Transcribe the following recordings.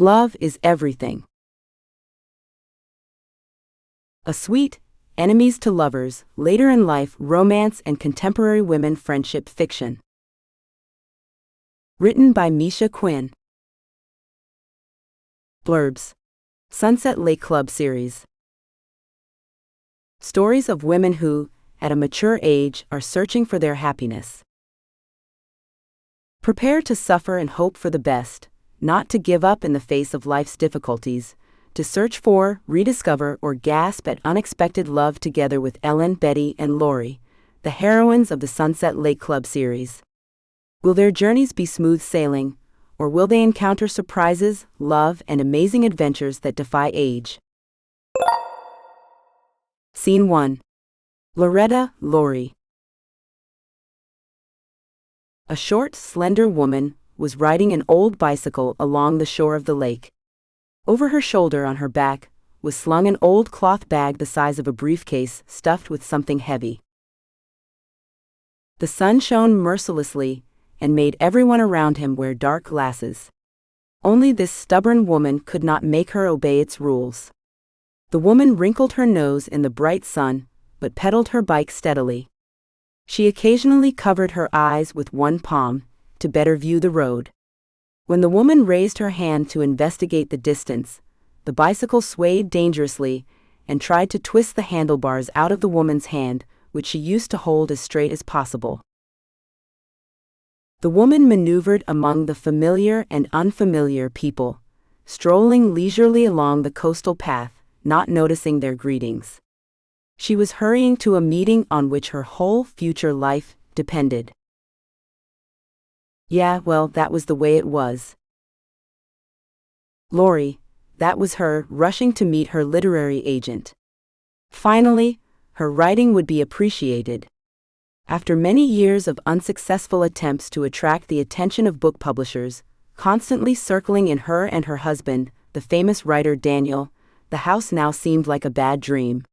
Love is everything. A sweet, enemies to lovers, later in life romance and contemporary women friendship fiction. Written by Misha Quinn. Blurbs. Sunset Lake Club series. Stories of women who, at a mature age, are searching for their happiness. Prepare to suffer and hope for the best, not to give up in the face of life's difficulties, to search for, rediscover, or gasp at unexpected love together with Ellen, Betty, and Lori, the heroines of the Sunset Lake Club series. Will their journeys be smooth sailing, or will they encounter surprises, love, and amazing adventures that defy age? Scene 1. Loretta, Lori. A short, slender woman was riding an old bicycle along the shore of the lake. Over her shoulder on her back was slung an old cloth bag the size of a briefcase stuffed with something heavy. The sun shone mercilessly and made everyone around him wear dark glasses. Only this stubborn woman could not make her obey its rules. The woman wrinkled her nose in the bright sun, but pedaled her bike steadily. She occasionally covered her eyes with one palm, to better view the road. When the woman raised her hand to investigate the distance, the bicycle swayed dangerously and tried to twist the handlebars out of the woman's hand, which she used to hold as straight as possible. The woman maneuvered among the familiar and unfamiliar people, strolling leisurely along the coastal path, not noticing their greetings. She was hurrying to a meeting on which her whole future life depended. Yeah, well, that was the way it was. Lori, that was her, rushing to meet her literary agent. Finally, her writing would be appreciated. After many years of unsuccessful attempts to attract the attention of book publishers, constantly circling in her and her husband, the famous writer Daniel, the house now seemed like a bad dream.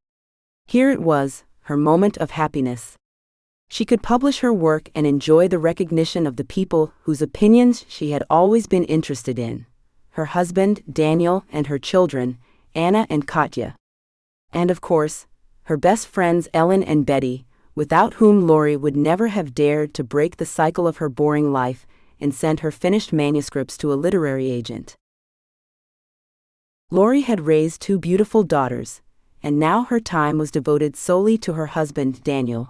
Here it was, her moment of happiness. She could publish her work and enjoy the recognition of the people whose opinions she had always been interested in: her husband, Daniel, and her children, Anna and Katya. And of course, her best friends Ellen and Betty, without whom Lori would never have dared to break the cycle of her boring life and send her finished manuscripts to a literary agent. Lori had raised 2 beautiful daughters, and now her time was devoted solely to her husband, Daniel.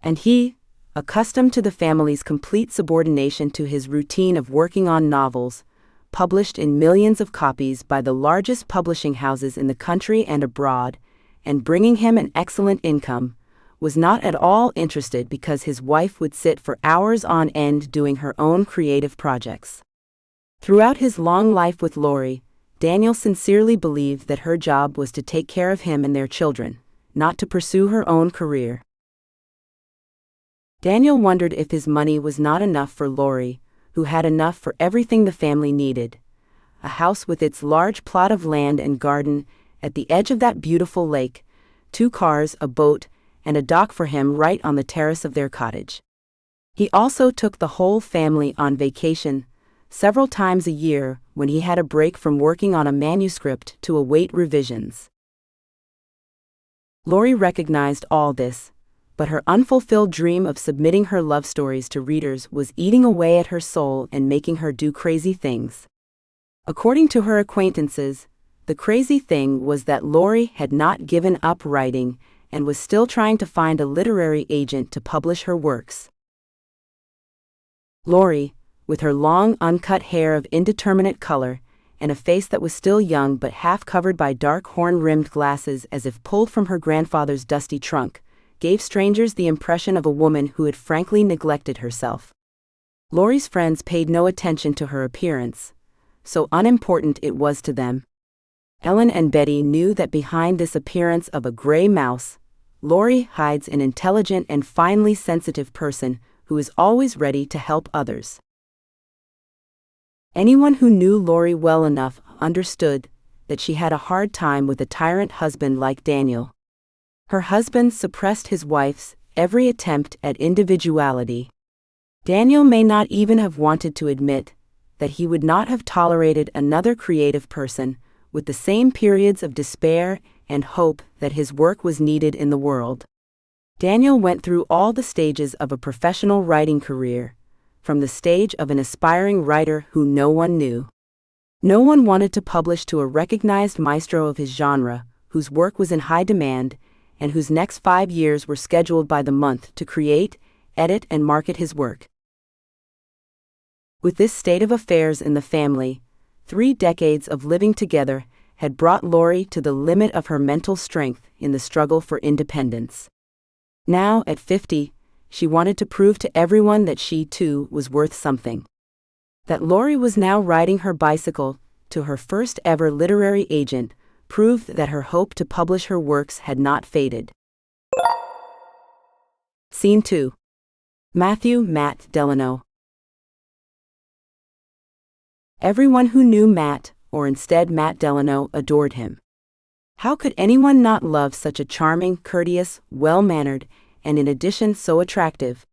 And he, accustomed to the family's complete subordination to his routine of working on novels, published in millions of copies by the largest publishing houses in the country and abroad, and bringing him an excellent income, was not at all interested because his wife would sit for hours on end doing her own creative projects. Throughout his long life with Lori, Daniel sincerely believed that her job was to take care of him and their children, not to pursue her own career. Daniel wondered if his money was not enough for Lori, who had enough for everything the family needed: a house with its large plot of land and garden at the edge of that beautiful lake, 2 cars, a boat, and a dock for him right on the terrace of their cottage. He also took the whole family on vacation several times a year when he had a break from working on a manuscript to await revisions. Lori recognized all this, but her unfulfilled dream of submitting her love stories to readers was eating away at her soul and making her do crazy things. According to her acquaintances, the crazy thing was that Lori had not given up writing and was still trying to find a literary agent to publish her works. Lori, with her long uncut hair of indeterminate color, and a face that was still young but half covered by dark horn-rimmed glasses as if pulled from her grandfather's dusty trunk, gave strangers the impression of a woman who had frankly neglected herself. Lori's friends paid no attention to her appearance, so unimportant it was to them. Ellen and Betty knew that behind this appearance of a gray mouse, Lori hides an intelligent and finely sensitive person who is always ready to help others. Anyone who knew Lori well enough understood that she had a hard time with a tyrant husband like Daniel. Her husband suppressed his wife's every attempt at individuality. Daniel may not even have wanted to admit that he would not have tolerated another creative person with the same periods of despair and hope that his work was needed in the world. Daniel went through all the stages of a professional writing career, from the stage of an aspiring writer who no one knew. No one wanted to publish to a recognized maestro of his genre, whose work was in high demand, and whose next 5 years were scheduled by the month to create, edit, and market his work. With this state of affairs in the family, 3 decades of living together had brought Lori to the limit of her mental strength in the struggle for independence. Now, at 50, she wanted to prove to everyone that she, too, was worth something. That Lori was now riding her bicycle to her first ever literary agent proved that her hope to publish her works had not faded. Scene 2. Matt Delano. Everyone who knew Matt, or instead Matt Delano, adored him. How could anyone not love such a charming, courteous, well-mannered, and in addition so attractive?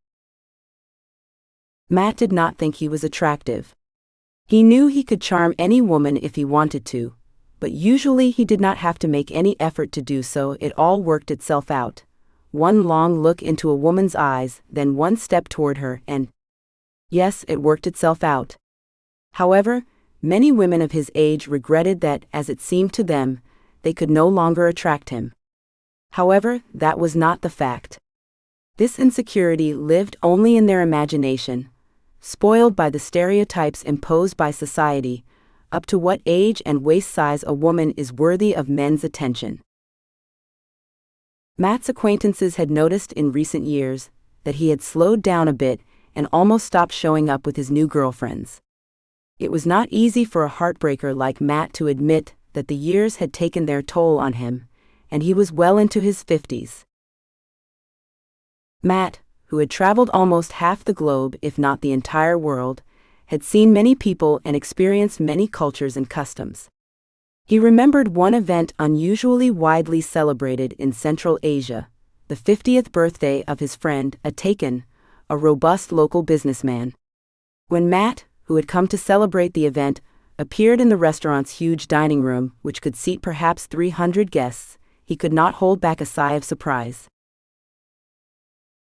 Matt did not think he was attractive. He knew he could charm any woman if he wanted to, but usually he did not have to make any effort to do so. It all worked itself out. One long look into a woman's eyes, then one step toward her, and yes, it worked itself out. However, many women of his age regretted that, as it seemed to them, they could no longer attract him. However, that was not the fact. This insecurity lived only in their imagination, spoiled by the stereotypes imposed by society, up to what age and waist size a woman is worthy of men's attention. Matt's acquaintances had noticed in recent years that he had slowed down a bit and almost stopped showing up with his new girlfriends. It was not easy for a heartbreaker like Matt to admit that the years had taken their toll on him, and he was well into his 50s. Matt, who had traveled almost half the globe, if not the entire world, had seen many people and experienced many cultures and customs. He remembered one event unusually widely celebrated in Central Asia, the 50th birthday of his friend, Atakan, a robust local businessman. When Matt, who had come to celebrate the event, appeared in the restaurant's huge dining room, which could seat perhaps 300 guests, he could not hold back a sigh of surprise.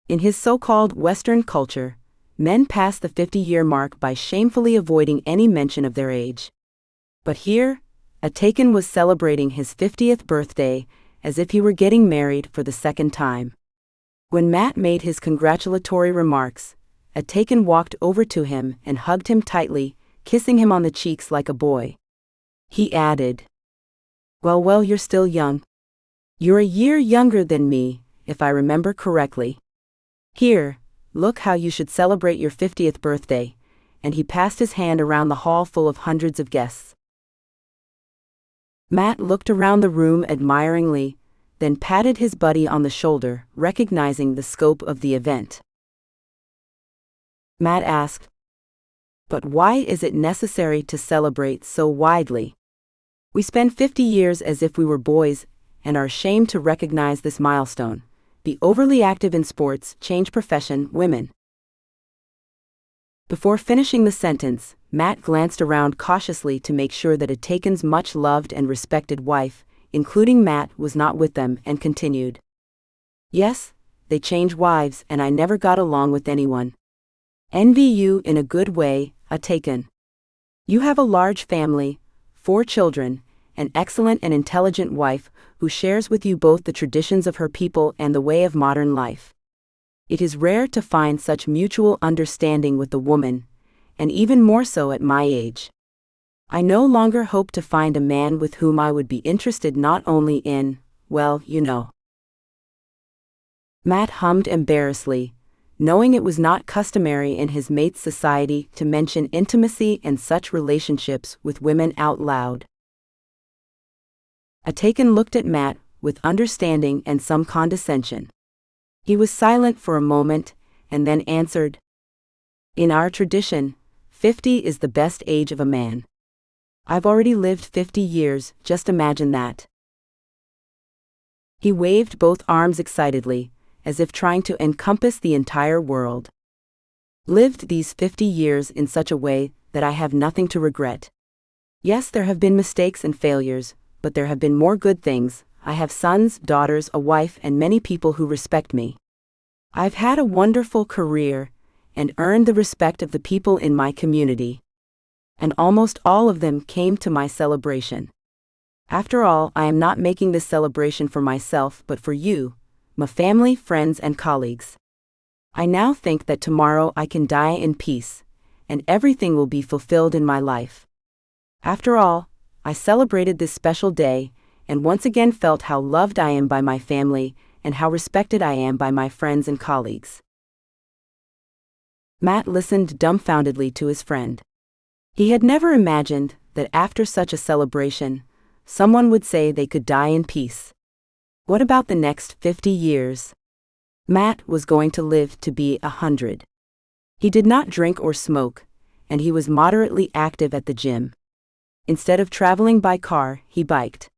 In his so-called Western culture, men pass the 50-year mark by shamefully avoiding any mention of their age. But here, Atakan was celebrating his 50th birthday as if he were getting married for the second time. When Matt made his congratulatory remarks, Atakan walked over to him and hugged him tightly, kissing him on the cheeks like a boy. He added, Well, you're still young. You're a year younger than me, if I remember correctly. Here, look how you should celebrate your 50th birthday," and he passed his hand around the hall full of hundreds of guests. Matt looked around the room admiringly, then patted his buddy on the shoulder, recognizing the scope of the event. Matt asked, "But why is it necessary to celebrate so widely? We spend 50 years as if we were boys, and are ashamed to recognize this milestone. Be overly active in sports, change profession, women." Before finishing the sentence, Matt glanced around cautiously to make sure that Atakan's much-loved and respected wife, including Matt, was not with them, and continued, "Yes, they change wives, and I never got along with anyone. Envy you in a good way, Atakan. You have a large family, 4 children, an excellent and intelligent wife who shares with you both the traditions of her people and the way of modern life. It is rare to find such mutual understanding with a woman, and even more so at my age. I no longer hope to find a man with whom I would be interested not only in, well, you know." Matt hummed embarrassedly, knowing it was not customary in his mate's society to mention intimacy and such relationships with women out loud. Atakan looked at Matt with understanding and some condescension. He was silent for a moment, and then answered, "In our tradition, 50 is the best age of a man. I've already lived 50 years, just imagine that." He waved both arms excitedly, as if trying to encompass the entire world. "Lived these 50 years in such a way that I have nothing to regret. Yes, there have been mistakes and failures, but there have been more good things. I have sons, daughters, a wife, and many people who respect me. I've had a wonderful career and earned the respect of the people in my community. And almost all of them came to my celebration. After all, I am not making this celebration for myself but for you, my family, friends, and colleagues. I now think that tomorrow I can die in peace, and everything will be fulfilled in my life. After all, I celebrated this special day, and once again felt how loved I am by my family, and how respected I am by my friends and colleagues. Matt listened dumbfoundedly to his friend. He had never imagined that after such a celebration, someone would say they could die in peace. What about the next 50 years? Matt was going to live to be 100. He did not drink or smoke, and he was moderately active at the gym. Instead of traveling by car, he biked.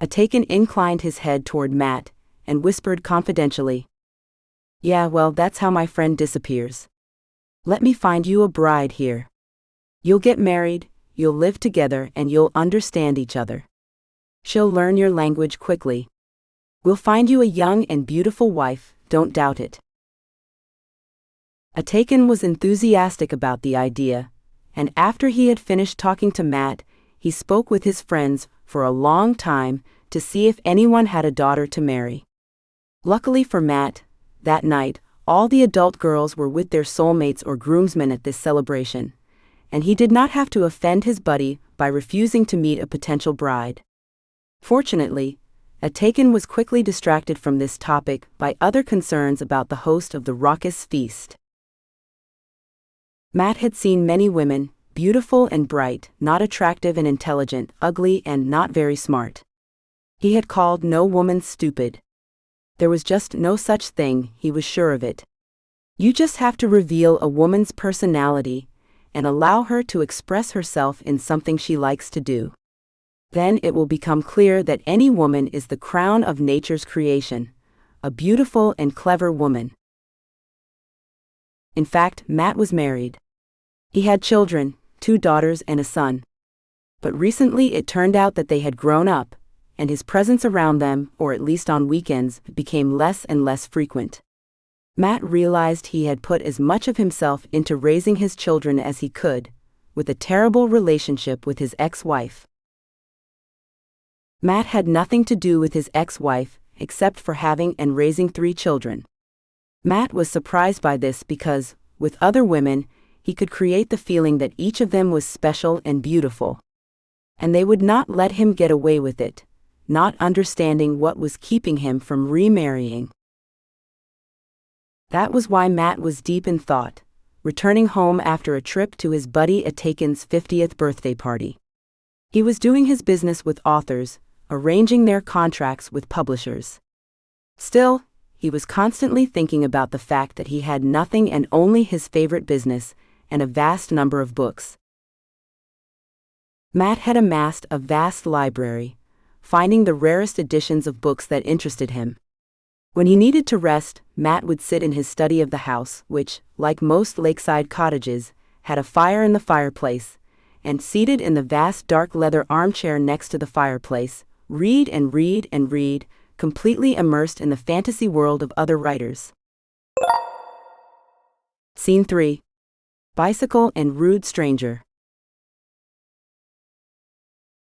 Taken inclined his head toward Matt and whispered confidentially, "Yeah, well, that's how my friend disappears. Let me find you a bride here. You'll get married, you'll live together, and you'll understand each other. She'll learn your language quickly. We'll find you a young and beautiful wife, don't doubt it." Taken was enthusiastic about the idea, and after he had finished talking to Matt, he spoke with his friends for a long time to see if anyone had a daughter to marry. Luckily for Matt, that night, all the adult girls were with their soulmates or groomsmen at this celebration, and he did not have to offend his buddy by refusing to meet a potential bride. Fortunately, Taken was quickly distracted from this topic by other concerns about the host of the raucous feast. Matt had seen many women, beautiful and bright, not attractive and intelligent, ugly and not very smart. He had called no woman stupid. There was just no such thing, he was sure of it. You just have to reveal a woman's personality and allow her to express herself in something she likes to do. Then it will become clear that any woman is the crown of nature's creation, a beautiful and clever woman. In fact, Matt was married. He had children, 2 daughters and a son. But recently it turned out that they had grown up, and his presence around them, or at least on weekends, became less and less frequent. Matt realized he had put as much of himself into raising his children as he could, with a terrible relationship with his ex-wife. Matt had nothing to do with his ex-wife, except for having and raising 3 children. Matt was surprised by this because, with other women, he could create the feeling that each of them was special and beautiful. And they would not let him get away with it, not understanding what was keeping him from remarrying. That was why Matt was deep in thought, returning home after a trip to his buddy Taken's 50th birthday party. He was doing his business with authors, arranging their contracts with publishers. Still, he was constantly thinking about the fact that he had nothing and only his favorite business, and a vast number of books. Matt had amassed a vast library, finding the rarest editions of books that interested him. When he needed to rest, Matt would sit in his study of the house, which, like most lakeside cottages, had a fire in the fireplace, and seated in the vast dark leather armchair next to the fireplace, read and read and read, completely immersed in the fantasy world of other writers. Scene 3. Bicycle and Rude Stranger.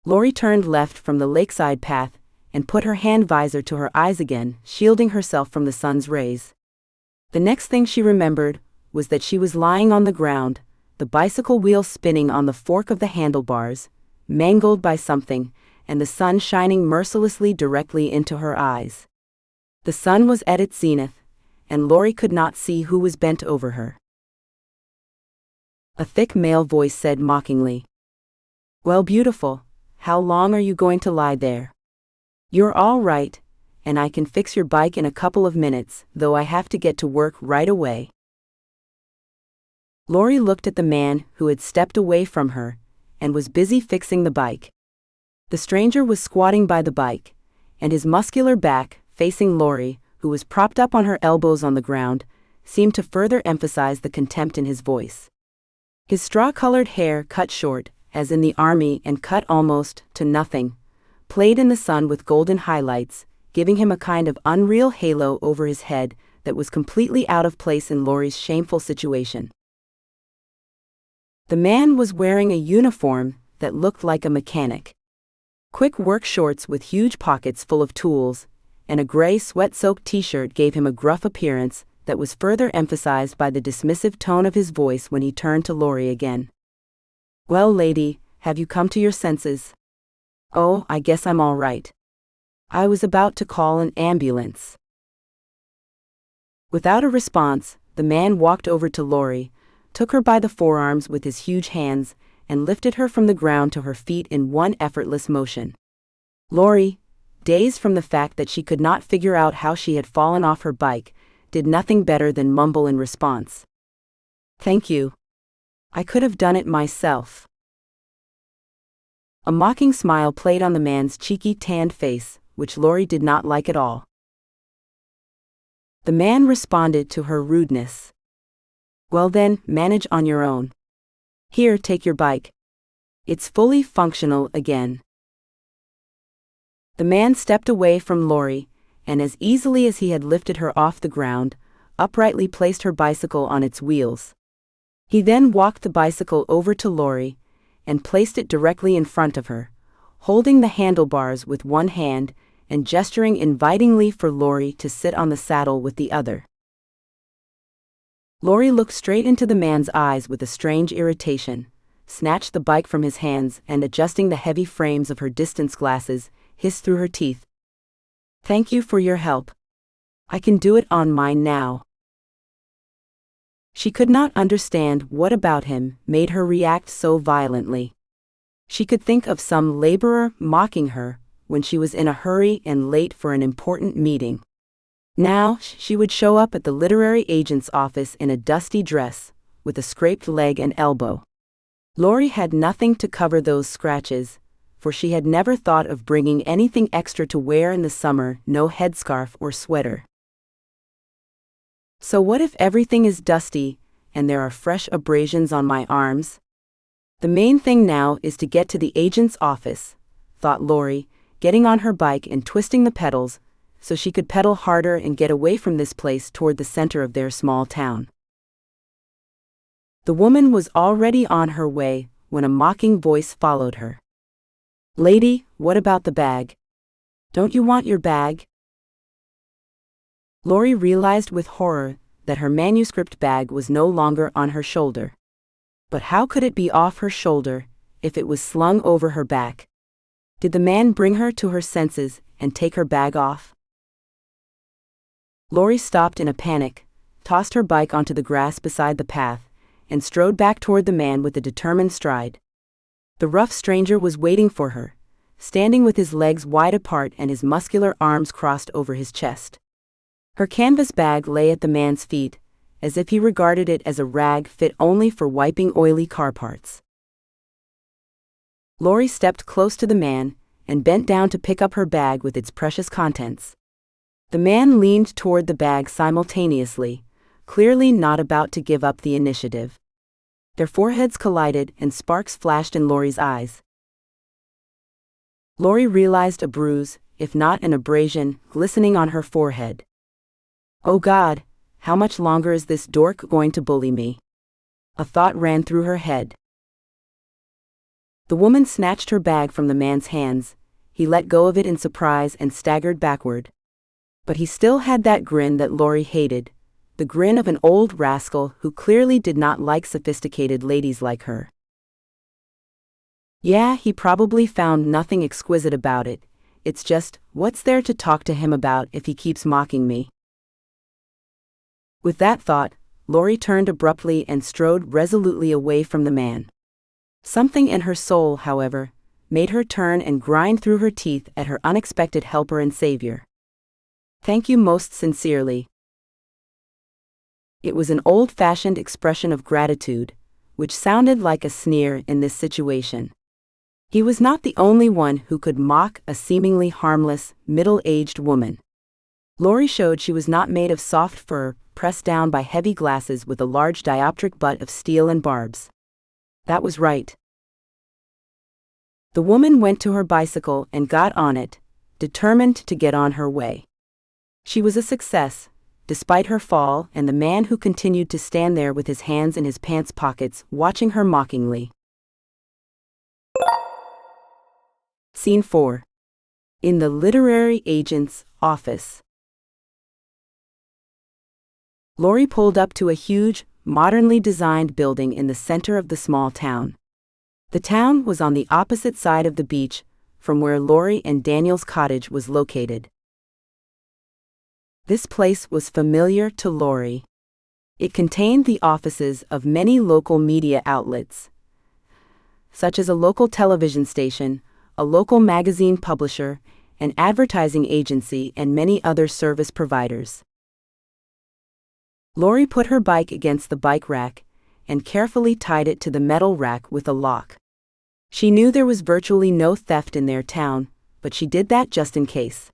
Lori turned left from the lakeside path and put her hand visor to her eyes again, shielding herself from the sun's rays. The next thing she remembered was that she was lying on the ground, the bicycle wheel spinning on the fork of the handlebars, mangled by something, and the sun shining mercilessly directly into her eyes. The sun was at its zenith, and Lori could not see who was bent over her. A thick male voice said mockingly, "Well, beautiful, how long are you going to lie there? You're all right, and I can fix your bike in a couple of minutes, though I have to get to work right away." Lori looked at the man who had stepped away from her and was busy fixing the bike. The stranger was squatting by the bike, and his muscular back, facing Lori, who was propped up on her elbows on the ground, seemed to further emphasize the contempt in his voice. His straw-colored hair, cut short, as in the army and cut almost to nothing, played in the sun with golden highlights, giving him a kind of unreal halo over his head that was completely out of place in Laurie's shameful situation. The man was wearing a uniform that looked like a mechanic. Quick work shorts with huge pockets full of tools, and a gray sweat-soaked t-shirt gave him a gruff appearance that was further emphasized by the dismissive tone of his voice when he turned to Laurie again. "Well, lady, have you come to your senses?" "Oh, I guess I'm all right. I was about to call an ambulance." Without a response, the man walked over to Laurie, took her by the forearms with his huge hands, and lifted her from the ground to her feet in one effortless motion. Laurie, dazed from the fact that she could not figure out how she had fallen off her bike, did nothing better than mumble in response. "Thank you. I could have done it myself." A mocking smile played on the man's cheeky tanned face, which Laurie did not like at all. The man responded to her rudeness. "Well then, manage on your own. Here, take your bike. It's fully functional again." The man stepped away from Laurie, and as easily as he had lifted her off the ground, uprightly placed her bicycle on its wheels. He then walked the bicycle over to Laurie, and placed it directly in front of her, holding the handlebars with one hand and gesturing invitingly for Laurie to sit on the saddle with the other. Laurie looked straight into the man's eyes with a strange irritation, snatched the bike from his hands, and adjusting the heavy frames of her distance glasses, hissed through her teeth, "Thank you for your help. I can do it on mine now." She could not understand what about him made her react so violently. She could think of some laborer mocking her when she was in a hurry and late for an important meeting. Now, she would show up at the literary agent's office in a dusty dress, with a scraped leg and elbow. Laurie had nothing to cover those scratches, for she had never thought of bringing anything extra to wear in the summer, no headscarf or sweater. So what if everything is dusty, and there are fresh abrasions on my arms? The main thing now is to get to the agent's office, thought Laurie, getting on her bike and twisting the pedals, so she could pedal harder and get away from this place toward the center of their small town. The woman was already on her way when a mocking voice followed her. "Lady, what about the bag? Don't you want your bag?" Laurie realized with horror that her manuscript bag was no longer on her shoulder. But how could it be off her shoulder if it was slung over her back? Did the man bring her to her senses and take her bag off? Laurie stopped in a panic, tossed her bike onto the grass beside the path, and strode back toward the man with a determined stride. The rough stranger was waiting for her, standing with his legs wide apart and his muscular arms crossed over his chest. Her canvas bag lay at the man's feet, as if he regarded it as a rag fit only for wiping oily car parts. Laurie stepped close to the man and bent down to pick up her bag with its precious contents. The man leaned toward the bag simultaneously, clearly not about to give up the initiative. Their foreheads collided and sparks flashed in Laurie's eyes. Laurie realized a bruise, if not an abrasion, glistening on her forehead. "Oh God, how much longer is this dork going to bully me?" A thought ran through her head. The woman snatched her bag from the man's hands. He let go of it in surprise and staggered backward. But he still had that grin that Laurie hated, the grin of an old rascal who clearly did not like sophisticated ladies like her. Yeah, he probably found nothing exquisite about it. It's just, what's there to talk to him about if he keeps mocking me? With that thought, Laurie turned abruptly and strode resolutely away from the man. Something in her soul, however, made her turn and grind through her teeth at her unexpected helper and savior. "Thank you most sincerely." It was an old-fashioned expression of gratitude, which sounded like a sneer in this situation. He was not the only one who could mock a seemingly harmless, middle-aged woman. Laurie showed she was not made of soft fur, pressed down by heavy glasses with a large dioptric butt of steel and barbs. That was right. The woman went to her bicycle and got on it, determined to get on her way. She was a success, despite her fall and the man who continued to stand there with his hands in his pants pockets, watching her mockingly. Scene 4. In the literary agent's office. Lori pulled up to a huge, modernly designed building in the center of the small town. The town was on the opposite side of the beach from where Lori and Daniel's cottage was located. This place was familiar to Lori. It contained the offices of many local media outlets, such as a local television station, a local magazine publisher, an advertising agency, and many other service providers. Lori put her bike against the bike rack and carefully tied it to the metal rack with a lock. She knew there was virtually no theft in their town, but she did that just in case.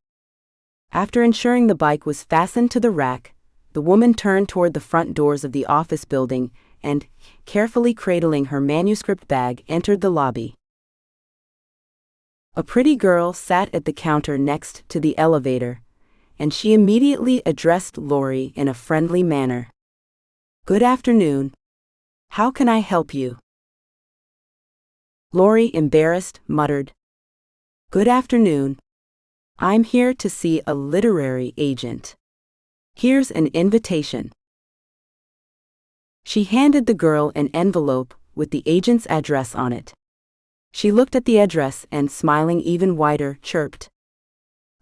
After ensuring the bike was fastened to the rack, the woman turned toward the front doors of the office building and, carefully cradling her manuscript bag, entered the lobby. A pretty girl sat at the counter next to the elevator, and she immediately addressed Lori in a friendly manner. "Good afternoon. How can I help you?" Lori, embarrassed, muttered, "Good afternoon. I'm here to see a literary agent. Here's an invitation." She handed the girl an envelope with the agent's address on it. She looked at the address and, smiling even wider, chirped,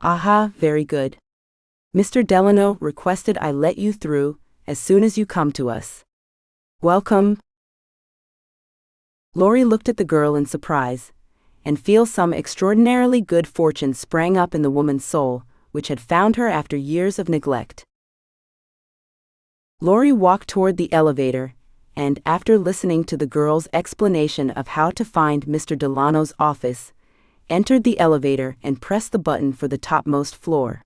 "Aha, very good. Mr. Delano requested I let you through as soon as you come to us. Welcome." Lori looked at the girl in surprise, and feel some extraordinarily good fortune sprang up in the woman's soul, which had found her after years of neglect. Lori walked toward the elevator, and, after listening to the girl's explanation of how to find Mr. Delano's office, entered the elevator and pressed the button for the topmost floor.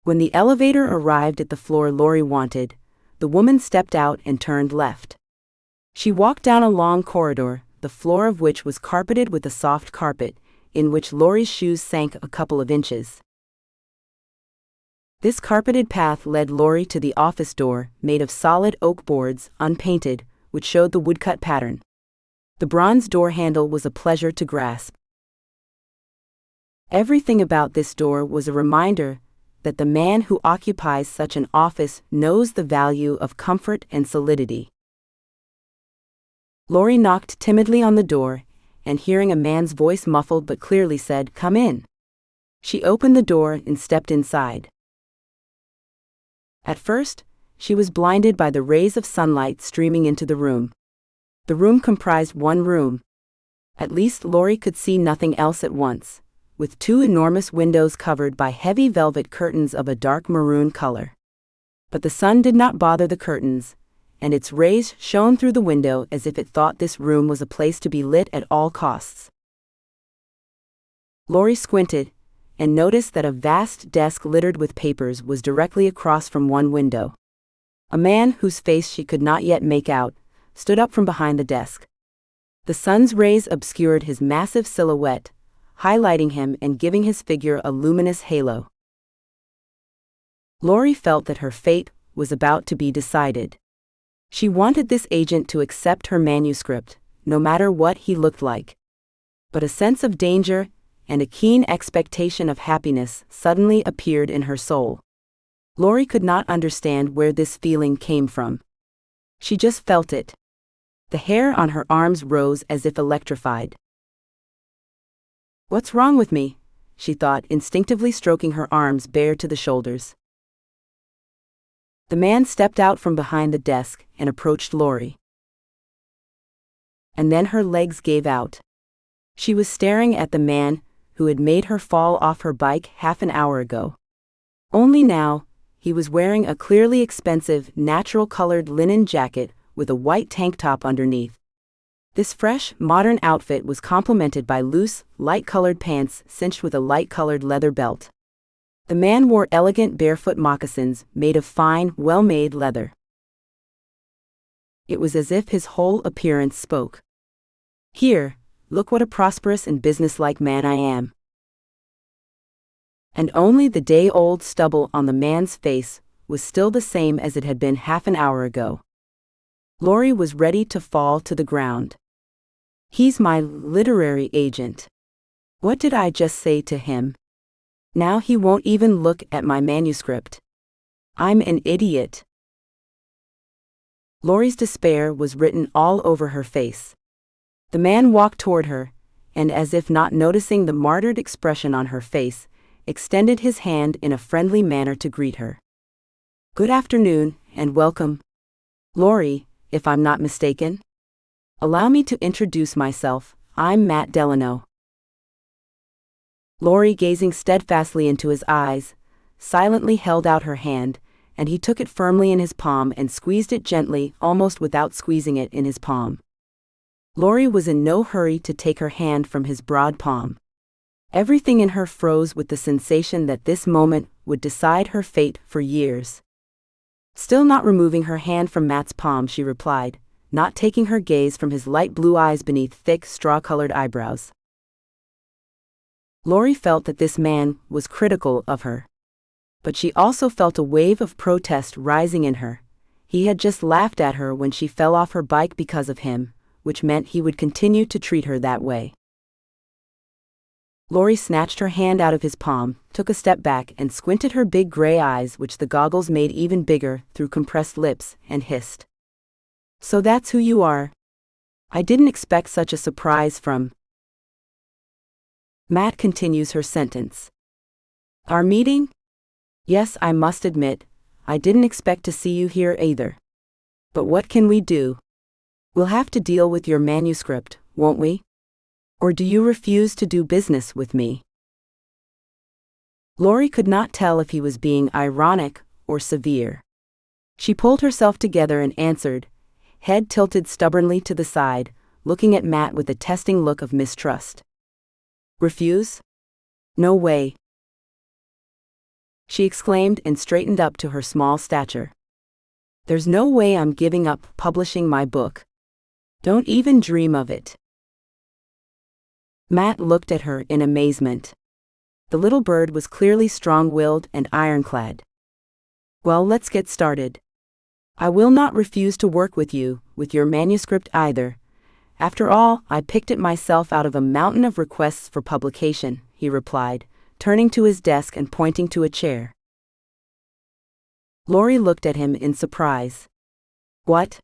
When the elevator arrived at the floor Lori wanted, the woman stepped out and turned left. She walked down a long corridor, the floor of which was carpeted with a soft carpet, in which Lori's shoes sank a couple of inches. This carpeted path led Lori to the office door, made of solid oak boards, unpainted, which showed the woodcut pattern. The bronze door handle was a pleasure to grasp. Everything about this door was a reminder that the man who occupies such an office knows the value of comfort and solidity. Lori knocked timidly on the door, and hearing a man's voice muffled but clearly said, "Come in." She opened the door and stepped inside. At first, she was blinded by the rays of sunlight streaming into the room. The room comprised one room. At least Lori could see nothing else at once, with two enormous windows covered by heavy velvet curtains of a dark maroon color. But the sun did not bother the curtains, and its rays shone through the window as if it thought this room was a place to be lit at all costs. Lori squinted, and noticed that a vast desk littered with papers was directly across from one window. A man, whose face she could not yet make out, stood up from behind the desk. The sun's rays obscured his massive silhouette, highlighting him and giving his figure a luminous halo. Lori felt that her fate was about to be decided. She wanted this agent to accept her manuscript, no matter what he looked like. But a sense of danger and a keen expectation of happiness suddenly appeared in her soul. Lori could not understand where this feeling came from. She just felt it. The hair on her arms rose as if electrified. "What's wrong with me?" she thought, instinctively stroking her arms bare to the shoulders. The man stepped out from behind the desk and approached Lori. And then her legs gave out. She was staring at the man who had made her fall off her bike half an hour ago. Only now, he was wearing a clearly expensive, natural-colored linen jacket with a white tank top underneath. This fresh, modern outfit was complemented by loose, light-colored pants cinched with a light-colored leather belt. The man wore elegant barefoot moccasins made of fine, well-made leather. It was as if his whole appearance spoke. "Here, look what a prosperous and businesslike man I am." And only the day-old stubble on the man's face was still the same as it had been half an hour ago. Lori was ready to fall to the ground. "He's my literary agent. What did I just say to him? Now he won't even look at my manuscript. I'm an idiot." Lori's despair was written all over her face. The man walked toward her, and as if not noticing the martyred expression on her face, extended his hand in a friendly manner to greet her. "Good afternoon, and welcome. Lori, if I'm not mistaken? Allow me to introduce myself, I'm Matt Delano." Lori, gazing steadfastly into his eyes, silently held out her hand, and he took it firmly in his palm and squeezed it gently, almost without squeezing it in his palm. Lori was in no hurry to take her hand from his broad palm. Everything in her froze with the sensation that this moment would decide her fate for years. Still not removing her hand from Matt's palm, she replied, not taking her gaze from his light blue eyes beneath thick, straw-colored eyebrows. Lori felt that this man was critical of her. But she also felt a wave of protest rising in her. He had just laughed at her when she fell off her bike because of him, which meant he would continue to treat her that way. Lori snatched her hand out of his palm, took a step back, and squinted her big gray eyes, which the goggles made even bigger, through compressed lips, and hissed. "So that's who you are? I didn't expect such a surprise from..." Matt continues her sentence. "Our meeting? Yes, I must admit, I didn't expect to see you here either. But what can we do? We'll have to deal with your manuscript, won't we? Or do you refuse to do business with me?" Lori could not tell if he was being ironic or severe. She pulled herself together and answered, head tilted stubbornly to the side, looking at Matt with a testing look of mistrust. "Refuse? No way," she exclaimed and straightened up to her small stature. "There's no way I'm giving up publishing my book. Don't even dream of it." Matt looked at her in amazement. The little bird was clearly strong-willed and ironclad. "Well, let's get started. I will not refuse to work with you, with your manuscript either. After all, I picked it myself out of a mountain of requests for publication," he replied, turning to his desk and pointing to a chair. Lori looked at him in surprise. What?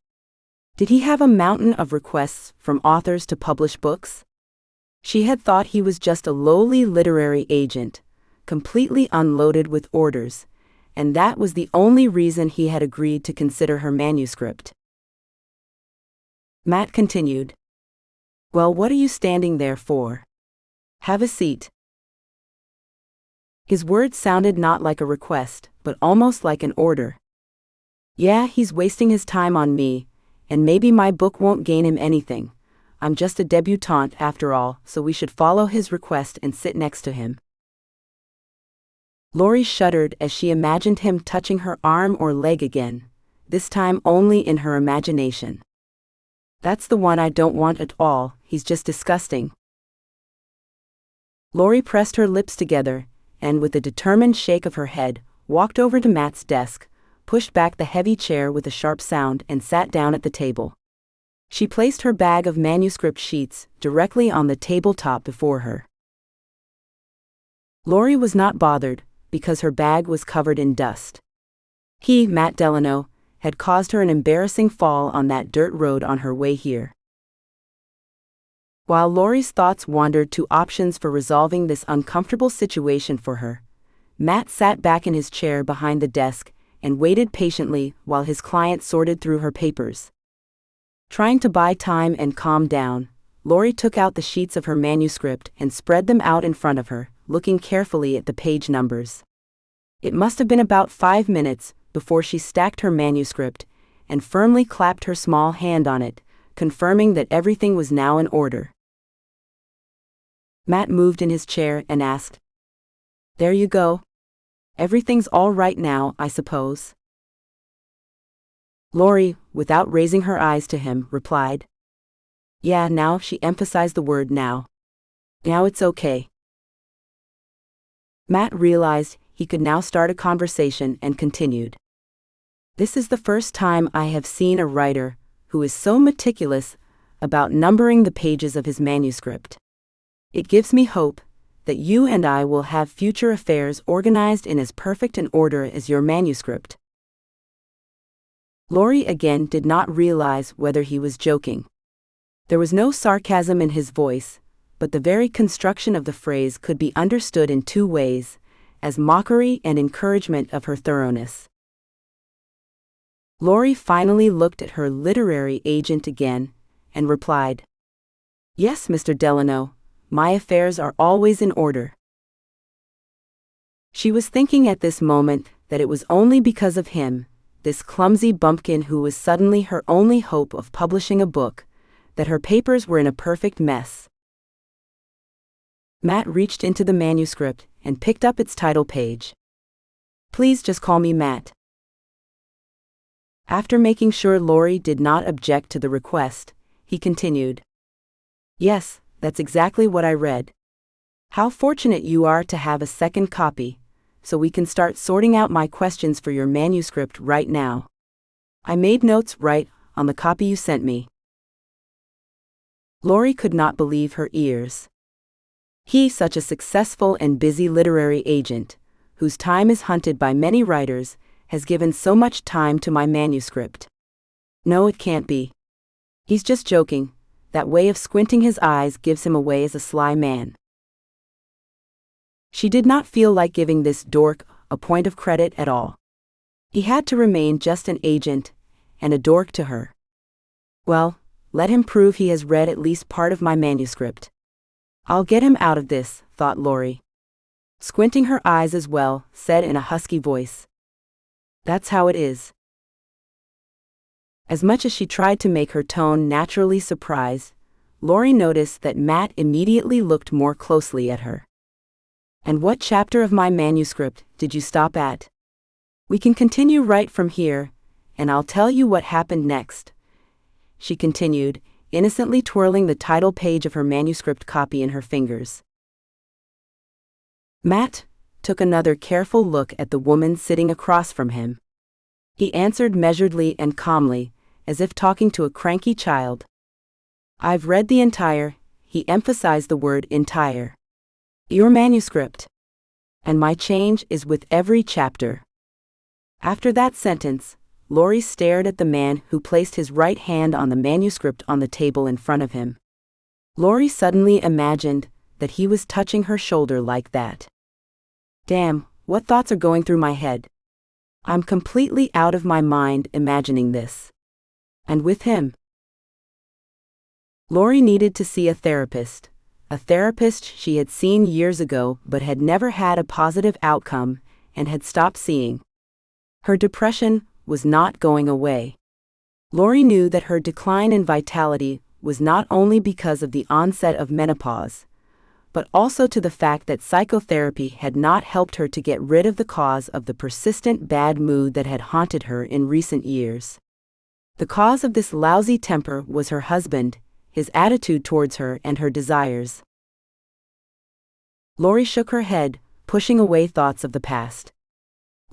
Did he have a mountain of requests from authors to publish books? She had thought he was just a lowly literary agent, completely unloaded with orders, and that was the only reason he had agreed to consider her manuscript. Matt continued. "Well, what are you standing there for? Have a seat." His words sounded not like a request, but almost like an order. "Yeah, he's wasting his time on me, and maybe my book won't gain him anything. I'm just a debutante after all, so we should follow his request and sit next to him." Lori shuddered as she imagined him touching her arm or leg again, this time only in her imagination. "That's the one I don't want at all, he's just disgusting." Lori pressed her lips together, and with a determined shake of her head, walked over to Matt's desk, pushed back the heavy chair with a sharp sound and sat down at the table. She placed her bag of manuscript sheets directly on the tabletop before her. Lori was not bothered, because her bag was covered in dust. He, Matt Delano, had caused her an embarrassing fall on that dirt road on her way here. While Lori's thoughts wandered to options for resolving this uncomfortable situation for her, Matt sat back in his chair behind the desk and waited patiently while his client sorted through her papers. Trying to buy time and calm down, Lori took out the sheets of her manuscript and spread them out in front of her, looking carefully at the page numbers. It must have been about 5 minutes before she stacked her manuscript and firmly clapped her small hand on it, confirming that everything was now in order. Matt moved in his chair and asked, "There you go. Everything's all right now, I suppose?" Lori, without raising her eyes to him, replied. Yeah, now, she emphasized the word now. Now it's okay. Matt realized he could now start a conversation and continued. This is the first time I have seen a writer who is so meticulous about numbering the pages of his manuscript. It gives me hope that you and I will have future affairs organized in as perfect an order as your manuscript. Laurie again did not realize whether he was joking. There was no sarcasm in his voice, but the very construction of the phrase could be understood in two ways, as mockery and encouragement of her thoroughness. Laurie finally looked at her literary agent again and replied, Yes, Mr. Delano, my affairs are always in order. She was thinking at this moment that it was only because of him, this clumsy bumpkin who was suddenly her only hope of publishing a book, that her papers were in a perfect mess. Matt reached into the manuscript and picked up its title page. Please just call me Matt. After making sure Laurie did not object to the request, he continued. Yes, that's exactly what I read. How fortunate you are to have a second copy, so we can start sorting out my questions for your manuscript right now. I made notes right on the copy you sent me. Laurie could not believe her ears. He, such a successful and busy literary agent, whose time is hunted by many writers, has given so much time to my manuscript. No, it can't be. He's just joking. That way of squinting his eyes gives him away as a sly man. She did not feel like giving this dork a point of credit at all. He had to remain just an agent, and a dork to her. Well, let him prove he has read at least part of my manuscript. I'll get him out of this, thought Laurie. Squinting her eyes as well, said in a husky voice. That's how it is. As much as she tried to make her tone naturally surprised, Laurie noticed that Matt immediately looked more closely at her. And what chapter of my manuscript did you stop at? We can continue right from here, and I'll tell you what happened next, she continued, innocently twirling the title page of her manuscript copy in her fingers. Matt took another careful look at the woman sitting across from him. He answered measuredly and calmly, as if talking to a cranky child. I've read the entire, he emphasized the word entire. Your manuscript. And my change is with every chapter. After that sentence, Laurie stared at the man who placed his right hand on the manuscript on the table in front of him. Laurie suddenly imagined that he was touching her shoulder like that. Damn, what thoughts are going through my head? I'm completely out of my mind imagining this. And with him. Laurie needed to see a therapist she had seen years ago but had never had a positive outcome and had stopped seeing. Her depression was not going away. Laurie knew that her decline in vitality was not only because of the onset of menopause, but also to the fact that psychotherapy had not helped her to get rid of the cause of the persistent bad mood that had haunted her in recent years. The cause of this lousy temper was her husband, his attitude towards her, and her desires. Laurie shook her head, pushing away thoughts of the past.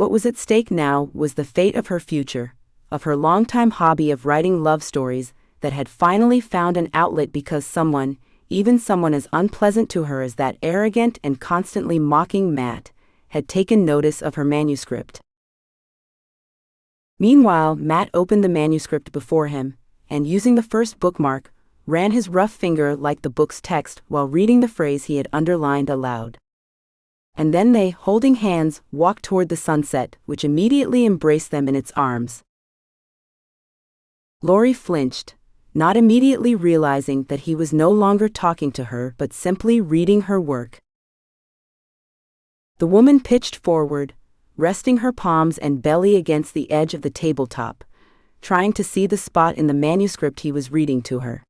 What was at stake now was the fate of her future, of her longtime hobby of writing love stories that had finally found an outlet because someone, even someone as unpleasant to her as that arrogant and constantly mocking Matt, had taken notice of her manuscript. Meanwhile, Matt opened the manuscript before him, and using the first bookmark, ran his rough finger like the book's text while reading the phrase he had underlined aloud. And then they, holding hands, walked toward the sunset, which immediately embraced them in its arms. Laurie flinched, not immediately realizing that he was no longer talking to her but simply reading her work. The woman pitched forward, resting her palms and belly against the edge of the tabletop, trying to see the spot in the manuscript he was reading to her.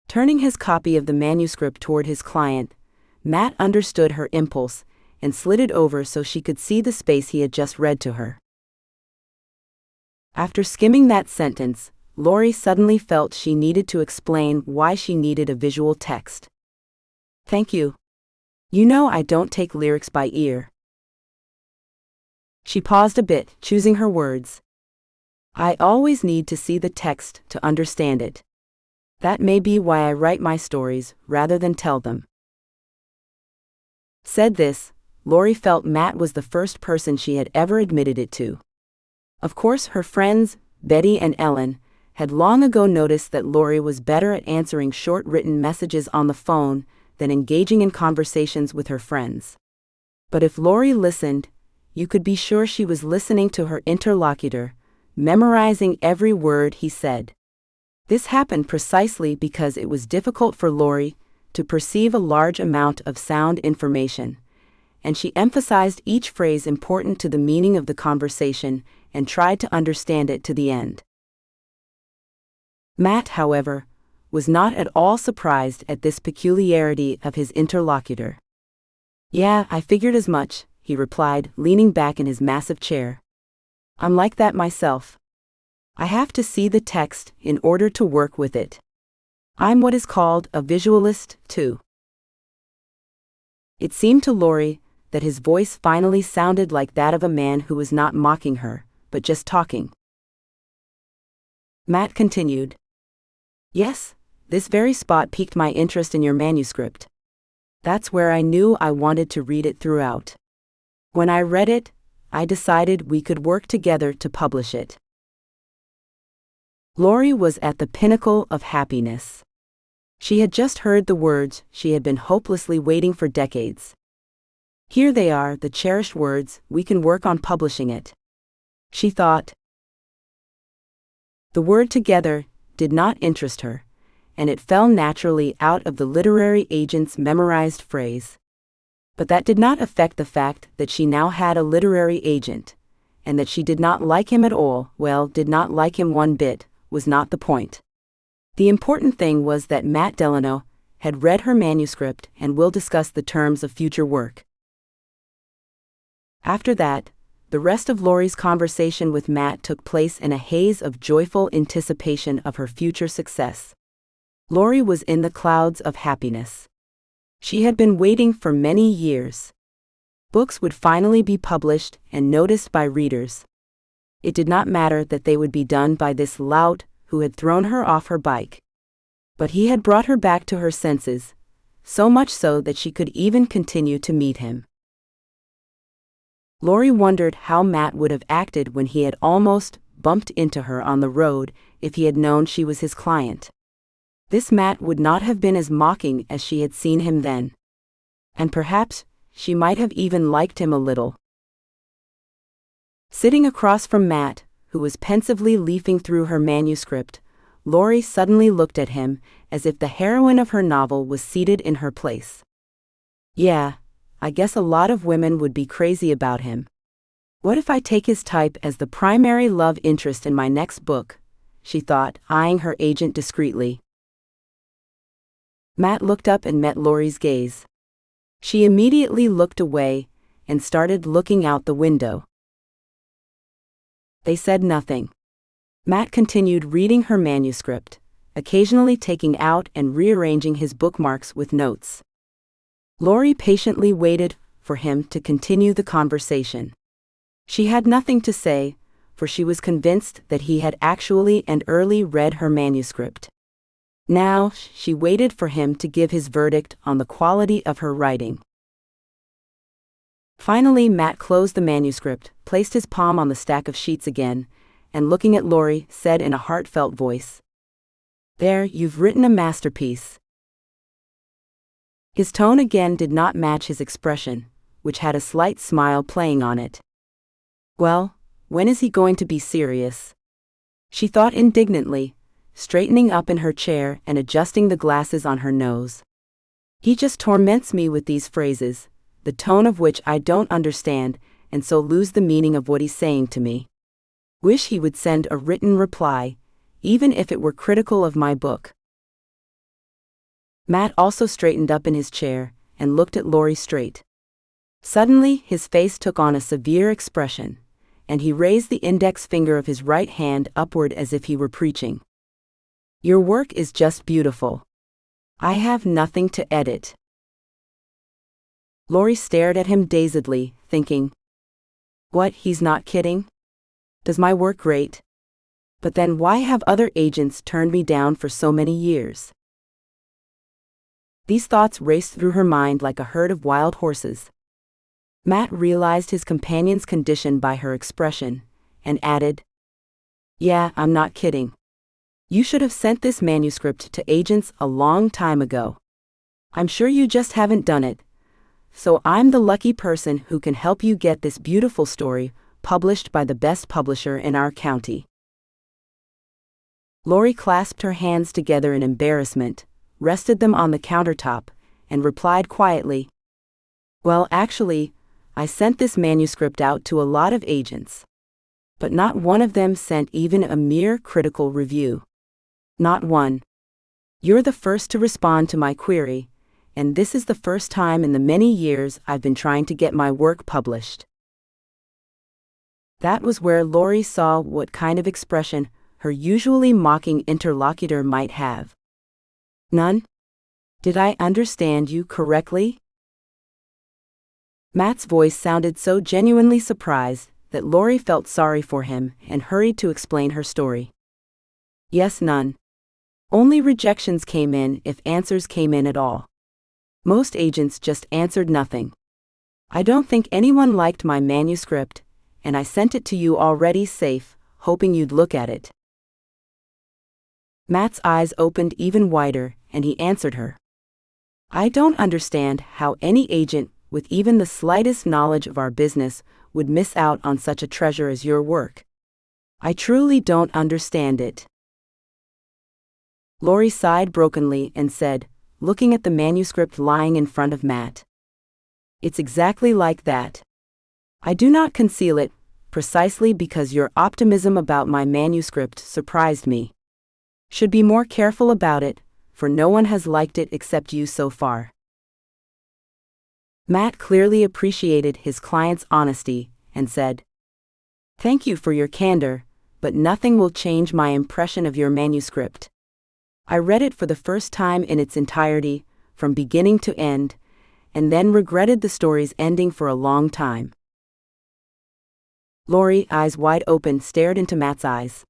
Turning his copy of the manuscript toward his client, Matt understood her impulse and slid it over so she could see the space he had just read to her. After skimming that sentence, Lori suddenly felt she needed to explain why she needed a visual text. Thank you. You know I don't take lyrics by ear. She paused a bit, choosing her words. I always need to see the text to understand it. That may be why I write my stories rather than tell them. Said this, Lori felt Matt was the first person she had ever admitted it to. Of course, her friends, Betty and Ellen, had long ago noticed that Lori was better at answering short written messages on the phone than engaging in conversations with her friends. But if Lori listened, you could be sure she was listening to her interlocutor, memorizing every word he said. This happened precisely because it was difficult for Lori to perceive a large amount of sound information, and she emphasized each phrase important to the meaning of the conversation and tried to understand it to the end. Matt, however, was not at all surprised at this peculiarity of his interlocutor. Yeah, I figured as much, he replied, leaning back in his massive chair. I'm like that myself. I have to see the text in order to work with it. I'm what is called a visualist, too. It seemed to Lori that his voice finally sounded like that of a man who was not mocking her, but just talking. Matt continued. Yes, this very spot piqued my interest in your manuscript. That's where I knew I wanted to read it throughout. When I read it, I decided we could work together to publish it. Lori was at the pinnacle of happiness. She had just heard the words she had been hopelessly waiting for decades. Here they are, the cherished words, we can work on publishing it. She thought. The word together did not interest her, and it fell naturally out of the literary agent's memorized phrase. But that did not affect the fact that she now had a literary agent, and that she did not like him at all, well, did not like him one bit, was not the point. The important thing was that Matt Delano had read her manuscript and will discuss the terms of future work. After that, the rest of Lori's conversation with Matt took place in a haze of joyful anticipation of her future success. Lori was in the clouds of happiness. She had been waiting for many years. Books would finally be published and noticed by readers. It did not matter that they would be done by this lout who had thrown her off her bike. But he had brought her back to her senses, so much so that she could even continue to meet him. Lori wondered how Matt would have acted when he had almost bumped into her on the road if he had known she was his client. This Matt would not have been as mocking as she had seen him then. And perhaps she might have even liked him a little. Sitting across from Matt, who was pensively leafing through her manuscript, Lori suddenly looked at him as if the heroine of her novel was seated in her place. Yeah, I guess a lot of women would be crazy about him. What if I take his type as the primary love interest in my next book? She thought, eyeing her agent discreetly. Matt looked up and met Lori's gaze. She immediately looked away and started looking out the window. They said nothing. Matt continued reading her manuscript, occasionally taking out and rearranging his bookmarks with notes. Lori patiently waited for him to continue the conversation. She had nothing to say, for she was convinced that he had actually and early read her manuscript. Now, she waited for him to give his verdict on the quality of her writing. Finally, Matt closed the manuscript, placed his palm on the stack of sheets again, and looking at Lori, said in a heartfelt voice, "There, you've written a masterpiece." His tone again did not match his expression, which had a slight smile playing on it. Well, when is he going to be serious? She thought indignantly, straightening up in her chair and adjusting the glasses on her nose. He just torments me with these phrases, the tone of which I don't understand, and so lose the meaning of what he's saying to me. Wish he would send a written reply, even if it were critical of my book. Matt also straightened up in his chair and looked at Lori straight. Suddenly, his face took on a severe expression, and he raised the index finger of his right hand upward as if he were preaching. "Your work is just beautiful. I have nothing to edit." Lori stared at him dazedly, thinking, "What, he's not kidding? Does my work great? But then why have other agents turned me down for so many years?" These thoughts raced through her mind like a herd of wild horses. Matt realized his companion's condition by her expression, and added, "Yeah, I'm not kidding. You should have sent this manuscript to agents a long time ago. I'm sure you just haven't done it. So I'm the lucky person who can help you get this beautiful story published by the best publisher in our county." Lori clasped her hands together in embarrassment, rested them on the countertop, and replied quietly, "Well, actually, I sent this manuscript out to a lot of agents. But not one of them sent even a mere critical review. Not one. You're the first to respond to my query, and this is the first time in the many years I've been trying to get my work published." That was where Lori saw what kind of expression her usually mocking interlocutor might have. "None? Did I understand you correctly?" Matt's voice sounded so genuinely surprised that Lori felt sorry for him and hurried to explain her story. "Yes, none. Only rejections came in if answers came in at all. Most agents just answered nothing. I don't think anyone liked my manuscript, and I sent it to you already safe, hoping you'd look at it." Matt's eyes opened even wider, and he answered her. "I don't understand how any agent with even the slightest knowledge of our business would miss out on such a treasure as your work. I truly don't understand it." Lori sighed brokenly and said, looking at the manuscript lying in front of Matt, "It's exactly like that. I do not conceal it, precisely because your optimism about my manuscript surprised me. Should be more careful about it, for no one has liked it except you so far." Matt clearly appreciated his client's honesty and said, "Thank you for your candor, but nothing will change my impression of your manuscript. I read it for the first time in its entirety, from beginning to end, and then regretted the story's ending for a long time." Lori, eyes wide open, stared into Matt's eyes.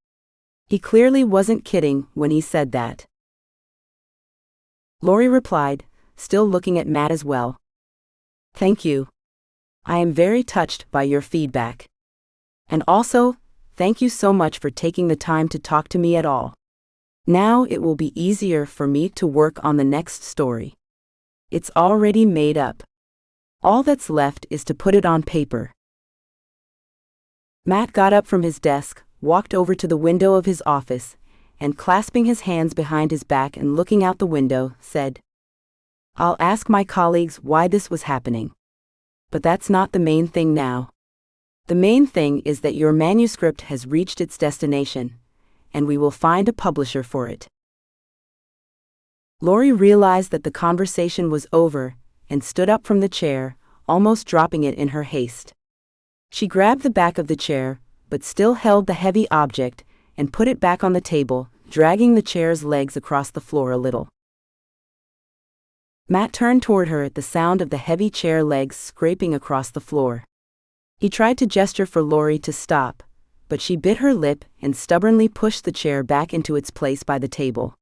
He clearly wasn't kidding when he said that. Lori replied, still looking at Matt as well, "Thank you. I am very touched by your feedback. And also, thank you so much for taking the time to talk to me at all. Now it will be easier for me to work on the next story. It's already made up. All that's left is to put it on paper." Matt got up from his desk, walked over to the window of his office, and clasping his hands behind his back and looking out the window, said, "I'll ask my colleagues why this was happening. But that's not the main thing now. The main thing is that your manuscript has reached its destination, and we will find a publisher for it." Lori realized that the conversation was over and stood up from the chair, almost dropping it in her haste. She grabbed the back of the chair, but still held the heavy object, and put it back on the table, dragging the chair's legs across the floor a little. Matt turned toward her at the sound of the heavy chair legs scraping across the floor. He tried to gesture for Lori to stop, but she bit her lip and stubbornly pushed the chair back into its place by the table.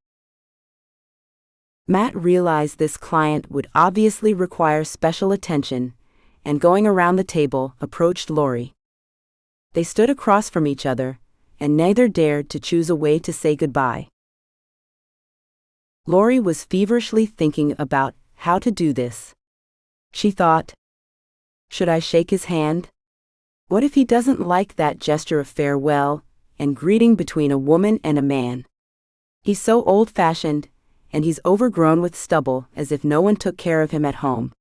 Matt realized this client would obviously require special attention, and going around the table, approached Lori. They stood across from each other, and neither dared to choose a way to say goodbye. Lori was feverishly thinking about how to do this. She thought, should I shake his hand? What if he doesn't like that gesture of farewell and greeting between a woman and a man? He's so old-fashioned, and he's overgrown with stubble, as if no one took care of him at home.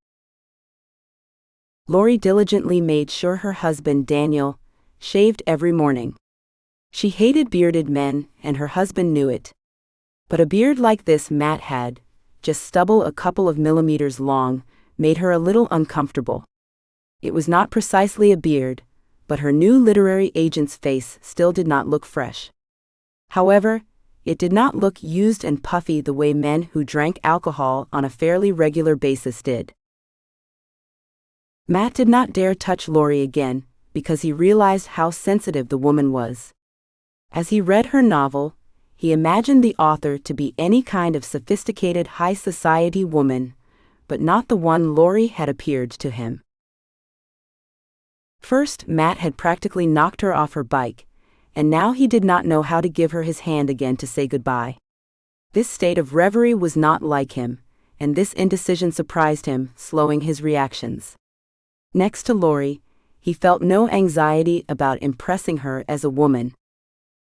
Lori diligently made sure her husband, Daniel, shaved every morning. She hated bearded men, and her husband knew it. But a beard like this Matt had, just stubble a couple of millimeters long, made her a little uncomfortable. It was not precisely a beard, but her new literary agent's face still did not look fresh. However, it did not look used and puffy the way men who drank alcohol on a fairly regular basis did. Matt did not dare touch Lori again, because he realized how sensitive the woman was. As he read her novel, he imagined the author to be any kind of sophisticated high society woman, but not the one Lori had appeared to him. First, Matt had practically knocked her off her bike, and now he did not know how to give her his hand again to say goodbye. This state of reverie was not like him, and this indecision surprised him, slowing his reactions. Next to Lori, he felt no anxiety about impressing her as a woman.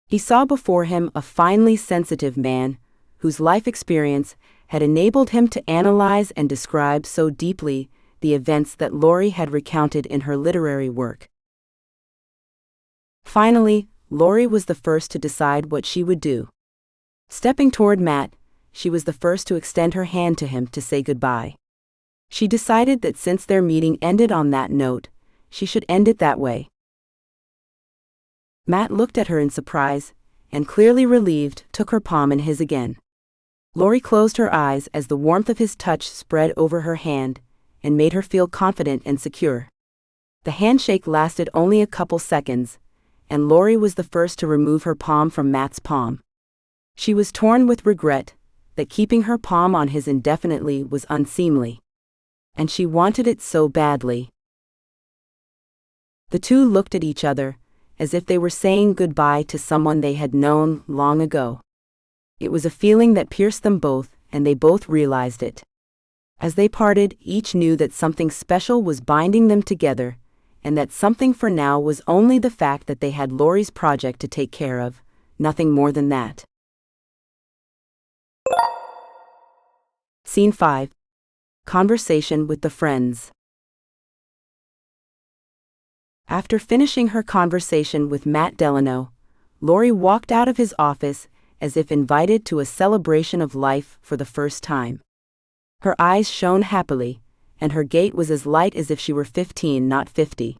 He saw before him a finely sensitive man, whose life experience had enabled him to analyze and describe so deeply the events that Lori had recounted in her literary work. Finally, Lori was the first to decide what she would do. Stepping toward Matt, she was the first to extend her hand to him to say goodbye. She decided that since their meeting ended on that note, she should end it that way. Matt looked at her in surprise, and clearly relieved, took her palm in his again. Lori closed her eyes as the warmth of his touch spread over her hand, and made her feel confident and secure. The handshake lasted only a couple seconds, and Lori was the first to remove her palm from Matt's palm. She was torn with regret that keeping her palm on his indefinitely was unseemly. And she wanted it so badly. The two looked at each other, as if they were saying goodbye to someone they had known long ago. It was a feeling that pierced them both, and they both realized it. As they parted, each knew that something special was binding them together, and that something for now was only the fact that they had Lori's project to take care of, nothing more than that. Scene 5. Conversation with the friends. After finishing her conversation with Matt Delano, Lori walked out of his office as if invited to a celebration of life for the first time. Her eyes shone happily, and her gait was as light as if she were 15, not 50.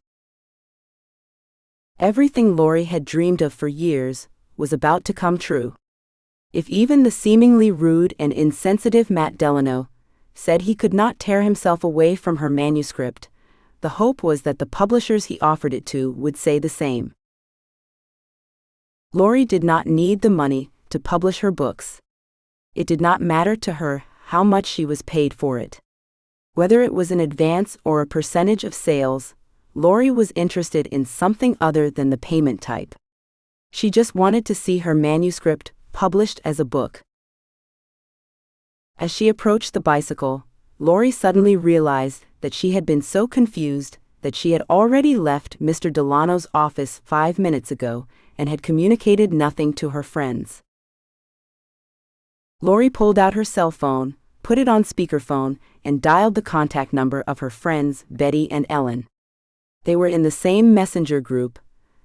Everything Lori had dreamed of for years was about to come true. If even the seemingly rude and insensitive Matt Delano said he could not tear himself away from her manuscript, the hope was that the publishers he offered it to would say the same. Lori did not need the money to publish her books. It did not matter to her how much she was paid for it. Whether it was an advance or a percentage of sales, Lori was interested in something other than the payment type. She just wanted to see her manuscript published as a book. As she approached the bicycle, Lori suddenly realized that she had been so confused that she had already left Mr. Delano's office 5 minutes ago and had communicated nothing to her friends. Lori pulled out her cell phone, put it on speakerphone, and dialed the contact number of her friends, Betty and Ellen. They were in the same messenger group,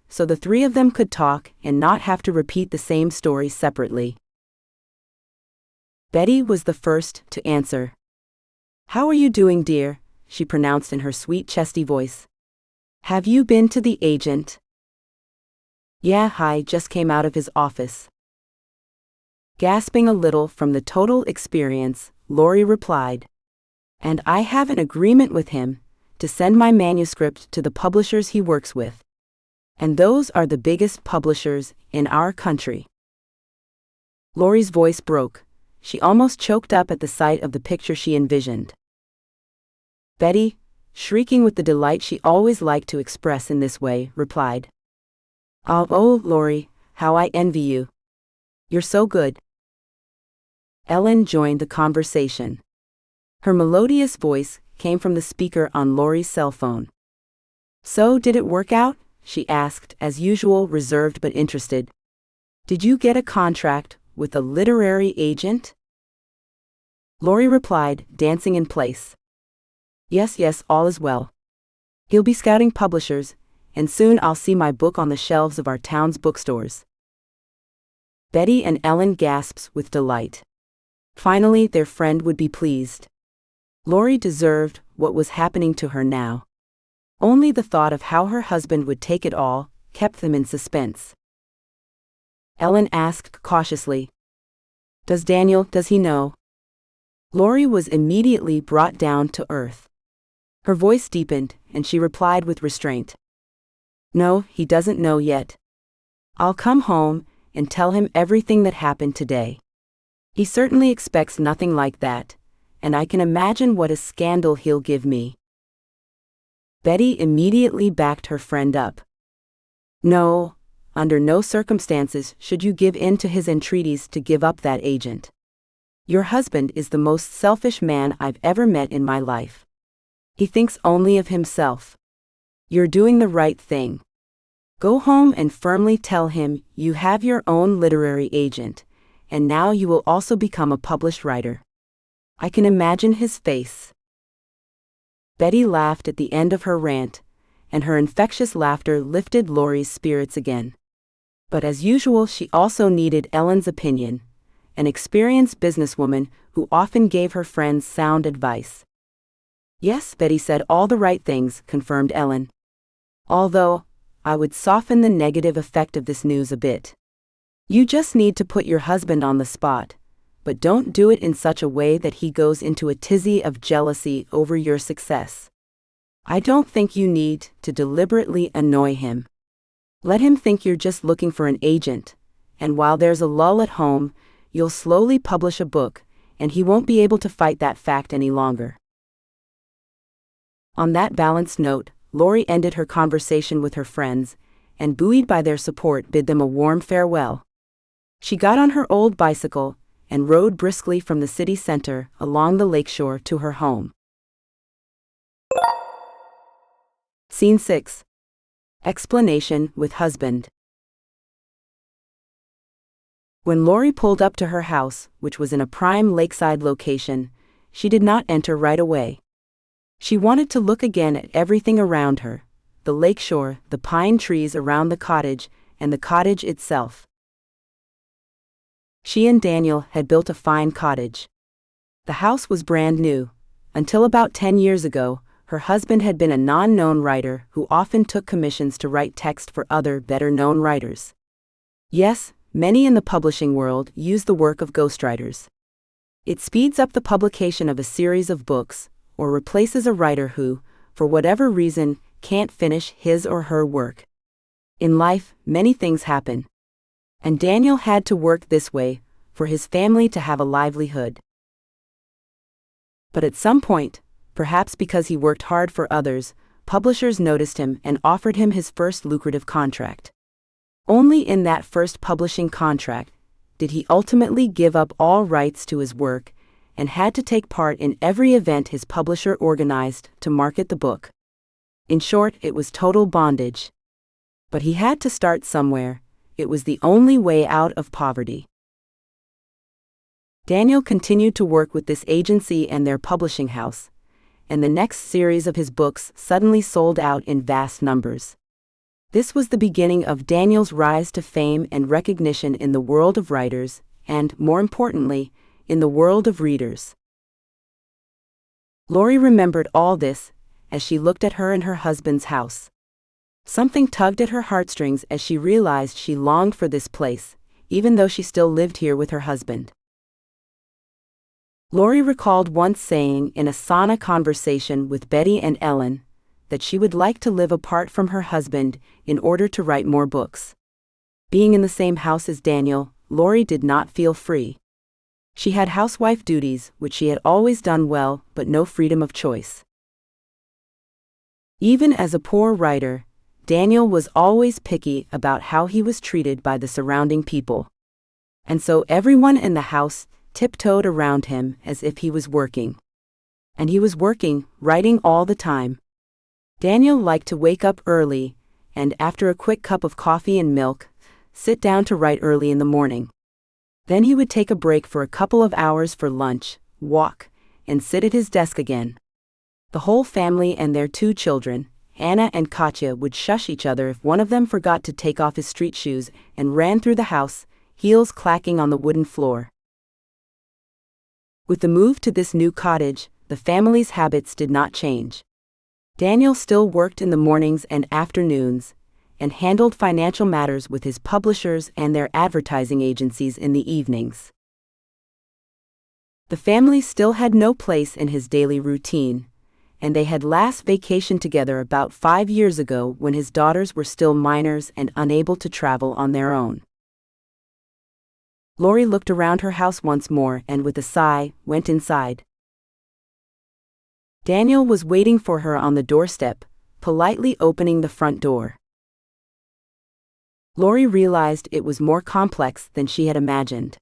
so the three of them could talk and not have to repeat the same story separately. Betty was the first to answer. "How are you doing, dear?" she pronounced in her sweet, chesty voice. "Have you been to the agent?" "Yeah, I just came out of his office." Gasping a little from the total experience, Lori replied, "And I have an agreement with him to send my manuscript to the publishers he works with. And those are the biggest publishers in our country." Lori's voice broke. She almost choked up at the sight of the picture she envisioned. Betty, shrieking with the delight she always liked to express in this way, replied, Oh, Lori, how I envy you. You're so good." Ellen joined the conversation. Her melodious voice came from the speaker on Lori's cell phone. "So, did it work out?" she asked, as usual, reserved but interested. "Did you get a contract with a literary agent?" Lori replied, dancing in place. Yes, all is well. He'll be scouting publishers, and soon I'll see my book on the shelves of our town's bookstores." Betty and Ellen gasped with delight. Finally, their friend would be pleased. Lori deserved what was happening to her now. Only the thought of how her husband would take it all kept them in suspense. Ellen asked cautiously, does he know? Lori was immediately brought down to earth. Her voice deepened, and she replied with restraint. No, he doesn't know yet. I'll come home and tell him everything that happened today. He certainly expects nothing like that, and I can imagine what a scandal he'll give me. Betty immediately backed her friend up. No, under no circumstances should you give in to his entreaties to give up that agent. Your husband is the most selfish man I've ever met in my life. He thinks only of himself. You're doing the right thing. Go home and firmly tell him you have your own literary agent, and now you will also become a published writer. I can imagine his face. Betty laughed at the end of her rant, and her infectious laughter lifted Lori's spirits again. But as usual, she also needed Ellen's opinion, an experienced businesswoman who often gave her friends sound advice. Yes, Betty said all the right things, confirmed Ellen. Although, I would soften the negative effect of this news a bit. You just need to put your husband on the spot, but don't do it in such a way that he goes into a tizzy of jealousy over your success. I don't think you need to deliberately annoy him. Let him think you're just looking for an agent, and while there's a lull at home, you'll slowly publish a book, and he won't be able to fight that fact any longer. On that balanced note, Lori ended her conversation with her friends, and buoyed by their support bid them a warm farewell. She got on her old bicycle and rode briskly from the city center along the lakeshore to her home. Scene 6. Explanation with husband. When Lori pulled up to her house, which was in a prime lakeside location, she did not enter right away. She wanted to look again at everything around her, the lakeshore, the pine trees around the cottage, and the cottage itself. She and Daniel had built a fine cottage. The house was brand new. Until about 10 years ago, her husband had been a non-known writer who often took commissions to write text for other better-known writers. Yes, many in the publishing world use the work of ghostwriters. It speeds up the publication of a series of books, or replaces a writer who, for whatever reason, can't finish his or her work. In life, many things happen. And Daniel had to work this way for his family to have a livelihood. But at some point, perhaps because he worked hard for others, publishers noticed him and offered him his first lucrative contract. Only in that first publishing contract did he ultimately give up all rights to his work and had to take part in every event his publisher organized to market the book. In short, it was total bondage. But he had to start somewhere. It was the only way out of poverty. Daniel continued to work with this agency and their publishing house, and the next series of his books suddenly sold out in vast numbers. This was the beginning of Daniel's rise to fame and recognition in the world of writers, and, more importantly, in the world of readers. Lori remembered all this as she looked at her and her husband's house. Something tugged at her heartstrings as she realized she longed for this place, even though she still lived here with her husband. Lori recalled once saying in a sauna conversation with Betty and Ellen that she would like to live apart from her husband in order to write more books. Being in the same house as Daniel, Lori did not feel free. She had housewife duties, which she had always done well, but no freedom of choice. Even as a poor writer, Daniel was always picky about how he was treated by the surrounding people. And so everyone in the house tiptoed around him as if he was working. And he was working, writing all the time. Daniel liked to wake up early, and after a quick cup of coffee and milk, sit down to write early in the morning. Then he would take a break for a couple of hours for lunch, walk, and sit at his desk again. The whole family and their 2 children, Anna and Katya, would shush each other if one of them forgot to take off his street shoes and ran through the house, heels clacking on the wooden floor. With the move to this new cottage, the family's habits did not change. Daniel still worked in the mornings and afternoons, and handled financial matters with his publishers and their advertising agencies in the evenings. The family still had no place in his daily routine, and they had last vacationed together about 5 years ago when his daughters were still minors and unable to travel on their own. Lori looked around her house once more and with a sigh, went inside. Daniel was waiting for her on the doorstep, politely opening the front door. Lori realized it was more complex than she had imagined.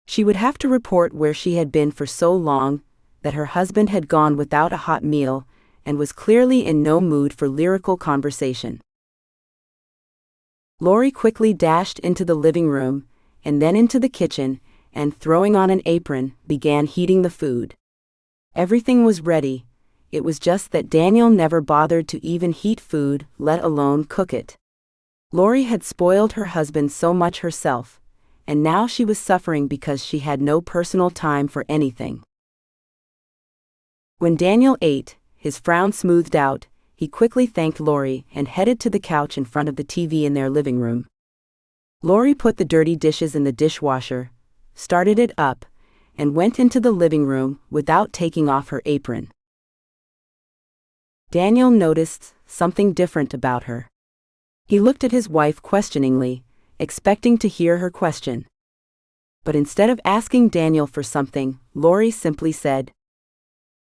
She would have to report where she had been for so long, that her husband had gone without a hot meal, and was clearly in no mood for lyrical conversation. Lori quickly dashed into the living room, and then into the kitchen, and throwing on an apron, began heating the food. Everything was ready, it was just that Daniel never bothered to even heat food, let alone cook it. Lori had spoiled her husband so much herself, and now she was suffering because she had no personal time for anything. When Daniel ate, his frown smoothed out, he quickly thanked Lori and headed to the couch in front of the TV in their living room. Lori put the dirty dishes in the dishwasher, started it up, and went into the living room without taking off her apron. Daniel noticed something different about her. He looked at his wife questioningly, expecting to hear her question. But instead of asking Daniel for something, Lori simply said,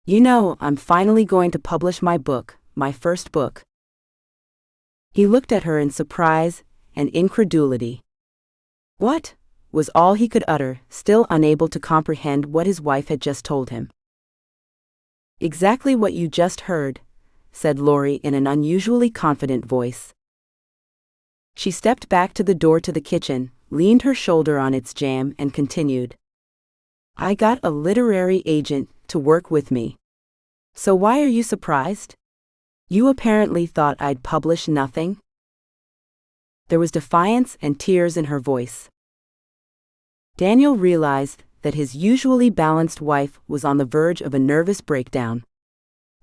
"You know, I'm finally going to publish my book, my first book." He looked at her in surprise and incredulity. "What?" was all he could utter, still unable to comprehend what his wife had just told him. "Exactly what you just heard," said Lori in an unusually confident voice. She stepped back to the door to the kitchen, leaned her shoulder on its jamb, and continued. "I got a literary agent to work with me. So why are you surprised? You apparently thought I'd publish nothing?" There was defiance and tears in her voice. Daniel realized that his usually balanced wife was on the verge of a nervous breakdown.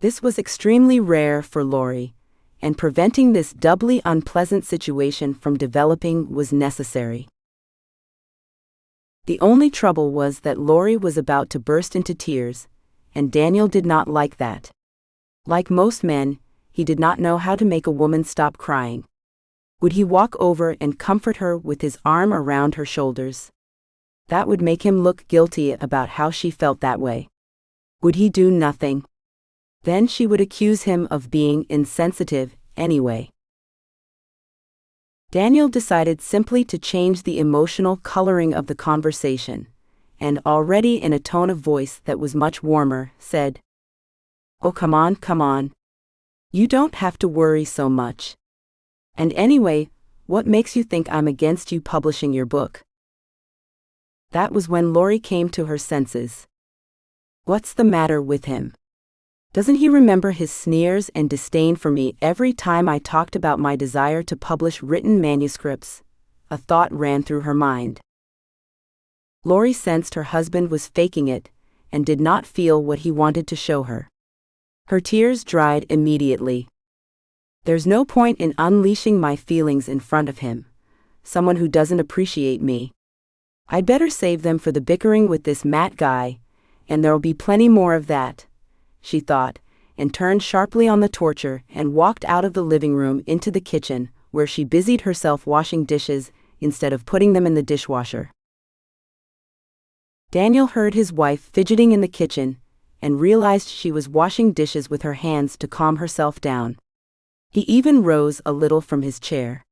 This was extremely rare for Lori, and preventing this doubly unpleasant situation from developing was necessary. The only trouble was that Lori was about to burst into tears, and Daniel did not like that. Like most men, he did not know how to make a woman stop crying. Would he walk over and comfort her with his arm around her shoulders? That would make him look guilty about how she felt that way. Would he do nothing? Then she would accuse him of being insensitive anyway. Daniel decided simply to change the emotional coloring of the conversation, and already in a tone of voice that was much warmer, said, "Oh, come on, come on. You don't have to worry so much. And anyway, what makes you think I'm against you publishing your book?" That was when Lori came to her senses. What's the matter with him? Doesn't he remember his sneers and disdain for me every time I talked about my desire to publish written manuscripts? A thought ran through her mind. Lori sensed her husband was faking it, and did not feel what he wanted to show her. Her tears dried immediately. There's no point in unleashing my feelings in front of him, someone who doesn't appreciate me. I'd better save them for the bickering with this Matt guy, and there'll be plenty more of that, she thought, and turned sharply on the torture and walked out of the living room into the kitchen, where she busied herself washing dishes instead of putting them in the dishwasher. Daniel heard his wife fidgeting in the kitchen and realized she was washing dishes with her hands to calm herself down. He even rose a little from his chair.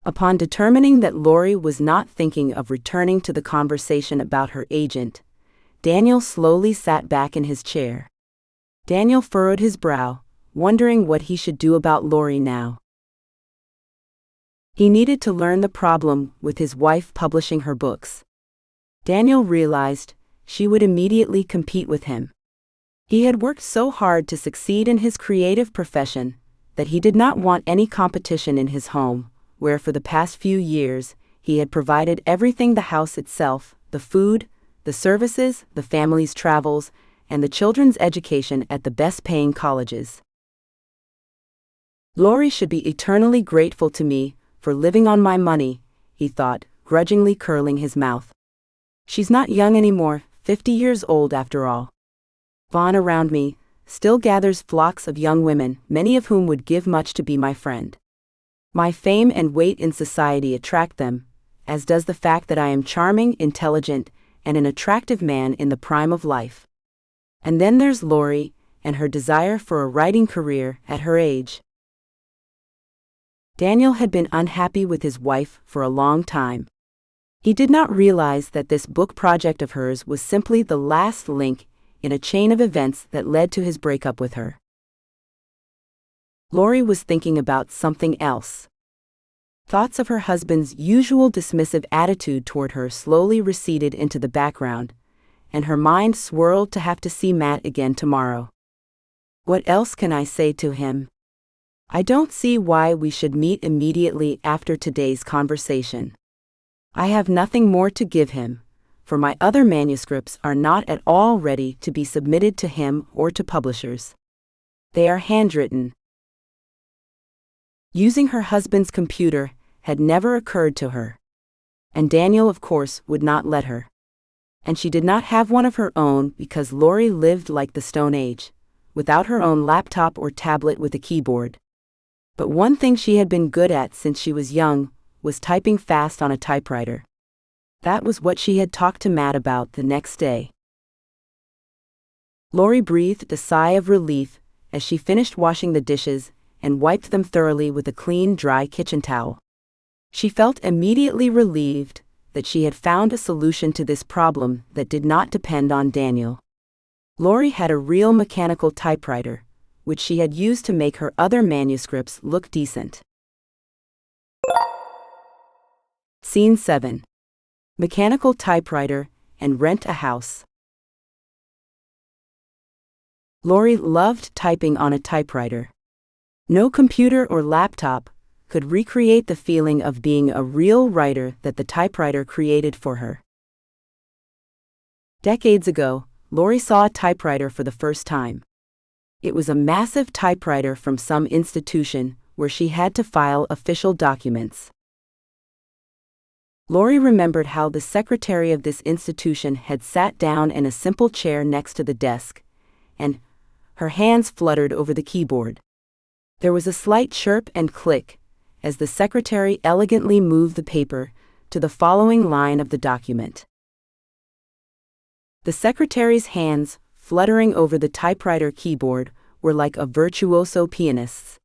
Upon determining that Lori was not thinking of returning to the conversation about her agent, Daniel slowly sat back in his chair. Daniel furrowed his brow, wondering what he should do about Lori now. He needed to learn the problem with his wife publishing her books. Daniel realized she would immediately compete with him. He had worked so hard to succeed in his creative profession that he did not want any competition in his home, where for the past few years he had provided everything: the house itself, the food, the services, the family's travels, and the children's education at the best-paying colleges. Lori should be eternally grateful to me for living on my money, he thought, grudgingly curling his mouth. She's not young anymore, 50 years old after all. Baton around me still gathers flocks of young women, many of whom would give much to be my friend. My fame and weight in society attract them, as does the fact that I am charming, intelligent, and an attractive man in the prime of life. And then there's Lori, and her desire for a writing career at her age. Daniel had been unhappy with his wife for a long time. He did not realize that this book project of hers was simply the last link in a chain of events that led to his breakup with her. Lori was thinking about something else. Thoughts of her husband's usual dismissive attitude toward her slowly receded into the background, and her mind swirled to have to see Matt again tomorrow. What else can I say to him? I don't see why we should meet immediately after today's conversation. I have nothing more to give him, for my other manuscripts are not at all ready to be submitted to him or to publishers. They are handwritten. Using her husband's computer had never occurred to her. And Daniel, of course, would not let her. And she did not have one of her own because Lori lived like the Stone Age, without her own laptop or tablet with a keyboard. But one thing she had been good at since she was young was typing fast on a typewriter. That was what she had talked to Matt about the next day. Lori breathed a sigh of relief as she finished washing the dishes and wiped them thoroughly with a clean, dry kitchen towel. She felt immediately relieved that she had found a solution to this problem that did not depend on Daniel. Lori had a real mechanical typewriter, which she had used to make her other manuscripts look decent. Scene 7. Mechanical typewriter and rent a house. Lori loved typing on a typewriter. No computer or laptop could recreate the feeling of being a real writer that the typewriter created for her. Decades ago, Lori saw a typewriter for the first time. It was a massive typewriter from some institution where she had to file official documents. Lori remembered how the secretary of this institution had sat down in a simple chair next to the desk, and her hands fluttered over the keyboard. There was a slight chirp and click as the secretary elegantly moved the paper to the following line of the document. The secretary's hands, fluttering over the typewriter keyboard, were like a virtuoso pianist's.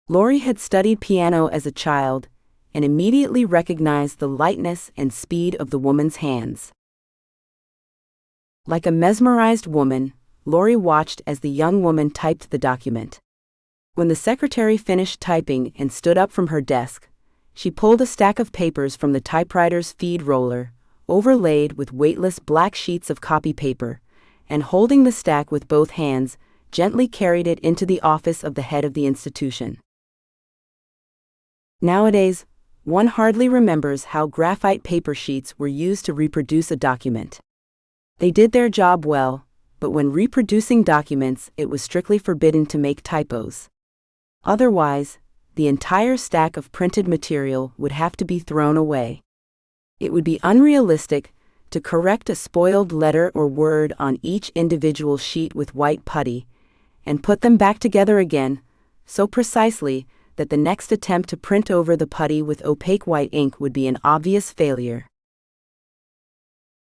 Lori had studied piano as a child and immediately recognized the lightness and speed of the woman's hands. Like a mesmerized woman, Lori watched as the young woman typed the document. When the secretary finished typing and stood up from her desk, she pulled a stack of papers from the typewriter's feed roller, overlaid with weightless black sheets of copy paper, and holding the stack with both hands, gently carried it into the office of the head of the institution. Nowadays, one hardly remembers how graphite paper sheets were used to reproduce a document. They did their job well, but when reproducing documents, it was strictly forbidden to make typos. Otherwise, the entire stack of printed material would have to be thrown away. It would be unrealistic to correct a spoiled letter or word on each individual sheet with white putty, and put them back together again, so precisely that the next attempt to print over the putty with opaque white ink would be an obvious failure.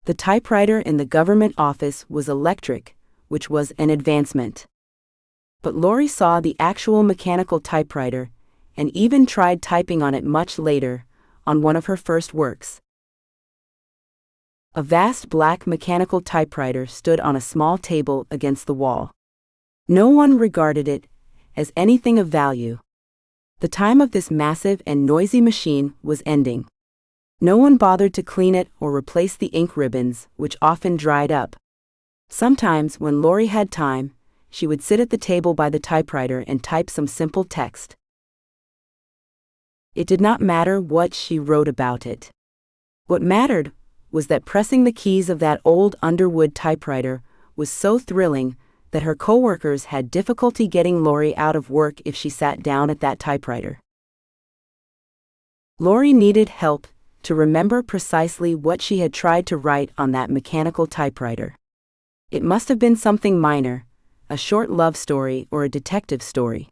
The typewriter in the government office was electric, which was an advancement. But Lori saw the actual mechanical typewriter, and even tried typing on it much later, on one of her first works. A vast black mechanical typewriter stood on a small table against the wall. No one regarded it as anything of value. The time of this massive and noisy machine was ending. No one bothered to clean it or replace the ink ribbons, which often dried up. Sometimes, when Lori had time, she would sit at the table by the typewriter and type some simple text. It did not matter what she wrote about it. What mattered was that pressing the keys of that old Underwood typewriter was so thrilling that her coworkers had difficulty getting Lori out of work if she sat down at that typewriter. Lori needed help to remember precisely what she had tried to write on that mechanical typewriter. It must have been something minor, a short love story or a detective story.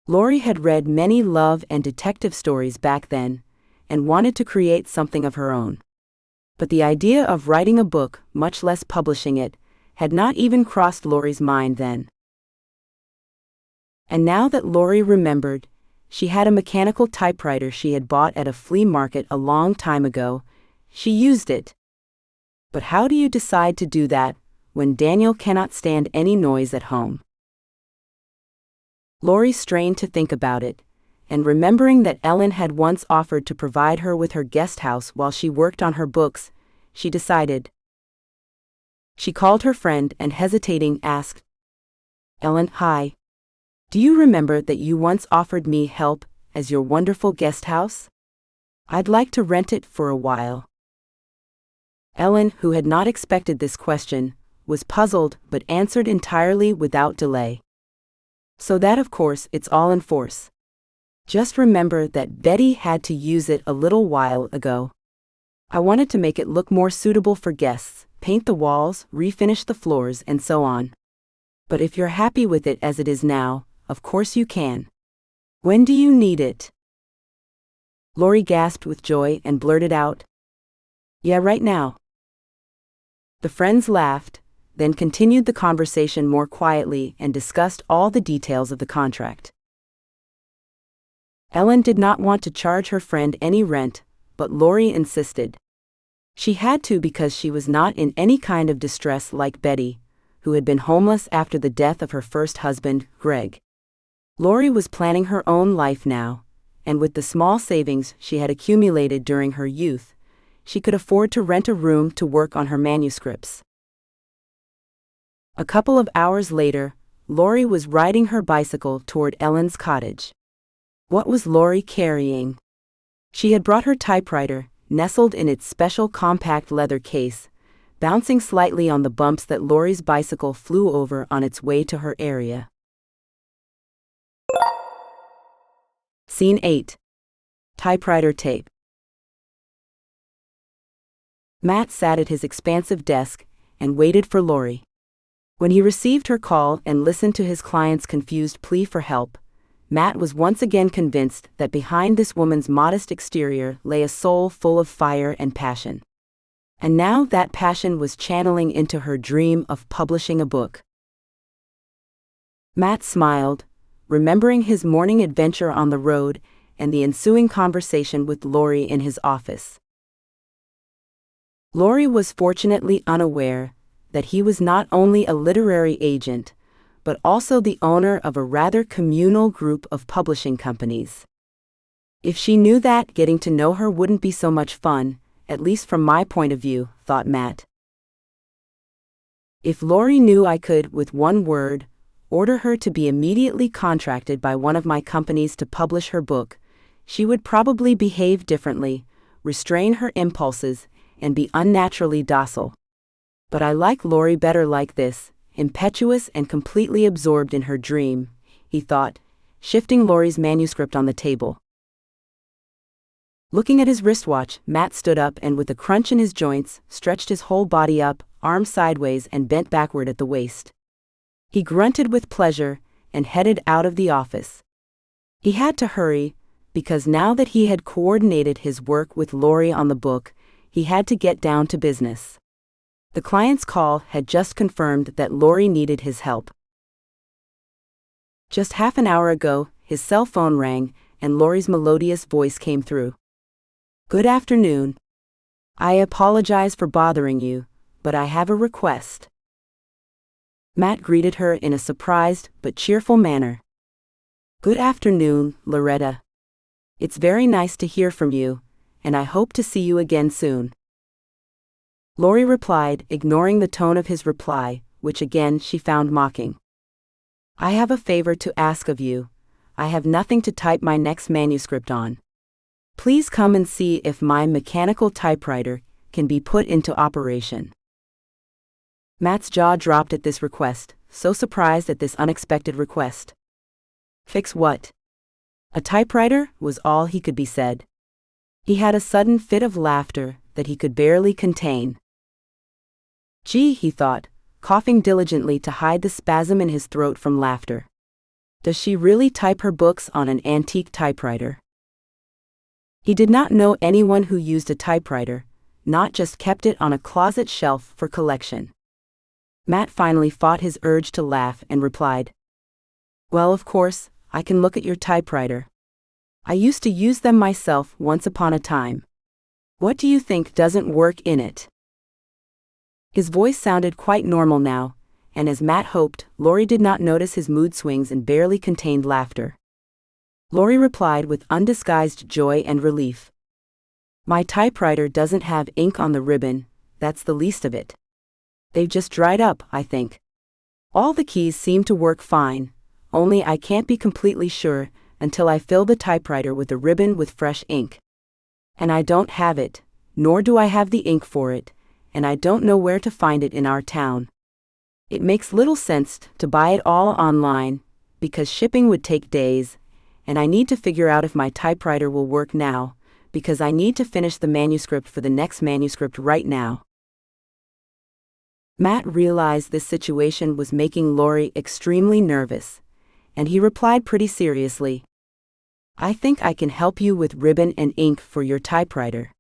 Lori had read many love and detective stories back then, and wanted to create something of her own. But the idea of writing a book, much less publishing it, had not even crossed Lori's mind then. And now that Lori remembered, she had a mechanical typewriter she had bought at a flea market a long time ago. She used it. But how do you decide to do that when Daniel cannot stand any noise at home? Lori strained to think about it, and remembering that Ellen had once offered to provide her with her guest house while she worked on her books, she decided. She called her friend and hesitating asked, "Ellen, hi. Do you remember that you once offered me help as your wonderful guest house? I'd like to rent it for a while." Ellen, who had not expected this question, was puzzled but answered entirely without delay. "So that of course it's all in force. Just remember that Betty had to use it a little while ago. I wanted to make it look more suitable for guests, paint the walls, refinish the floors and so on. But if you're happy with it as it is now, of course you can. When do you need it?" Lori gasped with joy and blurted out, "Yeah, right now." The friends laughed, then continued the conversation more quietly and discussed all the details of the contract. Ellen did not want to charge her friend any rent, but Lori insisted. She had to because she was not in any kind of distress like Betty, who had been homeless after the death of her first husband, Greg. Lori was planning her own life now, and with the small savings she had accumulated during her youth, she could afford to rent a room to work on her manuscripts. A couple of hours later, Lori was riding her bicycle toward Ellen's cottage. What was Lori carrying? She had brought her typewriter, nestled in its special compact leather case, bouncing slightly on the bumps that Lori's bicycle flew over on its way to her area. Scene 8. Typewriter tape. Matt sat at his expansive desk and waited for Lori. When he received her call and listened to his client's confused plea for help, Matt was once again convinced that behind this woman's modest exterior lay a soul full of fire and passion. And now that passion was channeling into her dream of publishing a book. Matt smiled, remembering his morning adventure on the road and the ensuing conversation with Lori in his office. Lori was fortunately unaware that he was not only a literary agent, but also the owner of a rather communal group of publishing companies. If she knew that, getting to know her wouldn't be so much fun, at least from my point of view, thought Matt. If Lori knew I could, with one word, order her to be immediately contracted by one of my companies to publish her book, she would probably behave differently, restrain her impulses, and be unnaturally docile. But I like Lori better like this, impetuous and completely absorbed in her dream, he thought, shifting Lori's manuscript on the table. Looking at his wristwatch, Matt stood up and with a crunch in his joints, stretched his whole body up, arms sideways and bent backward at the waist. He grunted with pleasure and headed out of the office. He had to hurry, because now that he had coordinated his work with Lori on the book, he had to get down to business. The client's call had just confirmed that Lori needed his help. Just half an hour ago, his cell phone rang, and Lori's melodious voice came through. "Good afternoon. I apologize for bothering you, but I have a request." Matt greeted her in a surprised but cheerful manner. "Good afternoon, Loretta. It's very nice to hear from you, and I hope to see you again soon." Lori replied, ignoring the tone of his reply, which again she found mocking. "I have a favor to ask of you. I have nothing to type my next manuscript on. Please come and see if my mechanical typewriter can be put into operation." Matt's jaw dropped at this request, so surprised at this unexpected request. Fix what? A typewriter, was all he could be said. He had a sudden fit of laughter that he could barely contain. Gee, he thought, coughing diligently to hide the spasm in his throat from laughter. Does she really type her books on an antique typewriter? He did not know anyone who used a typewriter, not just kept it on a closet shelf for collection. Matt finally fought his urge to laugh and replied, Well, of course, I can look at your typewriter. I used to use them myself once upon a time. What do you think doesn't work in it? His voice sounded quite normal now, and as Matt hoped, Lori did not notice his mood swings and barely contained laughter. Lori replied with undisguised joy and relief. My typewriter doesn't have ink on the ribbon, that's the least of it. They've just dried up, I think. All the keys seem to work fine, only I can't be completely sure until I fill the typewriter with a ribbon with fresh ink. And I don't have it, nor do I have the ink for it, and I don't know where to find it in our town. It makes little sense to buy it all online, because shipping would take days, and I need to figure out if my typewriter will work now, because I need to finish the manuscript for the next manuscript right now. Matt realized this situation was making Lori extremely nervous, and he replied pretty seriously. I think I can help you with ribbon and ink for your typewriter.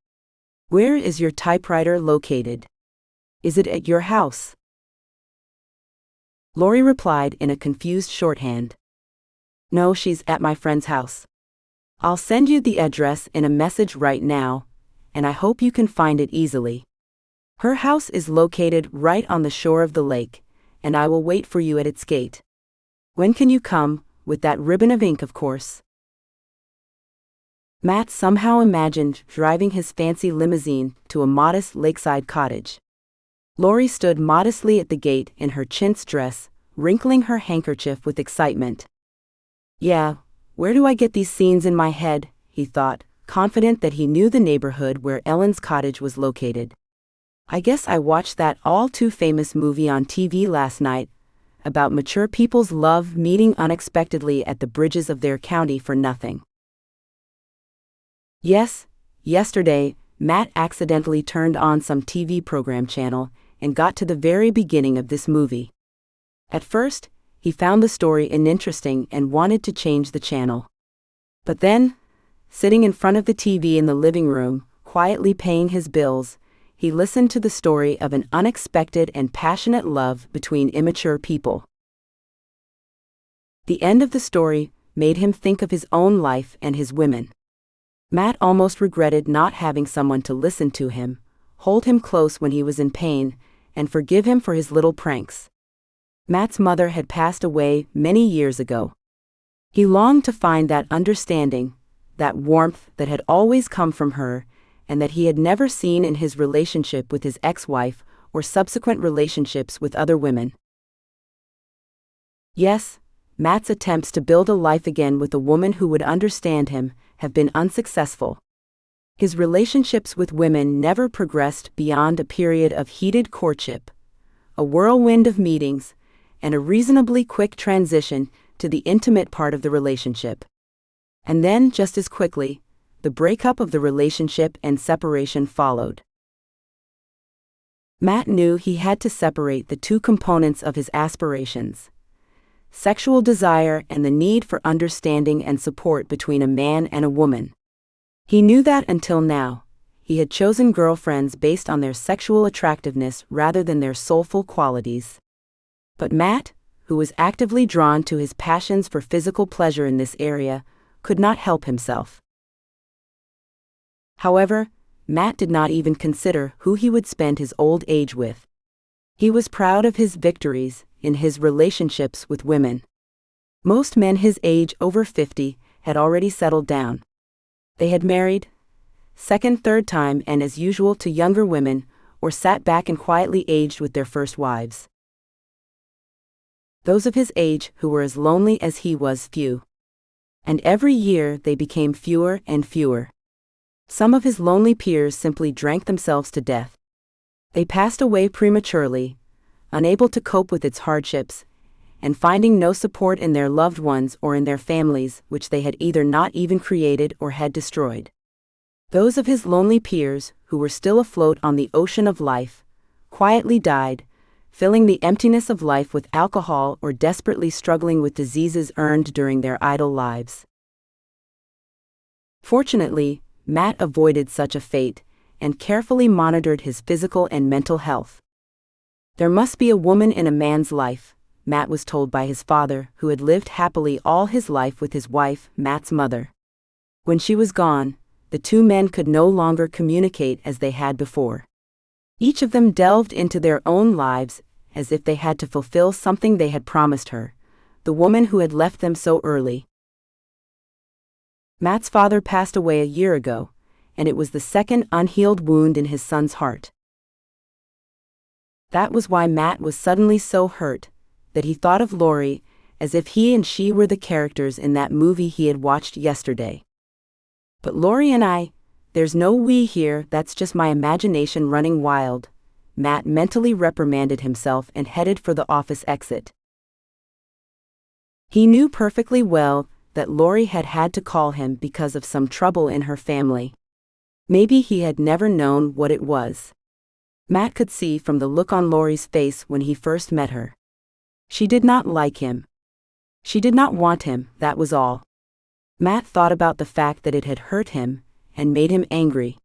Where is your typewriter located? Is it at your house? Lori replied in a confused shorthand. No, she's at my friend's house. I'll send you the address in a message right now, and I hope you can find it easily. Her house is located right on the shore of the lake, and I will wait for you at its gate. When can you come, with that ribbon of ink, of course? Matt somehow imagined driving his fancy limousine to a modest lakeside cottage. Lori stood modestly at the gate in her chintz dress, wrinkling her handkerchief with excitement. Yeah, where do I get these scenes in my head, he thought, confident that he knew the neighborhood where Ellen's cottage was located. I guess I watched that all-too-famous movie on TV last night, about mature people's love meeting unexpectedly at the bridges of their county for nothing. Yes, yesterday, Matt accidentally turned on some TV program channel and got to the very beginning of this movie. At first, he found the story uninteresting and wanted to change the channel. But then, sitting in front of the TV in the living room, quietly paying his bills, he listened to the story of an unexpected and passionate love between immature people. The end of the story made him think of his own life and his women. Matt almost regretted not having someone to listen to him, hold him close when he was in pain, and forgive him for his little pranks. Matt's mother had passed away many years ago. He longed to find that understanding, that warmth that had always come from her, and that he had never seen in his relationship with his ex-wife or subsequent relationships with other women. Yes, Matt's attempts to build a life again with a woman who would understand him have been unsuccessful. His relationships with women never progressed beyond a period of heated courtship, a whirlwind of meetings, and a reasonably quick transition to the intimate part of the relationship. And then, just as quickly, the breakup of the relationship and separation followed. Matt knew he had to separate the two components of his aspirations: sexual desire and the need for understanding and support between a man and a woman. He knew that until now, he had chosen girlfriends based on their sexual attractiveness rather than their soulful qualities. But Matt, who was actively drawn to his passions for physical pleasure in this area, could not help himself. However, Matt did not even consider who he would spend his old age with. He was proud of his victories in his relationships with women. Most men his age over 50 had already settled down. They had married, second, third time, and as usual to younger women, or sat back and quietly aged with their first wives. Those of his age who were as lonely as he was, few. And every year they became fewer and fewer. Some of his lonely peers simply drank themselves to death. They passed away prematurely, unable to cope with its hardships, and finding no support in their loved ones or in their families, which they had either not even created or had destroyed. Those of his lonely peers, who were still afloat on the ocean of life, quietly died, filling the emptiness of life with alcohol or desperately struggling with diseases earned during their idle lives. Fortunately, Matt avoided such a fate, and carefully monitored his physical and mental health. There must be a woman in a man's life, Matt was told by his father, who had lived happily all his life with his wife, Matt's mother. When she was gone, the two men could no longer communicate as they had before. Each of them delved into their own lives, as if they had to fulfill something they had promised her, the woman who had left them so early. Matt's father passed away a year ago, and it was the second unhealed wound in his son's heart. That was why Matt was suddenly so hurt, that he thought of Lori, as if he and she were the characters in that movie he had watched yesterday. But Lori and there's no we here, that's just my imagination running wild, Matt mentally reprimanded himself and headed for the office exit. He knew perfectly well that Lori had had to call him because of some trouble in her family. Maybe he had never known what it was. Matt could see from the look on Lori's face when he first met her. She did not like him. She did not want him, that was all. Matt thought about the fact that it had hurt him, and made him angry.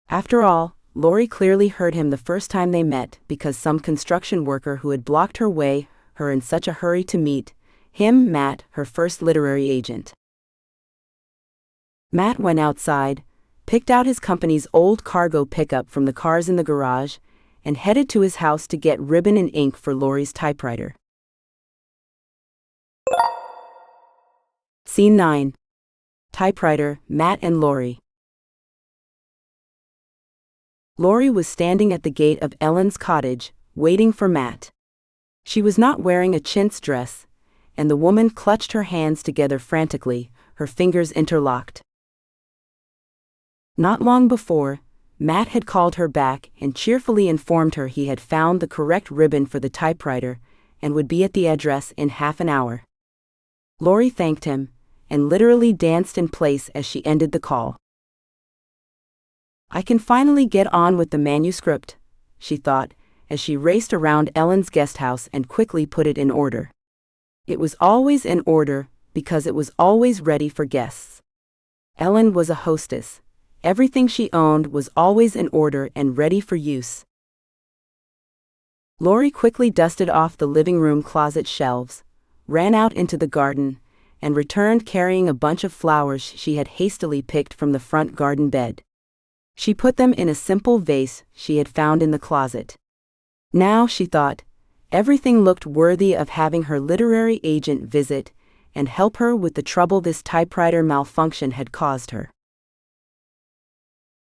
After all, Lori clearly hurt him the first time they met because some construction worker who had blocked her way, her in such a hurry to meet him, Matt, her first literary agent. Matt went outside, picked out his company's old cargo pickup from the cars in the garage, and headed to his house to get ribbon and ink for Lori's typewriter. Scene 9. Typewriter, Matt and Lori. Lori was standing at the gate of Ellen's cottage, waiting for Matt. She was not wearing a chintz dress, and the woman clutched her hands together frantically, her fingers interlocked. Not long before, Matt had called her back and cheerfully informed her he had found the correct ribbon for the typewriter and would be at the address in half an hour. Lori thanked him, and literally danced in place as she ended the call. I can finally get on with the manuscript, she thought, as she raced around Ellen's guest house and quickly put it in order. It was always in order, because it was always ready for guests. Ellen was a hostess. Everything she owned was always in order and ready for use. Lori quickly dusted off the living room closet shelves, ran out into the garden, and returned carrying a bunch of flowers she had hastily picked from the front garden bed. She put them in a simple vase she had found in the closet. Now, she thought, everything looked worthy of having her literary agent visit and help her with the trouble this typewriter malfunction had caused her.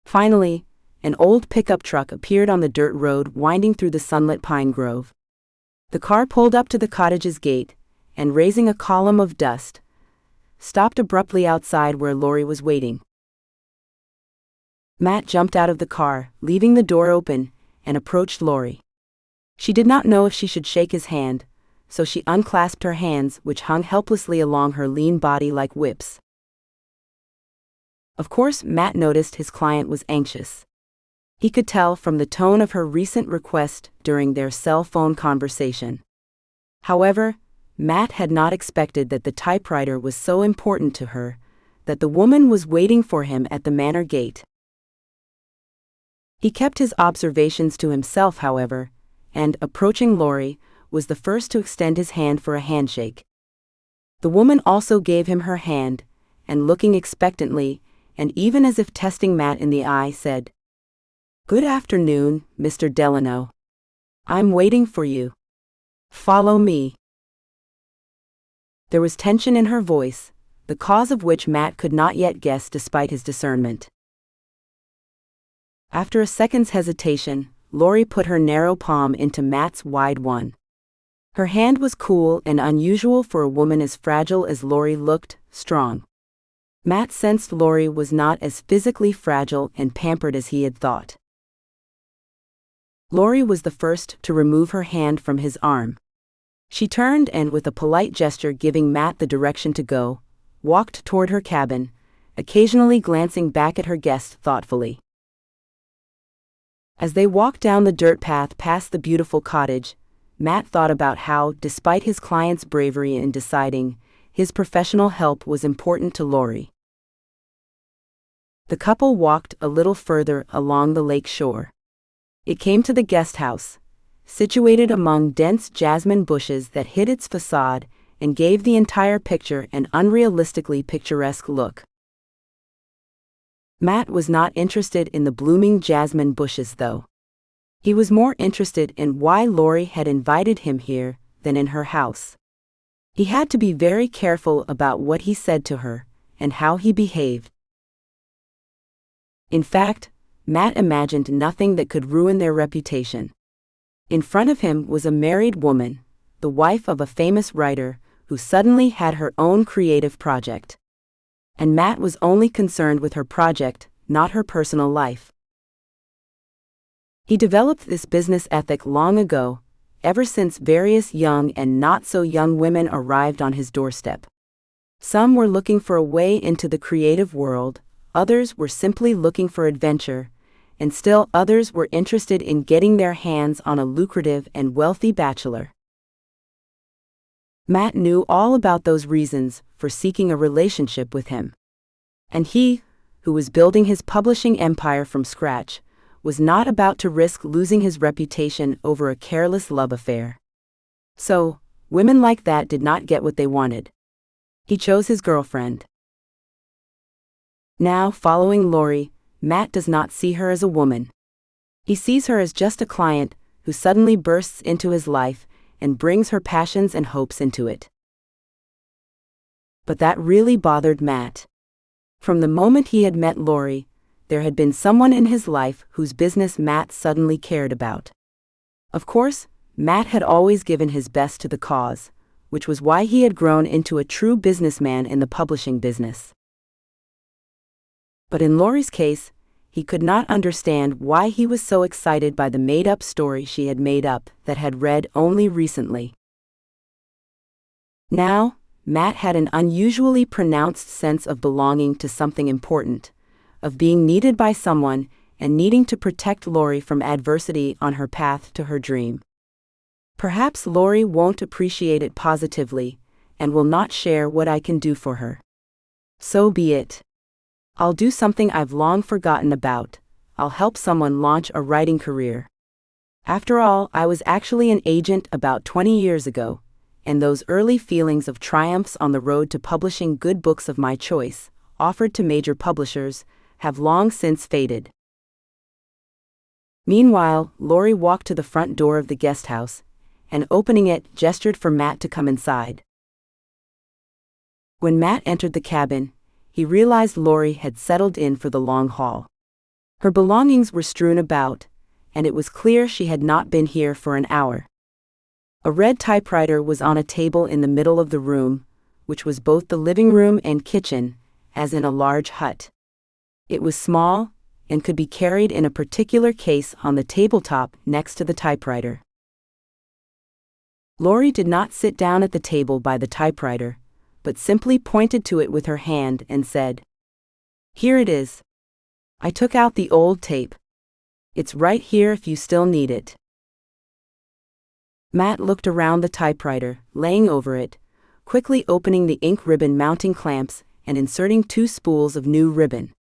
Finally, an old pickup truck appeared on the dirt road winding through the sunlit pine grove. The car pulled up to the cottage's gate, and raising a column of dust, stopped abruptly outside where Lori was waiting. Matt jumped out of the car, leaving the door open, and approached Lori. She did not know if she should shake his hand, so she unclasped her hands, which hung helplessly along her lean body like whips. Of course, Matt noticed his client was anxious. He could tell from the tone of her recent request during their cell phone conversation. However, Matt had not expected that the typewriter was so important to her, that the woman was waiting for him at the manor gate. He kept his observations to himself, however, and, approaching Lori, was the first to extend his hand for a handshake. The woman also gave him her hand, and looking expectantly, and even as if testing Matt in the eye, said, "Good afternoon, Mr. Delano. I'm waiting for you. Follow me." There was tension in her voice, the cause of which Matt could not yet guess despite his discernment. After a second's hesitation, Lori put her narrow palm into Matt's wide one. Her hand was cool and unusual for a woman as fragile as Lori looked, strong. Matt sensed Lori was not as physically fragile and pampered as he had thought. Lori was the first to remove her hand from his arm. She turned and, with a polite gesture giving Matt the direction to go, walked toward her cabin, occasionally glancing back at her guest thoughtfully. As they walked down the dirt path past the beautiful cottage, Matt thought about how, despite his client's bravery in deciding, his professional help was important to Lori. The couple walked a little further along the lake shore. It came to the guest house, situated among dense jasmine bushes that hid its facade and gave the entire picture an unrealistically picturesque look. Matt was not interested in the blooming jasmine bushes, though. He was more interested in why Lori had invited him here than in her house. He had to be very careful about what he said to her and how he behaved. In fact, Matt imagined nothing that could ruin their reputation. In front of him was a married woman, the wife of a famous writer, who suddenly had her own creative project. And Matt was only concerned with her project, not her personal life. He developed this business ethic long ago, ever since various young and not-so-young women arrived on his doorstep. Some were looking for a way into the creative world, others were simply looking for adventure, and still others were interested in getting their hands on a lucrative and wealthy bachelor. Matt knew all about those reasons for seeking a relationship with him. And he, who was building his publishing empire from scratch, was not about to risk losing his reputation over a careless love affair. So, women like that did not get what they wanted. He chose his girlfriend. Now, following Lori, Matt does not see her as a woman. He sees her as just a client who suddenly bursts into his life and brings her passions and hopes into it. But that really bothered Matt. From the moment he had met Lori, there had been someone in his life whose business Matt suddenly cared about. Of course, Matt had always given his best to the cause, which was why he had grown into a true businessman in the publishing business. But in Lori's case, he could not understand why he was so excited by the made-up story she had made up that had read only recently. Now, Matt had an unusually pronounced sense of belonging to something important, of being needed by someone and needing to protect Lori from adversity on her path to her dream. Perhaps Lori won't appreciate it positively and will not share what I can do for her. So be it. I'll do something I've long forgotten about. I'll help someone launch a writing career. After all, I was actually an agent about 20 years ago, and those early feelings of triumphs on the road to publishing good books of my choice, offered to major publishers, have long since faded. Meanwhile, Lori walked to the front door of the guest house, and opening it, gestured for Matt to come inside. When Matt entered the cabin, he realized Lori had settled in for the long haul. Her belongings were strewn about, and it was clear she had not been here for an hour. A red typewriter was on a table in the middle of the room, which was both the living room and kitchen, as in a large hut. It was small, and could be carried in a particular case on the tabletop next to the typewriter. Lori did not sit down at the table by the typewriter, but simply pointed to it with her hand and said, "Here it is. I took out the old tape. It's right here if you still need it." Matt looked around the typewriter, laying over it, quickly opening the ink ribbon mounting clamps and inserting 2 spools of new ribbon.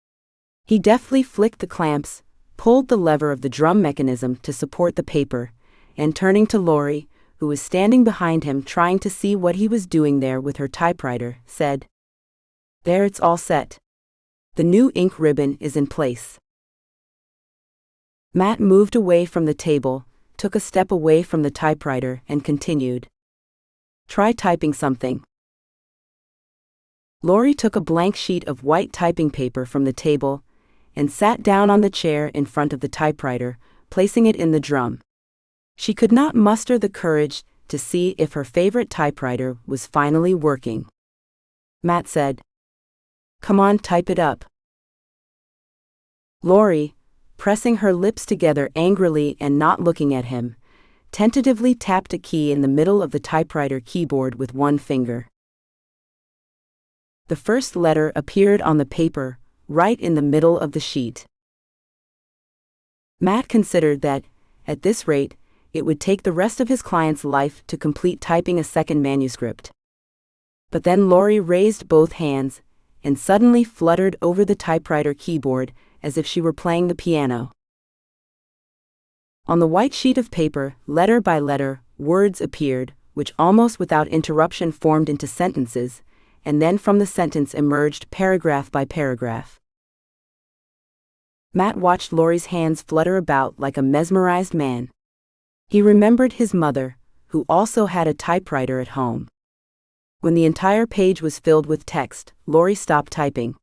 He deftly flicked the clamps, pulled the lever of the drum mechanism to support the paper, and turning to Lori, who was standing behind him trying to see what he was doing there with her typewriter, said, "There, it's all set. The new ink ribbon is in place." Matt moved away from the table, took a step away from the typewriter, and continued, "Try typing something." Lori took a blank sheet of white typing paper from the table and sat down on the chair in front of the typewriter, placing it in the drum. She could not muster the courage to see if her favorite typewriter was finally working. Matt said, "Come on, type it up." Lori, pressing her lips together angrily and not looking at him, tentatively tapped a key in the middle of the typewriter keyboard with one finger. The first letter appeared on the paper, right in the middle of the sheet. Matt considered that, at this rate, it would take the rest of his client's life to complete typing a second manuscript. But then Lori raised both hands and suddenly fluttered over the typewriter keyboard as if she were playing the piano. On the white sheet of paper, letter by letter, words appeared, which almost without interruption formed into sentences, and then from the sentence emerged paragraph by paragraph. Matt watched Lori's hands flutter about like a mesmerized man. He remembered his mother, who also had a typewriter at home. When the entire page was filled with text, Lori stopped typing.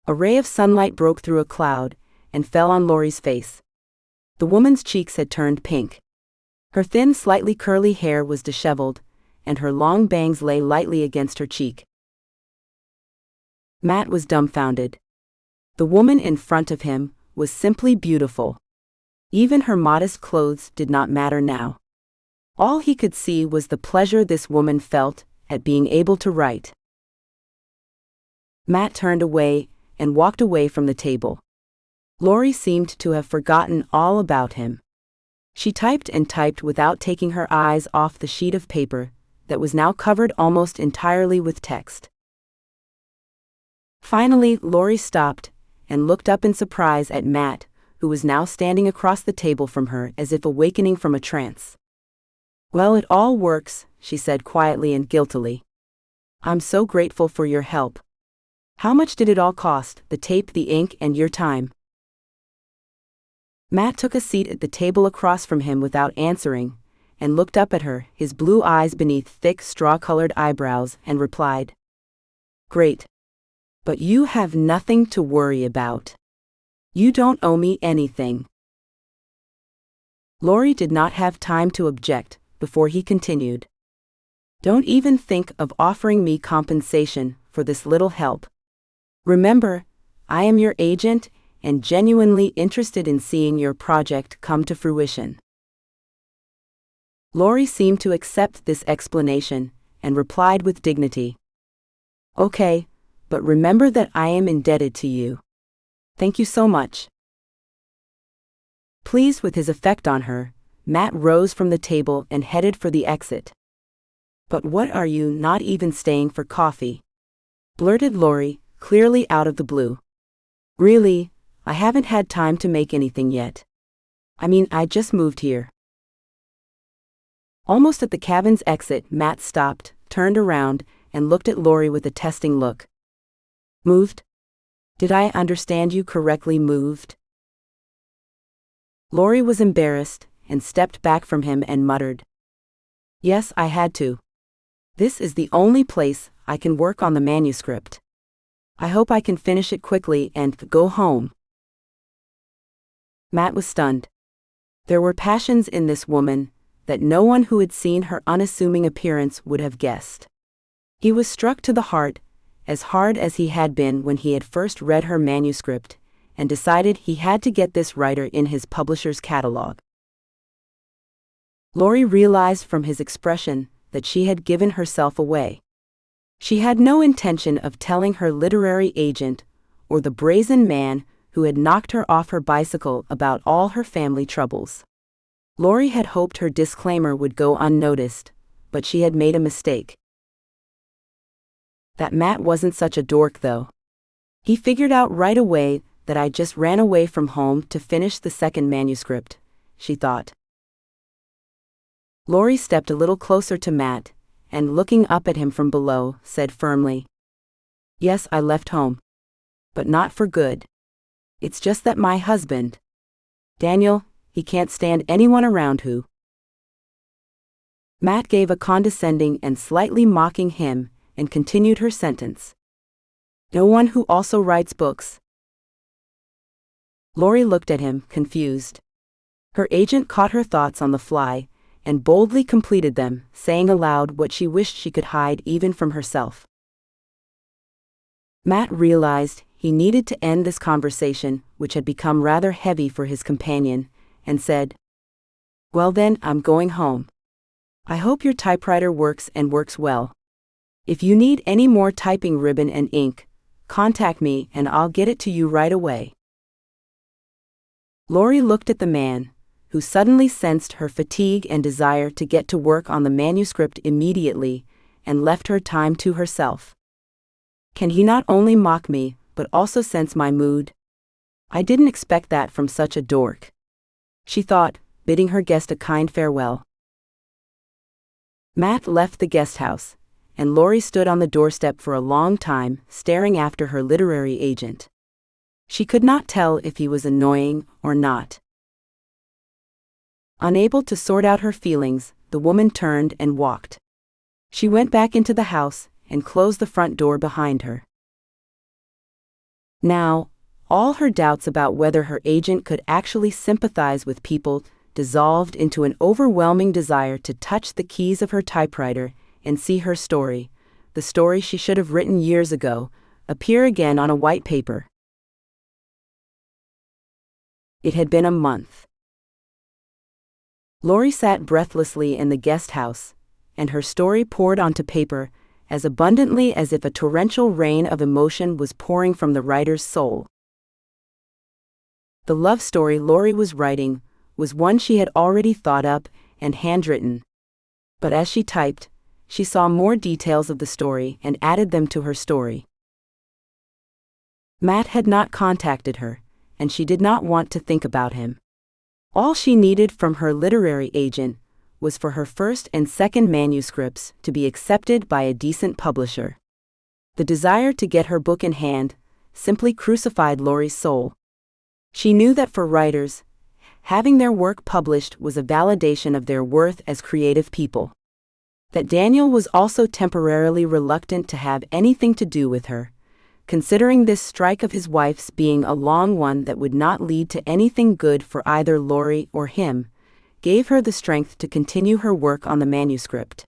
A ray of sunlight broke through a cloud and fell on Lori's face. The woman's cheeks had turned pink. Her thin, slightly curly hair was disheveled, and her long bangs lay lightly against her cheek. Matt was dumbfounded. The woman in front of him was simply beautiful. Even her modest clothes did not matter now. All he could see was the pleasure this woman felt at being able to write. Matt turned away and walked away from the table. Lori seemed to have forgotten all about him. She typed and typed without taking her eyes off the sheet of paper that was now covered almost entirely with text. Finally, Lori stopped and looked up in surprise at Matt, who was now standing across the table from her as if awakening from a trance. "Well, it all works," she said quietly and guiltily. "I'm so grateful for your help. How much did it all cost, the tape, the ink, and your time?" Matt took a seat at the table across from him without answering, and looked up at her, his blue eyes beneath thick straw-colored eyebrows, and replied, "Great. But you have nothing to worry about. You don't owe me anything." Lori did not have time to object before he continued. "Don't even think of offering me compensation for this little help. Remember, I am your agent and genuinely interested in seeing your project come to fruition." Lori seemed to accept this explanation and replied with dignity, "Okay, but remember that I am indebted to you. Thank you so much." Pleased with his effect on her, Matt rose from the table and headed for the exit. "But what are you not even staying for coffee?" blurted Lori, clearly out of the blue. "Really, I haven't had time to make anything yet. I mean, I just moved here." Almost at the cabin's exit, Matt stopped, turned around, and looked at Lori with a testing look. "Moved? Did I understand you correctly, moved?" Lori was embarrassed and stepped back from him and muttered, "Yes, I had to. This is the only place I can work on the manuscript. I hope I can finish it quickly and go home." Matt was stunned. There were passions in this woman that no one who had seen her unassuming appearance would have guessed. He was struck to the heart, as hard as he had been when he had first read her manuscript, and decided he had to get this writer in his publisher's catalog. Lori realized from his expression that she had given herself away. She had no intention of telling her literary agent or the brazen man who had knocked her off her bicycle about all her family troubles. Lori had hoped her disclaimer would go unnoticed, but she had made a mistake. That Matt wasn't such a dork, though. He figured out right away that I just ran away from home to finish the second manuscript, she thought. Lori stepped a little closer to Matt, and looking up at him from below, said firmly, "Yes, I left home. But not for good. It's just that my husband, Daniel, he can't stand anyone around who..." Matt gave a condescending and slightly mocking him and continued her sentence. "No one who also writes books." Lori looked at him, confused. Her agent caught her thoughts on the fly and boldly completed them, saying aloud what she wished she could hide even from herself. Matt realized He needed to end this conversation, which had become rather heavy for his companion, and said, "Well then, I'm going home. I hope your typewriter works and works well. If you need any more typing ribbon and ink, contact me and I'll get it to you right away." Lori looked at the man, who suddenly sensed her fatigue and desire to get to work on the manuscript immediately, and left her time to herself. Can he not only mock me, but also sense my mood? I didn't expect that from such a dork, she thought, bidding her guest a kind farewell. Matt left the guest house, and Lori stood on the doorstep for a long time, staring after her literary agent. She could not tell if he was annoying or not. Unable to sort out her feelings, the woman turned and walked. She went back into the house and closed the front door behind her. Now, all her doubts about whether her agent could actually sympathize with people dissolved into an overwhelming desire to touch the keys of her typewriter and see her story, the story she should have written years ago, appear again on a white paper. It had been a month. Lori sat breathlessly in the guest house, and her story poured onto paper as abundantly as if a torrential rain of emotion was pouring from the writer's soul. The love story Lori was writing was one she had already thought up and handwritten. But as she typed, she saw more details of the story and added them to her story. Matt had not contacted her, and she did not want to think about him. All she needed from her literary agent was for her first and second manuscripts to be accepted by a decent publisher. The desire to get her book in hand simply crucified Lori's soul. She knew that for writers, having their work published was a validation of their worth as creative people. That Daniel was also temporarily reluctant to have anything to do with her, considering this strike of his wife's being a long one that would not lead to anything good for either Lori or him, gave her the strength to continue her work on the manuscript.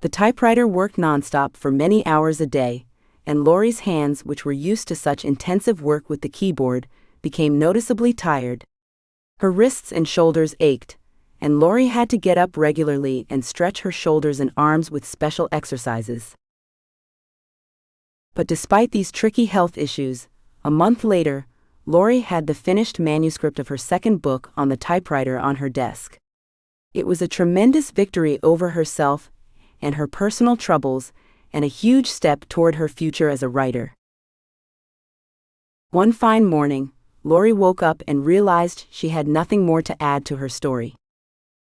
The typewriter worked nonstop for many hours a day, and Lori's hands, which were used to such intensive work with the keyboard, became noticeably tired. Her wrists and shoulders ached, and Lori had to get up regularly and stretch her shoulders and arms with special exercises. But despite these tricky health issues, a month later, Lori had the finished manuscript of her second book on the typewriter on her desk. It was a tremendous victory over herself and her personal troubles, and a huge step toward her future as a writer. One fine morning, Lori woke up and realized she had nothing more to add to her story.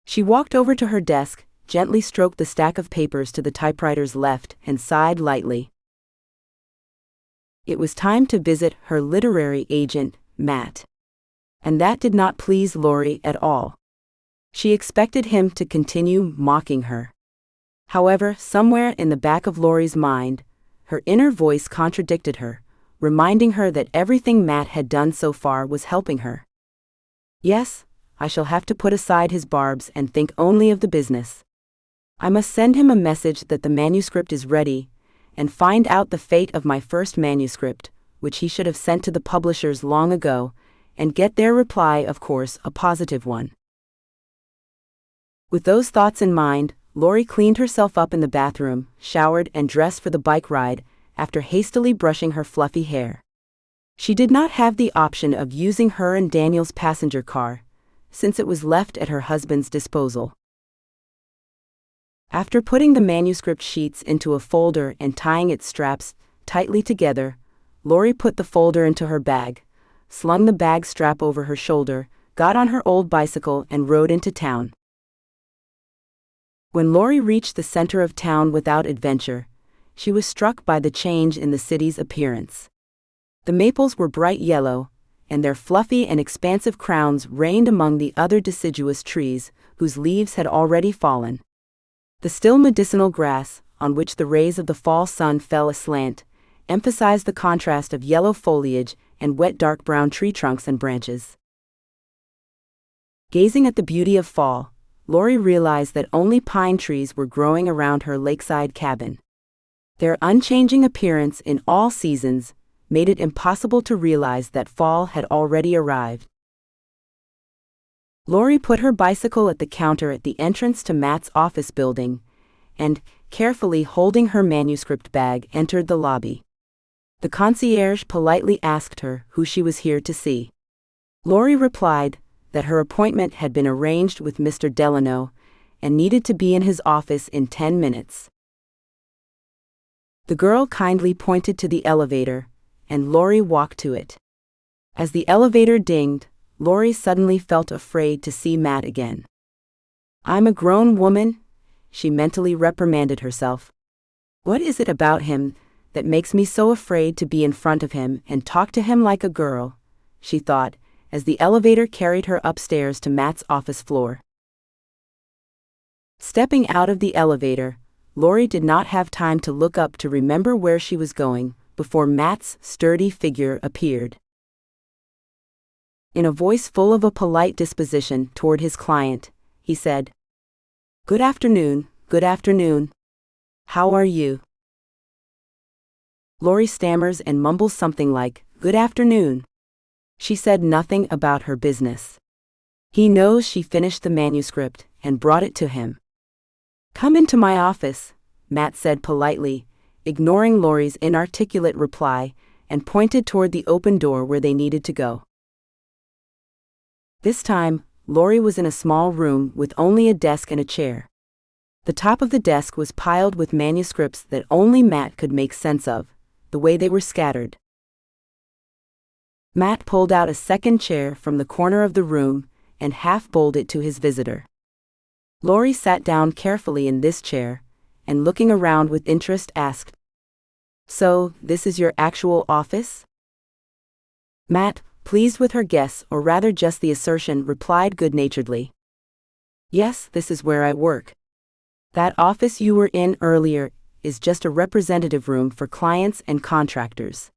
She walked over to her desk, gently stroked the stack of papers to the typewriter's left, and sighed lightly. It was time to visit her literary agent, Matt. And that did not please Lori at all. She expected him to continue mocking her. However, somewhere in the back of Lori's mind, her inner voice contradicted her, reminding her that everything Matt had done so far was helping her. Yes, I shall have to put aside his barbs and think only of the business. I must send him a message that the manuscript is ready, and find out the fate of my first manuscript, which he should have sent to the publishers long ago, and get their reply, of course, a positive one. With those thoughts in mind, Lori cleaned herself up in the bathroom, showered and dressed for the bike ride, after hastily brushing her fluffy hair. She did not have the option of using her and Daniel's passenger car, since it was left at her husband's disposal. After putting the manuscript sheets into a folder and tying its straps tightly together, Lori put the folder into her bag, slung the bag strap over her shoulder, got on her old bicycle and rode into town. When Lori reached the center of town without adventure, she was struck by the change in the city's appearance. The maples were bright yellow, and their fluffy and expansive crowns reigned among the other deciduous trees whose leaves had already fallen. The still medicinal grass, on which the rays of the fall sun fell aslant, emphasized the contrast of yellow foliage and wet dark brown tree trunks and branches. Gazing at the beauty of fall, Lori realized that only pine trees were growing around her lakeside cabin. Their unchanging appearance in all seasons made it impossible to realize that fall had already arrived. Lori put her bicycle at the counter at the entrance to Matt's office building, and, carefully holding her manuscript bag, entered the lobby. The concierge politely asked her who she was here to see. Lori replied that her appointment had been arranged with Mr. Delano and needed to be in his office in 10 minutes. The girl kindly pointed to the elevator, and Lori walked to it. As the elevator dinged, Lori suddenly felt afraid to see Matt again. "I'm a grown woman," she mentally reprimanded herself. "What is it about him that makes me so afraid to be in front of him and talk to him like a girl?" she thought, as the elevator carried her upstairs to Matt's office floor. Stepping out of the elevator, Lori did not have time to look up to remember where she was going before Matt's sturdy figure appeared. In a voice full of a polite disposition toward his client, he said, "Good afternoon, good afternoon. How are you?" Lori stammers and mumbles something like, "Good afternoon." She said nothing about her business. He knows she finished the manuscript and brought it to him. "Come into my office," Matt said politely, ignoring Lori's inarticulate reply, and pointed toward the open door where they needed to go. This time, Lori was in a small room with only a desk and a chair. The top of the desk was piled with manuscripts that only Matt could make sense of, the way they were scattered. Matt pulled out a second chair from the corner of the room and half-bowled it to his visitor. Lori sat down carefully in this chair, and looking around with interest asked, "So, this is your actual office?" Matt, pleased with her guess, or rather just the assertion, replied good-naturedly, "Yes, this is where I work. That office you were in earlier is just a representative room for clients and contractors.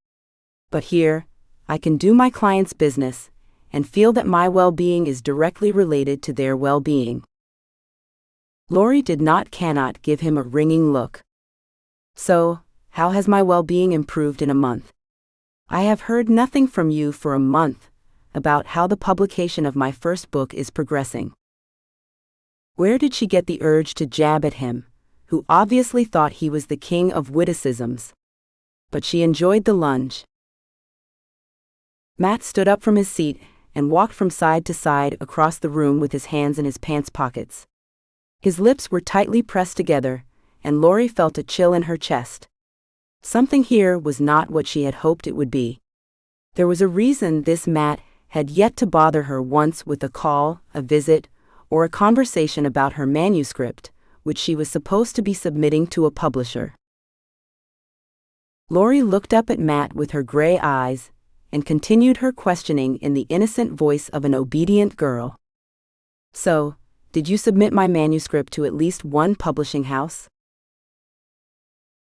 But here, I can do my clients' business and feel that my well-being is directly related to their well-being." Lori cannot give him a ringing look. "So, how has my well-being improved in a month? I have heard nothing from you for a month about how the publication of my first book is progressing." Where did she get the urge to jab at him, who obviously thought he was the king of witticisms? But she enjoyed the lunge. Matt stood up from his seat and walked from side to side across the room with his hands in his pants pockets. His lips were tightly pressed together, and Lori felt a chill in her chest. Something here was not what she had hoped it would be. There was a reason this Matt had yet to bother her once with a call, a visit, or a conversation about her manuscript, which she was supposed to be submitting to a publisher. Lori looked up at Matt with her gray eyes, and continued her questioning in the innocent voice of an obedient girl. "So, did you submit my manuscript to at least one publishing house?"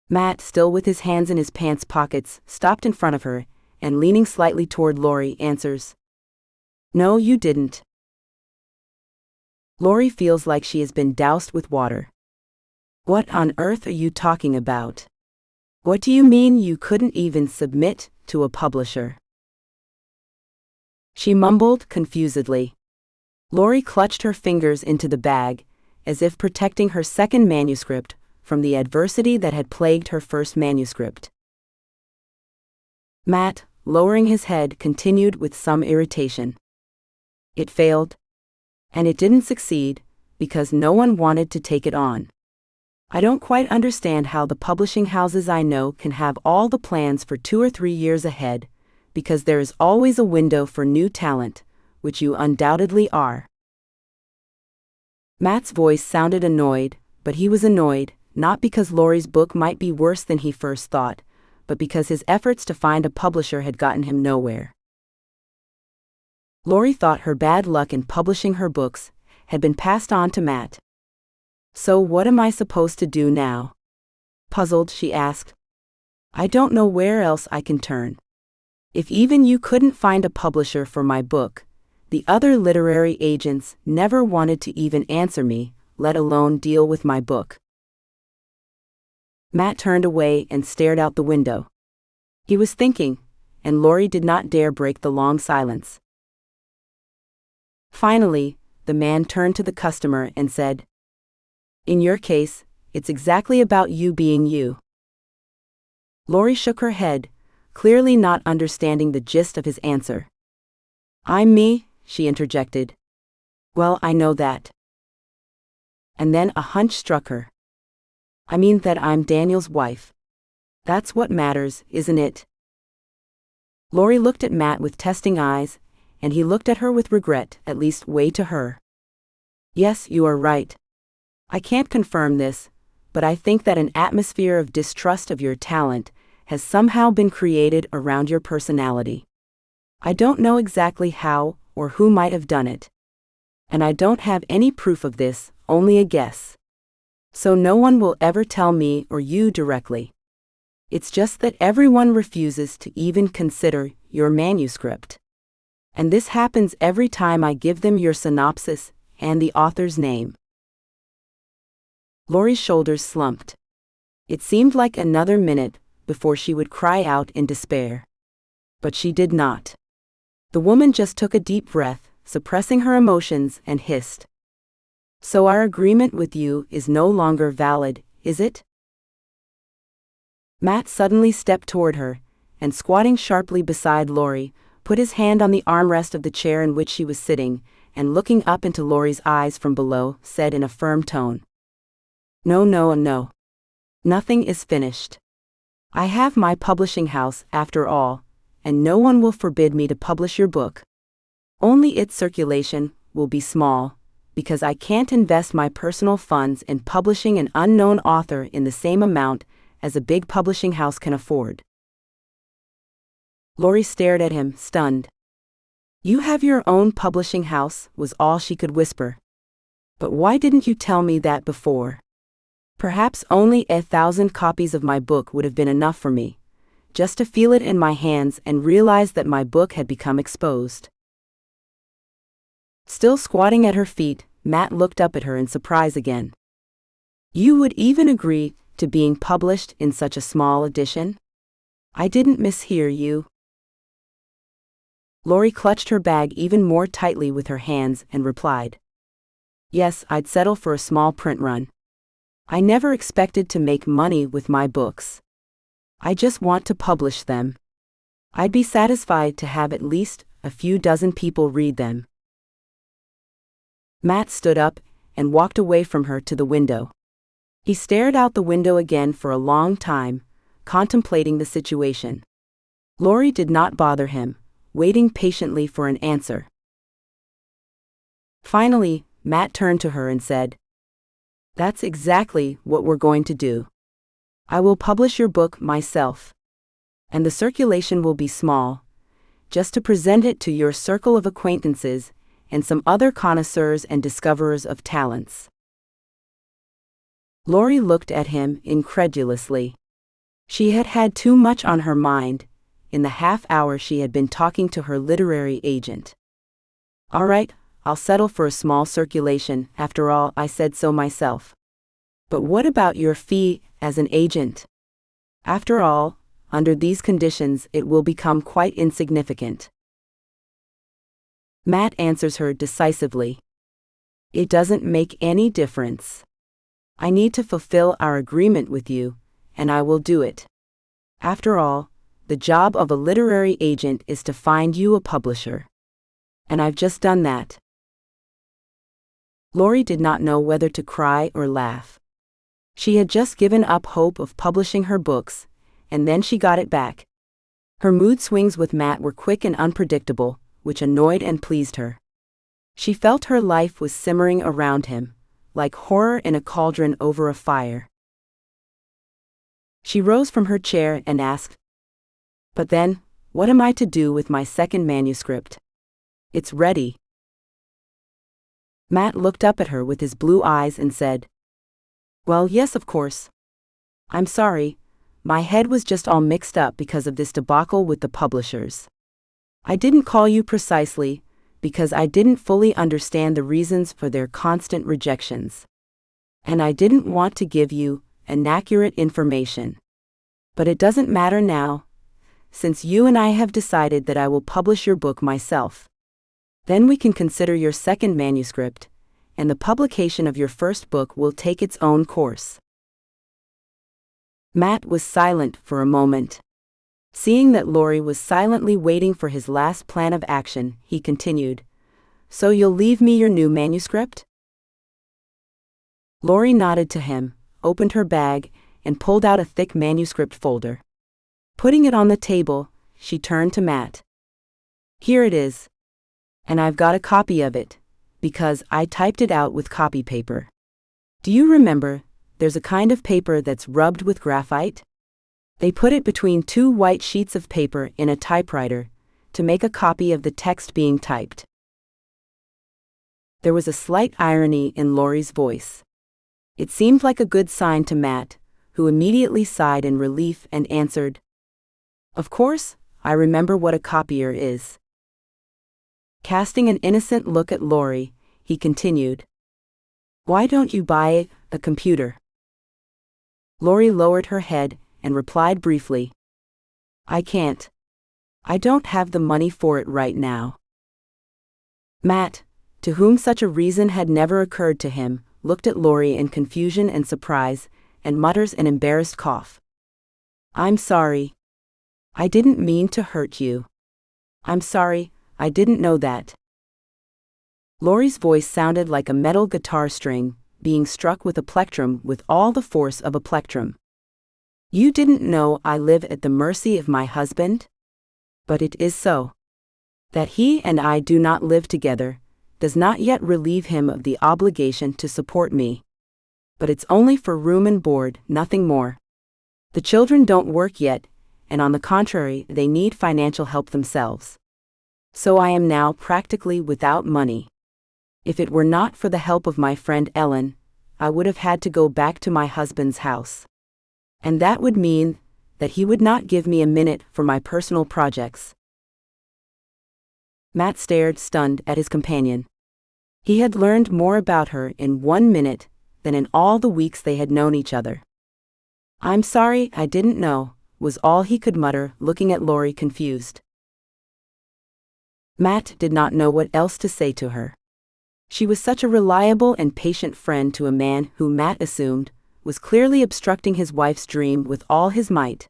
Matt, still with his hands in his pants pockets, stopped in front of her, and leaning slightly toward Lori, answers, "No, you didn't." Lori feels like she has been doused with water. "What on earth are you talking about? What do you mean you couldn't even submit to a publisher?" She mumbled confusedly. Lori clutched her fingers into the bag, as if protecting her second manuscript from the adversity that had plagued her first manuscript. Matt, lowering his head, continued with some irritation. "It failed. And it didn't succeed, because no one wanted to take it on. I don't quite understand how the publishing houses I know can have all the plans for 2 or 3 years ahead, because there is always a window for new talent, which you undoubtedly are." Matt's voice sounded annoyed, but he was annoyed, not because Lori's book might be worse than he first thought, but because his efforts to find a publisher had gotten him nowhere. Lori thought her bad luck in publishing her books had been passed on to Matt. "So what am I supposed to do now?" Puzzled, she asked. "I don't know where else I can turn. If even you couldn't find a publisher for my book, the other literary agents never wanted to even answer me, let alone deal with my book." Matt turned away and stared out the window. He was thinking, and Lori did not dare break the long silence. Finally, the man turned to the customer and said, "In your case, it's exactly about you being you." Lori shook her head, clearly not understanding the gist of his answer. "I'm me," she interjected. "Well, I know that." And then a hunch struck her. "I mean that I'm Daniel's wife. That's what matters, isn't it?" Lori looked at Matt with testing eyes, and he looked at her with regret, at least way to her. "Yes, you are right. I can't confirm this, but I think that an atmosphere of distrust of your talent has somehow been created around your personality. I don't know exactly how or who might have done it. And I don't have any proof of this, only a guess. So no one will ever tell me or you directly. It's just that everyone refuses to even consider your manuscript. And this happens every time I give them your synopsis and the author's name." Lori's shoulders slumped. It seemed like another minute before she would cry out in despair. But she did not. The woman just took a deep breath, suppressing her emotions, and hissed, "So our agreement with you is no longer valid, is it?" Matt suddenly stepped toward her, and squatting sharply beside Lori, put his hand on the armrest of the chair in which she was sitting, and looking up into Lori's eyes from below, said in a firm tone, "No, no, no. Nothing is finished. I have my publishing house, after all, and no one will forbid me to publish your book. Only its circulation will be small, because I can't invest my personal funds in publishing an unknown author in the same amount as a big publishing house can afford." Lori stared at him, stunned. "You have your own publishing house," was all she could whisper. "But why didn't you tell me that before? Perhaps only 1,000 copies of my book would have been enough for me, just to feel it in my hands and realize that my book had become exposed." Still squatting at her feet, Matt looked up at her in surprise again. "You would even agree to being published in such a small edition? I didn't mishear you." Lori clutched her bag even more tightly with her hands and replied, "Yes, I'd settle for a small print run. I never expected to make money with my books. I just want to publish them. I'd be satisfied to have at least a few dozen people read them." Matt stood up and walked away from her to the window. He stared out the window again for a long time, contemplating the situation. Lori did not bother him, waiting patiently for an answer. Finally, Matt turned to her and said, "That's exactly what we're going to do. I will publish your book myself. And the circulation will be small, just to present it to your circle of acquaintances and some other connoisseurs and discoverers of talents." Lori looked at him incredulously. She had had too much on her mind in the half hour she had been talking to her literary agent. "All right, I'll settle for a small circulation, after all, I said so myself. But what about your fee as an agent? After all, under these conditions it will become quite insignificant." Matt answers her decisively. "It doesn't make any difference. I need to fulfill our agreement with you, and I will do it. After all, the job of a literary agent is to find you a publisher. And I've just done that." Lori did not know whether to cry or laugh. She had just given up hope of publishing her books, and then she got it back. Her mood swings with Matt were quick and unpredictable, which annoyed and pleased her. She felt her life was simmering around him, like horror in a cauldron over a fire. She rose from her chair and asked, "But then, what am I to do with my second manuscript? It's ready." Matt looked up at her with his blue eyes and said, "Well, yes, of course. I'm sorry, my head was just all mixed up because of this debacle with the publishers. I didn't call you precisely, because I didn't fully understand the reasons for their constant rejections. And I didn't want to give you inaccurate information. But it doesn't matter now, since you and I have decided that I will publish your book myself. Then we can consider your second manuscript, and the publication of your first book will take its own course. Matt was silent for a moment. Seeing that Lori was silently waiting for his last plan of action, he continued, "So you'll leave me your new manuscript?" Lori nodded to him, opened her bag, and pulled out a thick manuscript folder. Putting it on the table, she turned to Matt. "Here it is. And I've got a copy of it, because I typed it out with copy paper. Do you remember, there's a kind of paper that's rubbed with graphite? They put it between two white sheets of paper in a typewriter to make a copy of the text being typed." There was a slight irony in Lori's voice. It seemed like a good sign to Matt, who immediately sighed in relief and answered, "Of course, I remember what a copier is." Casting an innocent look at Lori, he continued, "Why don't you buy a computer?" Lori lowered her head and replied briefly, "I can't. I don't have the money for it right now." Matt, to whom such a reason had never occurred to him, looked at Lori in confusion and surprise, and mutters an embarrassed cough. "I'm sorry. I didn't mean to hurt you. I'm sorry, I didn't know that." Lori's voice sounded like a metal guitar string being struck with a plectrum with all the force of a plectrum. "You didn't know I live at the mercy of my husband? But it is so. That he and I do not live together does not yet relieve him of the obligation to support me. But it's only for room and board, nothing more. The children don't work yet, and on the contrary, they need financial help themselves. So I am now practically without money. If it were not for the help of my friend Ellen, I would have had to go back to my husband's house. And that would mean that he would not give me a minute for my personal projects." Matt stared stunned at his companion. He had learned more about her in 1 minute than in all the weeks they had known each other. "I'm sorry, I didn't know," was all he could mutter, looking at Lori confused. Matt did not know what else to say to her. She was such a reliable and patient friend to a man who Matt assumed was clearly obstructing his wife's dream with all his might.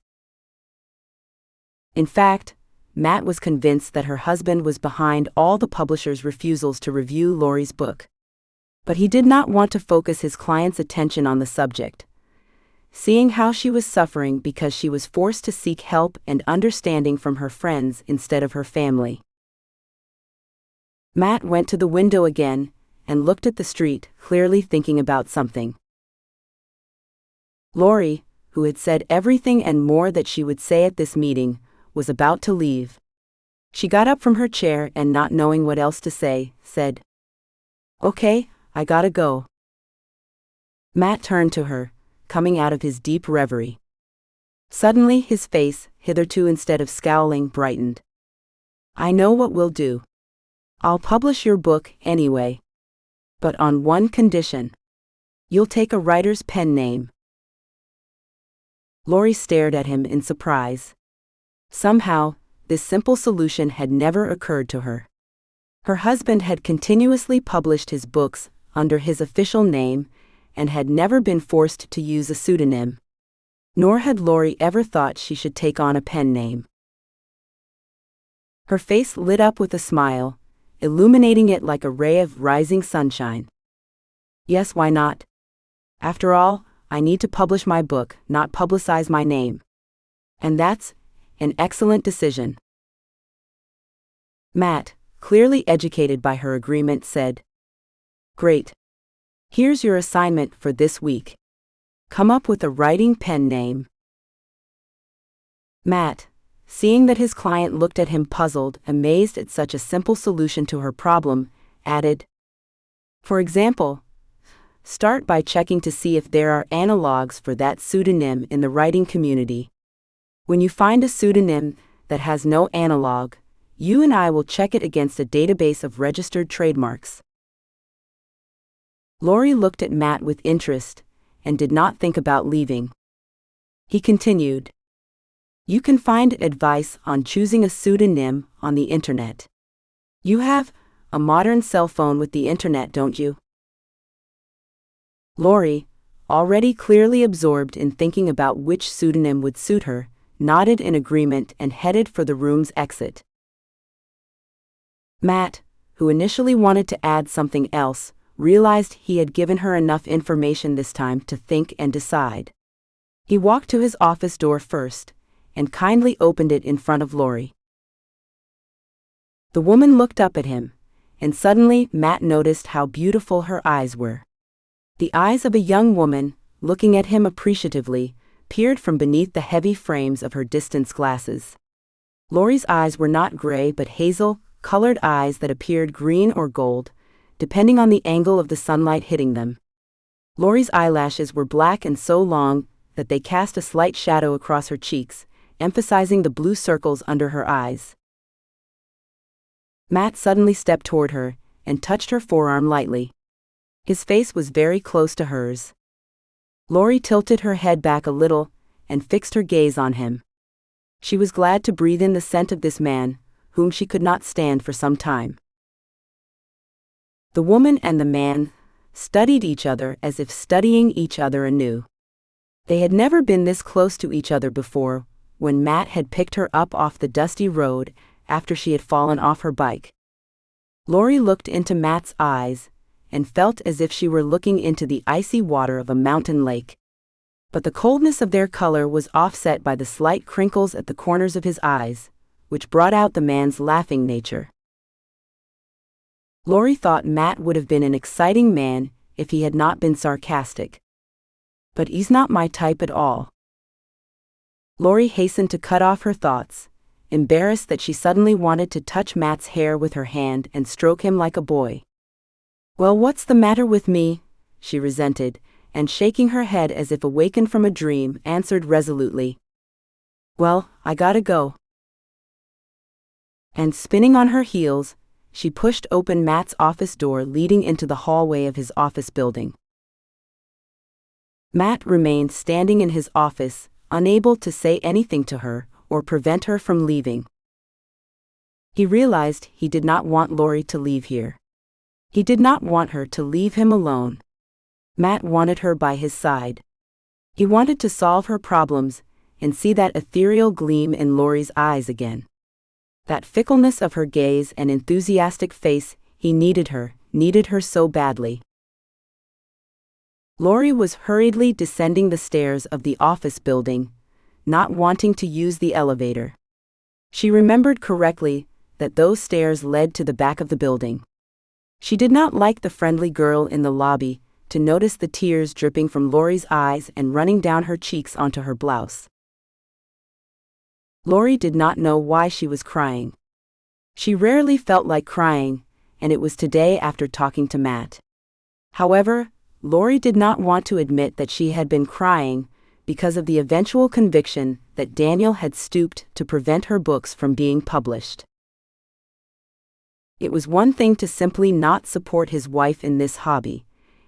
In fact, Matt was convinced that her husband was behind all the publisher's refusals to review Lori's book. But he did not want to focus his client's attention on the subject, seeing how she was suffering because she was forced to seek help and understanding from her friends instead of her family. Matt went to the window again and looked at the street, clearly thinking about something. Lori, who had said everything and more that she would say at this meeting, was about to leave. She got up from her chair and, not knowing what else to say, said, "Okay, I gotta go." Matt turned to her, coming out of his deep reverie. Suddenly his face, hitherto instead of scowling, brightened. "I know what we'll do. I'll publish your book anyway. But on one condition. You'll take a writer's pen name." Lori stared at him in surprise. Somehow, this simple solution had never occurred to her. Her husband had continuously published his books under his official name and had never been forced to use a pseudonym. Nor had Lori ever thought she should take on a pen name. Her face lit up with a smile, illuminating it like a ray of rising sunshine. "Yes, why not? After all, I need to publish my book, not publicize my name. And that's an excellent decision." Matt, clearly educated by her agreement, said, "Great. Here's your assignment for this week. Come up with a writing pen name." Matt, seeing that his client looked at him puzzled, amazed at such a simple solution to her problem, added, "For example, start by checking to see if there are analogs for that pseudonym in the writing community. When you find a pseudonym that has no analog, you and I will check it against a database of registered trademarks." Lori looked at Matt with interest, and did not think about leaving. He continued, "You can find advice on choosing a pseudonym on the internet. You have a modern cell phone with the internet, don't you?" Lori, already clearly absorbed in thinking about which pseudonym would suit her, nodded in agreement and headed for the room's exit. Matt, who initially wanted to add something else, realized he had given her enough information this time to think and decide. He walked to his office door first, and kindly opened it in front of Lori. The woman looked up at him, and suddenly Matt noticed how beautiful her eyes were. The eyes of a young woman, looking at him appreciatively, peered from beneath the heavy frames of her distance glasses. Lori's eyes were not gray but hazel-colored eyes that appeared green or gold, depending on the angle of the sunlight hitting them. Lori's eyelashes were black and so long that they cast a slight shadow across her cheeks, emphasizing the blue circles under her eyes. Matt suddenly stepped toward her and touched her forearm lightly. His face was very close to hers. Lori tilted her head back a little and fixed her gaze on him. She was glad to breathe in the scent of this man, whom she could not stand for some time. The woman and the man studied each other as if studying each other anew. They had never been this close to each other before, when Matt had picked her up off the dusty road after she had fallen off her bike. Lori looked into Matt's eyes and felt as if she were looking into the icy water of a mountain lake. But the coldness of their color was offset by the slight crinkles at the corners of his eyes, which brought out the man's laughing nature. Lori thought Matt would have been an exciting man if he had not been sarcastic. But he's not my type at all. Lori hastened to cut off her thoughts, embarrassed that she suddenly wanted to touch Matt's hair with her hand and stroke him like a boy. "Well, what's the matter with me?" she resented, and shaking her head as if awakened from a dream, answered resolutely, "Well, I gotta go." And spinning on her heels, she pushed open Matt's office door leading into the hallway of his office building. Matt remained standing in his office, unable to say anything to her or prevent her from leaving. He realized he did not want Lori to leave here. He did not want her to leave him alone. Matt wanted her by his side. He wanted to solve her problems and see that ethereal gleam in Lori's eyes again. That fickleness of her gaze and enthusiastic face, he needed her so badly. Lori was hurriedly descending the stairs of the office building, not wanting to use the elevator. She remembered correctly that those stairs led to the back of the building. She did not like the friendly girl in the lobby to notice the tears dripping from Lori's eyes and running down her cheeks onto her blouse. Lori did not know why she was crying. She rarely felt like crying, and it was today after talking to Matt. However, Lori did not want to admit that she had been crying because of the eventual conviction that Daniel had stooped to prevent her books from being published. It was one thing to simply not support his wife in this hobby.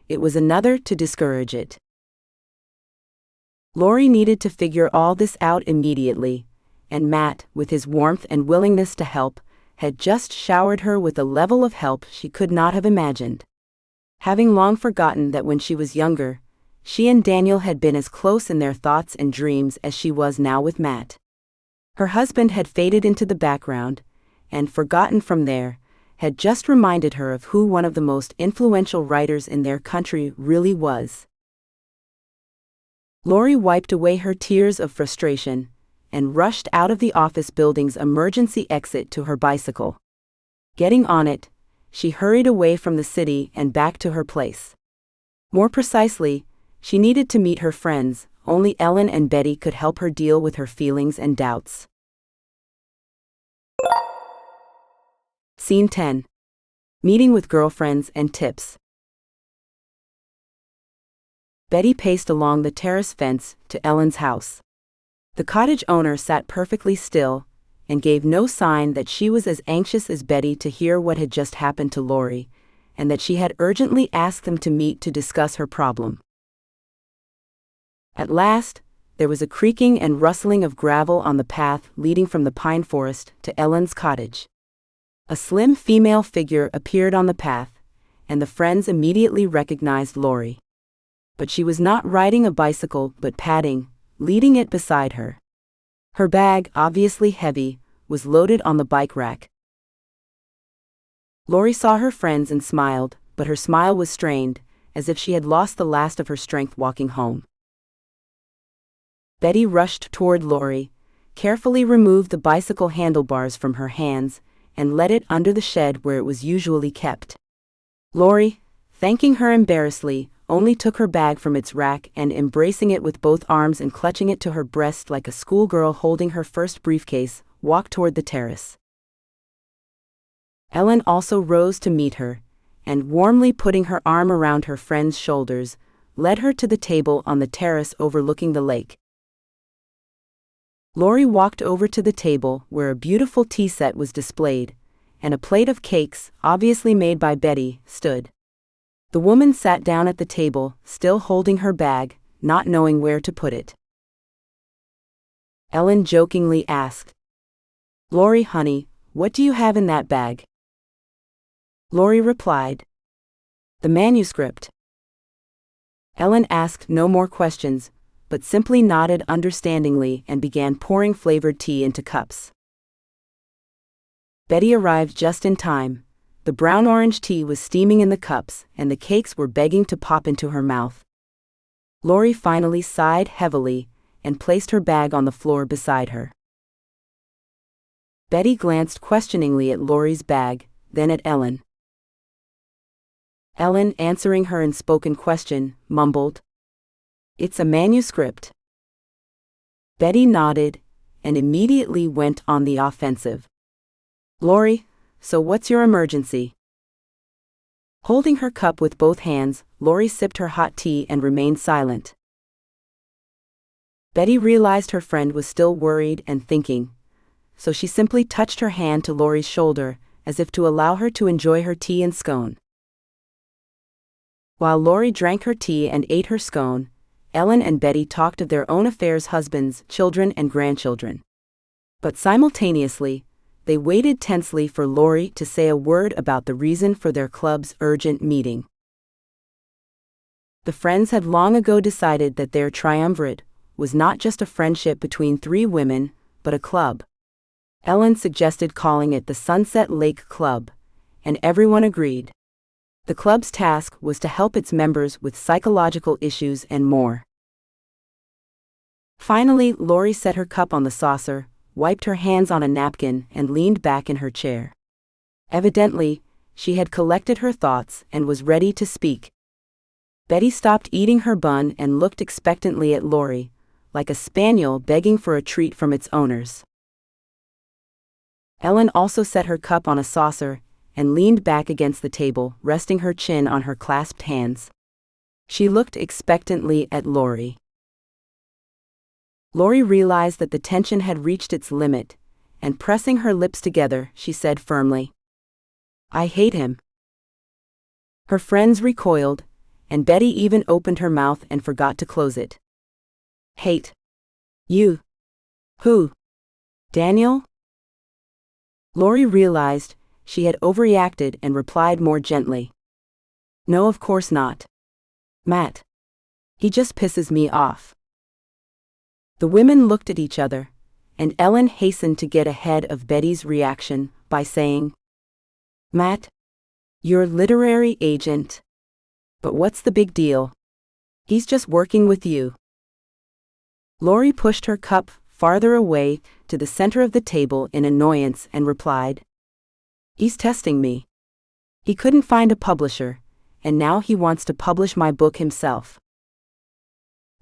It was another to discourage it. Lori needed to figure all this out immediately, and Matt, with his warmth and willingness to help, had just showered her with a level of help she could not have imagined. Having long forgotten that when she was younger, she and Daniel had been as close in their thoughts and dreams as she was now with Matt. Her husband had faded into the background, and, forgotten from there, had just reminded her of who one of the most influential writers in their country really was. Lori wiped away her tears of frustration and rushed out of the office building's emergency exit to her bicycle. Getting on it, she hurried away from the city and back to her place. More precisely, she needed to meet her friends. Only Ellen and Betty could help her deal with her feelings and doubts. Scene 10. Meeting with girlfriends and tips. Betty paced along the terrace fence to Ellen's house. The cottage owner sat perfectly still and gave no sign that she was as anxious as Betty to hear what had just happened to Lori, and that she had urgently asked them to meet to discuss her problem. At last, there was a creaking and rustling of gravel on the path leading from the pine forest to Ellen's cottage. A slim female figure appeared on the path, and the friends immediately recognized Lori. But she was not riding a bicycle but padding, leading it beside her. Her bag, obviously heavy, was loaded on the bike rack. Lori saw her friends and smiled, but her smile was strained, as if she had lost the last of her strength walking home. Betty rushed toward Lori, carefully removed the bicycle handlebars from her hands, and let it under the shed where it was usually kept. Lori, thanking her embarrassedly, only took her bag from its rack and, embracing it with both arms and clutching it to her breast like a schoolgirl holding her first briefcase, walked toward the terrace. Ellen also rose to meet her, and warmly putting her arm around her friend's shoulders, led her to the table on the terrace overlooking the lake. Lori walked over to the table where a beautiful tea set was displayed, and a plate of cakes, obviously made by Betty, stood. The woman sat down at the table, still holding her bag, not knowing where to put it. Ellen jokingly asked, "Lori, honey, what do you have in that bag?" Lori replied, "The manuscript." Ellen asked no more questions, but simply nodded understandingly and began pouring flavored tea into cups. Betty arrived just in time. The brown-orange tea was steaming in the cups, and the cakes were begging to pop into her mouth. Lori finally sighed heavily and placed her bag on the floor beside her. Betty glanced questioningly at Lori's bag, then at Ellen. Ellen, answering her unspoken question, mumbled, "It's a manuscript." Betty nodded and immediately went on the offensive. "Lori, so what's your emergency?" Holding her cup with both hands, Lori sipped her hot tea and remained silent. Betty realized her friend was still worried and thinking, so she simply touched her hand to Lori's shoulder, as if to allow her to enjoy her tea and scone. While Lori drank her tea and ate her scone, Ellen and Betty talked of their own affairs, husbands, children, and grandchildren. But simultaneously, they waited tensely for Lori to say a word about the reason for their club's urgent meeting. The friends had long ago decided that their triumvirate was not just a friendship between three women, but a club. Ellen suggested calling it the Sunset Lake Club, and everyone agreed. The club's task was to help its members with psychological issues and more. Finally, Lori set her cup on the saucer, wiped her hands on a napkin, and leaned back in her chair. Evidently, she had collected her thoughts and was ready to speak. Betty stopped eating her bun and looked expectantly at Lori, like a spaniel begging for a treat from its owners. Ellen also set her cup on a saucer and leaned back against the table, resting her chin on her clasped hands. She looked expectantly at Lori. Lori realized that the tension had reached its limit, and pressing her lips together, she said firmly, "I hate him." Her friends recoiled, and Betty even opened her mouth and forgot to close it. "Hate? You? Who? Daniel?" Lori realized she had overreacted and replied more gently, "No, of course not. Matt. He just pisses me off." The women looked at each other, and Ellen hastened to get ahead of Betty's reaction by saying, "Matt, your literary agent. But what's the big deal? He's just working with you." Lori pushed her cup farther away to the center of the table in annoyance and replied, "He's testing me. He couldn't find a publisher, and now he wants to publish my book himself."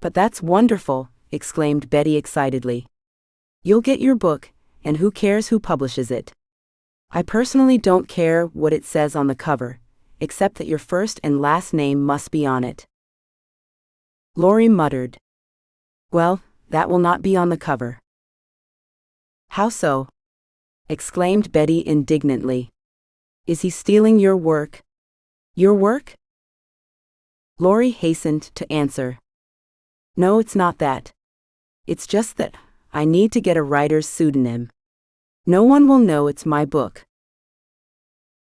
"But that's wonderful," exclaimed Betty excitedly. "You'll get your book, and who cares who publishes it? I personally don't care what it says on the cover, except that your first and last name must be on it." Lori muttered, "Well, that will not be on the cover." "How so?" exclaimed Betty indignantly. "Is he stealing your work?" "Your work?" Lori hastened to answer, No, it's not that. It's just that I need to get a writer's pseudonym. No one will know it's my book.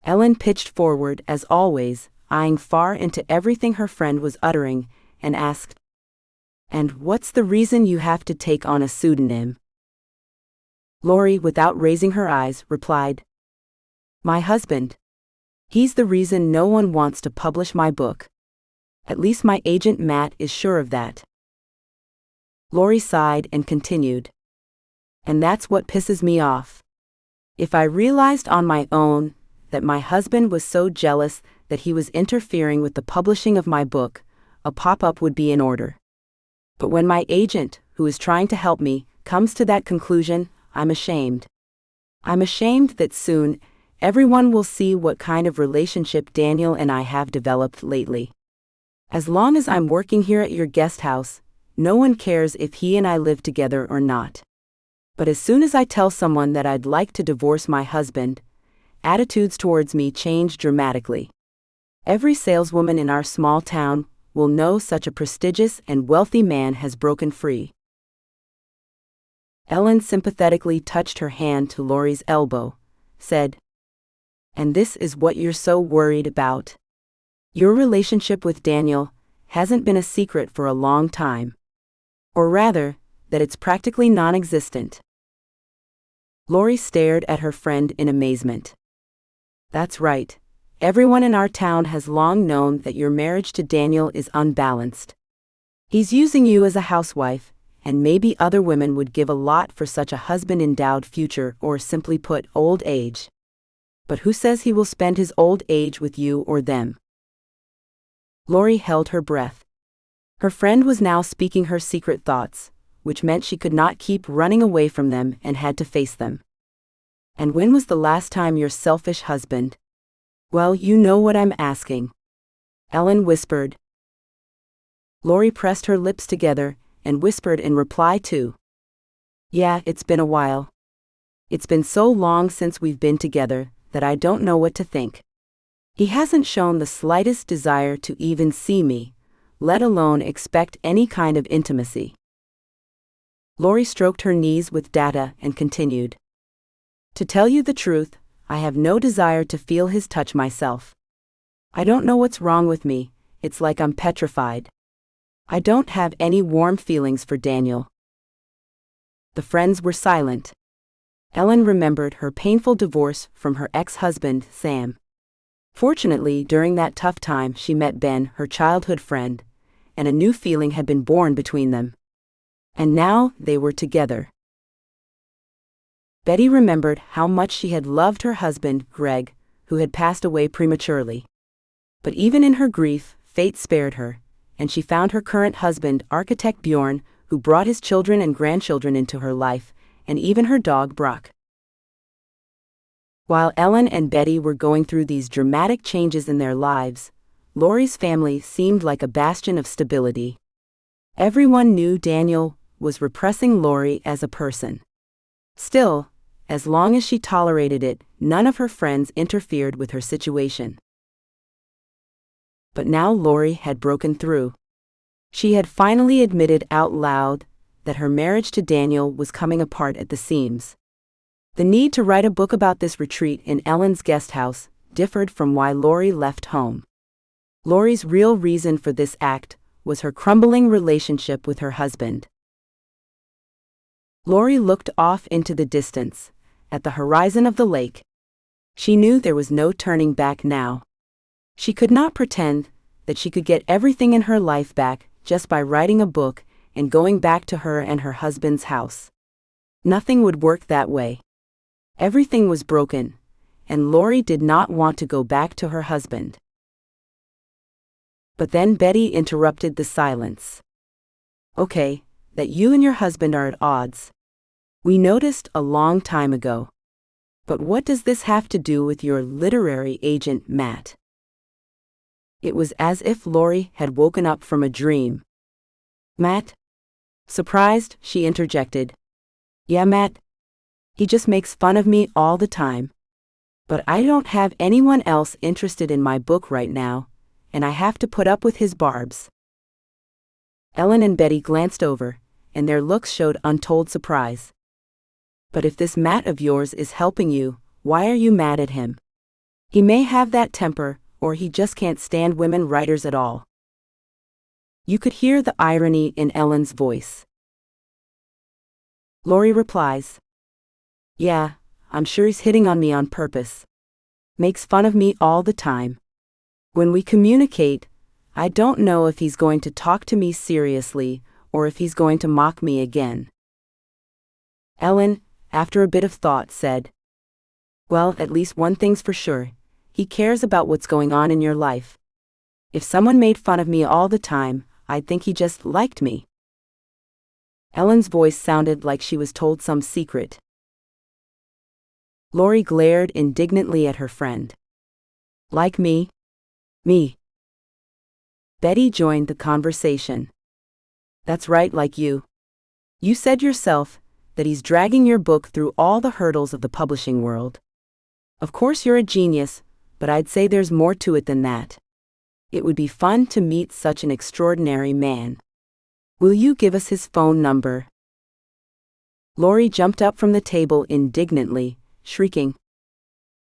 Ellen pitched forward as always, eyeing far into everything her friend was uttering, and asked, "And what's the reason you have to take on a pseudonym?" Lori, without raising her eyes, replied, "My husband. He's the reason no one wants to publish my book. At least my agent Matt is sure of that." Lori sighed and continued, "And that's what pisses me off. If I realized on my own that my husband was so jealous that he was interfering with the publishing of my book, a pop-up would be in order. But when my agent, who is trying to help me, comes to that conclusion, I'm ashamed. I'm ashamed that soon, everyone will see what kind of relationship Daniel and I have developed lately. As long as I'm working here at your guest house, no one cares if he and I live together or not. But as soon as I tell someone that I'd like to divorce my husband, attitudes towards me change dramatically. Every saleswoman in our small town will know such a prestigious and wealthy man has broken free." Ellen sympathetically touched her hand to Lori's elbow, said, "And this is what you're so worried about? Your relationship with Daniel hasn't been a secret for a long time. Or rather, that it's practically non-existent." Lori stared at her friend in amazement. "That's right. Everyone in our town has long known that your marriage to Daniel is unbalanced. He's using you as a housewife, and maybe other women would give a lot for such a husband-endowed future, or simply put, old age. But who says he will spend his old age with you or them?" Lori held her breath. Her friend was now speaking her secret thoughts, which meant she could not keep running away from them and had to face them. "And when was the last time your selfish husband—" "Well, you know what I'm asking," Ellen whispered. Lori pressed her lips together and whispered in reply too. "Yeah, it's been a while. It's been so long since we've been together that I don't know what to think. He hasn't shown the slightest desire to even see me, let alone expect any kind of intimacy." Lori stroked her knees with data and continued, "To tell you the truth, I have no desire to feel his touch myself. I don't know what's wrong with me, it's like I'm petrified. I don't have any warm feelings for Daniel." The friends were silent. Ellen remembered her painful divorce from her ex-husband, Sam. Fortunately, during that tough time she met Ben, her childhood friend, and a new feeling had been born between them. And now they were together. Betty remembered how much she had loved her husband, Greg, who had passed away prematurely. But even in her grief, fate spared her, and she found her current husband, architect Bjorn, who brought his children and grandchildren into her life, and even her dog Brock. While Ellen and Betty were going through these dramatic changes in their lives, Lori's family seemed like a bastion of stability. Everyone knew Daniel was repressing Lori as a person. Still, as long as she tolerated it, none of her friends interfered with her situation. But now Lori had broken through. She had finally admitted out loud that her marriage to Daniel was coming apart at the seams. The need to write a book about this retreat in Ellen's guest house differed from why Lori left home. Lori's real reason for this act was her crumbling relationship with her husband. Lori looked off into the distance, at the horizon of the lake. She knew there was no turning back now. She could not pretend that she could get everything in her life back just by writing a book and going back to her and her husband's house. Nothing would work that way. Everything was broken, and Lori did not want to go back to her husband. But then Betty interrupted the silence. "Okay, that you and your husband are at odds. We noticed a long time ago. But what does this have to do with your literary agent, Matt?" It was as if Lori had woken up from a dream. "Matt?" Surprised, she interjected. "Yeah, Matt. He just makes fun of me all the time. But I don't have anyone else interested in my book right now, and I have to put up with his barbs." Ellen and Betty glanced over, and their looks showed untold surprise. But if this Matt of yours is helping you, why are you mad at him? He may have that temper, or he just can't stand women writers at all. You could hear the irony in Ellen's voice. Lori replies, "Yeah, I'm sure he's hitting on me on purpose. Makes fun of me all the time. When we communicate, I don't know if he's going to talk to me seriously or if he's going to mock me again." Ellen, after a bit of thought, said, "Well, at least one thing's for sure. He cares about what's going on in your life. If someone made fun of me all the time, I'd think he just liked me." Ellen's voice sounded like she was told some secret. Lori glared indignantly at her friend. "Like me? Me?" Betty joined the conversation. "That's right, like you. You said yourself that he's dragging your book through all the hurdles of the publishing world. Of course you're a genius, but I'd say there's more to it than that. It would be fun to meet such an extraordinary man. Will you give us his phone number?" Lori jumped up from the table indignantly, shrieking,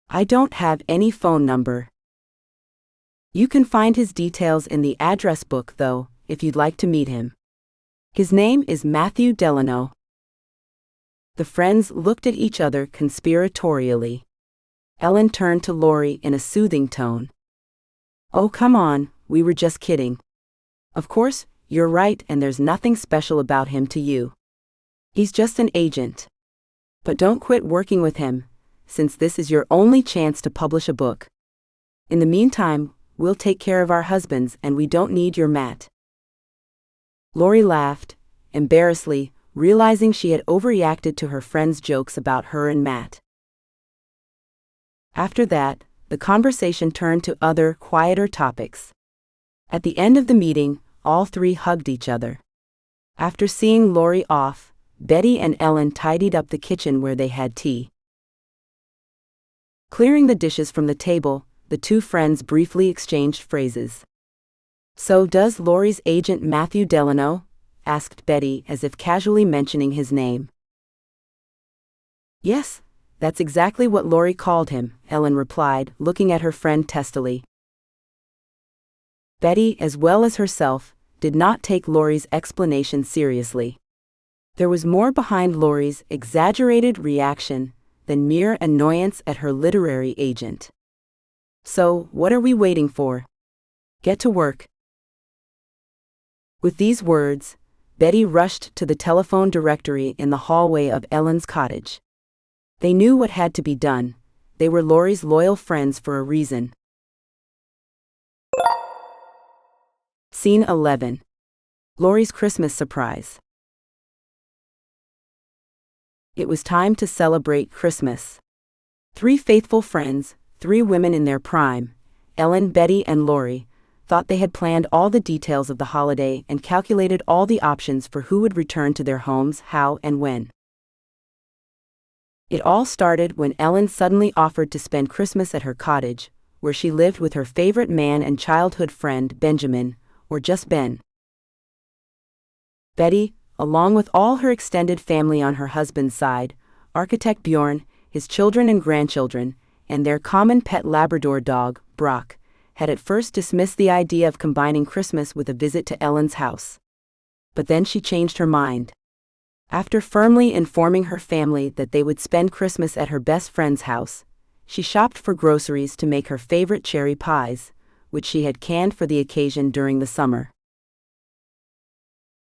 "I don't have any phone number. You can find his details in the address book, though, if you'd like to meet him. His name is Matthew Delano." The friends looked at each other conspiratorially. Ellen turned to Lori in a soothing tone. "Oh, come on, we were just kidding. Of course, you're right, and there's nothing special about him to you. He's just an agent. But don't quit working with him, since this is your only chance to publish a book. In the meantime, we'll take care of our husbands and we don't need your Matt." Lori laughed, embarrassedly, realizing she had overreacted to her friend's jokes about her and Matt. After that, the conversation turned to other, quieter topics. At the end of the meeting, all three hugged each other. After seeing Lori off, Betty and Ellen tidied up the kitchen where they had tea. Clearing the dishes from the table, the two friends briefly exchanged phrases. "So does Lori's agent Matthew Delano?" asked Betty, as if casually mentioning his name. "Yes, that's exactly what Lori called him," Ellen replied, looking at her friend testily. Betty, as well as herself, did not take Lori's explanation seriously. There was more behind Lori's exaggerated reaction than mere annoyance at her literary agent. "So, what are we waiting for? Get to work." With these words, Betty rushed to the telephone directory in the hallway of Ellen's cottage. They knew what had to be done. They were Lori's loyal friends for a reason. Scene 11. Lori's Christmas surprise. It was time to celebrate Christmas. Three faithful friends, three women in their prime, Ellen, Betty, and Lori, thought they had planned all the details of the holiday and calculated all the options for who would return to their homes, how, and when. It all started when Ellen suddenly offered to spend Christmas at her cottage, where she lived with her favorite man and childhood friend, Benjamin, or just Ben. Betty, along with all her extended family on her husband's side, architect Bjorn, his children and grandchildren, and their common pet Labrador dog, Brock, had at first dismissed the idea of combining Christmas with a visit to Ellen's house. But then she changed her mind. After firmly informing her family that they would spend Christmas at her best friend's house, she shopped for groceries to make her favorite cherry pies, which she had canned for the occasion during the summer.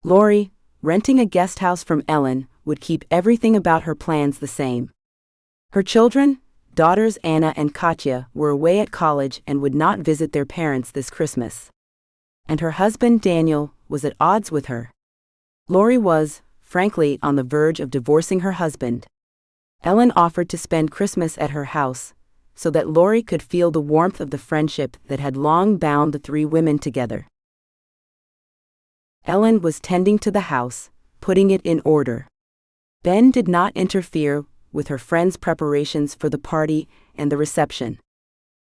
Lori, renting a guest house from Ellen, would keep everything about her plans the same. Her children, daughters Anna and Katya, were away at college and would not visit their parents this Christmas. And her husband Daniel was at odds with her. Lori was, frankly, on the verge of divorcing her husband. Ellen offered to spend Christmas at her house, so that Lori could feel the warmth of the friendship that had long bound the three women together. Ellen was tending to the house, putting it in order. Ben did not interfere with her friend's preparations for the party and the reception.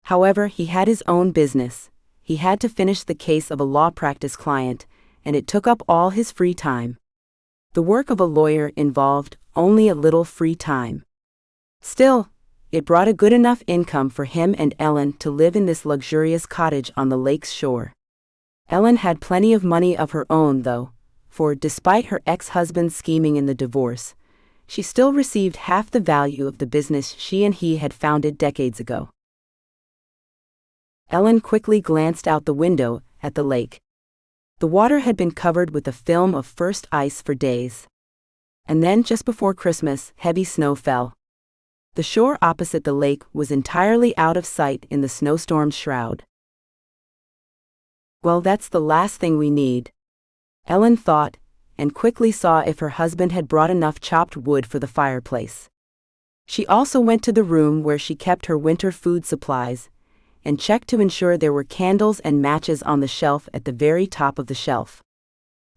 However, he had his own business. He had to finish the case of a law practice client, and it took up all his free time. The work of a lawyer involved only a little free time. Still, it brought a good enough income for him and Ellen to live in this luxurious cottage on the lake's shore. Ellen had plenty of money of her own, though, for despite her ex-husband's scheming in the divorce, she still received half the value of the business she and he had founded decades ago. Ellen quickly glanced out the window at the lake. The water had been covered with a film of first ice for days. And then, just before Christmas, heavy snow fell. The shore opposite the lake was entirely out of sight in the snowstorm's shroud. Well, that's the last thing we need, Ellen thought, and quickly saw if her husband had brought enough chopped wood for the fireplace. She also went to the room where she kept her winter food supplies, and checked to ensure there were candles and matches on the shelf at the very top of the shelf.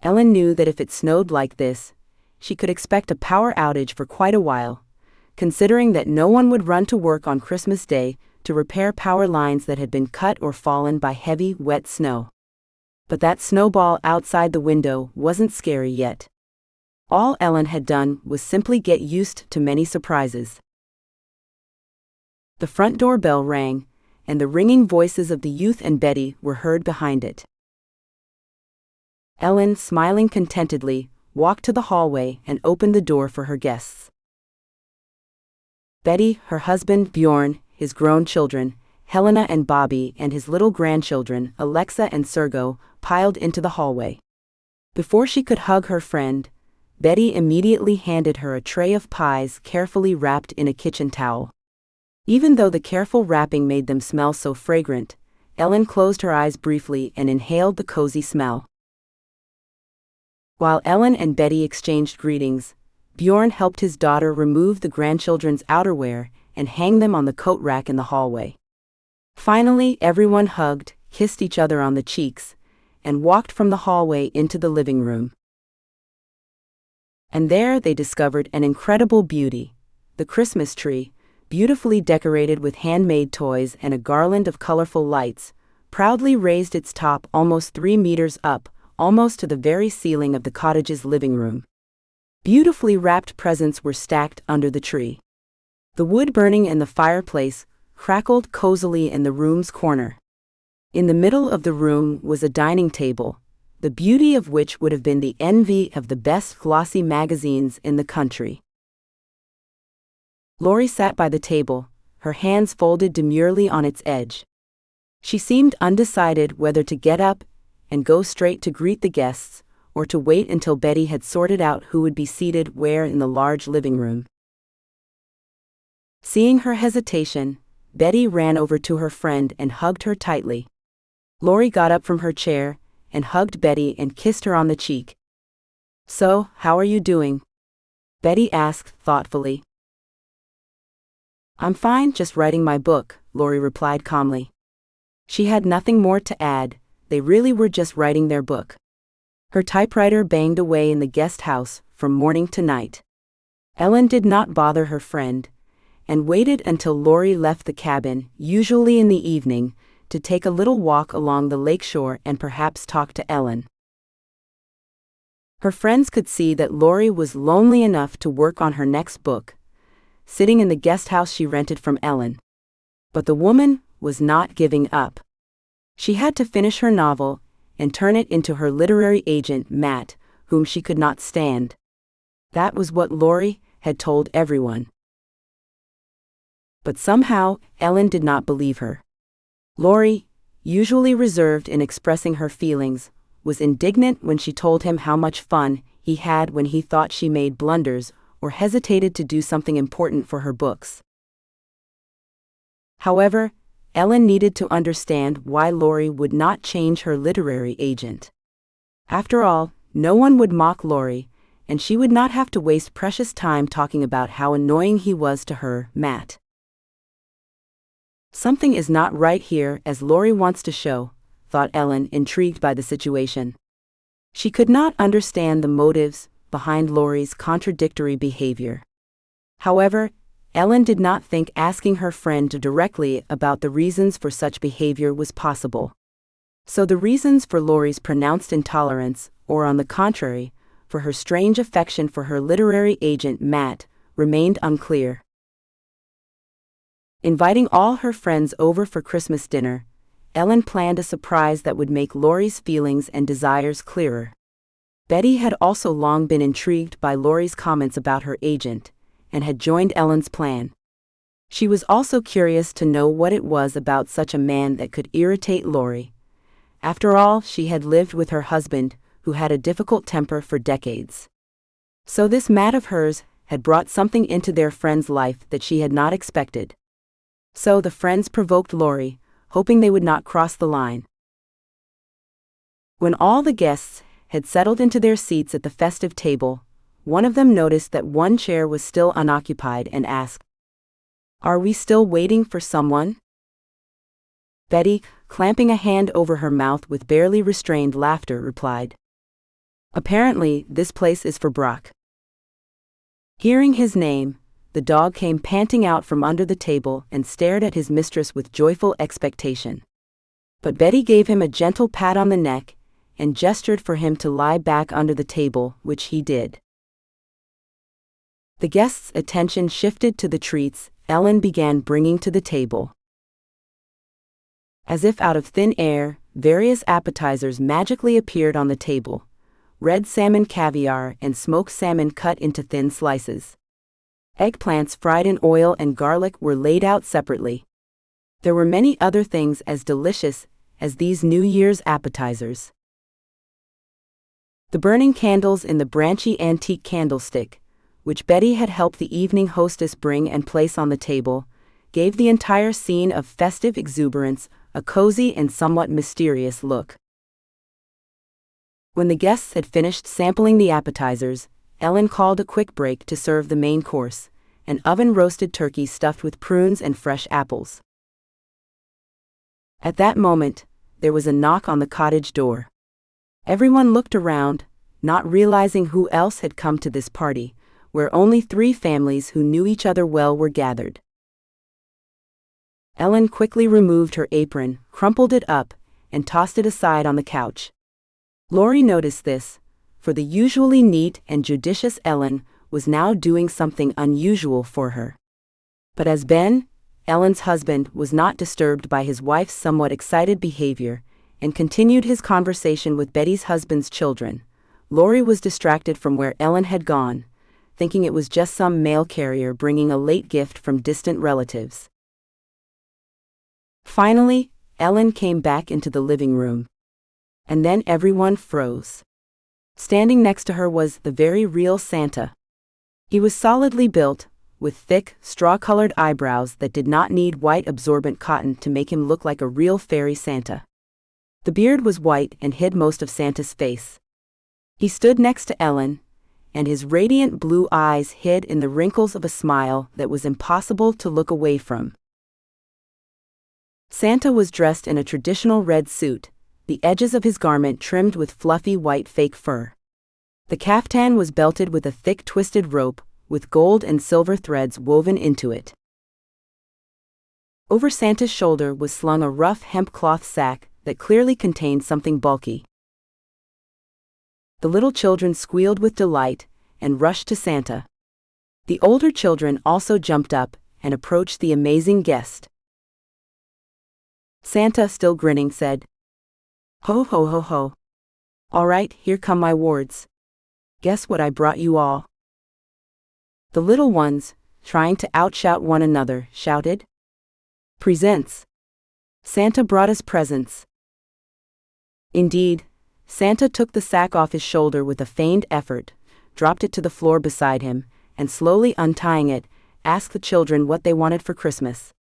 Ellen knew that if it snowed like this, she could expect a power outage for quite a while, considering that no one would run to work on Christmas Day to repair power lines that had been cut or fallen by heavy, wet snow. But that snowball outside the window wasn't scary yet. All Ellen had done was simply get used to many surprises. The front door bell rang, and the ringing voices of the youth and Betty were heard behind it. Ellen, smiling contentedly, walked to the hallway and opened the door for her guests. Betty, her husband Bjorn, his grown children, Helena and Bobby, and his little grandchildren, Alexa and Sergo, piled into the hallway. Before she could hug her friend, Betty immediately handed her a tray of pies carefully wrapped in a kitchen towel. Even though the careful wrapping made them smell so fragrant, Ellen closed her eyes briefly and inhaled the cozy smell. While Ellen and Betty exchanged greetings, Bjorn helped his daughter remove the grandchildren's outerwear and hang them on the coat rack in the hallway. Finally, everyone hugged, kissed each other on the cheeks, and walked from the hallway into the living room. And there they discovered an incredible beauty, the Christmas tree, beautifully decorated with handmade toys and a garland of colorful lights, proudly raised its top almost 3 meters up, almost to the very ceiling of the cottage's living room. Beautifully wrapped presents were stacked under the tree. The wood burning in the fireplace crackled cozily in the room's corner. In the middle of the room was a dining table, the beauty of which would have been the envy of the best glossy magazines in the country. Lori sat by the table, her hands folded demurely on its edge. She seemed undecided whether to get up and go straight to greet the guests, or to wait until Betty had sorted out who would be seated where in the large living room. Seeing her hesitation, Betty ran over to her friend and hugged her tightly. Lori got up from her chair and hugged Betty and kissed her on the cheek. "So, how are you doing?" Betty asked thoughtfully. "I'm fine, just writing my book," Lori replied calmly. She had nothing more to add, they really were just writing their book. Her typewriter banged away in the guest house from morning to night. Ellen did not bother her friend, and waited until Lori left the cabin, usually in the evening, to take a little walk along the lakeshore and perhaps talk to Ellen. Her friends could see that Lori was lonely enough to work on her next book, sitting in the guest house she rented from Ellen. But the woman was not giving up. She had to finish her novel and turn it into her literary agent, Matt, whom she could not stand. That was what Lori had told everyone. But somehow, Ellen did not believe her. Lori, usually reserved in expressing her feelings, was indignant when she told him how much fun he had when he thought she made blunders or hesitated to do something important for her books. However, Ellen needed to understand why Lori would not change her literary agent. After all, no one would mock Lori, and she would not have to waste precious time talking about how annoying he was to her, Matt. Something is not right here, as Lori wants to show, thought Ellen, intrigued by the situation. She could not understand the motives behind Lori's contradictory behavior. However, Ellen did not think asking her friend directly about the reasons for such behavior was possible. So the reasons for Lori's pronounced intolerance, or on the contrary, for her strange affection for her literary agent Matt, remained unclear. Inviting all her friends over for Christmas dinner, Ellen planned a surprise that would make Laurie's feelings and desires clearer. Betty had also long been intrigued by Laurie's comments about her agent, and had joined Ellen's plan. She was also curious to know what it was about such a man that could irritate Laurie. After all, she had lived with her husband, who had a difficult temper for decades. So this Matt of hers had brought something into their friend's life that she had not expected. So the friends provoked Laurie, hoping they would not cross the line. When all the guests had settled into their seats at the festive table, one of them noticed that one chair was still unoccupied and asked, "Are we still waiting for someone?" Betty, clamping a hand over her mouth with barely restrained laughter, replied, "Apparently, this place is for Brock." Hearing his name, the dog came panting out from under the table and stared at his mistress with joyful expectation. But Betty gave him a gentle pat on the neck and gestured for him to lie back under the table, which he did. The guests' attention shifted to the treats Ellen began bringing to the table. As if out of thin air, various appetizers magically appeared on the table: red salmon caviar and smoked salmon cut into thin slices. Eggplants fried in oil and garlic were laid out separately. There were many other things as delicious as these New Year's appetizers. The burning candles in the branchy antique candlestick, which Betty had helped the evening hostess bring and place on the table, gave the entire scene of festive exuberance a cozy and somewhat mysterious look. When the guests had finished sampling the appetizers, Ellen called a quick break to serve the main course, an oven-roasted turkey stuffed with prunes and fresh apples. At that moment, there was a knock on the cottage door. Everyone looked around, not realizing who else had come to this party, where only 3 families who knew each other well were gathered. Ellen quickly removed her apron, crumpled it up, and tossed it aside on the couch. Laurie noticed this, for the usually neat and judicious Ellen was now doing something unusual for her. But as Ben, Ellen's husband, was not disturbed by his wife's somewhat excited behavior and continued his conversation with Betty's husband's children, Laurie was distracted from where Ellen had gone, thinking it was just some mail carrier bringing a late gift from distant relatives. Finally, Ellen came back into the living room. And then everyone froze. Standing next to her was the very real Santa. He was solidly built, with thick, straw-colored eyebrows that did not need white absorbent cotton to make him look like a real fairy Santa. The beard was white and hid most of Santa's face. He stood next to Ellen, and his radiant blue eyes hid in the wrinkles of a smile that was impossible to look away from. Santa was dressed in a traditional red suit, the edges of his garment trimmed with fluffy white fake fur. The caftan was belted with a thick twisted rope, with gold and silver threads woven into it. Over Santa's shoulder was slung a rough hemp cloth sack that clearly contained something bulky. The little children squealed with delight and rushed to Santa. The older children also jumped up and approached the amazing guest. Santa, still grinning, said, "Ho ho ho ho. All right, here come my wards. Guess what I brought you all." The little ones, trying to outshout one another, shouted, "Presents! Santa brought us presents." Indeed, Santa took the sack off his shoulder with a feigned effort, dropped it to the floor beside him, and slowly untying it, asked the children what they wanted for Christmas.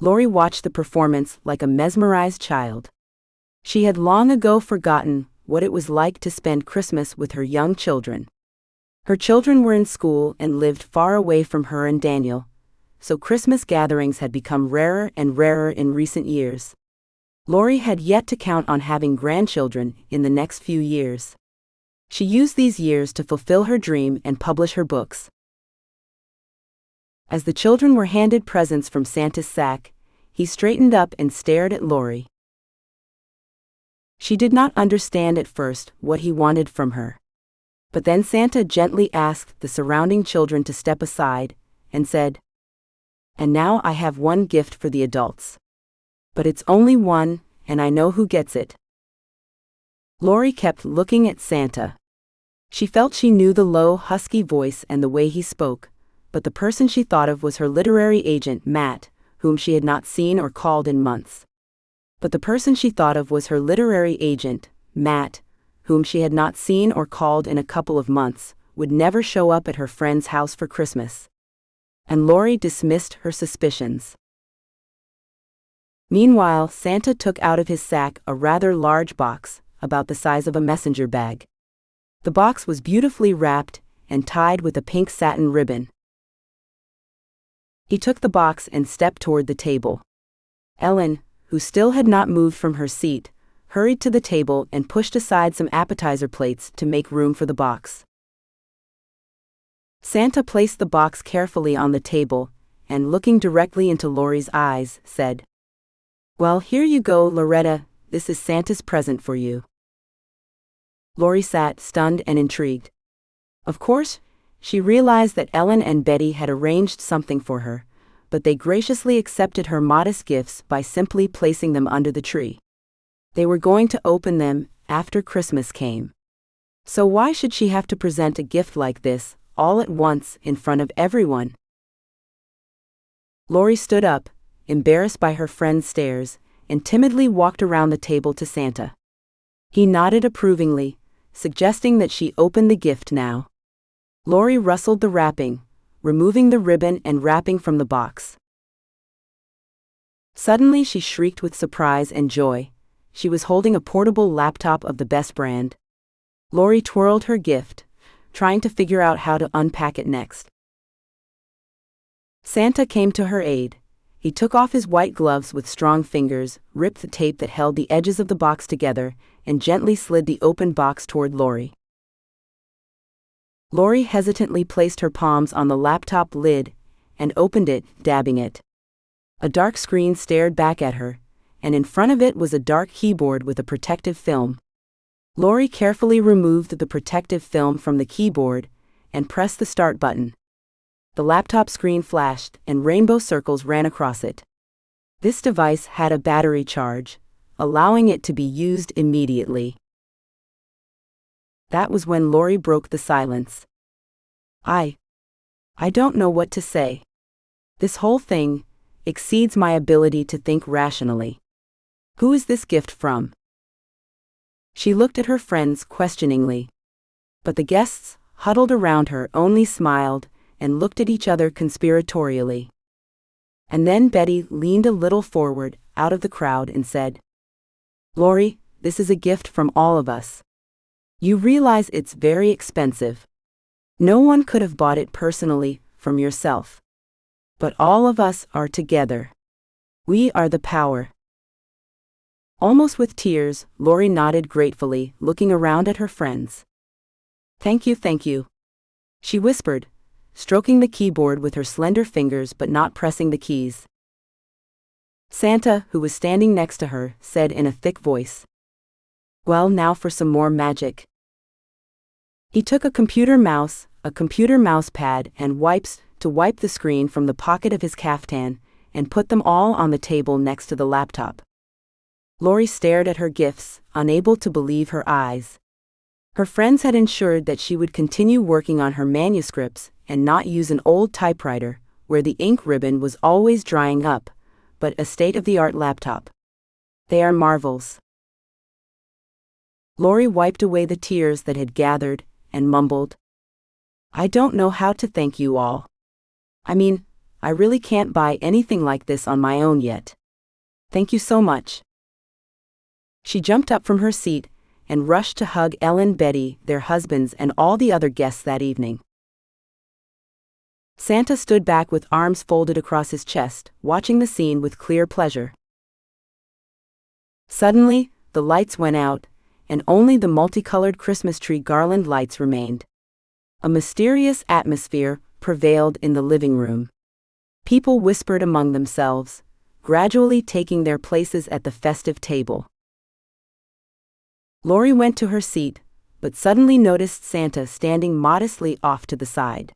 Laurie watched the performance like a mesmerized child. She had long ago forgotten what it was like to spend Christmas with her young children. Her children were in school and lived far away from her and Daniel, so Christmas gatherings had become rarer and rarer in recent years. Laurie had yet to count on having grandchildren in the next few years. She used these years to fulfill her dream and publish her books. As the children were handed presents from Santa's sack, he straightened up and stared at Laurie. She did not understand at first what he wanted from her. But then Santa gently asked the surrounding children to step aside, and said, "And now I have one gift for the adults. But it's only one, and I know who gets it." Lori kept looking at Santa. She felt she knew the low, husky voice and the way he spoke, but the person she thought of was her literary agent, Matt, whom she had not seen or called in months. But the person she thought of was her literary agent, Matt, whom she had not seen or called in a couple of months, would never show up at her friend's house for Christmas. And Lori dismissed her suspicions. Meanwhile, Santa took out of his sack a rather large box, about the size of a messenger bag. The box was beautifully wrapped and tied with a pink satin ribbon. He took the box and stepped toward the table. Ellen, who still had not moved from her seat, hurried to the table and pushed aside some appetizer plates to make room for the box. Santa placed the box carefully on the table, and looking directly into Lori's eyes, said, "Well, here you go, Loretta, this is Santa's present for you." Lori sat, stunned and intrigued. Of course, she realized that Ellen and Betty had arranged something for her, but they graciously accepted her modest gifts by simply placing them under the tree. They were going to open them after Christmas came. So why should she have to present a gift like this, all at once, in front of everyone? Lori stood up, embarrassed by her friend's stares, and timidly walked around the table to Santa. He nodded approvingly, suggesting that she open the gift now. Lori rustled the wrapping, removing the ribbon and wrapping from the box. Suddenly she shrieked with surprise and joy. She was holding a portable laptop of the best brand. Lori twirled her gift, trying to figure out how to unpack it next. Santa came to her aid. He took off his white gloves with strong fingers, ripped the tape that held the edges of the box together, and gently slid the open box toward Lori. Lori hesitantly placed her palms on the laptop lid and opened it, dabbing it. A dark screen stared back at her, and in front of it was a dark keyboard with a protective film. Lori carefully removed the protective film from the keyboard and pressed the start button. The laptop screen flashed, and rainbow circles ran across it. This device had a battery charge, allowing it to be used immediately. That was when Lori broke the silence. I don't know what to say. This whole thing exceeds my ability to think rationally. Who is this gift from?" She looked at her friends questioningly. But the guests, huddled around her, only smiled and looked at each other conspiratorially. And then Betty leaned a little forward, out of the crowd, and said, "Lori, this is a gift from all of us. You realize it's very expensive. No one could have bought it personally, from yourself. But all of us are together. We are the power." Almost with tears, Lori nodded gratefully, looking around at her friends. Thank you," she whispered, stroking the keyboard with her slender fingers but not pressing the keys. Santa, who was standing next to her, said in a thick voice, "Well, now for some more magic." He took a computer mouse pad, and wipes to wipe the screen from the pocket of his caftan, and put them all on the table next to the laptop. Lori stared at her gifts, unable to believe her eyes. Her friends had ensured that she would continue working on her manuscripts and not use an old typewriter, where the ink ribbon was always drying up, but a state-of-the-art laptop. They are marvels. Lori wiped away the tears that had gathered and mumbled, "I don't know how to thank you all. I mean, I really can't buy anything like this on my own yet. Thank you so much." She jumped up from her seat and rushed to hug Ellen, Betty, their husbands, and all the other guests that evening. Santa stood back with arms folded across his chest, watching the scene with clear pleasure. Suddenly, the lights went out, and only the multicolored Christmas tree garland lights remained. A mysterious atmosphere prevailed in the living room. People whispered among themselves, gradually taking their places at the festive table. Lori went to her seat, but suddenly noticed Santa standing modestly off to the side.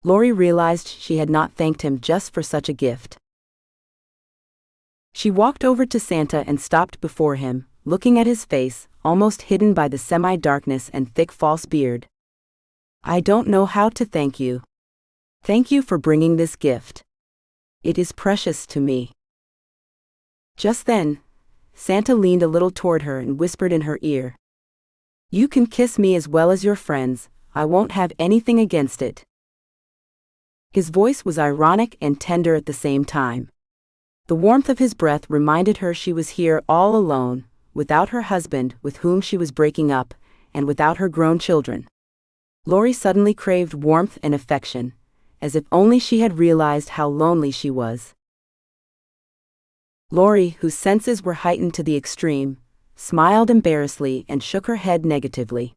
Lori realized she had not thanked him just for such a gift. She walked over to Santa and stopped before him, looking at his face, almost hidden by the semi-darkness and thick false beard. "I don't know how to thank you. Thank you for bringing this gift. It is precious to me." Just then, Santa leaned a little toward her and whispered in her ear, "You can kiss me as well as your friends, I won't have anything against it." His voice was ironic and tender at the same time. The warmth of his breath reminded her she was here all alone, without her husband with whom she was breaking up, and without her grown children. Lori suddenly craved warmth and affection, as if only she had realized how lonely she was. Lori, whose senses were heightened to the extreme, smiled embarrassedly and shook her head negatively.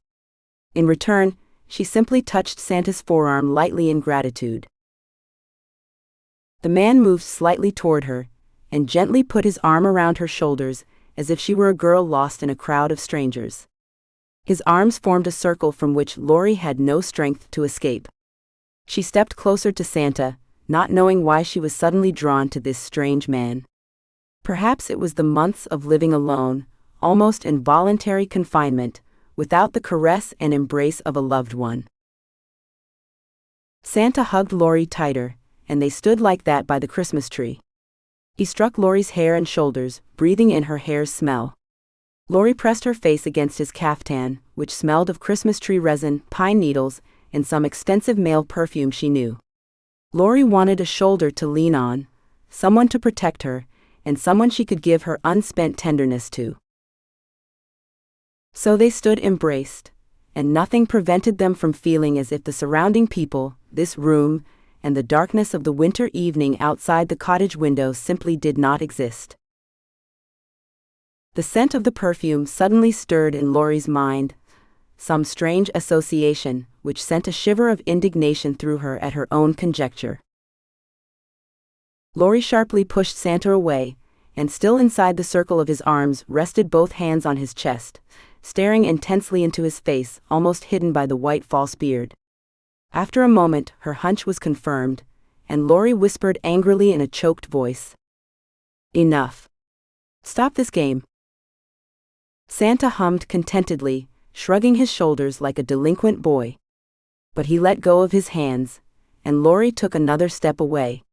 In return, she simply touched Santa's forearm lightly in gratitude. The man moved slightly toward her, and gently put his arm around her shoulders, as if she were a girl lost in a crowd of strangers. His arms formed a circle from which Lori had no strength to escape. She stepped closer to Santa, not knowing why she was suddenly drawn to this strange man. Perhaps it was the months of living alone, almost involuntary confinement, without the caress and embrace of a loved one. Santa hugged Lori tighter, and they stood like that by the Christmas tree. He struck Lori's hair and shoulders, breathing in her hair's smell. Lori pressed her face against his caftan, which smelled of Christmas tree resin, pine needles, and some expensive male perfume she knew. Lori wanted a shoulder to lean on, someone to protect her, and someone she could give her unspent tenderness to. So they stood embraced, and nothing prevented them from feeling as if the surrounding people, this room, and the darkness of the winter evening outside the cottage window simply did not exist. The scent of the perfume suddenly stirred in Lori's mind, some strange association, which sent a shiver of indignation through her at her own conjecture. Lori sharply pushed Santa away, and still inside the circle of his arms rested both hands on his chest, staring intensely into his face, almost hidden by the white false beard. After a moment, her hunch was confirmed, and Lori whispered angrily in a choked voice, "Enough. Stop this game." Santa hummed contentedly, shrugging his shoulders like a delinquent boy. But he let go of his hands, and Lori took another step away.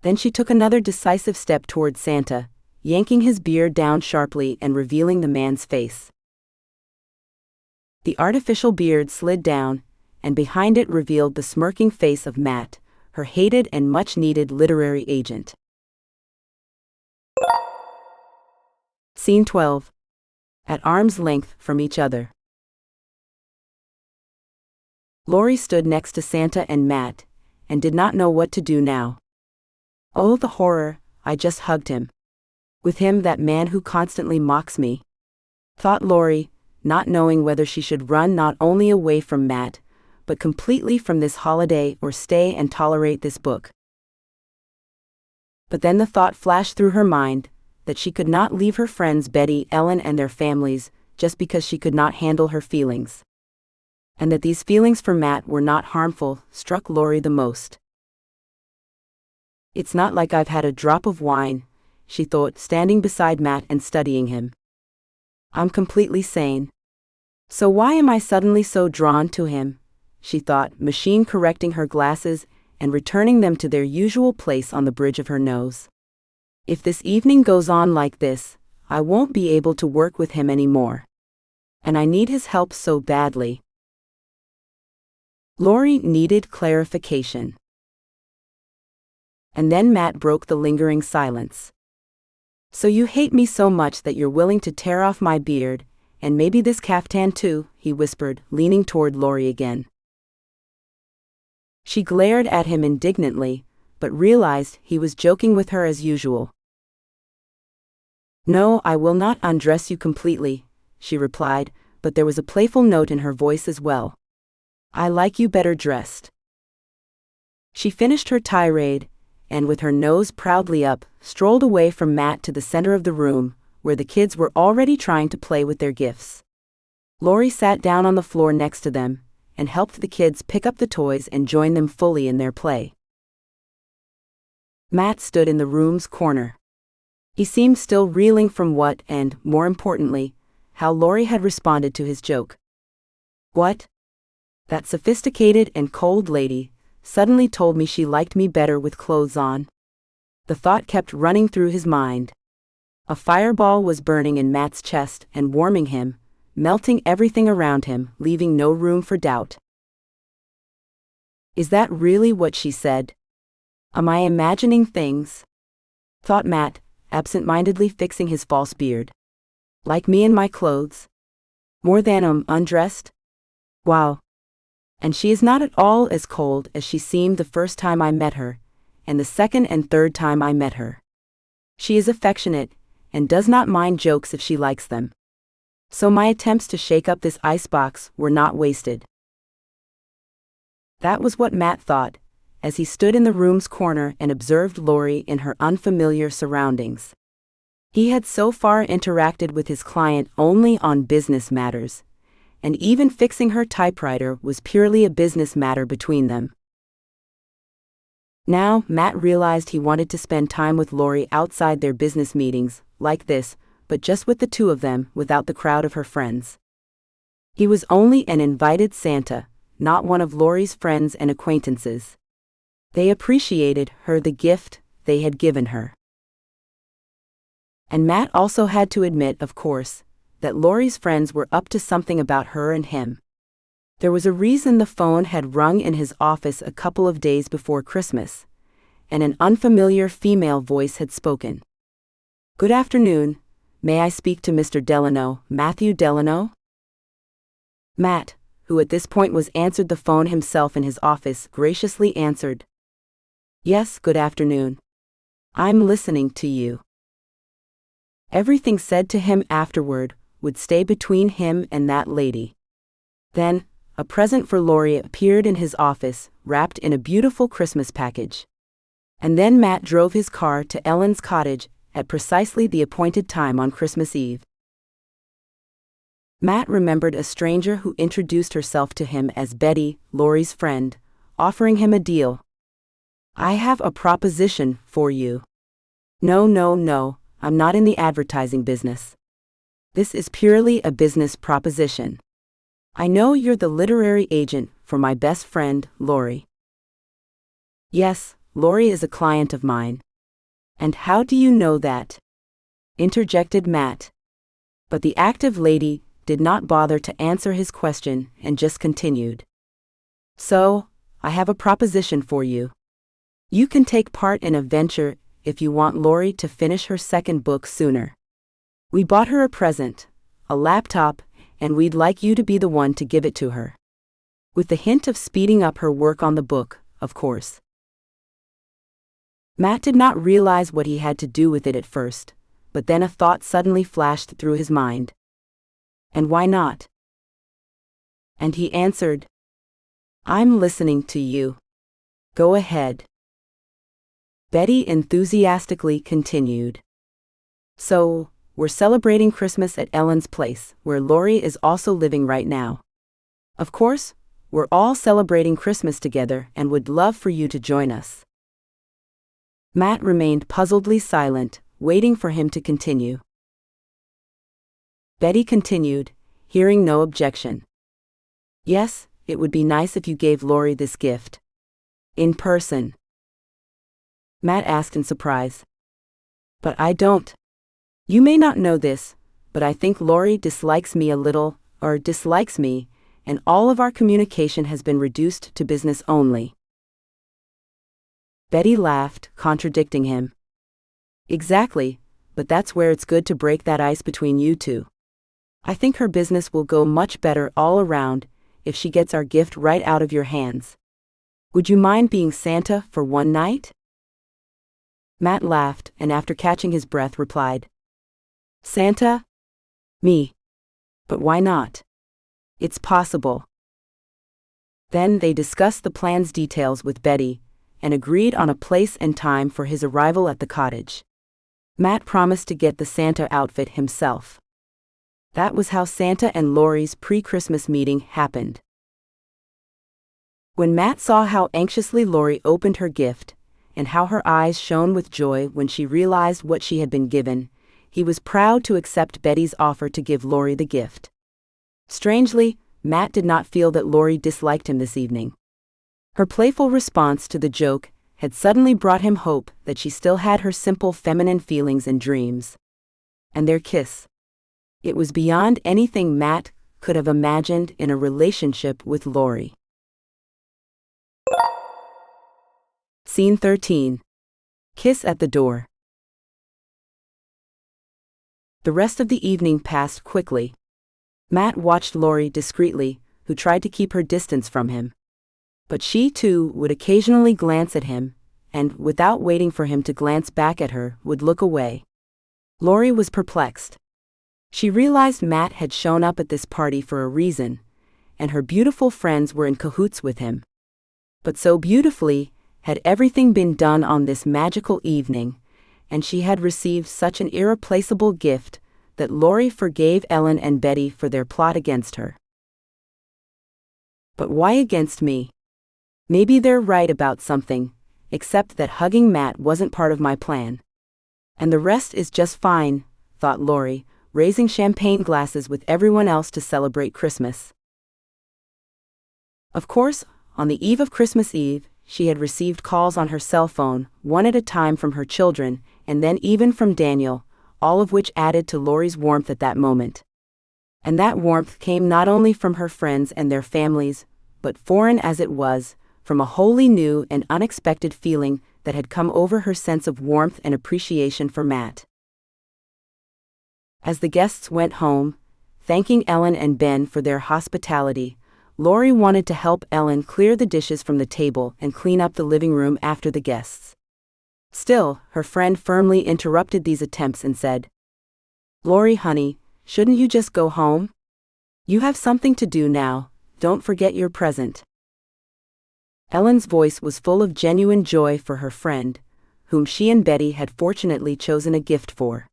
Then she took another decisive step toward Santa, yanking his beard down sharply and revealing the man's face. The artificial beard slid down, and behind it revealed the smirking face of Matt, her hated and much-needed literary agent. Scene 12. At arm's length from each other. Lori stood next to Santa and Matt, and did not know what to do now. Oh, the horror, I just hugged him. With him, that man who constantly mocks me, thought Lori, not knowing whether she should run not only away from Matt, but completely from this holiday or stay and tolerate this book. But then the thought flashed through her mind, that she could not leave her friends Betty, Ellen and their families, just because she could not handle her feelings. And that these feelings for Matt were not harmful, struck Lori the most. It's not like I've had a drop of wine, she thought, standing beside Matt and studying him. I'm completely sane. So why am I suddenly so drawn to him? She thought, machine correcting her glasses and returning them to their usual place on the bridge of her nose. If this evening goes on like this, I won't be able to work with him anymore. And I need his help so badly. Lori needed clarification. And then Matt broke the lingering silence. So you hate me so much that you're willing to tear off my beard, and maybe this caftan too, he whispered, leaning toward Lori again. She glared at him indignantly, but realized he was joking with her as usual. No, I will not undress you completely, she replied, but there was a playful note in her voice as well. I like you better dressed. She finished her tirade, and with her nose proudly up, strolled away from Matt to the center of the room, where the kids were already trying to play with their gifts. Lori sat down on the floor next to them and helped the kids pick up the toys and join them fully in their play. Matt stood in the room's corner. He seemed still reeling from what and, more importantly, how Lori had responded to his joke. What? That sophisticated and cold lady suddenly told me she liked me better with clothes on. The thought kept running through his mind. A fireball was burning in Matt's chest and warming him, melting everything around him, leaving no room for doubt. Is that really what she said? Am I imagining things? Thought Matt, absent-mindedly fixing his false beard. Like me in my clothes? More than undressed? Wow. And she is not at all as cold as she seemed the first time I met her, and the second and third time I met her. She is affectionate, and does not mind jokes if she likes them. So my attempts to shake up this icebox were not wasted. That was what Matt thought, as he stood in the room's corner and observed Lori in her unfamiliar surroundings. He had so far interacted with his client only on business matters, and even fixing her typewriter was purely a business matter between them. Now, Matt realized he wanted to spend time with Lori outside their business meetings, like this, but just with the two of them, without the crowd of her friends. He was only an invited Santa, not one of Lori's friends and acquaintances. They appreciated her the gift they had given her. And Matt also had to admit, of course, that Lori's friends were up to something about her and him. There was a reason the phone had rung in his office a couple of days before Christmas, and an unfamiliar female voice had spoken. Good afternoon, may I speak to Mr. Delano, Matthew Delano? Matt, who at this point was answered the phone himself in his office, graciously answered. Yes, good afternoon. I'm listening to you. Everything said to him afterward would stay between him and that lady. Then, a present for Lori appeared in his office, wrapped in a beautiful Christmas package. And then Matt drove his car to Ellen's cottage at precisely the appointed time on Christmas Eve. Matt remembered a stranger who introduced herself to him as Betty, Lori's friend, offering him a deal. I have a proposition for you. No, I'm not in the advertising business. This is purely a business proposition. I know you're the literary agent for my best friend, Lori. Yes, Lori is a client of mine. And how do you know that? Interjected Matt. But the active lady did not bother to answer his question and just continued. So, I have a proposition for you. You can take part in a venture if you want Lori to finish her second book sooner. We bought her a present, a laptop, and we'd like you to be the one to give it to her. With the hint of speeding up her work on the book, of course. Matt did not realize what he had to do with it at first, but then a thought suddenly flashed through his mind. And why not? And he answered, I'm listening to you. Go ahead. Betty enthusiastically continued. So, we're celebrating Christmas at Ellen's place, where Lori is also living right now. Of course, we're all celebrating Christmas together and would love for you to join us. Matt remained puzzledly silent, waiting for him to continue. Betty continued, hearing no objection. Yes, it would be nice if you gave Lori this gift. In person. Matt asked in surprise. But I don't. You may not know this, but I think Lori dislikes me a little, or dislikes me, and all of our communication has been reduced to business only. Betty laughed, contradicting him. Exactly, but that's where it's good to break that ice between you two. I think her business will go much better all around if she gets our gift right out of your hands. Would you mind being Santa for one night? Matt laughed and after catching his breath replied. Santa? Me. But why not? It's possible. Then they discussed the plan's details with Betty and agreed on a place and time for his arrival at the cottage. Matt promised to get the Santa outfit himself. That was how Santa and Lori's pre-Christmas meeting happened. When Matt saw how anxiously Lori opened her gift, and how her eyes shone with joy when she realized what she had been given, he was proud to accept Betty's offer to give Lori the gift. Strangely, Matt did not feel that Lori disliked him this evening. Her playful response to the joke had suddenly brought him hope that she still had her simple feminine feelings and dreams. And their kiss. It was beyond anything Matt could have imagined in a relationship with Lori. Scene 13. Kiss at the door. The rest of the evening passed quickly. Matt watched Lori discreetly, who tried to keep her distance from him. But she, too, would occasionally glance at him, and, without waiting for him to glance back at her, would look away. Lori was perplexed. She realized Matt had shown up at this party for a reason, and her beautiful friends were in cahoots with him. But so beautifully had everything been done on this magical evening, and she had received such an irreplaceable gift, that Lori forgave Ellen and Betty for their plot against her. But why against me? Maybe they're right about something, except that hugging Matt wasn't part of my plan. And the rest is just fine, thought Lori, raising champagne glasses with everyone else to celebrate Christmas. Of course, on the eve of Christmas Eve, she had received calls on her cell phone, one at a time from her children, and then even from Daniel, all of which added to Lori's warmth at that moment. And that warmth came not only from her friends and their families, but foreign as it was, from a wholly new and unexpected feeling that had come over her sense of warmth and appreciation for Matt. As the guests went home, thanking Ellen and Ben for their hospitality, Lori wanted to help Ellen clear the dishes from the table and clean up the living room after the guests. Still, her friend firmly interrupted these attempts and said, "Lori, honey, shouldn't you just go home? You have something to do now, don't forget your present." Ellen's voice was full of genuine joy for her friend, whom she and Betty had fortunately chosen a gift for.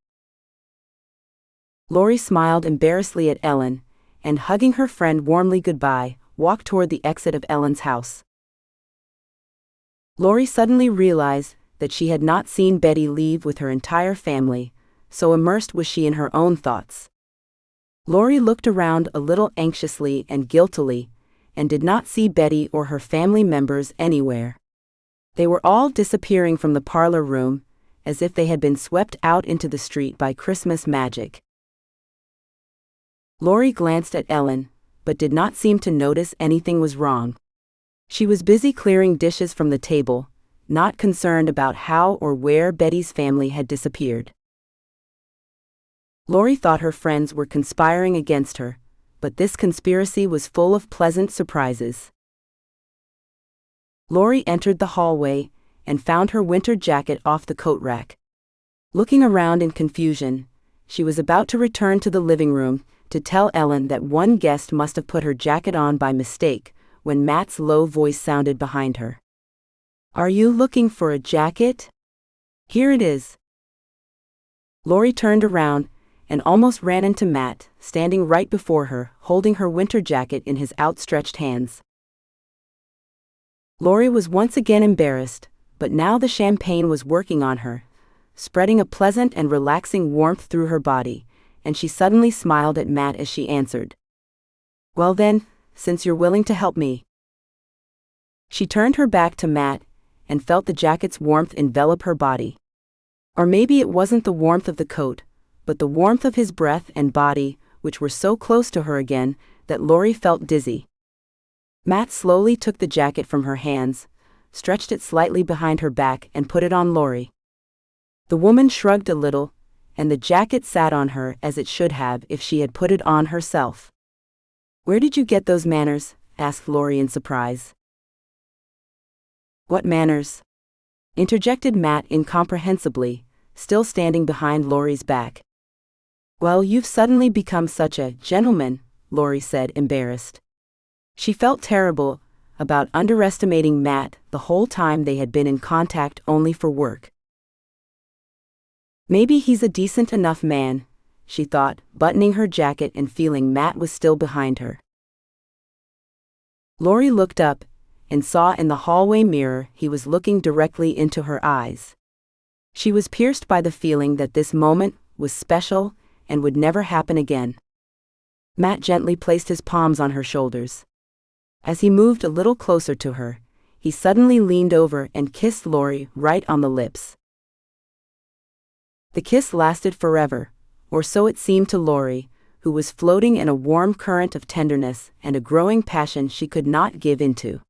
Lori smiled embarrassedly at Ellen, and hugging her friend warmly goodbye, walked toward the exit of Ellen's house. Lori suddenly realized that she had not seen Betty leave with her entire family, so immersed was she in her own thoughts. Lori looked around a little anxiously and guiltily, and did not see Betty or her family members anywhere. They were all disappearing from the parlor room, as if they had been swept out into the street by Christmas magic. Lori glanced at Ellen, but did not seem to notice anything was wrong. She was busy clearing dishes from the table, not concerned about how or where Betty's family had disappeared. Lori thought her friends were conspiring against her, but this conspiracy was full of pleasant surprises. Lori entered the hallway and found her winter jacket off the coat rack. Looking around in confusion, she was about to return to the living room to tell Ellen that one guest must have put her jacket on by mistake, when Matt's low voice sounded behind her. "Are you looking for a jacket? Here it is." Lori turned around and almost ran into Matt, standing right before her, holding her winter jacket in his outstretched hands. Lori was once again embarrassed, but now the champagne was working on her, spreading a pleasant and relaxing warmth through her body, and she suddenly smiled at Matt as she answered, "Well then, since you're willing to help me." She turned her back to Matt and felt the jacket's warmth envelop her body. Or maybe it wasn't the warmth of the coat, but the warmth of his breath and body, which were so close to her again that Lori felt dizzy. Matt slowly took the jacket from her hands, stretched it slightly behind her back and put it on Lori. The woman shrugged a little, and the jacket sat on her as it should have if she had put it on herself. "Where did you get those manners?" asked Lori in surprise. "What manners?" interjected Matt incomprehensibly, still standing behind Lori's back. "Well, you've suddenly become such a gentleman," Lori said, embarrassed. She felt terrible about underestimating Matt the whole time they had been in contact only for work. Maybe he's a decent enough man, she thought, buttoning her jacket and feeling Matt was still behind her. Lori looked up and saw in the hallway mirror he was looking directly into her eyes. She was pierced by the feeling that this moment was special and would never happen again. Matt gently placed his palms on her shoulders. As he moved a little closer to her, he suddenly leaned over and kissed Lori right on the lips. The kiss lasted forever, or so it seemed to Lori, who was floating in a warm current of tenderness and a growing passion she could not give into.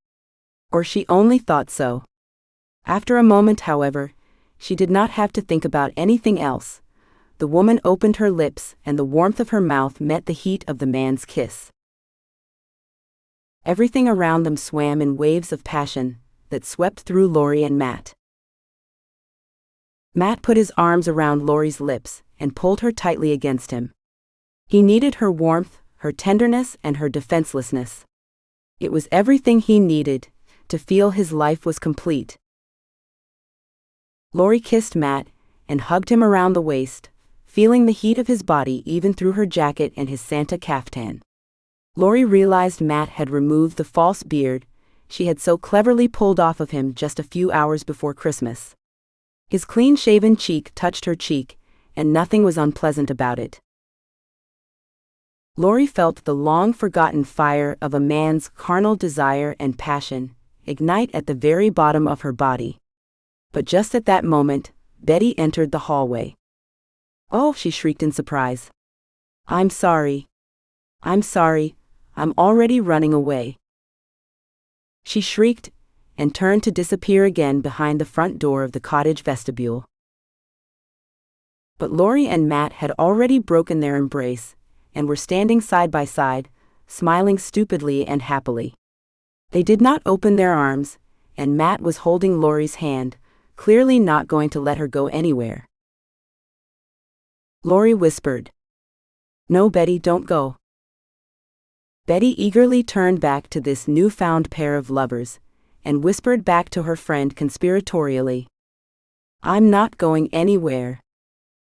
Or she only thought so. After a moment, however, she did not have to think about anything else. The woman opened her lips and the warmth of her mouth met the heat of the man's kiss. Everything around them swam in waves of passion that swept through Lori and Matt. Matt put his arms around Lori's lips and pulled her tightly against him. He needed her warmth, her tenderness, and her defenselessness. It was everything he needed to feel his life was complete. Lori kissed Matt and hugged him around the waist, feeling the heat of his body even through her jacket and his Santa caftan. Lori realized Matt had removed the false beard she had so cleverly pulled off of him just a few hours before Christmas. His clean-shaven cheek touched her cheek, and nothing was unpleasant about it. Lori felt the long-forgotten fire of a man's carnal desire and passion ignite at the very bottom of her body. But just at that moment, Betty entered the hallway. "Oh," she shrieked in surprise. I'm sorry. I'm already running away." She shrieked and turned to disappear again behind the front door of the cottage vestibule. But Lori and Matt had already broken their embrace and were standing side by side, smiling stupidly and happily. They did not open their arms, and Matt was holding Lori's hand, clearly not going to let her go anywhere. Lori whispered, "No, Betty, don't go." Betty eagerly turned back to this newfound pair of lovers, and whispered back to her friend conspiratorially, "I'm not going anywhere.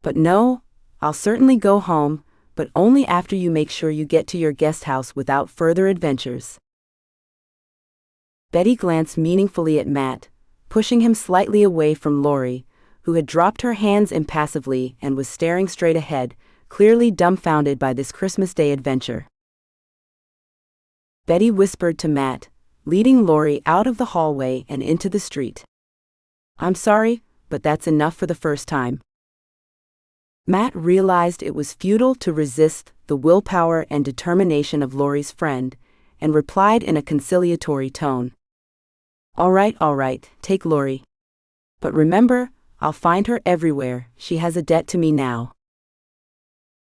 But no, I'll certainly go home, but only after you make sure you get to your guest house without further adventures." Betty glanced meaningfully at Matt, pushing him slightly away from Lori, who had dropped her hands impassively and was staring straight ahead, clearly dumbfounded by this Christmas Day adventure. Betty whispered to Matt, leading Lori out of the hallway and into the street, "I'm sorry, but that's enough for the first time." Matt realized it was futile to resist the willpower and determination of Lori's friend, and replied in a conciliatory tone, all right, take Lori. But remember, I'll find her everywhere, she has a debt to me now."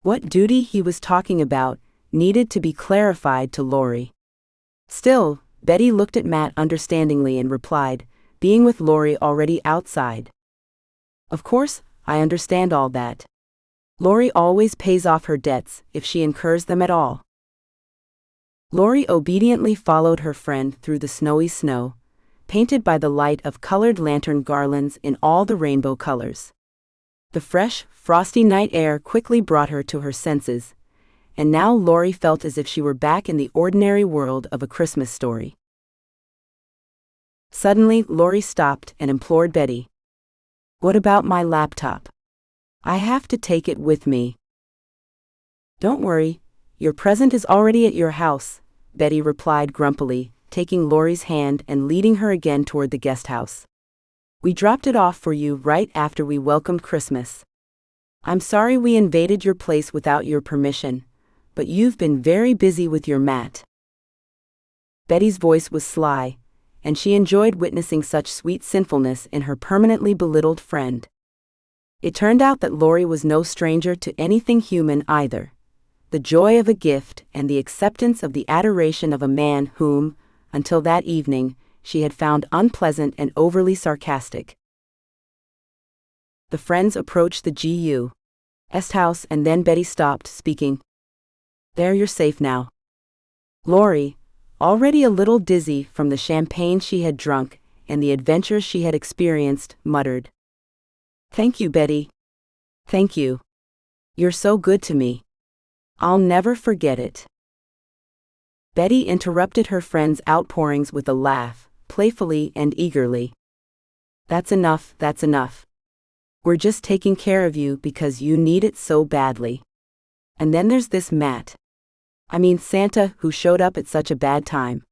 What duty he was talking about needed to be clarified to Lori. Still, Betty looked at Matt understandingly and replied, being with Lori already outside. "Of course, I understand all that. Lori always pays off her debts if she incurs them at all." Lori obediently followed her friend through the snowy snow, painted by the light of colored lantern garlands in all the rainbow colors. The fresh, frosty night air quickly brought her to her senses, and now Lori felt as if she were back in the ordinary world of A Christmas Story. Suddenly, Lori stopped and implored Betty, "What about my laptop? I have to take it with me." "Don't worry, your present is already at your house," Betty replied grumpily, taking Lori's hand and leading her again toward the guest house. "We dropped it off for you right after we welcomed Christmas. I'm sorry we invaded your place without your permission, but you've been very busy with your Matt." Betty's voice was sly, and she enjoyed witnessing such sweet sinfulness in her permanently belittled friend. It turned out that Lori was no stranger to anything human either. The joy of a gift and the acceptance of the adoration of a man whom, until that evening, she had found unpleasant and overly sarcastic. The friends approached the G.U.'s house and then Betty stopped, speaking, "There, you're safe now." Lori, already a little dizzy from the champagne she had drunk and the adventures she had experienced, muttered, "Thank you, Betty. Thank you. You're so good to me. I'll never forget it. Betty interrupted her friend's outpourings with a laugh, playfully and eagerly. That's enough, that's enough. We're just taking care of you because you need it so badly. And then there's this Matt. I mean Santa, who showed up at such a bad time.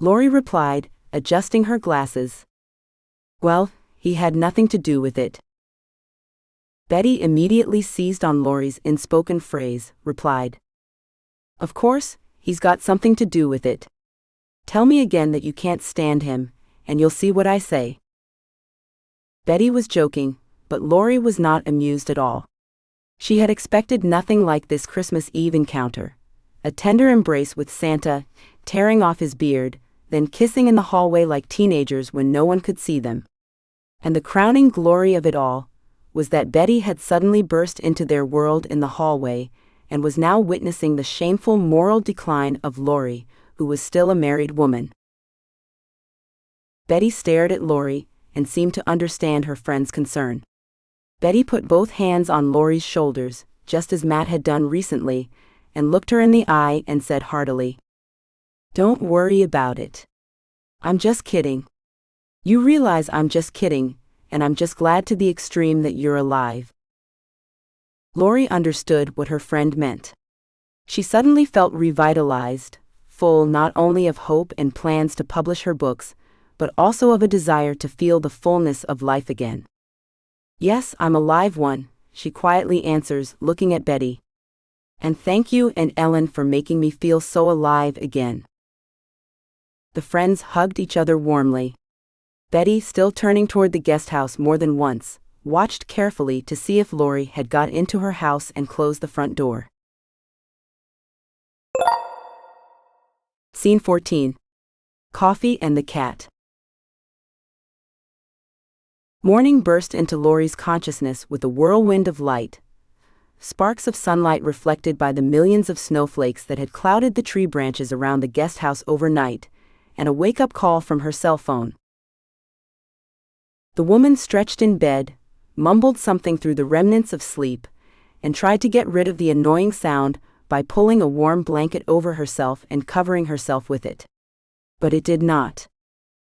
Lori replied, adjusting her glasses. Well, he had nothing to do with it. Betty immediately seized on Lori's unspoken phrase, replied. Of course, he's got something to do with it. Tell me again that you can't stand him, and you'll see what I say. Betty was joking, but Lori was not amused at all. She had expected nothing like this Christmas Eve encounter. A tender embrace with Santa, tearing off his beard, then kissing in the hallway like teenagers when no one could see them. And the crowning glory of it all was that Betty had suddenly burst into their world in the hallway and was now witnessing the shameful moral decline of Lori, who was still a married woman. Betty stared at Lori and seemed to understand her friend's concern. Betty put both hands on Lori's shoulders, just as Matt had done recently, and looked her in the eye and said heartily, Don't worry about it. I'm just kidding. You realize I'm just kidding, and I'm just glad to the extreme that you're alive. Lori understood what her friend meant. She suddenly felt revitalized, full not only of hope and plans to publish her books, but also of a desire to feel the fullness of life again. Yes, I'm a live one, she quietly answers, looking at Betty. And thank you and Ellen for making me feel so alive again. The friends hugged each other warmly. Betty, still turning toward the guest house more than once, watched carefully to see if Lori had got into her house and closed the front door. Scene 14. Coffee and the Cat. Morning burst into Lori's consciousness with a whirlwind of light. Sparks of sunlight reflected by the millions of snowflakes that had clouded the tree branches around the guest house overnight, and a wake-up call from her cell phone. The woman stretched in bed, mumbled something through the remnants of sleep, and tried to get rid of the annoying sound by pulling a warm blanket over herself and covering herself with it. But it did not.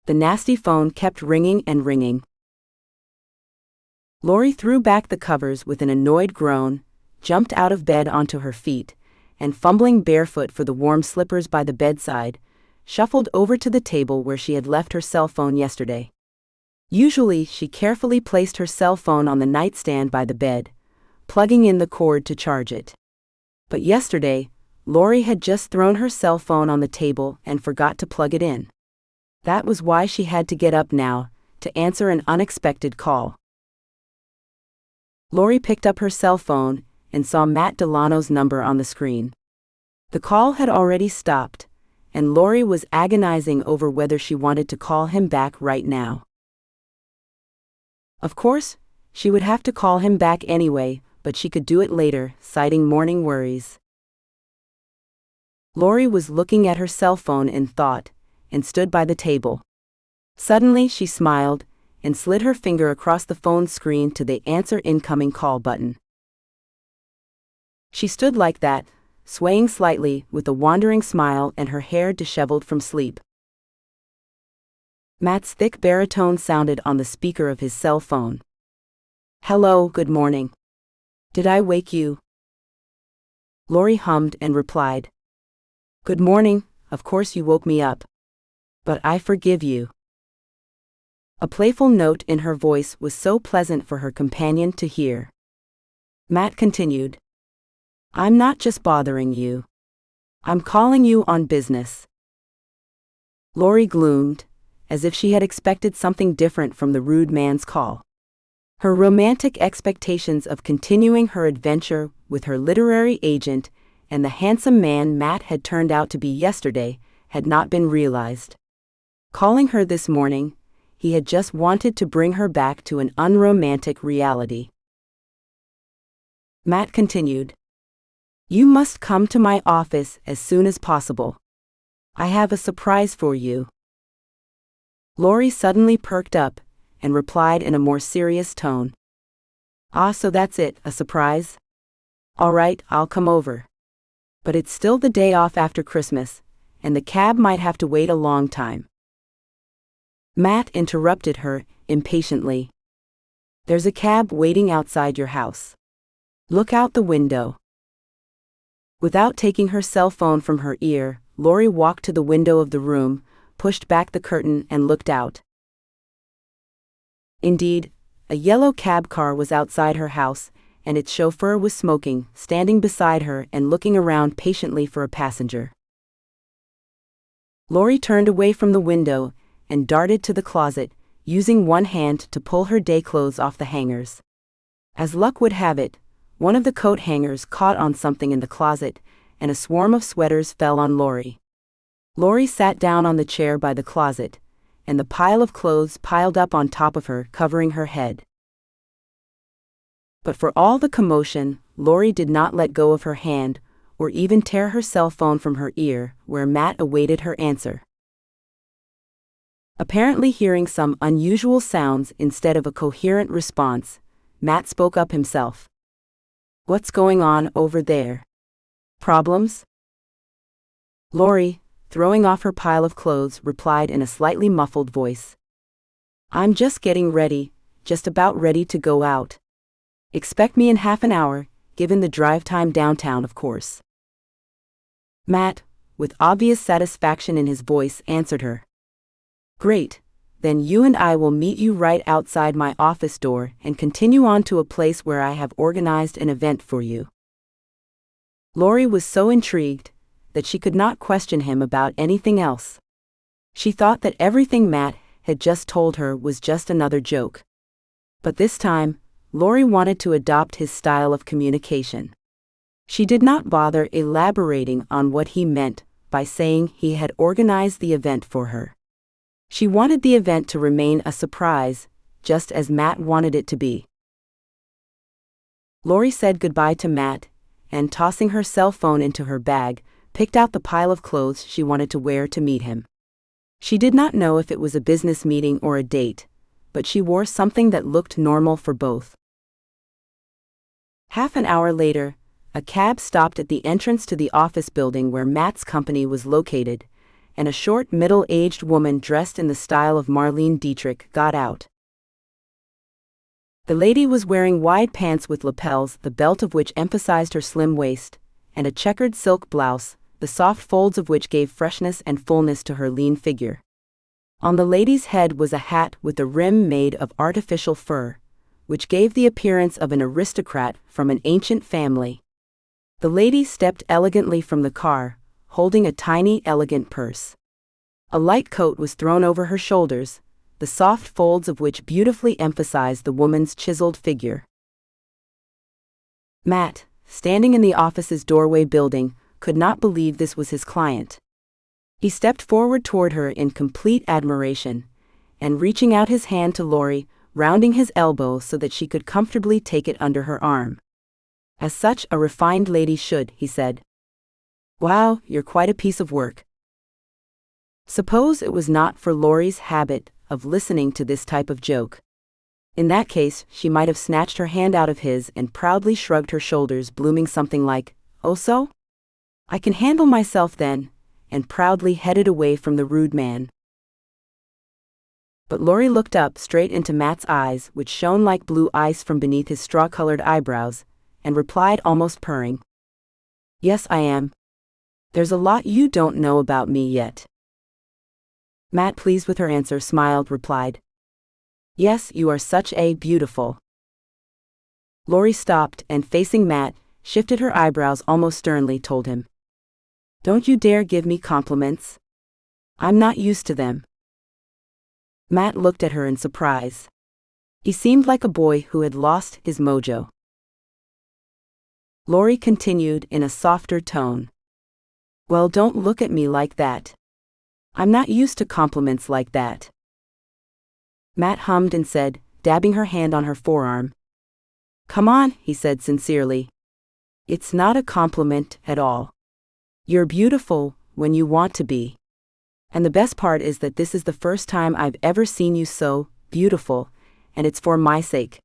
The nasty phone kept ringing and ringing. Lori threw back the covers with an annoyed groan, jumped out of bed onto her feet, and fumbling barefoot for the warm slippers by the bedside, shuffled over to the table where she had left her cell phone yesterday. Usually, she carefully placed her cell phone on the nightstand by the bed, plugging in the cord to charge it. But yesterday, Lori had just thrown her cell phone on the table and forgot to plug it in. That was why she had to get up now, to answer an unexpected call. Lori picked up her cell phone and saw Matt Delano's number on the screen. The call had already stopped, and Lori was agonizing over whether she wanted to call him back right now. Of course, she would have to call him back anyway, but she could do it later, citing morning worries. Lori was looking at her cell phone in thought, and stood by the table. Suddenly she smiled, and slid her finger across the phone screen to the Answer Incoming Call button. She stood like that, swaying slightly, with a wandering smile and her hair disheveled from sleep. Matt's thick baritone sounded on the speaker of his cell phone. Hello, good morning. Did I wake you? Lori hummed and replied. Good morning, of course you woke me up. But I forgive you. A playful note in her voice was so pleasant for her companion to hear. Matt continued. I'm not just bothering you. I'm calling you on business. Lori gloomed, as if she had expected something different from the rude man's call. Her romantic expectations of continuing her adventure with her literary agent and the handsome man Matt had turned out to be yesterday had not been realized. Calling her this morning, he had just wanted to bring her back to an unromantic reality. Matt continued. You must come to my office as soon as possible. I have a surprise for you. Lori suddenly perked up and replied in a more serious tone. Ah, so that's it, a surprise? All right, I'll come over. But it's still the day off after Christmas, and the cab might have to wait a long time. Matt interrupted her impatiently. There's a cab waiting outside your house. Look out the window. Without taking her cell phone from her ear, Lori walked to the window of the room, pushed back the curtain and looked out. Indeed, a yellow cab car was outside her house, and its chauffeur was smoking, standing beside her and looking around patiently for a passenger. Lori turned away from the window and darted to the closet, using one hand to pull her day clothes off the hangers. As luck would have it, one of the coat hangers caught on something in the closet, and a swarm of sweaters fell on Lori. Lori sat down on the chair by the closet, and the pile of clothes piled up on top of her, covering her head. But for all the commotion, Lori did not let go of her hand, or even tear her cell phone from her ear, where Matt awaited her answer. Apparently hearing some unusual sounds instead of a coherent response, Matt spoke up himself. What's going on over there? Problems? Lori, throwing off her pile of clothes, replied in a slightly muffled voice. I'm just getting ready, just about ready to go out. Expect me in half an hour, given the drive time downtown, of course. Matt, with obvious satisfaction in his voice, answered her. Great, then you and I will meet you right outside my office door and continue on to a place where I have organized an event for you. Lori was so intrigued that she could not question him about anything else. She thought that everything Matt had just told her was just another joke. But this time, Lori wanted to adopt his style of communication. She did not bother elaborating on what he meant by saying he had organized the event for her. She wanted the event to remain a surprise, just as Matt wanted it to be. Lori said goodbye to Matt, and tossing her cell phone into her bag, picked out the pile of clothes she wanted to wear to meet him. She did not know if it was a business meeting or a date, but she wore something that looked normal for both. Half an hour later, a cab stopped at the entrance to the office building where Matt's company was located, and a short, middle-aged woman dressed in the style of Marlene Dietrich got out. The lady was wearing wide pants with lapels, the belt of which emphasized her slim waist, and a checkered silk blouse, the soft folds of which gave freshness and fullness to her lean figure. On the lady's head was a hat with a rim made of artificial fur, which gave the appearance of an aristocrat from an ancient family. The lady stepped elegantly from the car, holding a tiny, elegant purse. A light coat was thrown over her shoulders, the soft folds of which beautifully emphasized the woman's chiseled figure. Matt, standing in the office's doorway building, could not believe this was his client. He stepped forward toward her in complete admiration, and reaching out his hand to Lori, rounding his elbow so that she could comfortably take it under her arm. As such a refined lady should, he said. Wow, you're quite a piece of work. Suppose it was not for Lori's habit of listening to this type of joke. In that case, she might have snatched her hand out of his and proudly shrugged her shoulders, blooming something like, "Oh so? I can handle myself then," and proudly headed away from the rude man. But Lori looked up straight into Matt's eyes, which shone like blue ice from beneath his straw-colored eyebrows, and replied almost purring. Yes, I am. There's a lot you don't know about me yet. Matt, pleased with her answer, smiled, replied. Yes, you are such a beautiful. Lori stopped and, facing Matt, shifted her eyebrows almost sternly, told him. Don't you dare give me compliments. I'm not used to them. Matt looked at her in surprise. He seemed like a boy who had lost his mojo. Lori continued in a softer tone. Well, don't look at me like that. I'm not used to compliments like that. Matt hummed and said, dabbing her hand on her forearm. Come on, he said sincerely. It's not a compliment at all. You're beautiful when you want to be. And the best part is that this is the first time I've ever seen you so beautiful, and it's for my sake.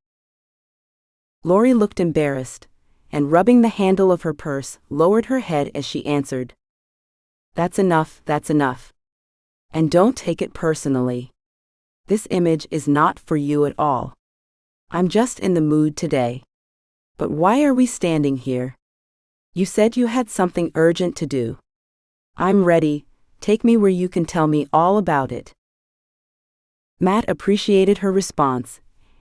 Lori looked embarrassed, and rubbing the handle of her purse, lowered her head as she answered. That's enough, that's enough. And don't take it personally. This image is not for you at all. I'm just in the mood today. But why are we standing here? You said you had something urgent to do. I'm ready, take me where you can tell me all about it. Matt appreciated her response,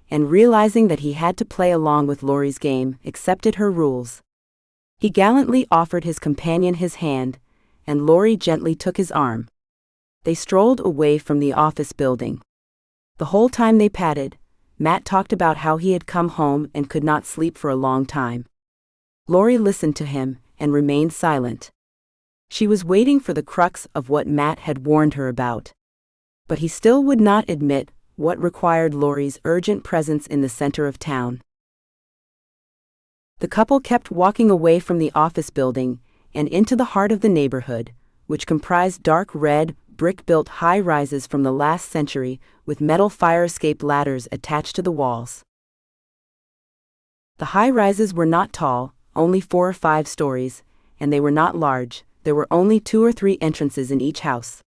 and realizing that he had to play along with Lori's game, accepted her rules. He gallantly offered his companion his hand, and Lori gently took his arm. They strolled away from the office building. The whole time they patted, Matt talked about how he had come home and could not sleep for a long time. Lori listened to him and remained silent. She was waiting for the crux of what Matt had warned her about. But he still would not admit what required Lori's urgent presence in the center of town. The couple kept walking away from the office building and into the heart of the neighborhood, which comprised dark red, brick-built high-rises from the last century with metal fire escape ladders attached to the walls. The high-rises were not tall, only 4 or 5 stories, and they were not large. There were only 2 or 3 entrances in each house.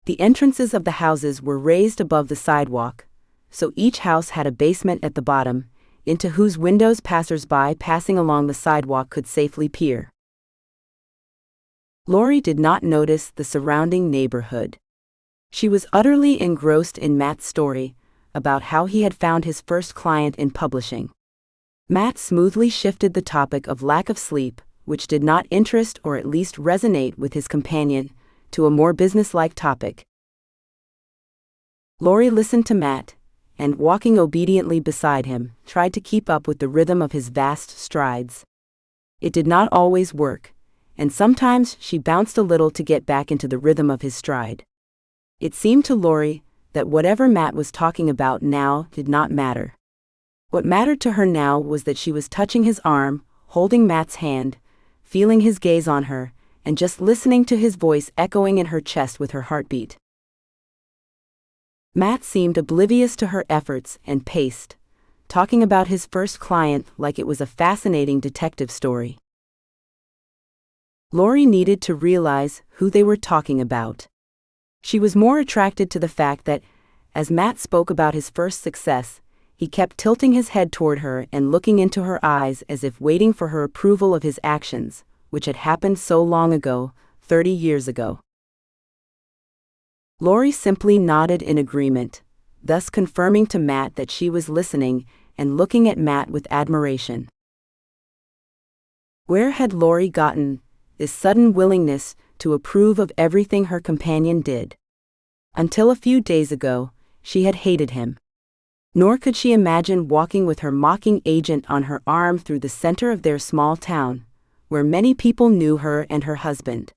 The entrances of the houses were raised above the sidewalk, so each house had a basement at the bottom, into whose windows passers-by passing along the sidewalk could safely peer. Lori did not notice the surrounding neighborhood. She was utterly engrossed in Matt's story about how he had found his first client in publishing. Matt smoothly shifted the topic of lack of sleep, which did not interest or at least resonate with his companion, to a more businesslike topic. Lori listened to Matt, and walking obediently beside him, tried to keep up with the rhythm of his vast strides. It did not always work, and sometimes she bounced a little to get back into the rhythm of his stride. It seemed to Lori that whatever Matt was talking about now did not matter. What mattered to her now was that she was touching his arm, holding Matt's hand, feeling his gaze on her, and just listening to his voice echoing in her chest with her heartbeat. Matt seemed oblivious to her efforts and paced, talking about his first client like it was a fascinating detective story. Lori needed to realize who they were talking about. She was more attracted to the fact that, as Matt spoke about his first success, he kept tilting his head toward her and looking into her eyes as if waiting for her approval of his actions, which had happened so long ago, 30 years ago. Lori simply nodded in agreement, thus confirming to Matt that she was listening and looking at Matt with admiration. Where had Lori gotten this sudden willingness to approve of everything her companion did? Until a few days ago, she had hated him. Nor could she imagine walking with her mocking agent on her arm through the center of their small town, where many people knew her and her husband.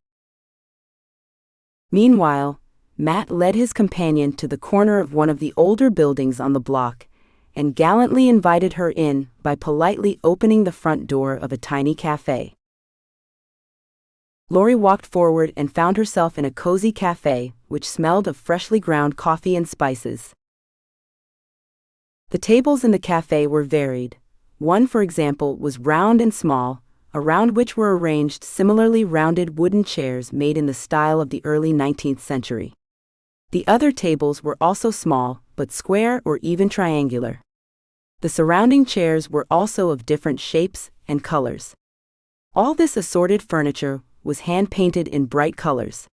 Meanwhile, Matt led his companion to the corner of one of the older buildings on the block and gallantly invited her in by politely opening the front door of a tiny cafe. Lori walked forward and found herself in a cozy cafe which smelled of freshly ground coffee and spices. The tables in the cafe were varied. One, for example, was round and small, around which were arranged similarly rounded wooden chairs made in the style of the early 19th century. The other tables were also small, but square or even triangular. The surrounding chairs were also of different shapes and colors. All this assorted furniture was hand-painted in bright colors.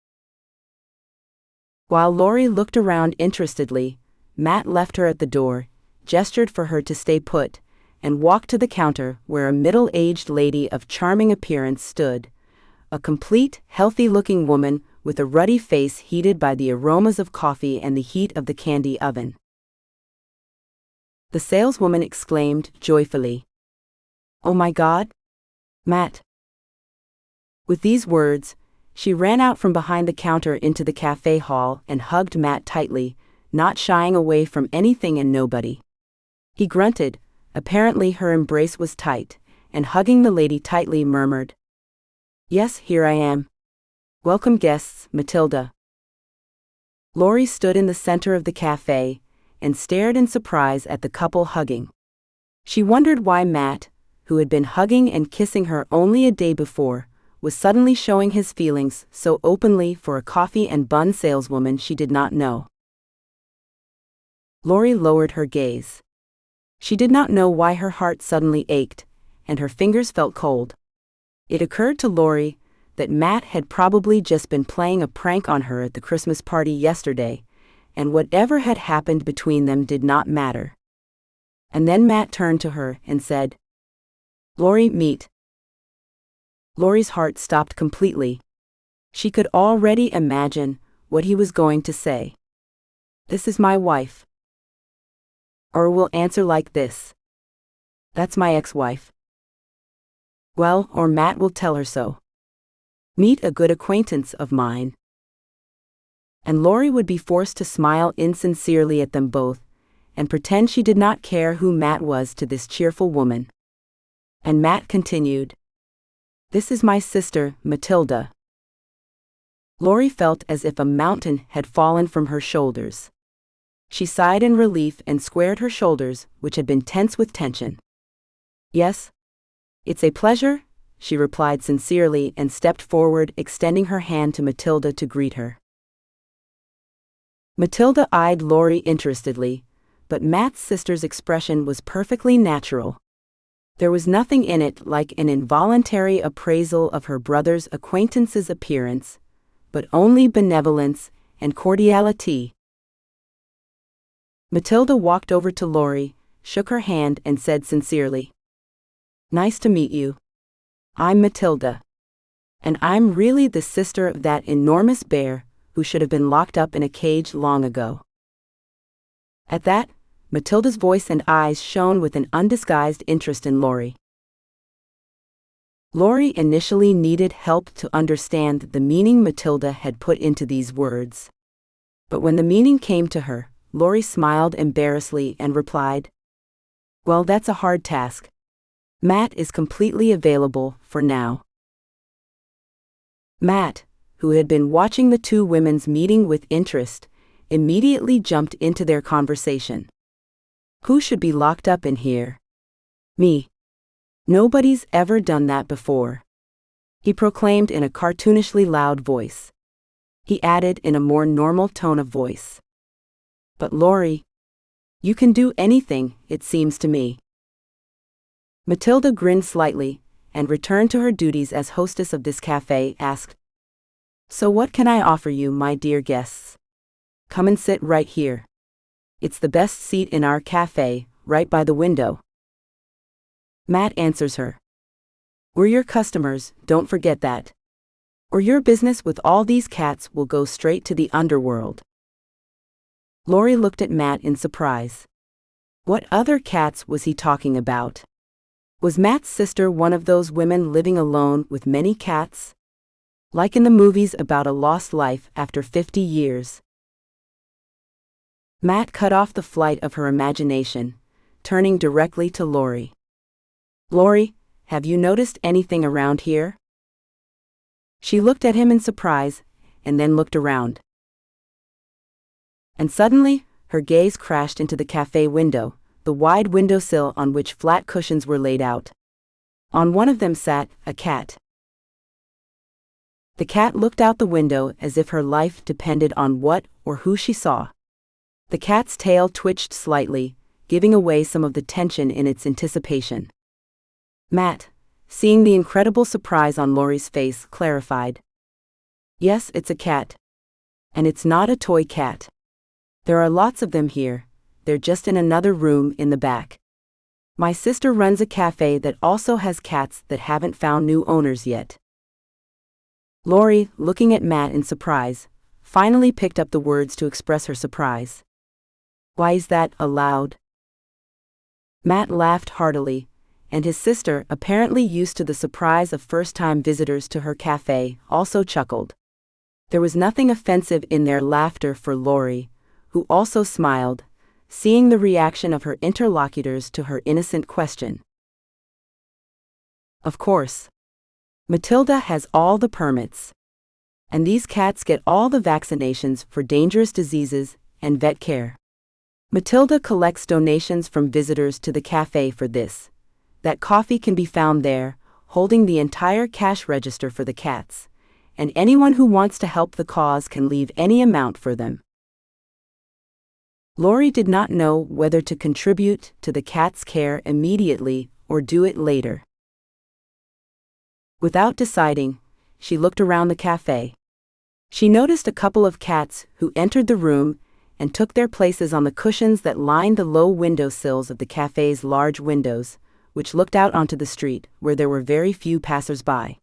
While Lori looked around interestedly, Matt left her at the door, gestured for her to stay put, and walked to the counter where a middle-aged lady of charming appearance stood, a complete, healthy-looking woman with a ruddy face heated by the aromas of coffee and the heat of the candy oven. The saleswoman exclaimed joyfully, "Oh my God, Matt!" With these words, she ran out from behind the counter into the cafe hall and hugged Matt tightly, not shying away from anything and nobody. He grunted. Apparently her embrace was tight, and hugging the lady tightly murmured, "Yes, here I am. Welcome guests, Matilda." Lori stood in the center of the cafe and stared in surprise at the couple hugging. She wondered why Matt, who had been hugging and kissing her only a day before, was suddenly showing his feelings so openly for a coffee and bun saleswoman she did not know. Lori lowered her gaze. She did not know why her heart suddenly ached, and her fingers felt cold. It occurred to Lori that Matt had probably just been playing a prank on her at the Christmas party yesterday, and whatever had happened between them did not matter. And then Matt turned to her and said, "Lori, meet." Lori's heart stopped completely. She could already imagine what he was going to say. "This is my wife." Or will answer like this: "That's my ex-wife." Well, or Matt will tell her so. "Meet a good acquaintance of mine." And Lori would be forced to smile insincerely at them both, and pretend she did not care who Matt was to this cheerful woman. And Matt continued, "This is my sister, Matilda." Lori felt as if a mountain had fallen from her shoulders. She sighed in relief and squared her shoulders, which had been tense with tension. "Yes, it's a pleasure," she replied sincerely and stepped forward, extending her hand to Matilda to greet her. Matilda eyed Lori interestedly, but Matt's sister's expression was perfectly natural. There was nothing in it like an involuntary appraisal of her brother's acquaintance's appearance, but only benevolence and cordiality. Matilda walked over to Lori, shook her hand and said sincerely, "Nice to meet you. I'm Matilda. And I'm really the sister of that enormous bear who should have been locked up in a cage long ago." At that, Matilda's voice and eyes shone with an undisguised interest in Lori. Lori initially needed help to understand the meaning Matilda had put into these words. But when the meaning came to her, Lori smiled embarrassedly and replied, "Well, that's a hard task. Matt is completely available for now." Matt, who had been watching the two women's meeting with interest, immediately jumped into their conversation. "Who should be locked up in here?" "Me. Nobody's ever done that before," he proclaimed in a cartoonishly loud voice. He added in a more normal tone of voice, "But Lori, you can do anything, it seems to me." Matilda grinned slightly, and returned to her duties as hostess of this cafe, asked, "So what can I offer you, my dear guests? Come and sit right here. It's the best seat in our cafe, right by the window." Matt answers her, "We're your customers, don't forget that. Or your business with all these cats will go straight to the underworld." Lori looked at Matt in surprise. What other cats was he talking about? Was Matt's sister one of those women living alone with many cats? Like in the movies about a lost life after 50 years. Matt cut off the flight of her imagination, turning directly to Lori. "Lori, have you noticed anything around here?" She looked at him in surprise, and then looked around. And suddenly, her gaze crashed into the cafe window, the wide windowsill on which flat cushions were laid out. On one of them sat a cat. The cat looked out the window as if her life depended on what or who she saw. The cat's tail twitched slightly, giving away some of the tension in its anticipation. Matt, seeing the incredible surprise on Lori's face, clarified, "Yes, it's a cat. And it's not a toy cat. There are lots of them here, they're just in another room in the back. My sister runs a cafe that also has cats that haven't found new owners yet." Lori, looking at Matt in surprise, finally picked up the words to express her surprise. "Why is that allowed?" Matt laughed heartily, and his sister, apparently used to the surprise of first-time visitors to her cafe, also chuckled. There was nothing offensive in their laughter for Lori, who also smiled, seeing the reaction of her interlocutors to her innocent question. "Of course. Matilda has all the permits. And these cats get all the vaccinations for dangerous diseases and vet care. Matilda collects donations from visitors to the cafe for this. That coffee can be found there, holding the entire cash register for the cats, and anyone who wants to help the cause can leave any amount for them. Lori did not know whether to contribute to the cat's care immediately or do it later. Without deciding, she looked around the cafe. She noticed a couple of cats who entered the room and took their places on the cushions that lined the low windowsills of the cafe's large windows, which looked out onto the street, where there were very few passers-by.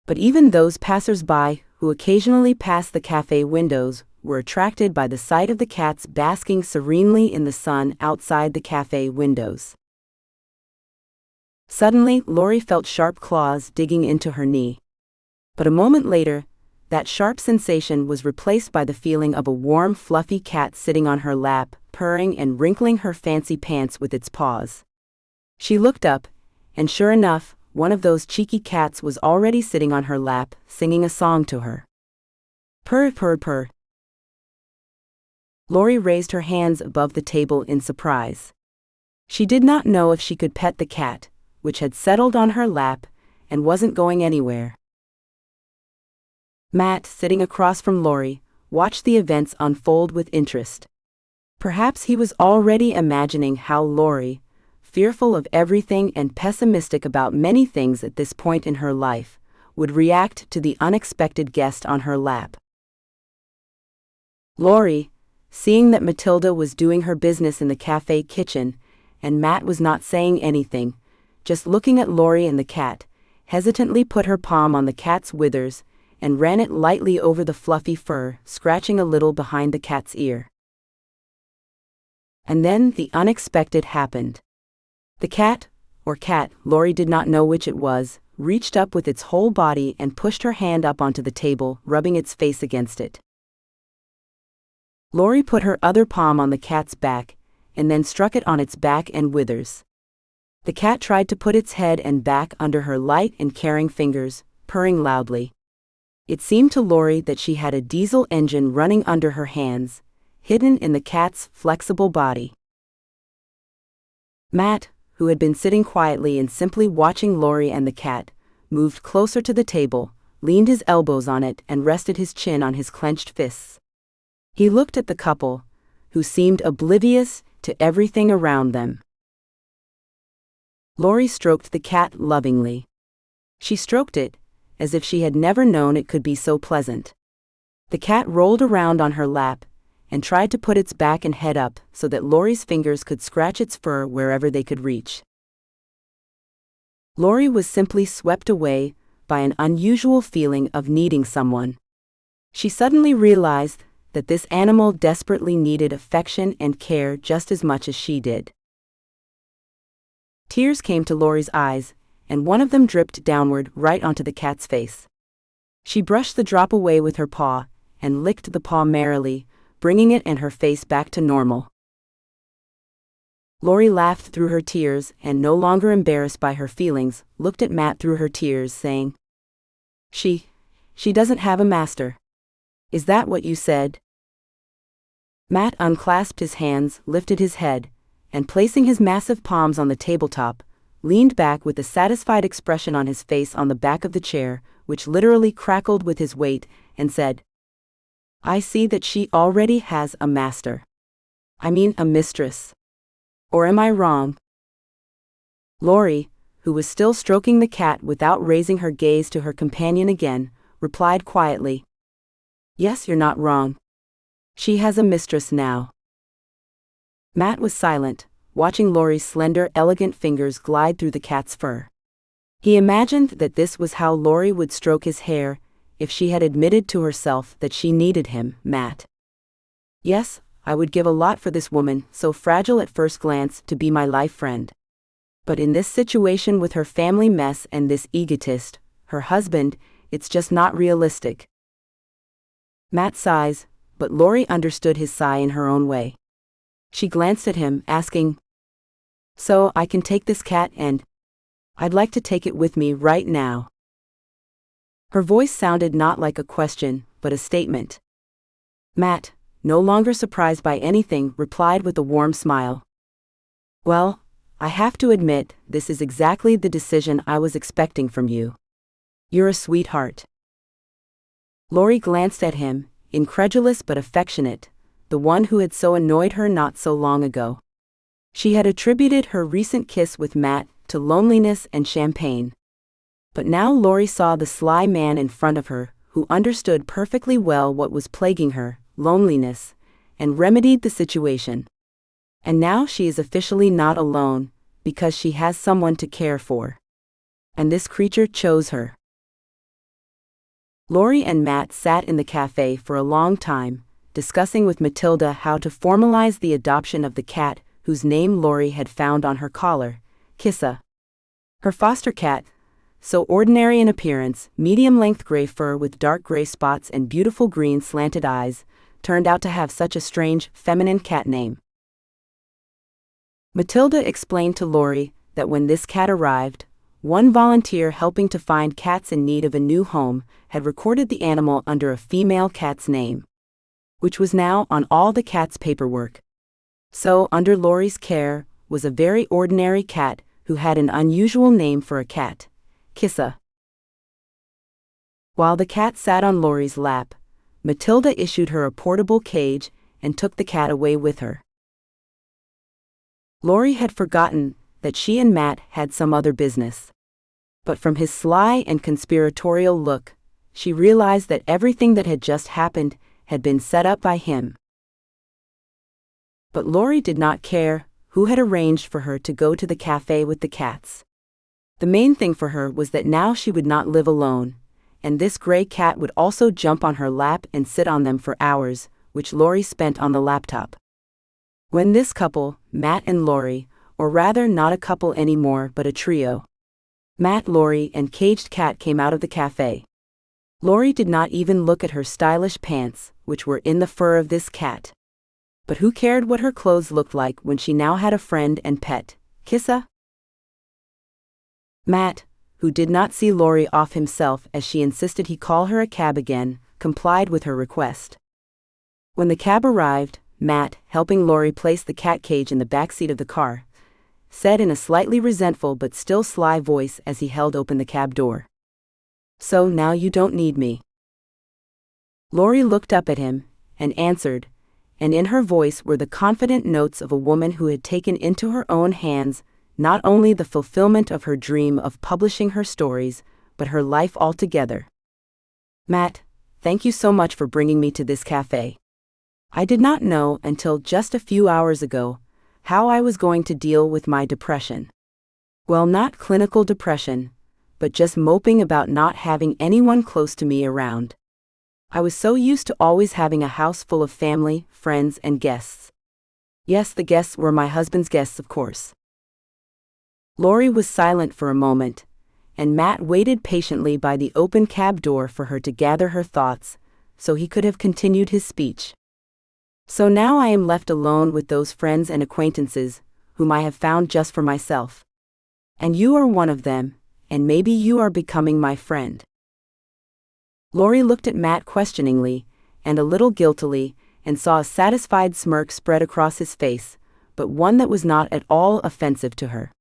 But even those passers-by who occasionally passed the cafe windows were attracted by the sight of the cats basking serenely in the sun outside the cafe windows. Suddenly, Lori felt sharp claws digging into her knee. But a moment later, that sharp sensation was replaced by the feeling of a warm, fluffy cat sitting on her lap, purring and wrinkling her fancy pants with its paws. She looked up, and sure enough, one of those cheeky cats was already sitting on her lap, singing a song to her. Purr, purr, purr. Lori raised her hands above the table in surprise. She did not know if she could pet the cat, which had settled on her lap and wasn't going anywhere. Matt, sitting across from Lori, watched the events unfold with interest. Perhaps he was already imagining how Lori, fearful of everything and pessimistic about many things at this point in her life, would react to the unexpected guest on her lap. Lori, seeing that Matilda was doing her business in the cafe kitchen, and Matt was not saying anything, just looking at Lori and the cat, hesitantly put her palm on the cat's withers and ran it lightly over the fluffy fur, scratching a little behind the cat's ear. And then the unexpected happened. The cat, or cat, Lori did not know which it was, reached up with its whole body and pushed her hand up onto the table, rubbing its face against it. Lori put her other palm on the cat's back, and then struck it on its back and withers. The cat tried to put its head and back under her light and caring fingers, purring loudly. It seemed to Lori that she had a diesel engine running under her hands, hidden in the cat's flexible body. Matt, who had been sitting quietly and simply watching Lori and the cat, moved closer to the table, leaned his elbows on it and rested his chin on his clenched fists. He looked at the couple, who seemed oblivious to everything around them. Lori stroked the cat lovingly. She stroked it, as if she had never known it could be so pleasant. The cat rolled around on her lap, and tried to put its back and head up so that Lori's fingers could scratch its fur wherever they could reach. Lori was simply swept away by an unusual feeling of needing someone. She suddenly realized that this animal desperately needed affection and care just as much as she did. Tears came to Lori's eyes, and one of them dripped downward right onto the cat's face. She brushed the drop away with her paw, and licked the paw merrily, bringing it and her face back to normal. Lori laughed through her tears and, no longer embarrassed by her feelings, looked at Matt through her tears, saying, She doesn't have a master. Is that what you said?" Matt unclasped his hands, lifted his head, and placing his massive palms on the tabletop, leaned back with a satisfied expression on his face on the back of the chair, which literally crackled with his weight, and said, "I see that she already has a master. I mean a mistress. Or am I wrong?" Lori, who was still stroking the cat without raising her gaze to her companion again, replied quietly, "Yes, you're not wrong. She has a mistress now." Matt was silent, watching Lori's slender, elegant fingers glide through the cat's fur. He imagined that this was how Lori would stroke his hair if she had admitted to herself that she needed him, Matt. "Yes, I would give a lot for this woman, so fragile at first glance, to be my life friend. But in this situation with her family mess and this egotist, her husband, it's just not realistic." Matt sighs, but Lori understood his sigh in her own way. She glanced at him, asking, "So I can take this cat and I'd like to take it with me right now." Her voice sounded not like a question, but a statement. Matt, no longer surprised by anything, replied with a warm smile. "Well, I have to admit, this is exactly the decision I was expecting from you. You're a sweetheart." Lori glanced at him, incredulous but affectionate, the one who had so annoyed her not so long ago. She had attributed her recent kiss with Matt to loneliness and champagne. But now Lori saw the sly man in front of her, who understood perfectly well what was plaguing her, loneliness, and remedied the situation. And now she is officially not alone, because she has someone to care for. And this creature chose her. Lori and Matt sat in the cafe for a long time, discussing with Matilda how to formalize the adoption of the cat whose name Lori had found on her collar, Kissa. Her foster cat, so ordinary in appearance, medium-length gray fur with dark gray spots and beautiful green slanted eyes, turned out to have such a strange, feminine cat name. Matilda explained to Lori that when this cat arrived, one volunteer helping to find cats in need of a new home had recorded the animal under a female cat's name, which was now on all the cat's paperwork. So, under Lori's care, was a very ordinary cat who had an unusual name for a cat, Kissa. While the cat sat on Lori's lap, Matilda issued her a portable cage and took the cat away with her. Lori had forgotten that she and Matt had some other business. But from his sly and conspiratorial look, she realized that everything that had just happened had been set up by him. But Lori did not care who had arranged for her to go to the cafe with the cats. The main thing for her was that now she would not live alone, and this gray cat would also jump on her lap and sit on them for hours, which Lori spent on the laptop. When this couple, Matt and Lori, or rather not a couple anymore but a trio, Matt, Lori, and Caged Cat came out of the cafe. Lori did not even look at her stylish pants, which were in the fur of this cat. But who cared what her clothes looked like when she now had a friend and pet, Kissa? Matt, who did not see Lori off himself as she insisted he call her a cab again, complied with her request. When the cab arrived, Matt, helping Lori place the cat cage in the backseat of the car, said in a slightly resentful but still sly voice as he held open the cab door, "So now you don't need me." Lori looked up at him and answered, and in her voice were the confident notes of a woman who had taken into her own hands not only the fulfillment of her dream of publishing her stories, but her life altogether. "Matt, thank you so much for bringing me to this cafe. I did not know until just a few hours ago how I was going to deal with my depression. Well, not clinical depression, but just moping about not having anyone close to me around. I was so used to always having a house full of family, friends, and guests. Yes, the guests were my husband's guests, of course." Lori was silent for a moment, and Matt waited patiently by the open cab door for her to gather her thoughts, so he could have continued his speech. "So now I am left alone with those friends and acquaintances, whom I have found just for myself. And you are one of them, and maybe you are becoming my friend." Lori looked at Matt questioningly, and a little guiltily, and saw a satisfied smirk spread across his face, but one that was not at all offensive to her.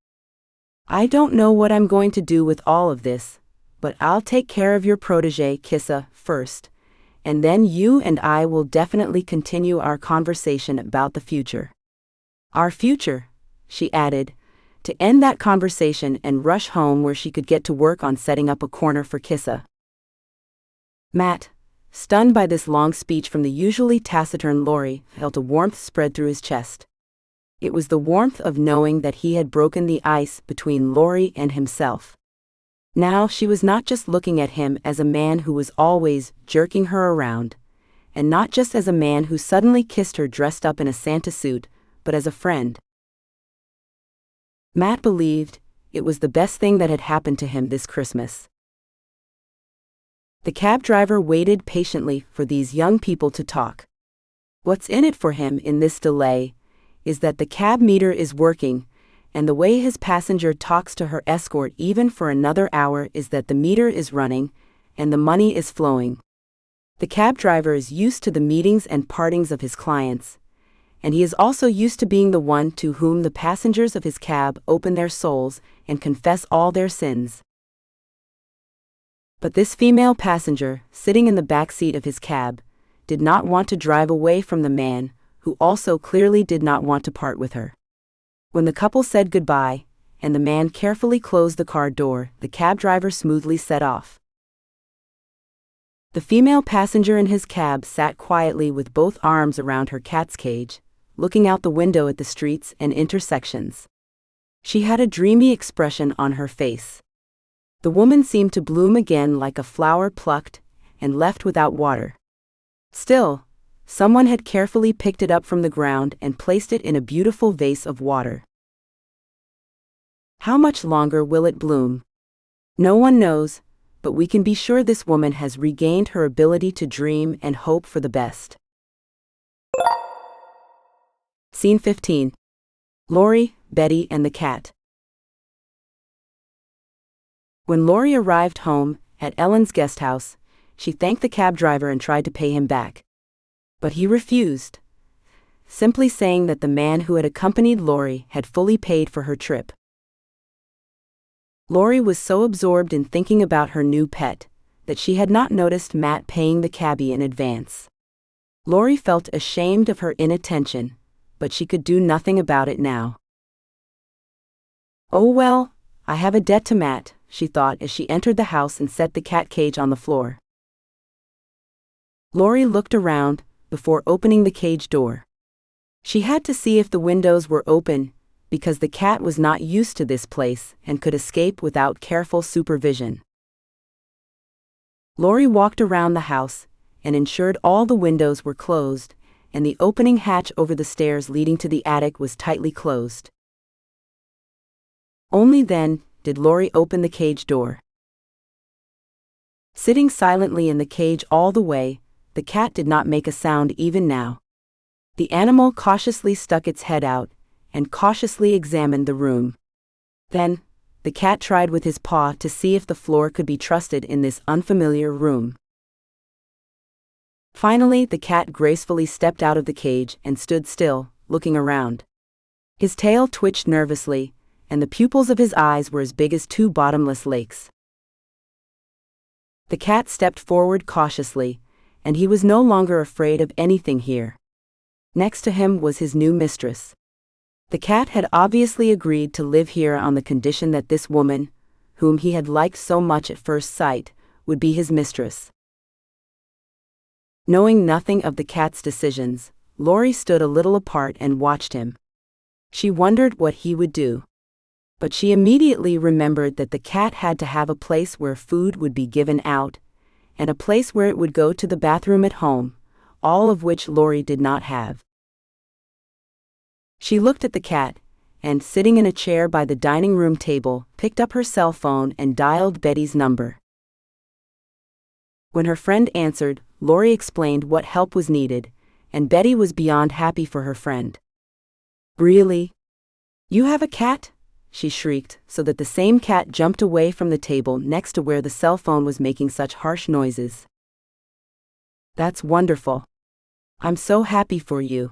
"I don't know what I'm going to do with all of this, but I'll take care of your protégé, Kissa, first, and then you and I will definitely continue our conversation about the future. Our future," she added, to end that conversation and rush home where she could get to work on setting up a corner for Kissa. Matt, stunned by this long speech from the usually taciturn Lori, felt a warmth spread through his chest. It was the warmth of knowing that he had broken the ice between Lori and himself. Now she was not just looking at him as a man who was always jerking her around, and not just as a man who suddenly kissed her dressed up in a Santa suit, but as a friend. Matt believed it was the best thing that had happened to him this Christmas. The cab driver waited patiently for these young people to talk. What's in it for him in this delay is that the cab meter is working, and the way his passenger talks to her escort even for another hour is that the meter is running, and the money is flowing. The cab driver is used to the meetings and partings of his clients, and he is also used to being the one to whom the passengers of his cab open their souls and confess all their sins. But this female passenger, sitting in the back seat of his cab, did not want to drive away from the man, who also clearly did not want to part with her. When the couple said goodbye, and the man carefully closed the car door, the cab driver smoothly set off. The female passenger in his cab sat quietly with both arms around her cat's cage, looking out the window at the streets and intersections. She had a dreamy expression on her face. The woman seemed to bloom again like a flower plucked and left without water. Still, someone had carefully picked it up from the ground and placed it in a beautiful vase of water. How much longer will it bloom? No one knows, but we can be sure this woman has regained her ability to dream and hope for the best. Scene 15. Lori, Betty, and the cat. When Lori arrived home, at Ellen's guest house, she thanked the cab driver and tried to pay him back. But he refused, simply saying that the man who had accompanied Lori had fully paid for her trip. Lori was so absorbed in thinking about her new pet that she had not noticed Matt paying the cabbie in advance. Lori felt ashamed of her inattention, but she could do nothing about it now. Oh well, I have a debt to Matt, she thought as she entered the house and set the cat cage on the floor. Lori looked around before opening the cage door. She had to see if the windows were open, because the cat was not used to this place and could escape without careful supervision. Lori walked around the house and ensured all the windows were closed, and the opening hatch over the stairs leading to the attic was tightly closed. Only then did Lori open the cage door. Sitting silently in the cage all the way, the cat did not make a sound even now. The animal cautiously stuck its head out and cautiously examined the room. Then, the cat tried with his paw to see if the floor could be trusted in this unfamiliar room. Finally, the cat gracefully stepped out of the cage and stood still, looking around. His tail twitched nervously, and the pupils of his eyes were as big as two bottomless lakes. The cat stepped forward cautiously, and he was no longer afraid of anything here. Next to him was his new mistress. The cat had obviously agreed to live here on the condition that this woman, whom he had liked so much at first sight, would be his mistress. Knowing nothing of the cat's decisions, Lori stood a little apart and watched him. She wondered what he would do. But she immediately remembered that the cat had to have a place where food would be given out, and a place where it would go to the bathroom at home, all of which Lori did not have. She looked at the cat, and sitting in a chair by the dining room table, picked up her cell phone and dialed Betty's number. When her friend answered, Lori explained what help was needed, and Betty was beyond happy for her friend. "Really? You have a cat?" she shrieked, so that the same cat jumped away from the table next to where the cell phone was making such harsh noises. "That's wonderful. I'm so happy for you,"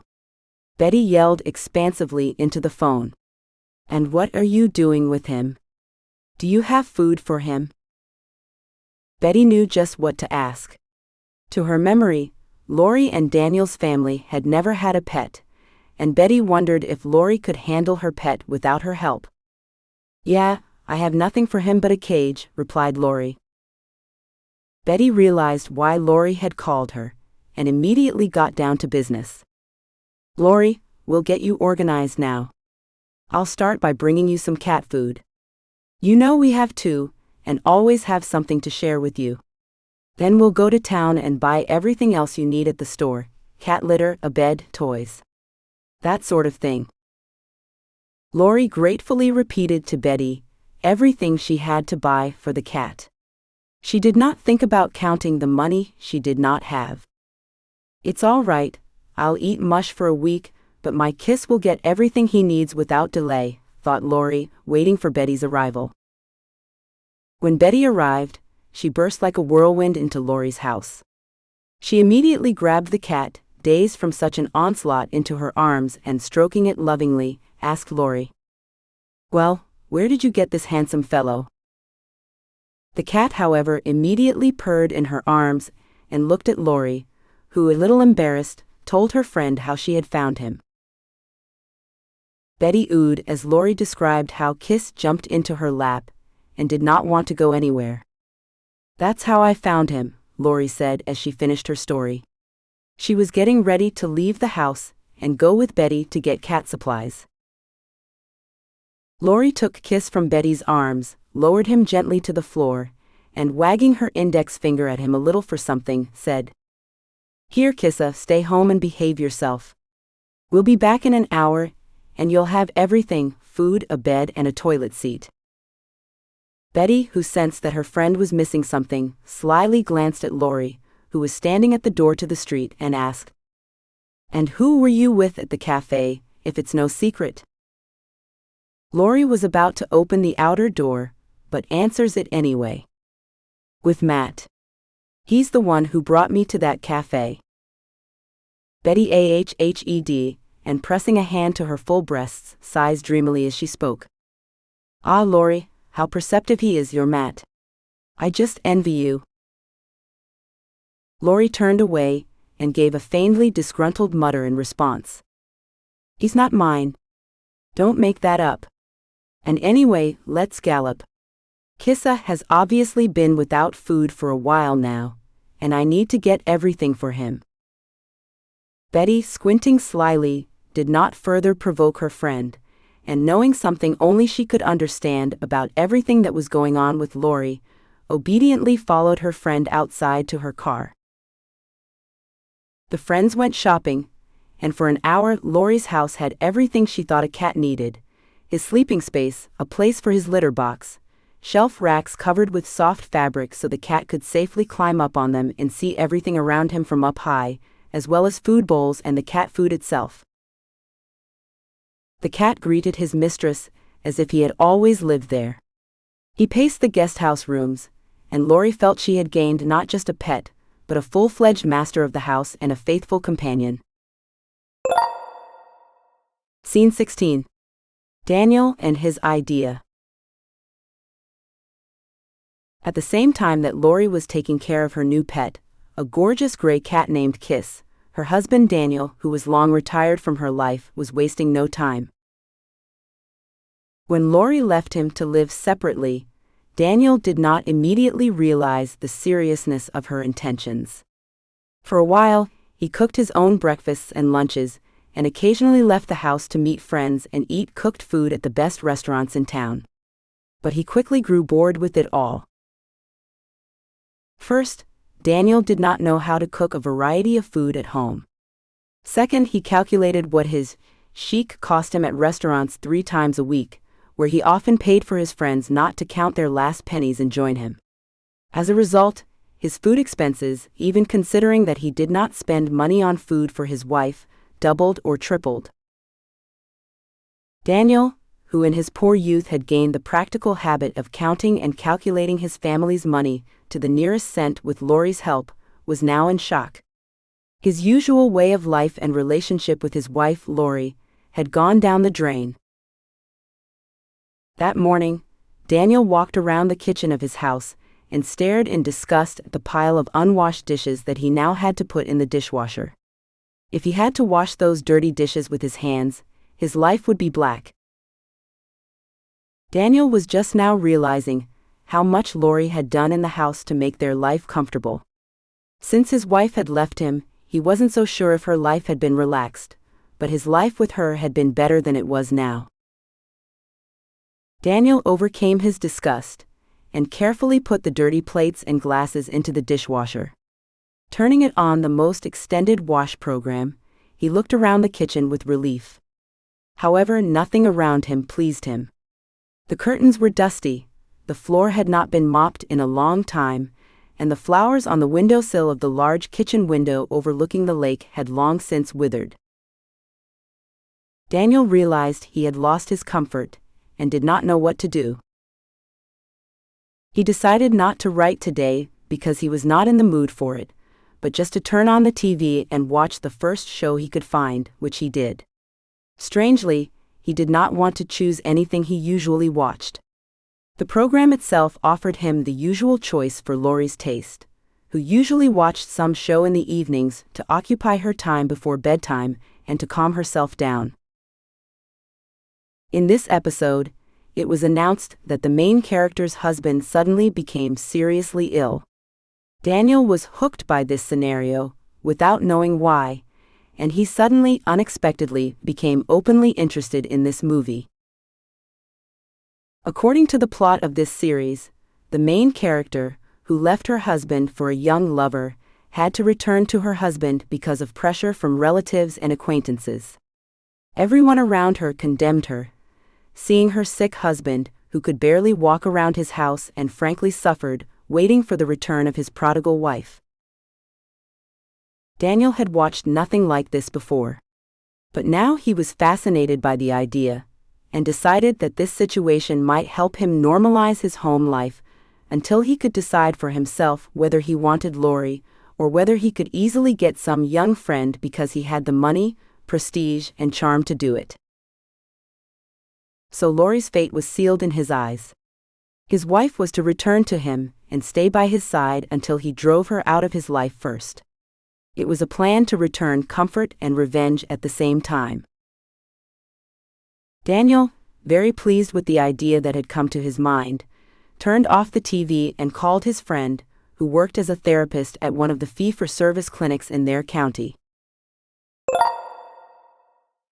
Betty yelled expansively into the phone. "And what are you doing with him? Do you have food for him?" Betty knew just what to ask. To her memory, Lori and Daniel's family had never had a pet, and Betty wondered if Lori could handle her pet without her help. "Yeah, I have nothing for him but a cage," replied Lori. Betty realized why Lori had called her, and immediately got down to business. "Lori, we'll get you organized now. I'll start by bringing you some cat food. You know we have two, and always have something to share with you. Then we'll go to town and buy everything else you need at the store, cat litter, a bed, toys. That sort of thing." Lori gratefully repeated to Betty everything she had to buy for the cat. She did not think about counting the money she did not have. "It's all right, I'll eat mush for a week, but my Kiss will get everything he needs without delay," thought Lori, waiting for Betty's arrival. When Betty arrived, she burst like a whirlwind into Lori's house. She immediately grabbed the cat, dazed from such an onslaught, into her arms and stroking it lovingly, asked Lori, "Well, where did you get this handsome fellow?" The cat, however, immediately purred in her arms and looked at Lori, who, a little embarrassed, told her friend how she had found him. Betty oohed as Lori described how Kiss jumped into her lap and did not want to go anywhere. "That's how I found him," Lori said as she finished her story. She was getting ready to leave the house and go with Betty to get cat supplies. Lori took Kiss from Betty's arms, lowered him gently to the floor, and wagging her index finger at him a little for something, said, "Here, Kissa, stay home and behave yourself. We'll be back in an hour, and you'll have everything, food, a bed, and a toilet seat." Betty, who sensed that her friend was missing something, slyly glanced at Lori, who was standing at the door to the street, and asked, "And who were you with at the cafe, if it's no secret?" Lori was about to open the outer door, but answers it anyway. "With Matt. He's the one who brought me to that cafe." Betty ahhed, and pressing a hand to her full breasts, sighs dreamily as she spoke. "Ah, Lori, how perceptive he is, your Matt. I just envy you." Lori turned away and gave a faintly disgruntled mutter in response. "He's not mine. Don't make that up. And anyway, let's gallop. Kissa has obviously been without food for a while now, and I need to get everything for him." Betty, squinting slyly, did not further provoke her friend, and knowing something only she could understand about everything that was going on with Lori, obediently followed her friend outside to her car. The friends went shopping, and for an hour Lori's house had everything she thought a cat needed: his sleeping space, a place for his litter box, shelf racks covered with soft fabric so the cat could safely climb up on them and see everything around him from up high, as well as food bowls and the cat food itself. The cat greeted his mistress as if he had always lived there. He paced the guest house rooms, and Lori felt she had gained not just a pet, but a full-fledged master of the house and a faithful companion. Scene 16. Daniel and his idea. At the same time that Lori was taking care of her new pet, a gorgeous gray cat named Kiss, her husband Daniel, who was long retired from her life, was wasting no time. When Lori left him to live separately, Daniel did not immediately realize the seriousness of her intentions. For a while, he cooked his own breakfasts and lunches, and occasionally left the house to meet friends and eat cooked food at the best restaurants in town. But he quickly grew bored with it all. First, Daniel did not know how to cook a variety of food at home. Second, he calculated what his chic cost him at restaurants 3 times a week, where he often paid for his friends not to count their last pennies and join him. As a result, his food expenses, even considering that he did not spend money on food for his wife, doubled or tripled. Daniel, who in his poor youth had gained the practical habit of counting and calculating his family's money to the nearest cent with Lori's help, was now in shock. His usual way of life and relationship with his wife, Lori, had gone down the drain. That morning, Daniel walked around the kitchen of his house and stared in disgust at the pile of unwashed dishes that he now had to put in the dishwasher. If he had to wash those dirty dishes with his hands, his life would be black. Daniel was just now realizing how much Lori had done in the house to make their life comfortable. Since his wife had left him, he wasn't so sure if her life had been relaxed, but his life with her had been better than it was now. Daniel overcame his disgust and carefully put the dirty plates and glasses into the dishwasher. Turning it on the most extended wash program, he looked around the kitchen with relief. However, nothing around him pleased him. The curtains were dusty, the floor had not been mopped in a long time, and the flowers on the windowsill of the large kitchen window overlooking the lake had long since withered. Daniel realized he had lost his comfort and did not know what to do. He decided not to write today because he was not in the mood for it, but just to turn on the TV and watch the first show he could find, which he did. Strangely, he did not want to choose anything he usually watched. The program itself offered him the usual choice for Laurie's taste, who usually watched some show in the evenings to occupy her time before bedtime and to calm herself down. In this episode, it was announced that the main character's husband suddenly became seriously ill. Daniel was hooked by this scenario, without knowing why, and he suddenly, unexpectedly, became openly interested in this movie. According to the plot of this series, the main character, who left her husband for a young lover, had to return to her husband because of pressure from relatives and acquaintances. Everyone around her condemned her, seeing her sick husband, who could barely walk around his house and frankly suffered, waiting for the return of his prodigal wife. Daniel had watched nothing like this before. But now he was fascinated by the idea, and decided that this situation might help him normalize his home life until he could decide for himself whether he wanted Laurie or whether he could easily get some young friend because he had the money, prestige, and charm to do it. So Laurie's fate was sealed in his eyes. His wife was to return to him and stay by his side until he drove her out of his life first. It was a plan to return comfort and revenge at the same time. Daniel, very pleased with the idea that had come to his mind, turned off the TV and called his friend, who worked as a therapist at one of the fee-for-service clinics in their county.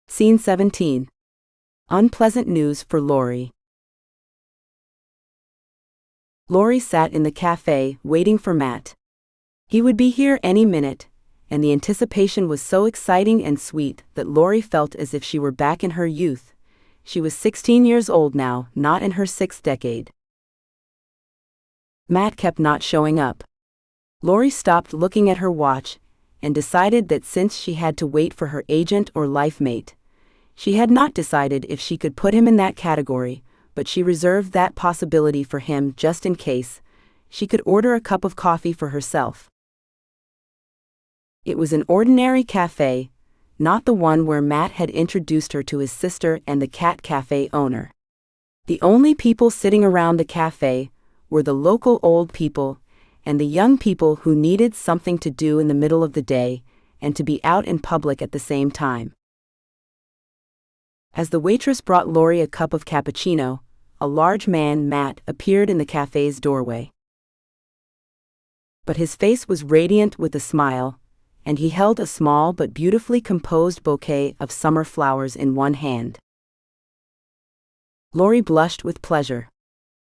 Scene 17. Unpleasant news for Laurie. Laurie sat in the cafe waiting for Matt. He would be here any minute, and the anticipation was so exciting and sweet that Laurie felt as if she were back in her youth. She was 16 years old now, not in her 6th decade. Matt kept not showing up. Laurie stopped looking at her watch and decided that since she had to wait for her agent or life mate, she had not decided if she could put him in that category, but she reserved that possibility for him just in case. She could order a cup of coffee for herself. It was an ordinary cafe, not the one where Matt had introduced her to his sister and the cat cafe owner. The only people sitting around the cafe were the local old people and the young people who needed something to do in the middle of the day and to be out in public at the same time. As the waitress brought Laurie a cup of cappuccino, a large man, Matt, appeared in the cafe's doorway. But his face was radiant with a smile, and he held a small but beautifully composed bouquet of summer flowers in one hand. Laurie blushed with pleasure.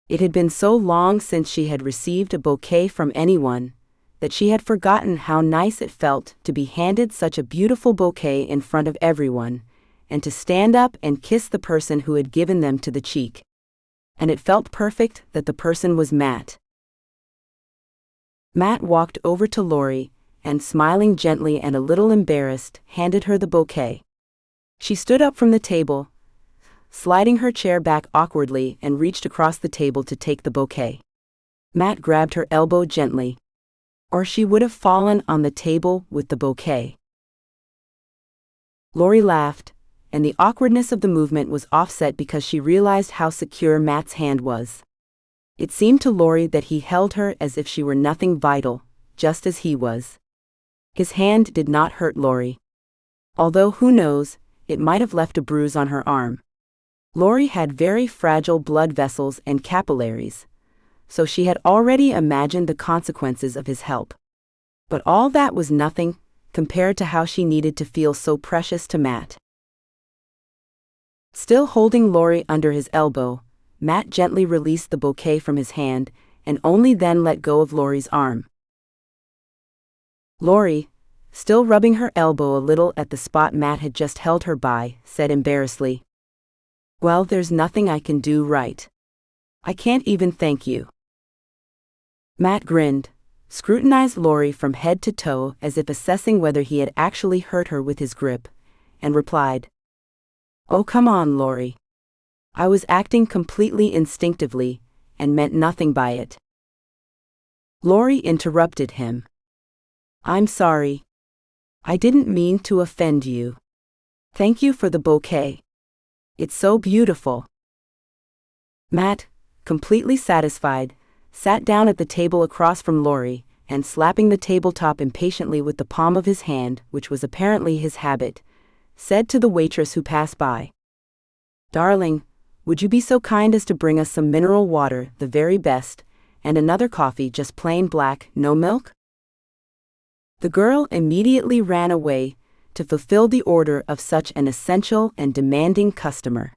It had been so long since she had received a bouquet from anyone, that she had forgotten how nice it felt to be handed such a beautiful bouquet in front of everyone, and to stand up and kiss the person who had given them to the cheek. And it felt perfect that the person was Matt. Matt walked over to Laurie, and smiling gently and a little embarrassed, handed her the bouquet. She stood up from the table, sliding her chair back awkwardly, and reached across the table to take the bouquet. Matt grabbed her elbow gently, or she would have fallen on the table with the bouquet. Laurie laughed, and the awkwardness of the movement was offset because she realized how secure Matt's hand was. It seemed to Laurie that he held her as if she were nothing vital, just as he was. His hand did not hurt Laurie. Although who knows, it might have left a bruise on her arm. Laurie had very fragile blood vessels and capillaries, so she had already imagined the consequences of his help. But all that was nothing, compared to how she needed to feel so precious to Matt. Still holding Laurie under his elbow, Matt gently released the bouquet from his hand, and only then let go of Laurie's arm. Laurie, still rubbing her elbow a little at the spot Matt had just held her by, said embarrassedly, "Well, there's nothing I can do, right? I can't even thank you." Matt grinned, scrutinized Laurie from head to toe as if assessing whether he had actually hurt her with his grip, and replied, "Oh, come on, Laurie. I was acting completely instinctively, and meant nothing by it." Laurie interrupted him. I'm sorry. I didn't mean to offend you. Thank you for the bouquet. It's so beautiful. Matt, completely satisfied, sat down at the table across from Lori, and slapping the tabletop impatiently with the palm of his hand, which was apparently his habit, said to the waitress who passed by, "Darling, would you be so kind as to bring us some mineral water, the very best, and another coffee, just plain black, no milk?" The girl immediately ran away to fulfill the order of such an essential and demanding customer.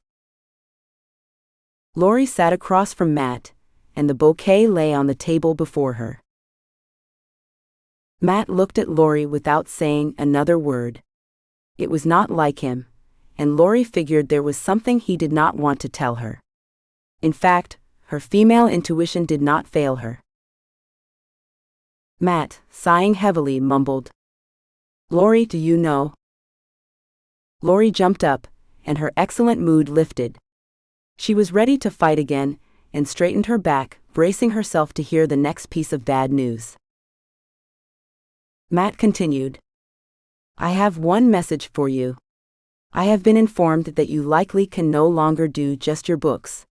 Lori sat across from Matt, and the bouquet lay on the table before her. Matt looked at Lori without saying another word. It was not like him, and Lori figured there was something he did not want to tell her. In fact, her female intuition did not fail her. Matt, sighing heavily, mumbled, "Lori, do you know?" Lori jumped up, and her excellent mood lifted. She was ready to fight again, and straightened her back, bracing herself to hear the next piece of bad news. Matt continued, "I have one message for you. I have been informed that you likely can no longer do just your books."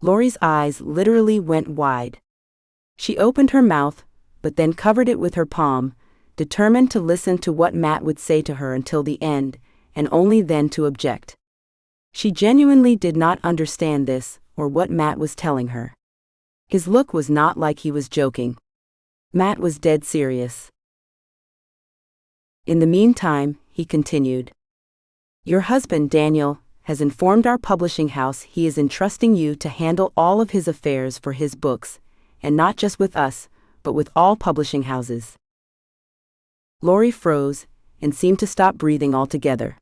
Lori's eyes literally went wide. She opened her mouth, but then covered it with her palm, determined to listen to what Matt would say to her until the end, and only then to object. She genuinely did not understand this, or what Matt was telling her. His look was not like he was joking. Matt was dead serious. "In the meantime," he continued, "your husband, Daniel, has informed our publishing house he is entrusting you to handle all of his affairs for his books, and not just with us, but with all publishing houses." Lori froze, and seemed to stop breathing altogether.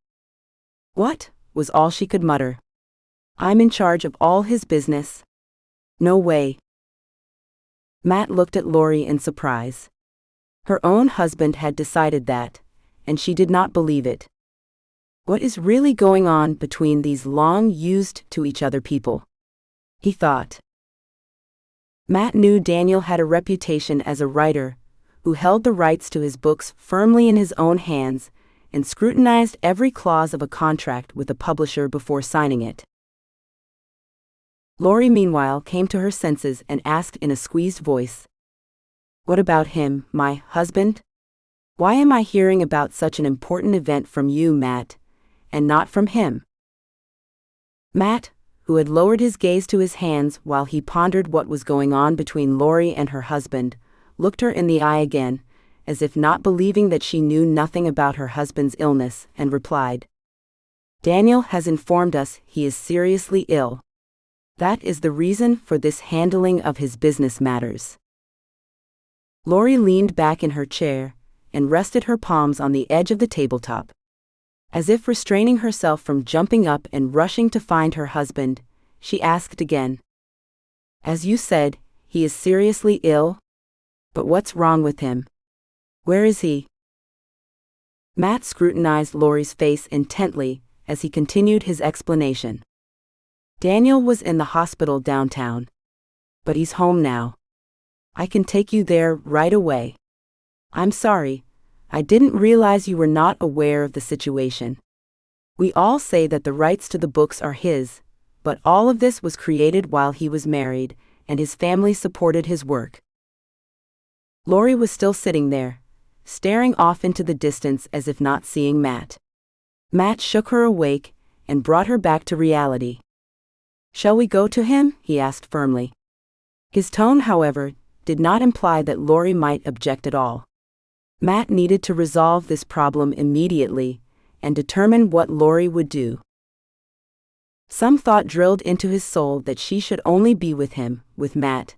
"What?" was all she could mutter. "I'm in charge of all his business? No way." Matt looked at Lori in surprise. Her own husband had decided that, and she did not believe it. What is really going on between these long-used-to-each-other people? He thought. Matt knew Daniel had a reputation as a writer who held the rights to his books firmly in his own hands and scrutinized every clause of a contract with a publisher before signing it. Lori, meanwhile, came to her senses and asked in a squeezed voice, "What about him, my husband? Why am I hearing about such an important event from you, Matt, and not from him?" Matt, who had lowered his gaze to his hands while he pondered what was going on between Lori and her husband, looked her in the eye again, as if not believing that she knew nothing about her husband's illness, and replied, "Daniel has informed us he is seriously ill. That is the reason for this handling of his business matters." Lori leaned back in her chair and rested her palms on the edge of the tabletop. As if restraining herself from jumping up and rushing to find her husband, she asked again, "As you said, he is seriously ill? But what's wrong with him? Where is he?" Matt scrutinized Lori's face intently as he continued his explanation. "Daniel was in the hospital downtown. But he's home now. I can take you there right away. I'm sorry, I didn't realize you were not aware of the situation. We all say that the rights to the books are his, but all of this was created while he was married, and his family supported his work." Lori was still sitting there, staring off into the distance as if not seeing Matt. Matt shook her awake and brought her back to reality. "Shall we go to him?" he asked firmly. His tone, however, did not imply that Lori might object at all. Matt needed to resolve this problem immediately and determine what Lori would do. Some thought drilled into his soul that she should only be with him, with Matt,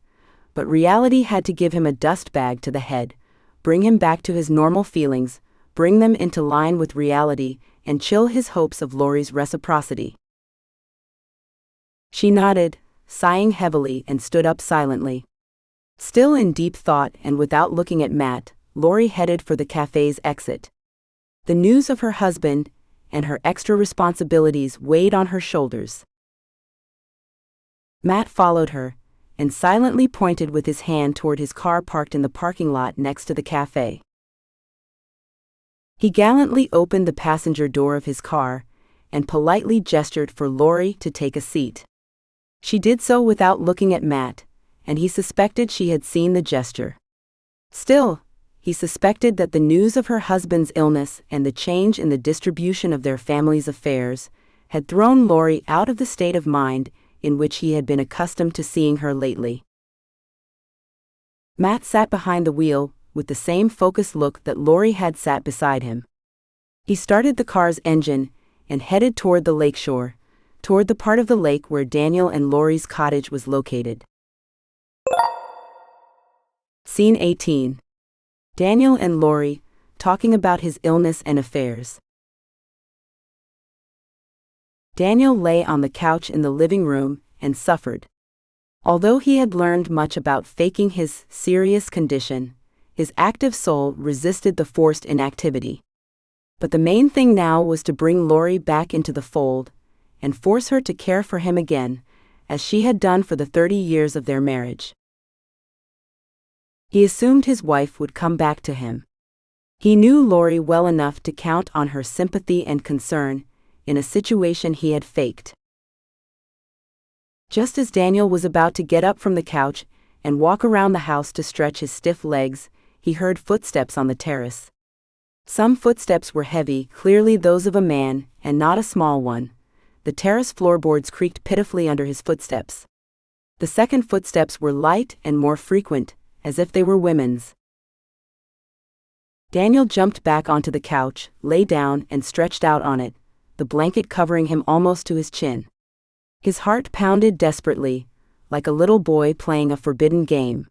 but reality had to give him a dust bag to the head, bring him back to his normal feelings, bring them into line with reality, and chill his hopes of Lori's reciprocity. She nodded, sighing heavily, and stood up silently. Still in deep thought and without looking at Matt, Lori headed for the cafe's exit. The news of her husband and her extra responsibilities weighed on her shoulders. Matt followed her, and silently pointed with his hand toward his car parked in the parking lot next to the cafe. He gallantly opened the passenger door of his car and politely gestured for Lori to take a seat. She did so without looking at Matt, and he suspected she had seen the gesture. Still, he suspected that the news of her husband's illness and the change in the distribution of their family's affairs had thrown Lori out of the state of mind in which he had been accustomed to seeing her lately. Matt sat behind the wheel with the same focused look that Lori had sat beside him. He started the car's engine and headed toward the lakeshore, toward the part of the lake where Daniel and Lori's cottage was located. Scene 18. Daniel and Lori, talking about his illness and affairs. Daniel lay on the couch in the living room and suffered. Although he had learned much about faking his serious condition, his active soul resisted the forced inactivity. But the main thing now was to bring Lori back into the fold and force her to care for him again, as she had done for the 30 years of their marriage. He assumed his wife would come back to him. He knew Lori well enough to count on her sympathy and concern in a situation he had faked. Just as Daniel was about to get up from the couch and walk around the house to stretch his stiff legs, he heard footsteps on the terrace. Some footsteps were heavy, clearly those of a man, and not a small one. The terrace floorboards creaked pitifully under his footsteps. The second footsteps were light and more frequent, as if they were women's. Daniel jumped back onto the couch, lay down, and stretched out on it, the blanket covering him almost to his chin. His heart pounded desperately, like a little boy playing a forbidden game.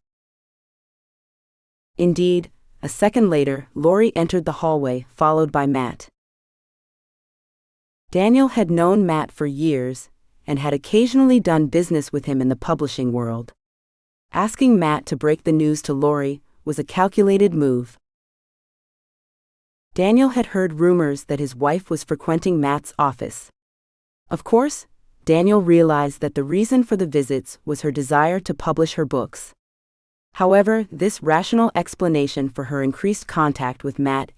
Indeed, a second later, Lori entered the hallway, followed by Matt. Daniel had known Matt for years, and had occasionally done business with him in the publishing world. Asking Matt to break the news to Lori was a calculated move. Daniel had heard rumors that his wife was frequenting Matt's office. Of course, Daniel realized that the reason for the visits was her desire to publish her books. However, this rational explanation for her increased contact with Matt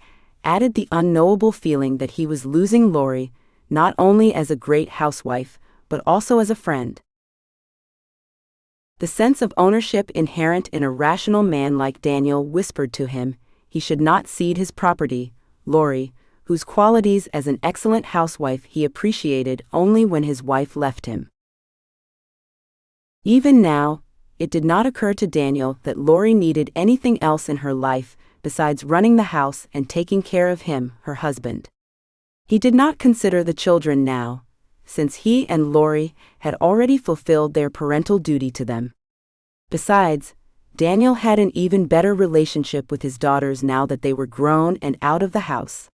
added the unknowable feeling that he was losing Lori, not only as a great housewife, but also as a friend. The sense of ownership inherent in a rational man like Daniel whispered to him he should not cede his property, Lori, whose qualities as an excellent housewife he appreciated only when his wife left him. Even now, it did not occur to Daniel that Lori needed anything else in her life besides running the house and taking care of him, her husband. He did not consider the children now, since he and Lori had already fulfilled their parental duty to them. Besides, Daniel had an even better relationship with his daughters now that they were grown and out of the house.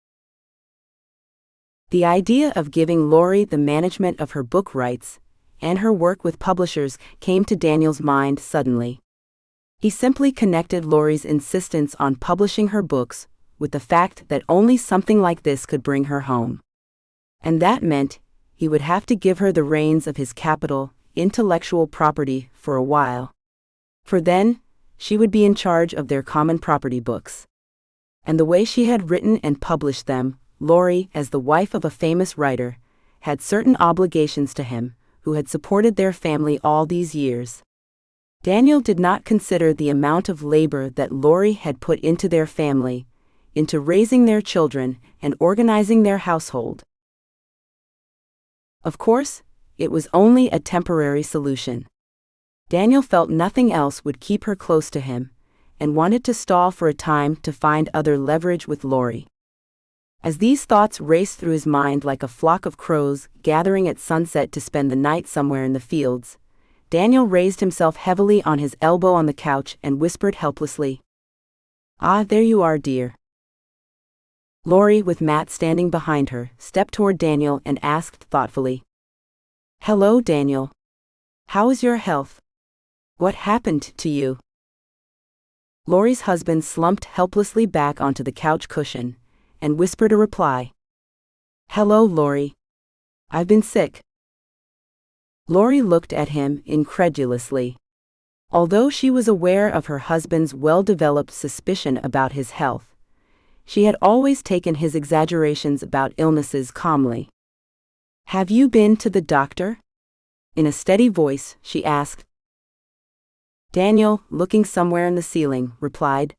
The idea of giving Lori the management of her book rights and her work with publishers came to Daniel's mind suddenly. He simply connected Lori's insistence on publishing her books with the fact that only something like this could bring her home. And that meant he would have to give her the reins of his capital, intellectual property, for a while. For then, she would be in charge of their common property books. And the way she had written and published them, Lori, as the wife of a famous writer, had certain obligations to him, who had supported their family all these years. Daniel did not consider the amount of labor that Lori had put into their family, into raising their children and organizing their household. Of course, it was only a temporary solution. Daniel felt nothing else would keep her close to him, and wanted to stall for a time to find other leverage with Lori. As these thoughts raced through his mind like a flock of crows gathering at sunset to spend the night somewhere in the fields, Daniel raised himself heavily on his elbow on the couch and whispered helplessly, "Ah, there you are, dear." Lori, with Matt standing behind her, stepped toward Daniel and asked thoughtfully, "Hello, Daniel. How is your health? What happened to you?" Lori's husband slumped helplessly back onto the couch cushion and whispered a reply. "Hello, Lori. I've been sick." Lori looked at him incredulously. Although she was aware of her husband's well-developed suspicion about his health, she had always taken his exaggerations about illnesses calmly. "Have you been to the doctor?" In a steady voice, she asked. Daniel, looking somewhere in the ceiling, replied,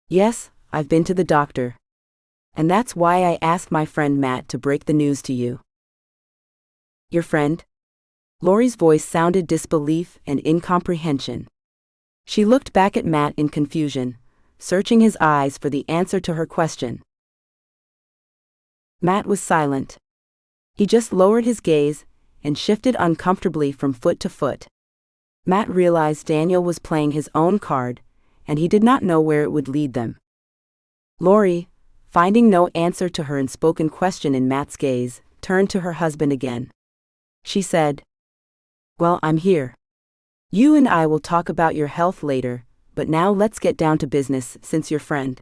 "Yes, I've been to the doctor. And that's why I asked my friend Matt to break the news to you." "Your friend?" Lori's voice sounded disbelief and incomprehension. She looked back at Matt in confusion, searching his eyes for the answer to her question. Matt was silent. He just lowered his gaze and shifted uncomfortably from foot to foot. Matt realized Daniel was playing his own card, and he did not know where it would lead them. Lori, finding no answer to her unspoken question in Matt's gaze, turned to her husband again. She said, "Well, I'm here. You and I will talk about your health later, but now let's get down to business since your friend."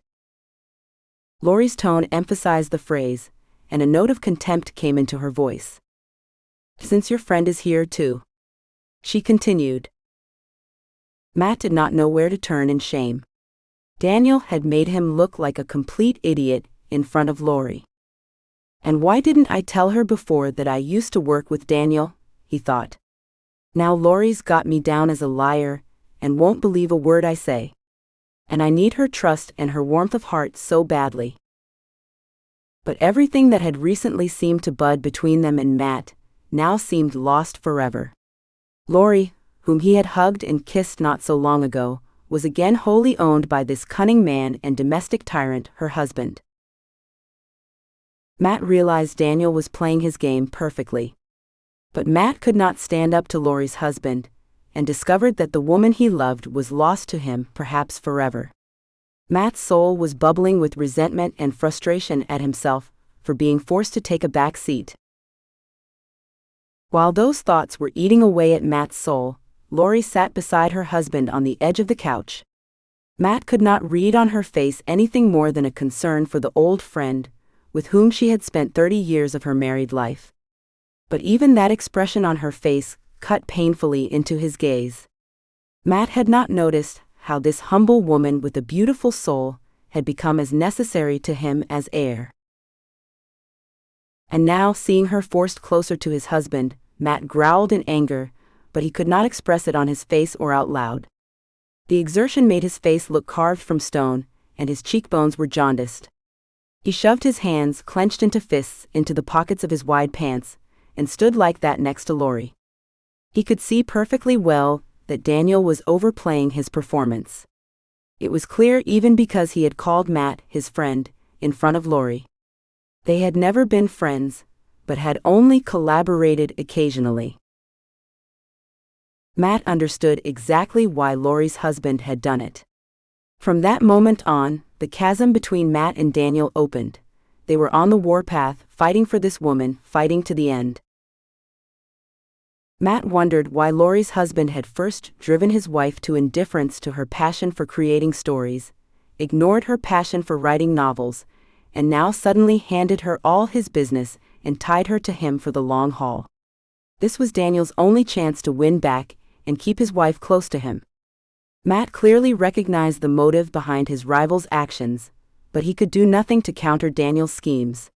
Lori's tone emphasized the phrase, and a note of contempt came into her voice. "Since your friend is here too," she continued. Matt did not know where to turn in shame. Daniel had made him look like a complete idiot in front of Lori. "And why didn't I tell her before that I used to work with Daniel?" he thought. "Now Lori's got me down as a liar and won't believe a word I say. And I need her trust and her warmth of heart so badly." But everything that had recently seemed to bud between them and Matt now seemed lost forever. Lori, whom he had hugged and kissed not so long ago, was again wholly owned by this cunning man and domestic tyrant, her husband. Matt realized Daniel was playing his game perfectly. But Matt could not stand up to Lori's husband, and discovered that the woman he loved was lost to him, perhaps forever. Matt's soul was bubbling with resentment and frustration at himself for being forced to take a back seat. While those thoughts were eating away at Matt's soul, Lori sat beside her husband on the edge of the couch. Matt could not read on her face anything more than a concern for the old friend, with whom she had spent 30 years of her married life. But even that expression on her face cut painfully into his gaze. Matt had not noticed how this humble woman with a beautiful soul had become as necessary to him as air. And now, seeing her forced closer to his husband, Matt growled in anger, but he could not express it on his face or out loud. The exertion made his face look carved from stone, and his cheekbones were jaundiced. He shoved his hands, clenched into fists, into the pockets of his wide pants, and stood like that next to Lori. He could see perfectly well that Daniel was overplaying his performance. It was clear even because he had called Matt his friend in front of Lori. They had never been friends, but had only collaborated occasionally. Matt understood exactly why Lori's husband had done it. From that moment on, the chasm between Matt and Daniel opened. They were on the warpath, fighting for this woman, fighting to the end. Matt wondered why Lori's husband had first driven his wife to indifference to her passion for creating stories, ignored her passion for writing novels, and now suddenly handed her all his business and tied her to him for the long haul. This was Daniel's only chance to win back and keep his wife close to him. Matt clearly recognized the motive behind his rival's actions, but he could do nothing to counter Daniel's schemes.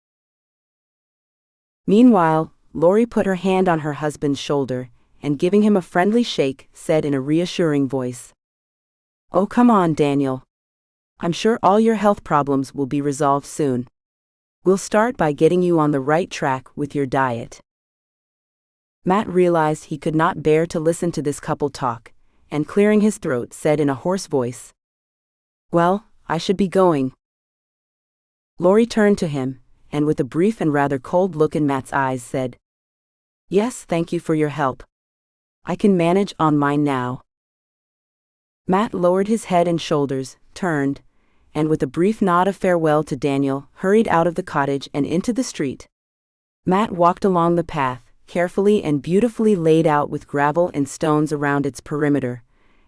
Meanwhile, Lori put her hand on her husband's shoulder, and giving him a friendly shake, said in a reassuring voice, "Oh, come on, Daniel. I'm sure all your health problems will be resolved soon. We'll start by getting you on the right track with your diet." Matt realized he could not bear to listen to this couple talk, and clearing his throat said in a hoarse voice, "Well, I should be going." Lori turned to him, and with a brief and rather cold look in Matt's eyes said, "Yes, thank you for your help. I can manage on mine now." Matt lowered his head and shoulders, turned, and with a brief nod of farewell to Daniel, hurried out of the cottage and into the street. Matt walked along the path, carefully and beautifully laid out with gravel and stones around its perimeter,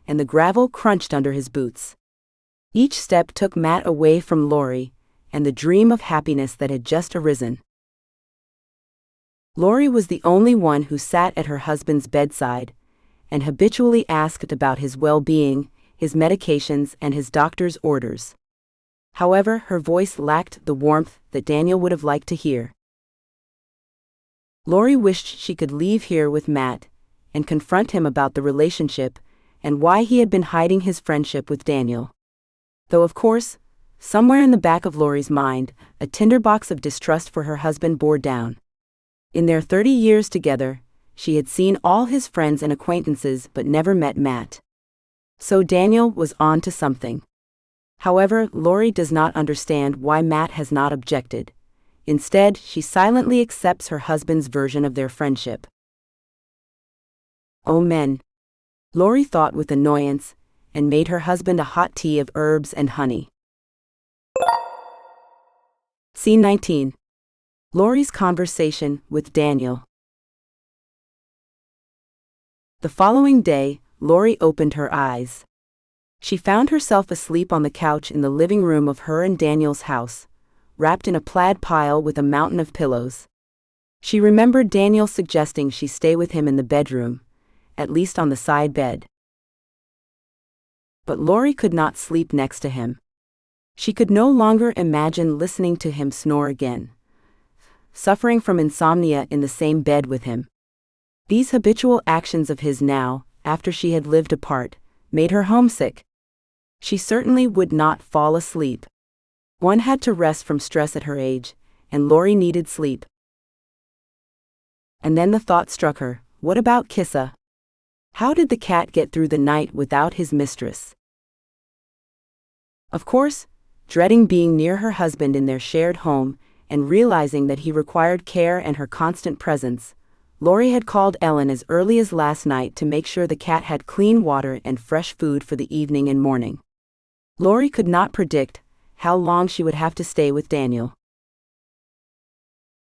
and the gravel crunched under his boots. Each step took Matt away from Lori and the dream of happiness that had just arisen. Lori was the only one who sat at her husband's bedside, and habitually asked about his well-being, his medications, and his doctor's orders. However, her voice lacked the warmth that Daniel would have liked to hear. Lori wished she could leave here with Matt and confront him about the relationship and why he had been hiding his friendship with Daniel. Though of course, somewhere in the back of Lori's mind, a tinderbox of distrust for her husband bore down. In their 30 years together, she had seen all his friends and acquaintances but never met Matt. So Daniel was on to something. However, Lori does not understand why Matt has not objected. Instead, she silently accepts her husband's version of their friendship. Oh men, Lori thought with annoyance, and made her husband a hot tea of herbs and honey. Scene 19. Lori's conversation with Daniel. The following day, Lori opened her eyes. She found herself asleep on the couch in the living room of her and Daniel's house, wrapped in a plaid pile with a mountain of pillows. She remembered Daniel suggesting she stay with him in the bedroom, at least on the side bed. But Lori could not sleep next to him. She could no longer imagine listening to him snore again, suffering from insomnia in the same bed with him. These habitual actions of his now, after she had lived apart, made her homesick. She certainly would not fall asleep. One had to rest from stress at her age, and Lori needed sleep. And then the thought struck her, what about Kissa? How did the cat get through the night without his mistress? Of course, dreading being near her husband in their shared home, and realizing that he required care and her constant presence, Lori had called Ellen as early as last night to make sure the cat had clean water and fresh food for the evening and morning. Lori could not predict how long she would have to stay with Daniel.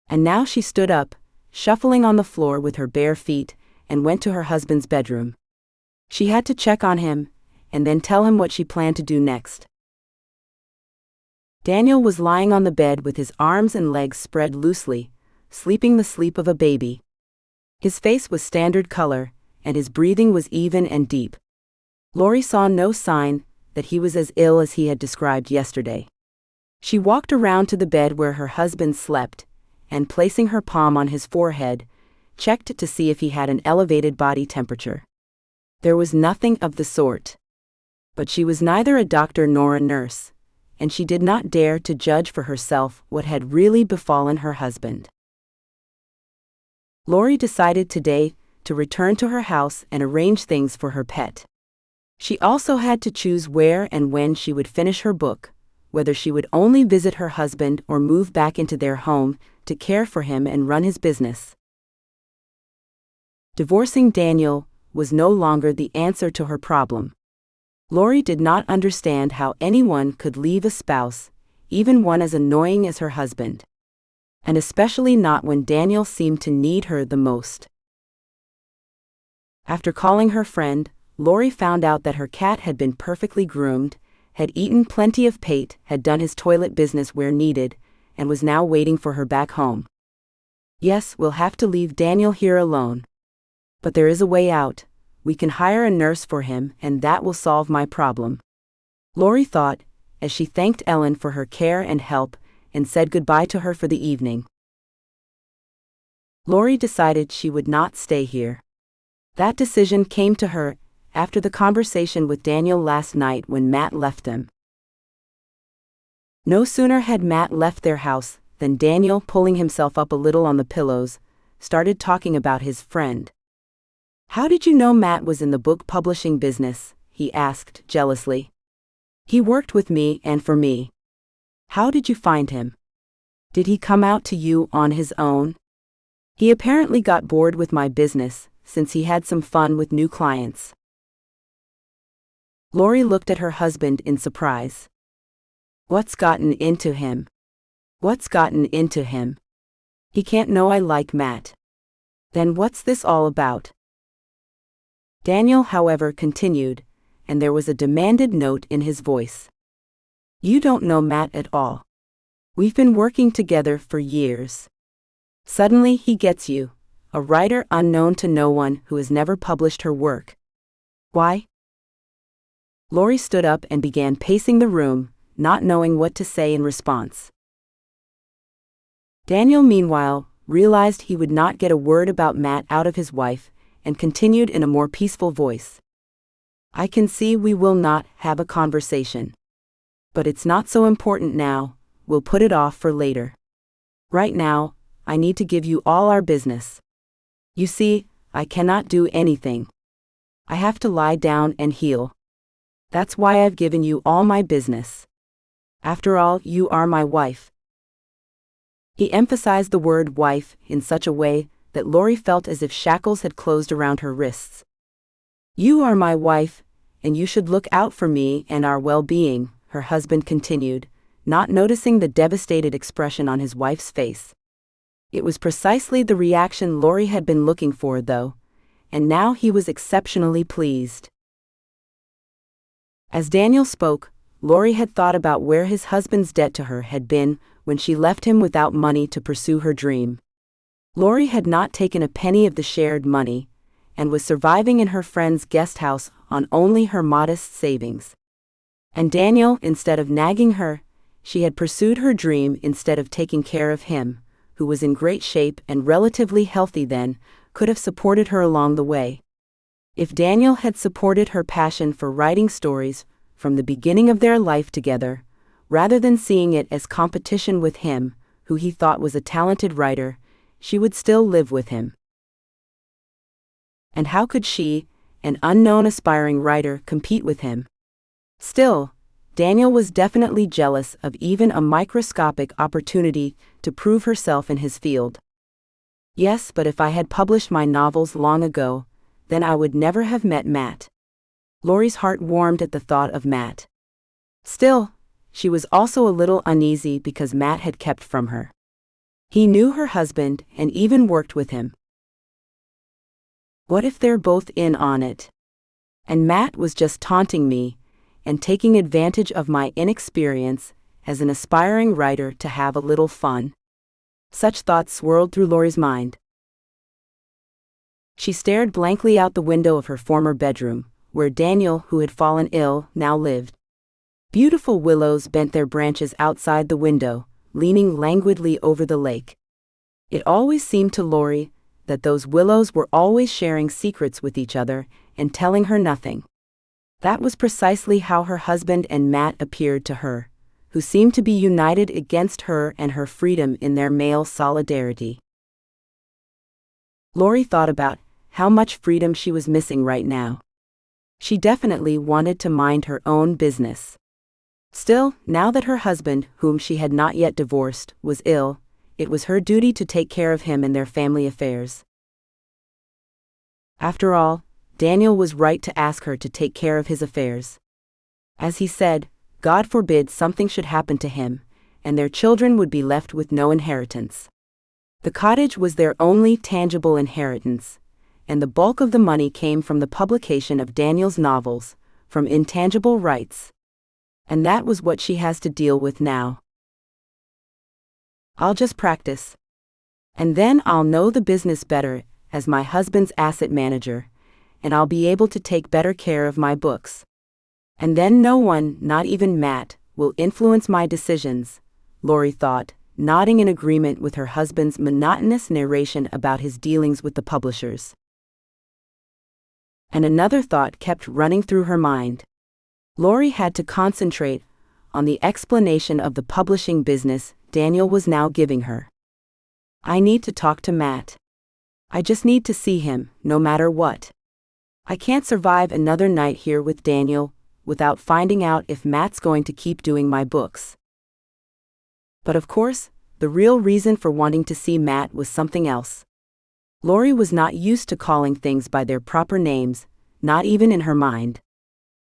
And now she stood up, shuffling on the floor with her bare feet, and went to her husband's bedroom. She had to check on him, and then tell him what she planned to do next. Daniel was lying on the bed with his arms and legs spread loosely, sleeping the sleep of a baby. His face was standard color, and his breathing was even and deep. Lori saw no sign that he was as ill as he had described yesterday. She walked around to the bed where her husband slept, and placing her palm on his forehead, checked to see if he had an elevated body temperature. There was nothing of the sort. But she was neither a doctor nor a nurse, and she did not dare to judge for herself what had really befallen her husband. Lori decided today to return to her house and arrange things for her pet. She also had to choose where and when she would finish her book, whether she would only visit her husband or move back into their home to care for him and run his business. Divorcing Daniel was no longer the answer to her problem. Lori did not understand how anyone could leave a spouse, even one as annoying as her husband. And especially not when Daniel seemed to need her the most. After calling her friend, Lori found out that her cat had been perfectly groomed, had eaten plenty of pate, had done his toilet business where needed, and was now waiting for her back home. Yes, we'll have to leave Daniel here alone. But there is a way out. We can hire a nurse for him, and that will solve my problem. Lori thought, as she thanked Ellen for her care and help, and said goodbye to her for the evening. Lori decided she would not stay here. That decision came to her after the conversation with Daniel last night when Matt left them. No sooner had Matt left their house than Daniel, pulling himself up a little on the pillows, started talking about his friend. How did you know Matt was in the book publishing business? He asked jealously. He worked with me and for me. How did you find him? Did he come out to you on his own? He apparently got bored with my business, since he had some fun with new clients. Lori looked at her husband in surprise. What's gotten into him? What's gotten into him? He can't know I like Matt. Then what's this all about? Daniel, however, continued, and there was a demanded note in his voice. You don't know Matt at all. We've been working together for years. Suddenly he gets you, a writer unknown to no one who has never published her work. Why? Lori stood up and began pacing the room, not knowing what to say in response. Daniel, meanwhile, realized he would not get a word about Matt out of his wife, and continued in a more peaceful voice. I can see we will not have a conversation. But it's not so important now, we'll put it off for later. Right now, I need to give you all our business. You see, I cannot do anything. I have to lie down and heal. That's why I've given you all my business. After all, you are my wife. He emphasized the word wife in such a way that Lori felt as if shackles had closed around her wrists. You are my wife, and you should look out for me and our well-being, her husband continued, not noticing the devastated expression on his wife's face. It was precisely the reaction Lori had been looking for, though, and now he was exceptionally pleased. As Daniel spoke, Lori had thought about where his husband's debt to her had been when she left him without money to pursue her dream. Lori had not taken a penny of the shared money, and was surviving in her friend's guest house on only her modest savings. And Daniel, instead of nagging her, she had pursued her dream instead of taking care of him, who was in great shape and relatively healthy then, could have supported her along the way. If Daniel had supported her passion for writing stories from the beginning of their life together, rather than seeing it as competition with him, who he thought was a talented writer, she would still live with him. And how could she, an unknown aspiring writer, compete with him? Still, Daniel was definitely jealous of even a microscopic opportunity to prove herself in his field. Yes, but if I had published my novels long ago, then I would never have met Matt. Lori's heart warmed at the thought of Matt. Still, she was also a little uneasy because Matt had kept from her. He knew her husband and even worked with him. What if they're both in on it? And Matt was just taunting me and taking advantage of my inexperience as an aspiring writer to have a little fun? Such thoughts swirled through Lori's mind. She stared blankly out the window of her former bedroom, where Daniel, who had fallen ill, now lived. Beautiful willows bent their branches outside the window, leaning languidly over the lake. It always seemed to Lori that those willows were always sharing secrets with each other and telling her nothing. That was precisely how her husband and Matt appeared to her, who seemed to be united against her and her freedom in their male solidarity. Lori thought about how much freedom she was missing right now. She definitely wanted to mind her own business. Still, now that her husband, whom she had not yet divorced, was ill, it was her duty to take care of him and their family affairs. After all, Daniel was right to ask her to take care of his affairs. As he said, God forbid something should happen to him, and their children would be left with no inheritance. The cottage was their only tangible inheritance, and the bulk of the money came from the publication of Daniel's novels, from intangible rights. And that was what she has to deal with now. I'll just practice. And then I'll know the business better as my husband's asset manager, and I'll be able to take better care of my books. And then no one, not even Matt, will influence my decisions, Lori thought, nodding in agreement with her husband's monotonous narration about his dealings with the publishers. And another thought kept running through her mind. Lori had to concentrate on the explanation of the publishing business Daniel was now giving her. I need to talk to Matt. I just need to see him, no matter what. I can't survive another night here with Daniel without finding out if Matt's going to keep doing my books. But of course, the real reason for wanting to see Matt was something else. Lori was not used to calling things by their proper names, not even in her mind.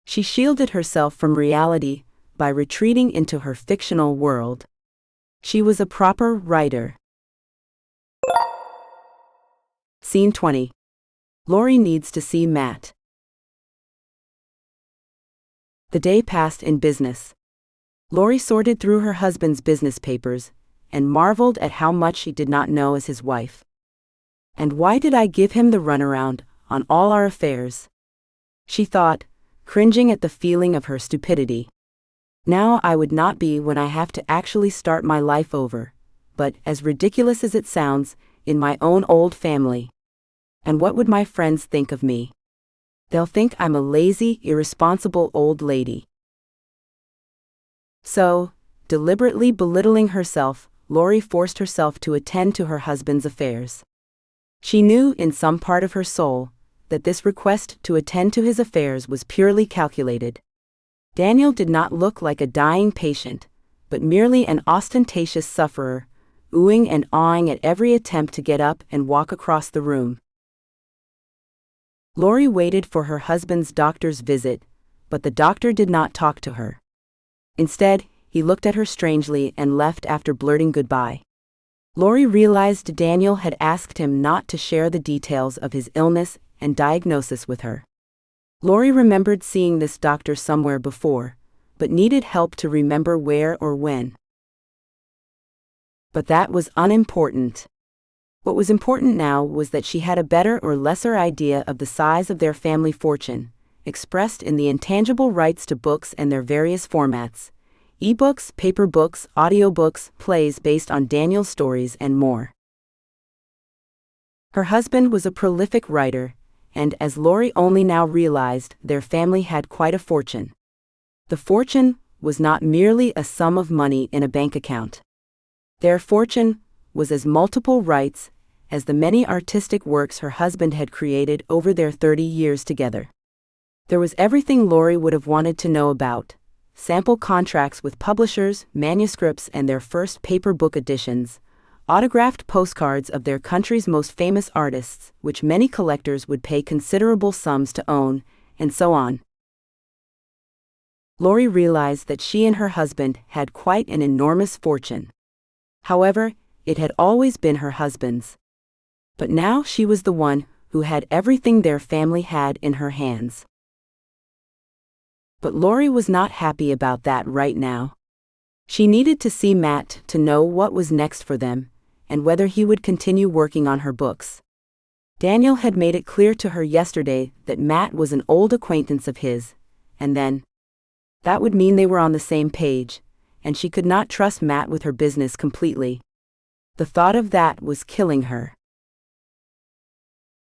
She shielded herself from reality by retreating into her fictional world. She was a proper writer. Scene 20. Lori needs to see Matt. The day passed in business. Lori sorted through her husband's business papers and marveled at how much she did not know as his wife. And why did I give him the runaround on all our affairs? She thought, cringing at the feeling of her stupidity. Now I would not be when I have to actually start my life over, but, as ridiculous as it sounds, in my own old family. And what would my friends think of me? They'll think I'm a lazy, irresponsible old lady. So, deliberately belittling herself, Lori forced herself to attend to her husband's affairs. She knew in some part of her soul that this request to attend to his affairs was purely calculated. Daniel did not look like a dying patient, but merely an ostentatious sufferer, oohing and awing at every attempt to get up and walk across the room. Lori waited for her husband's doctor's visit, but the doctor did not talk to her. Instead, he looked at her strangely and left after blurting goodbye. Lori realized Daniel had asked him not to share the details of his illness and diagnosis with her. Lori remembered seeing this doctor somewhere before, but needed help to remember where or when. But that was unimportant. What was important now was that she had a better or lesser idea of the size of their family fortune, expressed in the intangible rights to books and their various formats: e-books, paper books, audiobooks, plays based on Daniel's stories, and more. Her husband was a prolific writer, and as Lori only now realized, their family had quite a fortune. The fortune was not merely a sum of money in a bank account. Their fortune was as multiple rights as the many artistic works her husband had created over their 30 years together. There was everything Lori would have wanted to know about: sample contracts with publishers, manuscripts and their first paper book editions, autographed postcards of their country's most famous artists, which many collectors would pay considerable sums to own, and so on. Lori realized that she and her husband had quite an enormous fortune. However, it had always been her husband's. But now she was the one who had everything their family had in her hands. But Lori was not happy about that right now. She needed to see Matt to know what was next for them, and whether he would continue working on her books. Daniel had made it clear to her yesterday that Matt was an old acquaintance of his, and then that would mean they were on the same page, and she could not trust Matt with her business completely. The thought of that was killing her.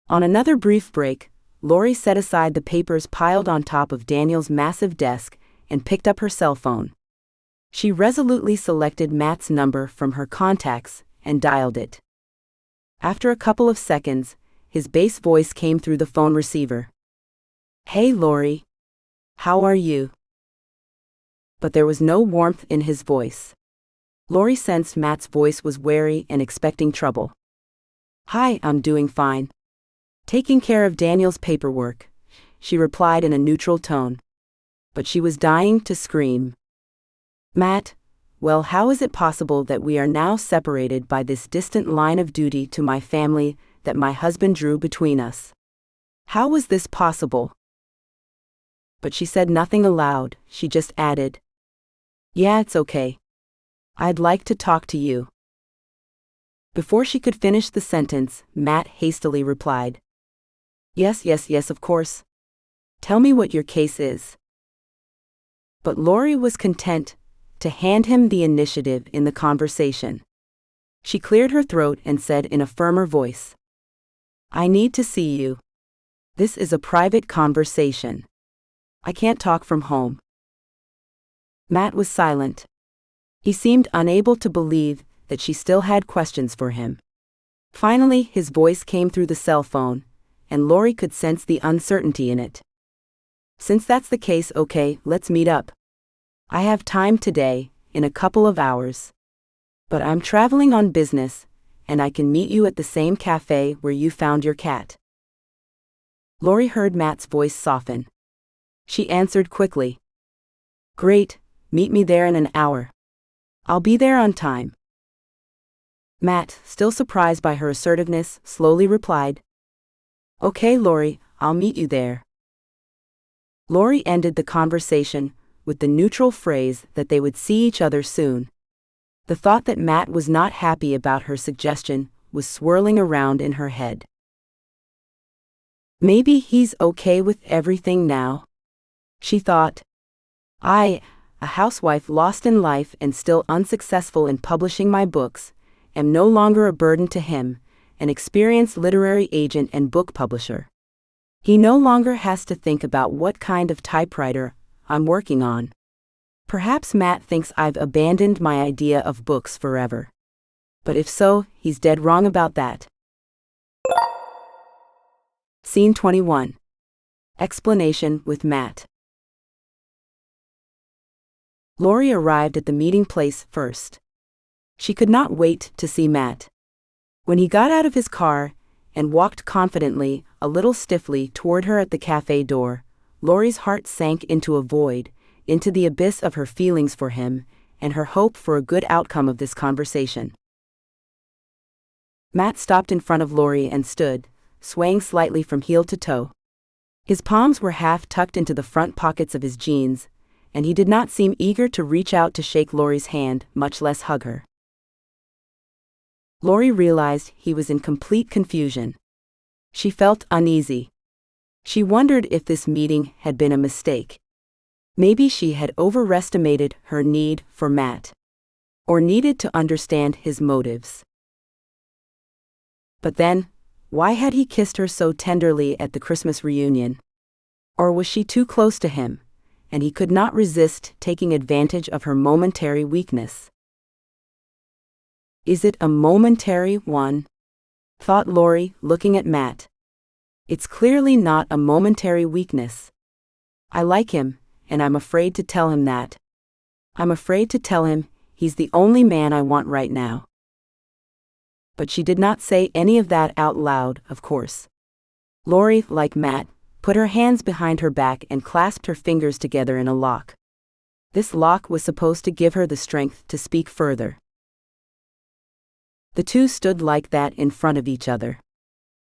On another brief break, Lori set aside the papers piled on top of Daniel's massive desk and picked up her cell phone. She resolutely selected Matt's number from her contacts and dialed it. After a couple of seconds, his bass voice came through the phone receiver. "Hey Lori. How are you?" But there was no warmth in his voice. Lori sensed Matt's voice was wary and expecting trouble. "Hi, I'm doing fine. Taking care of Daniel's paperwork," she replied in a neutral tone. But she was dying to scream. "Matt, well, how is it possible that we are now separated by this distant line of duty to my family that my husband drew between us? How was this possible?" But she said nothing aloud, she just added, "Yeah, it's okay. I'd like to talk to you." Before she could finish the sentence, Matt hastily replied, Yes, of course. Tell me what your case is." But Lori was content to hand him the initiative in the conversation. She cleared her throat and said in a firmer voice, "I need to see you. This is a private conversation. I can't talk from home." Matt was silent. He seemed unable to believe that she still had questions for him. Finally, his voice came through the cell phone, and Lori could sense the uncertainty in it. "Since that's the case, okay, let's meet up. I have time today, in a couple of hours. But I'm traveling on business, and I can meet you at the same cafe where you found your cat." Lori heard Matt's voice soften. She answered quickly, "Great, meet me there in an hour. I'll be there on time." Matt, still surprised by her assertiveness, slowly replied, "Okay, Lori, I'll meet you there." Lori ended the conversation with the neutral phrase that they would see each other soon. The thought that Matt was not happy about her suggestion was swirling around in her head. Maybe he's okay with everything now, she thought. I, a housewife lost in life and still unsuccessful in publishing my books, am no longer a burden to him, an experienced literary agent and book publisher. He no longer has to think about what kind of typewriter I'm working on. Perhaps Matt thinks I've abandoned my idea of books forever. But if so, he's dead wrong about that. Scene 21. Explanation with Matt. Lori arrived at the meeting place first. She could not wait to see Matt. When he got out of his car and walked confidently, a little stiffly, toward her at the cafe door, Lori's heart sank into a void, into the abyss of her feelings for him and her hope for a good outcome of this conversation. Matt stopped in front of Lori and stood, swaying slightly from heel to toe. His palms were half tucked into the front pockets of his jeans, and he did not seem eager to reach out to shake Lori's hand, much less hug her. Lori realized he was in complete confusion. She felt uneasy. She wondered if this meeting had been a mistake. Maybe she had overestimated her need for Matt, or needed to understand his motives. But then, why had he kissed her so tenderly at the Christmas reunion? Or was she too close to him, and he could not resist taking advantage of her momentary weakness? Is it a momentary one? Thought Lori, looking at Matt. It's clearly not a momentary weakness. I like him, and I'm afraid to tell him that. I'm afraid to tell him he's the only man I want right now. But she did not say any of that out loud, of course. Lori, like Matt, put her hands behind her back and clasped her fingers together in a lock. This lock was supposed to give her the strength to speak further. The two stood like that in front of each other.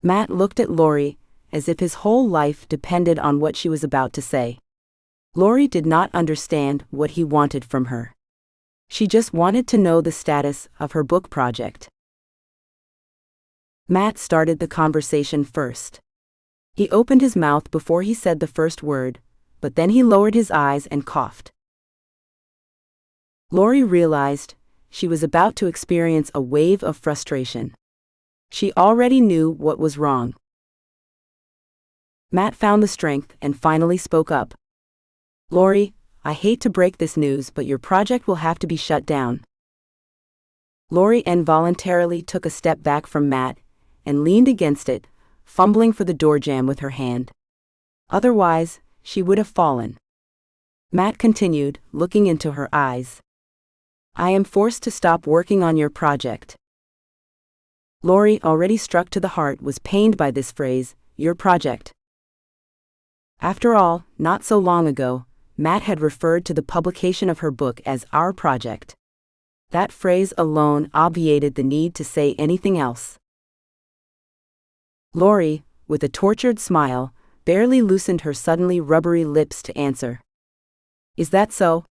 Matt looked at Lori as if his whole life depended on what she was about to say. Lori did not understand what he wanted from her. She just wanted to know the status of her book project. Matt started the conversation first. He opened his mouth before he said the first word, but then he lowered his eyes and coughed. Lori realized she was about to experience a wave of frustration. She already knew what was wrong. Matt found the strength and finally spoke up. Lori, I hate to break this news, but your project will have to be shut down. Lori involuntarily took a step back from Matt and leaned against it, fumbling for the door jamb with her hand. Otherwise, she would have fallen. Matt continued, looking into her eyes. I am forced to stop working on your project. Lori, already struck to the heart, was pained by this phrase, your project. After all, not so long ago, Matt had referred to the publication of her book as our project. That phrase alone obviated the need to say anything else. Lori, with a tortured smile, barely loosened her suddenly rubbery lips to answer. Is that so?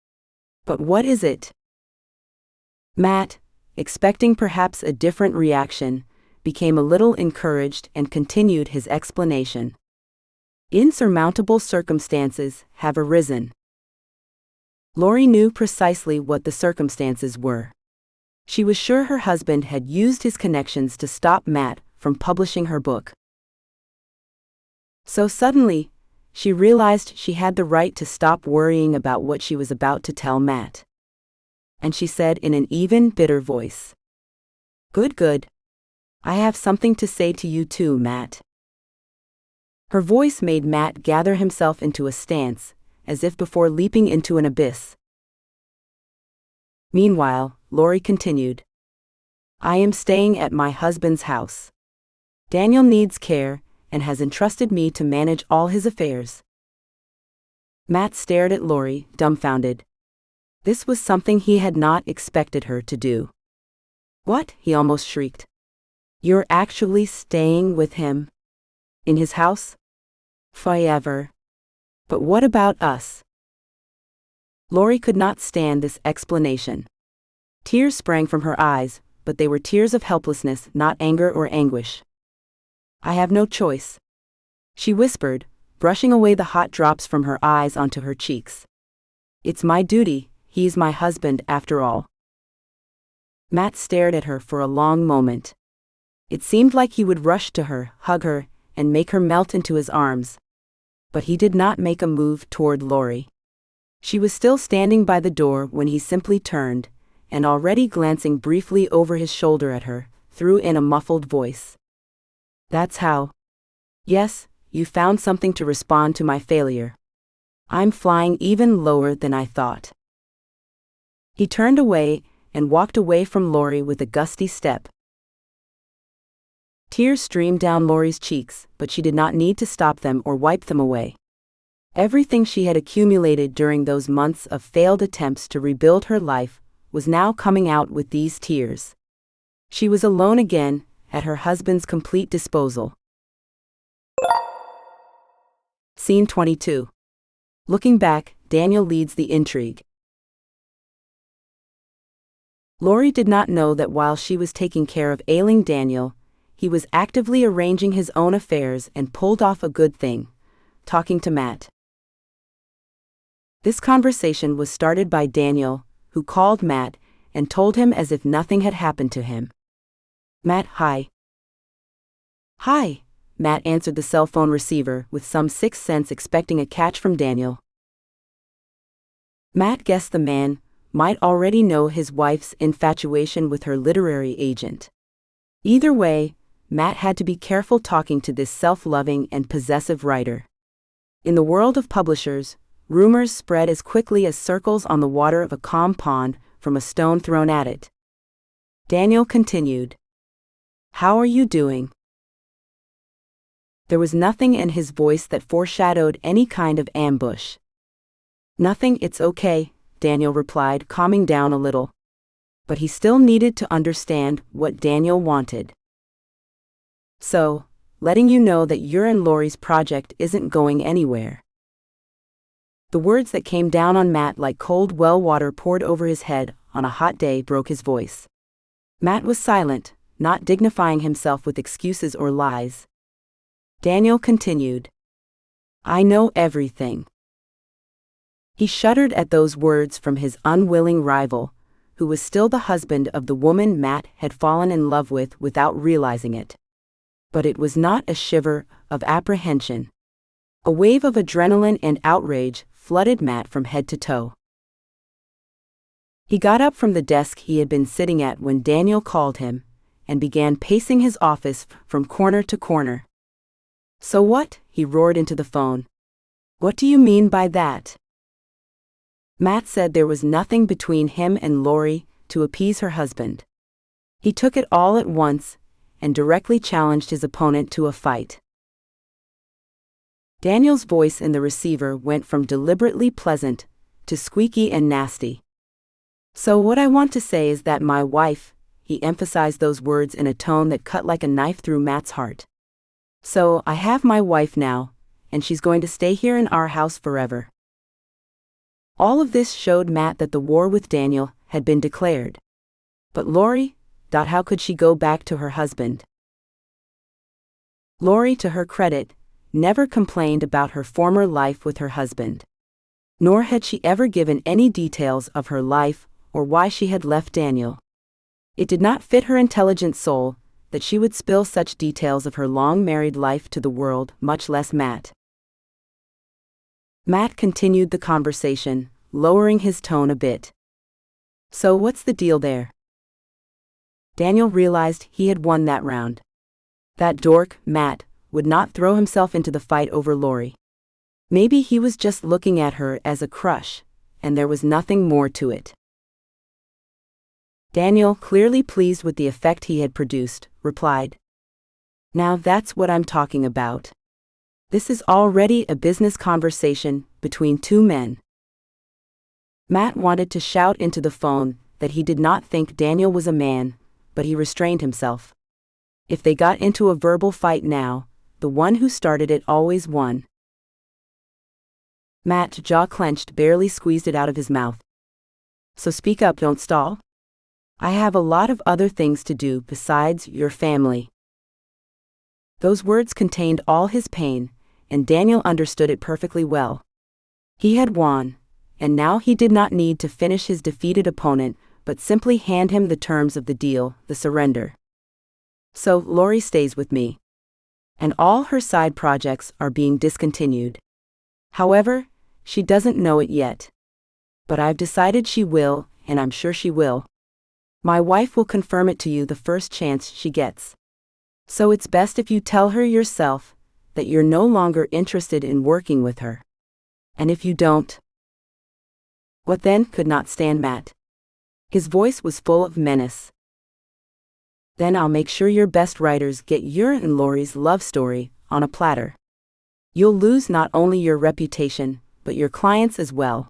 But what is it? Matt, expecting perhaps a different reaction, became a little encouraged and continued his explanation. Insurmountable circumstances have arisen. Lori knew precisely what the circumstances were. She was sure her husband had used his connections to stop Matt from publishing her book. So suddenly, she realized she had the right to stop worrying about what she was about to tell Matt. And she said in an even, bitter voice, Good. I have something to say to you too, Matt. Her voice made Matt gather himself into a stance, as if before leaping into an abyss. Meanwhile, Lori continued. I am staying at my husband's house. Daniel needs care, and has entrusted me to manage all his affairs. Matt stared at Lori, dumbfounded. This was something he had not expected her to do. What? He almost shrieked. You're actually staying with him? In his house? Forever. But what about us? Lori could not stand this explanation. Tears sprang from her eyes, but they were tears of helplessness, not anger or anguish. "I have no choice," she whispered, brushing away the hot drops from her eyes onto her cheeks. "It's my duty, he's my husband after all." Matt stared at her for a long moment. It seemed like he would rush to her, hug her, and make her melt into his arms. But he did not make a move toward Lori. She was still standing by the door when he simply turned, and already glancing briefly over his shoulder at her, threw in a muffled voice. "That's how. Yes, you found something to respond to my failure. I'm flying even lower than I thought." He turned away and walked away from Lori with a gusty step. Tears streamed down Lori's cheeks, but she did not need to stop them or wipe them away. Everything she had accumulated during those months of failed attempts to rebuild her life was now coming out with these tears. She was alone again, at her husband's complete disposal. Scene 22. Looking back, Daniel leads the intrigue. Lori did not know that while she was taking care of ailing Daniel, he was actively arranging his own affairs and pulled off a good thing, talking to Matt. This conversation was started by Daniel, who called Matt and told him as if nothing had happened to him. "Matt, hi." "Hi," Matt answered the cell phone receiver with some sixth sense, expecting a catch from Daniel. Matt guessed the man might already know his wife's infatuation with her literary agent. Either way, Matt had to be careful talking to this self-loving and possessive writer. In the world of publishers, rumors spread as quickly as circles on the water of a calm pond from a stone thrown at it. Daniel continued. "How are you doing?" There was nothing in his voice that foreshadowed any kind of ambush. "Nothing, it's okay," Daniel replied, calming down a little. But he still needed to understand what Daniel wanted. "So, letting you know that your and Lori's project isn't going anywhere." The words that came down on Matt like cold well water poured over his head on a hot day broke his voice. Matt was silent, not dignifying himself with excuses or lies. Daniel continued. "I know everything." He shuddered at those words from his unwilling rival, who was still the husband of the woman Matt had fallen in love with without realizing it. But it was not a shiver of apprehension. A wave of adrenaline and outrage flooded Matt from head to toe. He got up from the desk he had been sitting at when Daniel called him, and began pacing his office from corner to corner. "So what?" he roared into the phone. "What do you mean by that?" Matt said there was nothing between him and Lori to appease her husband. He took it all at once, and directly challenged his opponent to a fight. Daniel's voice in the receiver went from deliberately pleasant to squeaky and nasty. "So what I want to say is that my wife," he emphasized those words in a tone that cut like a knife through Matt's heart. "So I have my wife now, and she's going to stay here in our house forever." All of this showed Matt that the war with Daniel had been declared. But Lori, how could she go back to her husband? Lori, to her credit, never complained about her former life with her husband. Nor had she ever given any details of her life or why she had left Daniel. It did not fit her intelligent soul that she would spill such details of her long married life to the world, much less Matt. Matt continued the conversation, lowering his tone a bit. "So what's the deal there?" Daniel realized he had won that round. That dork, Matt, would not throw himself into the fight over Lori. Maybe he was just looking at her as a crush, and there was nothing more to it. Daniel, clearly pleased with the effect he had produced, replied. "Now that's what I'm talking about. This is already a business conversation between two men." Matt wanted to shout into the phone that he did not think Daniel was a man, but he restrained himself. If they got into a verbal fight now, the one who started it always won. Matt's jaw clenched, barely squeezed it out of his mouth. "So speak up, don't stall." I have a lot of other things to do besides your family." Those words contained all his pain, and Daniel understood it perfectly well. He had won, and now he did not need to finish his defeated opponent, but simply hand him the terms of the deal, the surrender. "So, Lori stays with me. And all her side projects are being discontinued. However, she doesn't know it yet. But I've decided she will, and I'm sure she will. My wife will confirm it to you the first chance she gets. So it's best if you tell her yourself that you're no longer interested in working with her. And if you don't..." What then? Could not stand Matt. His voice was full of menace. "Then I'll make sure your best writers get your and Lori's love story on a platter. You'll lose not only your reputation, but your clients as well.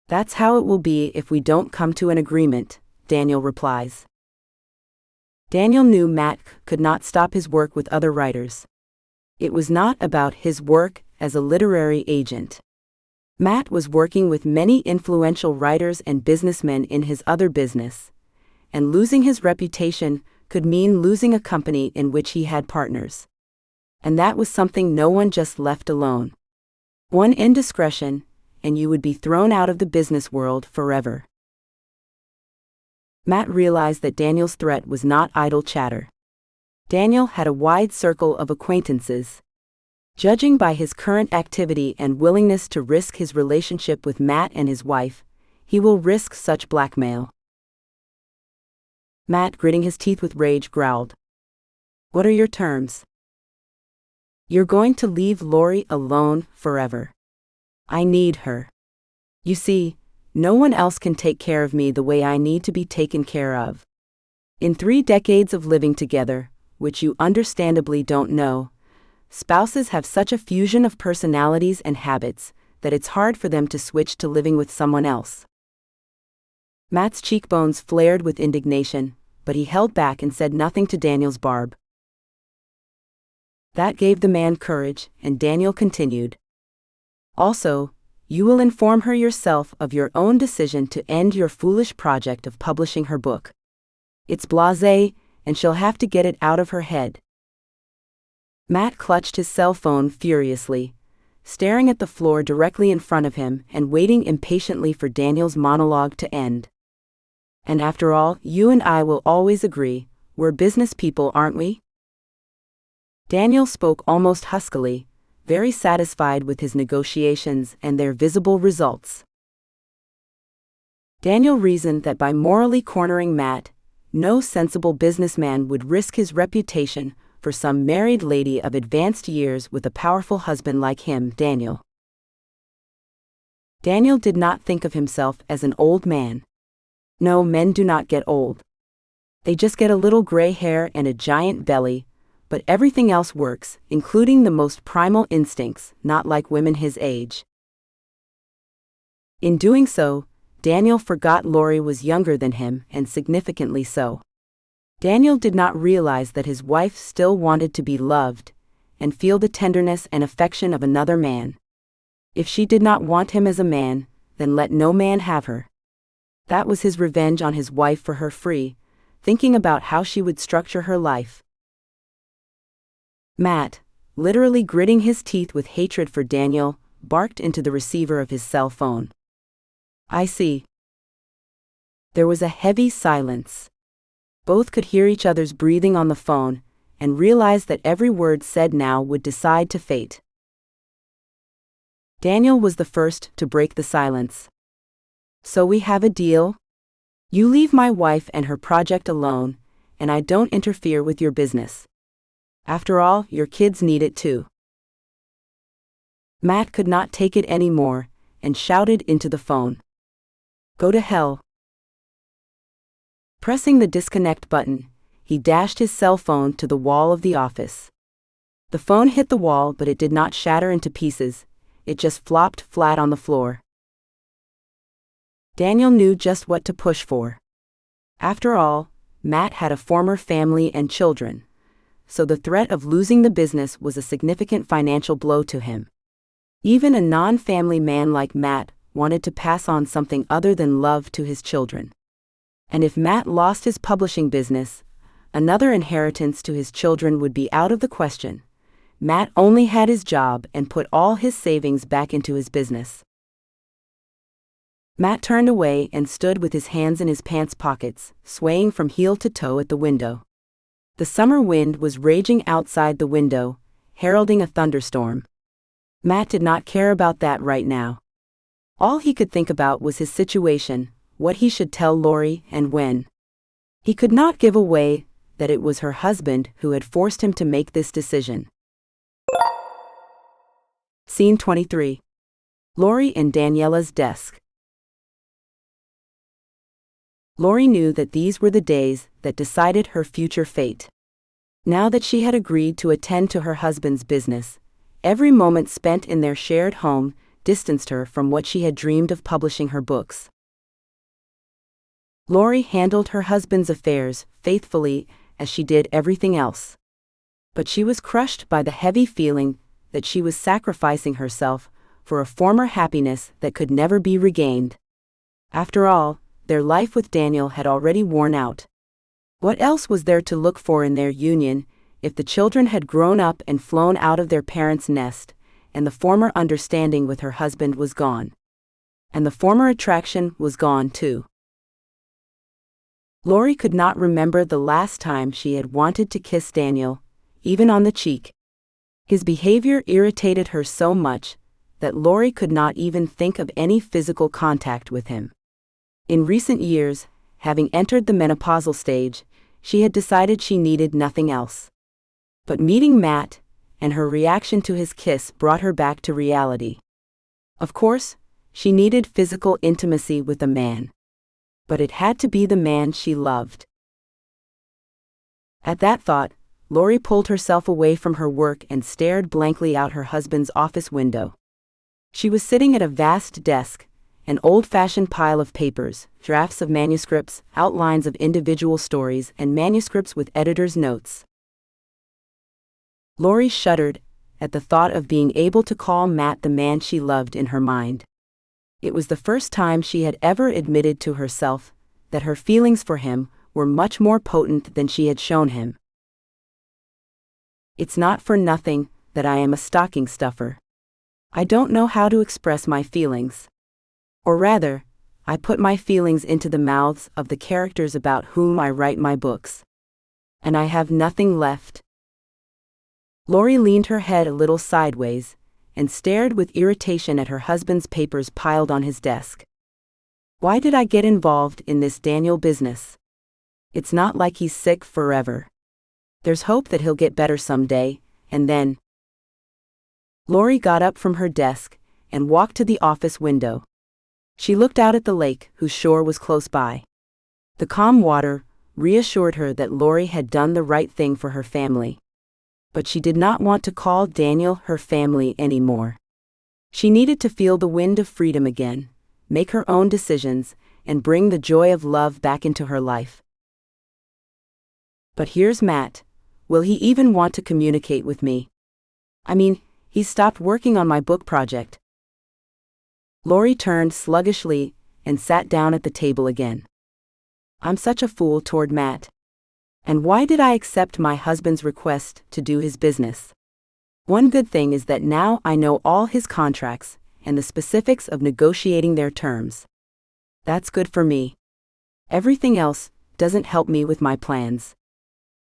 That's how it will be if we don't come to an agreement," Daniel replies. Daniel knew Matt could not stop his work with other writers. It was not about his work as a literary agent. Matt was working with many influential writers and businessmen in his other business, and losing his reputation could mean losing a company in which he had partners. And that was something no one just left alone. One indiscretion, and you would be thrown out of the business world forever. Matt realized that Daniel's threat was not idle chatter. Daniel had a wide circle of acquaintances. Judging by his current activity and willingness to risk his relationship with Matt and his wife, he will risk such blackmail. Matt, gritting his teeth with rage, growled, "What are your terms? You're going to leave Lori alone forever. I need her. You see, no one else can take care of me the way I need to be taken care of. In 3 decades of living together, which you understandably don't know, spouses have such a fusion of personalities and habits that it's hard for them to switch to living with someone else." Matt's cheekbones flared with indignation, but he held back and said nothing to Daniel's barb. That gave the man courage, and Daniel continued. "Also, you will inform her yourself of your own decision to end your foolish project of publishing her book. It's blasé, and she'll have to get it out of her head." Matt clutched his cell phone furiously, staring at the floor directly in front of him and waiting impatiently for Daniel's monologue to end. "And after all, you and I will always agree, we're business people, aren't we?" Daniel spoke almost huskily, very satisfied with his negotiations and their visible results. Daniel reasoned that by morally cornering Matt, no sensible businessman would risk his reputation for some married lady of advanced years with a powerful husband like him, Daniel. Daniel did not think of himself as an old man. No, men do not get old. They just get a little gray hair and a giant belly, but everything else works, including the most primal instincts, not like women his age. In doing so, Daniel forgot Lori was younger than him, and significantly so. Daniel did not realize that his wife still wanted to be loved and feel the tenderness and affection of another man. If she did not want him as a man, then let no man have her. That was his revenge on his wife for her free, thinking about how she would structure her life. Matt, literally gritting his teeth with hatred for Daniel, barked into the receiver of his cell phone. "I see." There was a heavy silence. Both could hear each other's breathing on the phone, and realized that every word said now would decide to fate. Daniel was the first to break the silence. "So we have a deal? You leave my wife and her project alone, and I don't interfere with your business. After all, your kids need it too." Matt could not take it anymore, and shouted into the phone. "Go to hell." Pressing the disconnect button, he dashed his cell phone to the wall of the office. The phone hit the wall, but it did not shatter into pieces, it just flopped flat on the floor. Daniel knew just what to push for. After all, Matt had a former family and children, so the threat of losing the business was a significant financial blow to him. Even a non-family man like Matt wanted to pass on something other than love to his children. And if Matt lost his publishing business, another inheritance to his children would be out of the question. Matt only had his job and put all his savings back into his business. Matt turned away and stood with his hands in his pants pockets, swaying from heel to toe at the window. The summer wind was raging outside the window, heralding a thunderstorm. Matt did not care about that right now. All he could think about was his situation, what he should tell Lori and when. He could not give away that it was her husband who had forced him to make this decision. Scene 23. Lori and Daniela's desk. Lori knew that these were the days that decided her future fate. Now that she had agreed to attend to her husband's business, every moment spent in their shared home distanced her from what she had dreamed of publishing her books. Lori handled her husband's affairs faithfully as she did everything else. But she was crushed by the heavy feeling that she was sacrificing herself for a former happiness that could never be regained. After all, their life with Daniel had already worn out. What else was there to look for in their union if the children had grown up and flown out of their parents' nest, and the former understanding with her husband was gone? And the former attraction was gone too. Lori could not remember the last time she had wanted to kiss Daniel, even on the cheek. His behavior irritated her so much that Lori could not even think of any physical contact with him. In recent years, having entered the menopausal stage, she had decided she needed nothing else. But meeting Matt and her reaction to his kiss brought her back to reality. Of course, she needed physical intimacy with a man. But it had to be the man she loved. At that thought, Lori pulled herself away from her work and stared blankly out her husband's office window. She was sitting at a vast desk, an old-fashioned pile of papers, drafts of manuscripts, outlines of individual stories, and manuscripts with editor's notes. Lori shuddered at the thought of being able to call Matt the man she loved in her mind. It was the first time she had ever admitted to herself that her feelings for him were much more potent than she had shown him. It's not for nothing that I am a stocking stuffer. I don't know how to express my feelings. Or rather, I put my feelings into the mouths of the characters about whom I write my books. And I have nothing left. Lori leaned her head a little sideways and stared with irritation at her husband's papers piled on his desk. Why did I get involved in this Daniel business? It's not like he's sick forever. There's hope that he'll get better someday, and then... Lori got up from her desk and walked to the office window. She looked out at the lake, whose shore was close by. The calm water reassured her that Lori had done the right thing for her family. But she did not want to call Daniel her family anymore. She needed to feel the wind of freedom again, make her own decisions, and bring the joy of love back into her life. But here's Matt. Will he even want to communicate with me? I mean, he's stopped working on my book project. Lori turned sluggishly and sat down at the table again. I'm such a fool toward Matt. And why did I accept my husband's request to do his business? One good thing is that now I know all his contracts and the specifics of negotiating their terms. That's good for me. Everything else doesn't help me with my plans.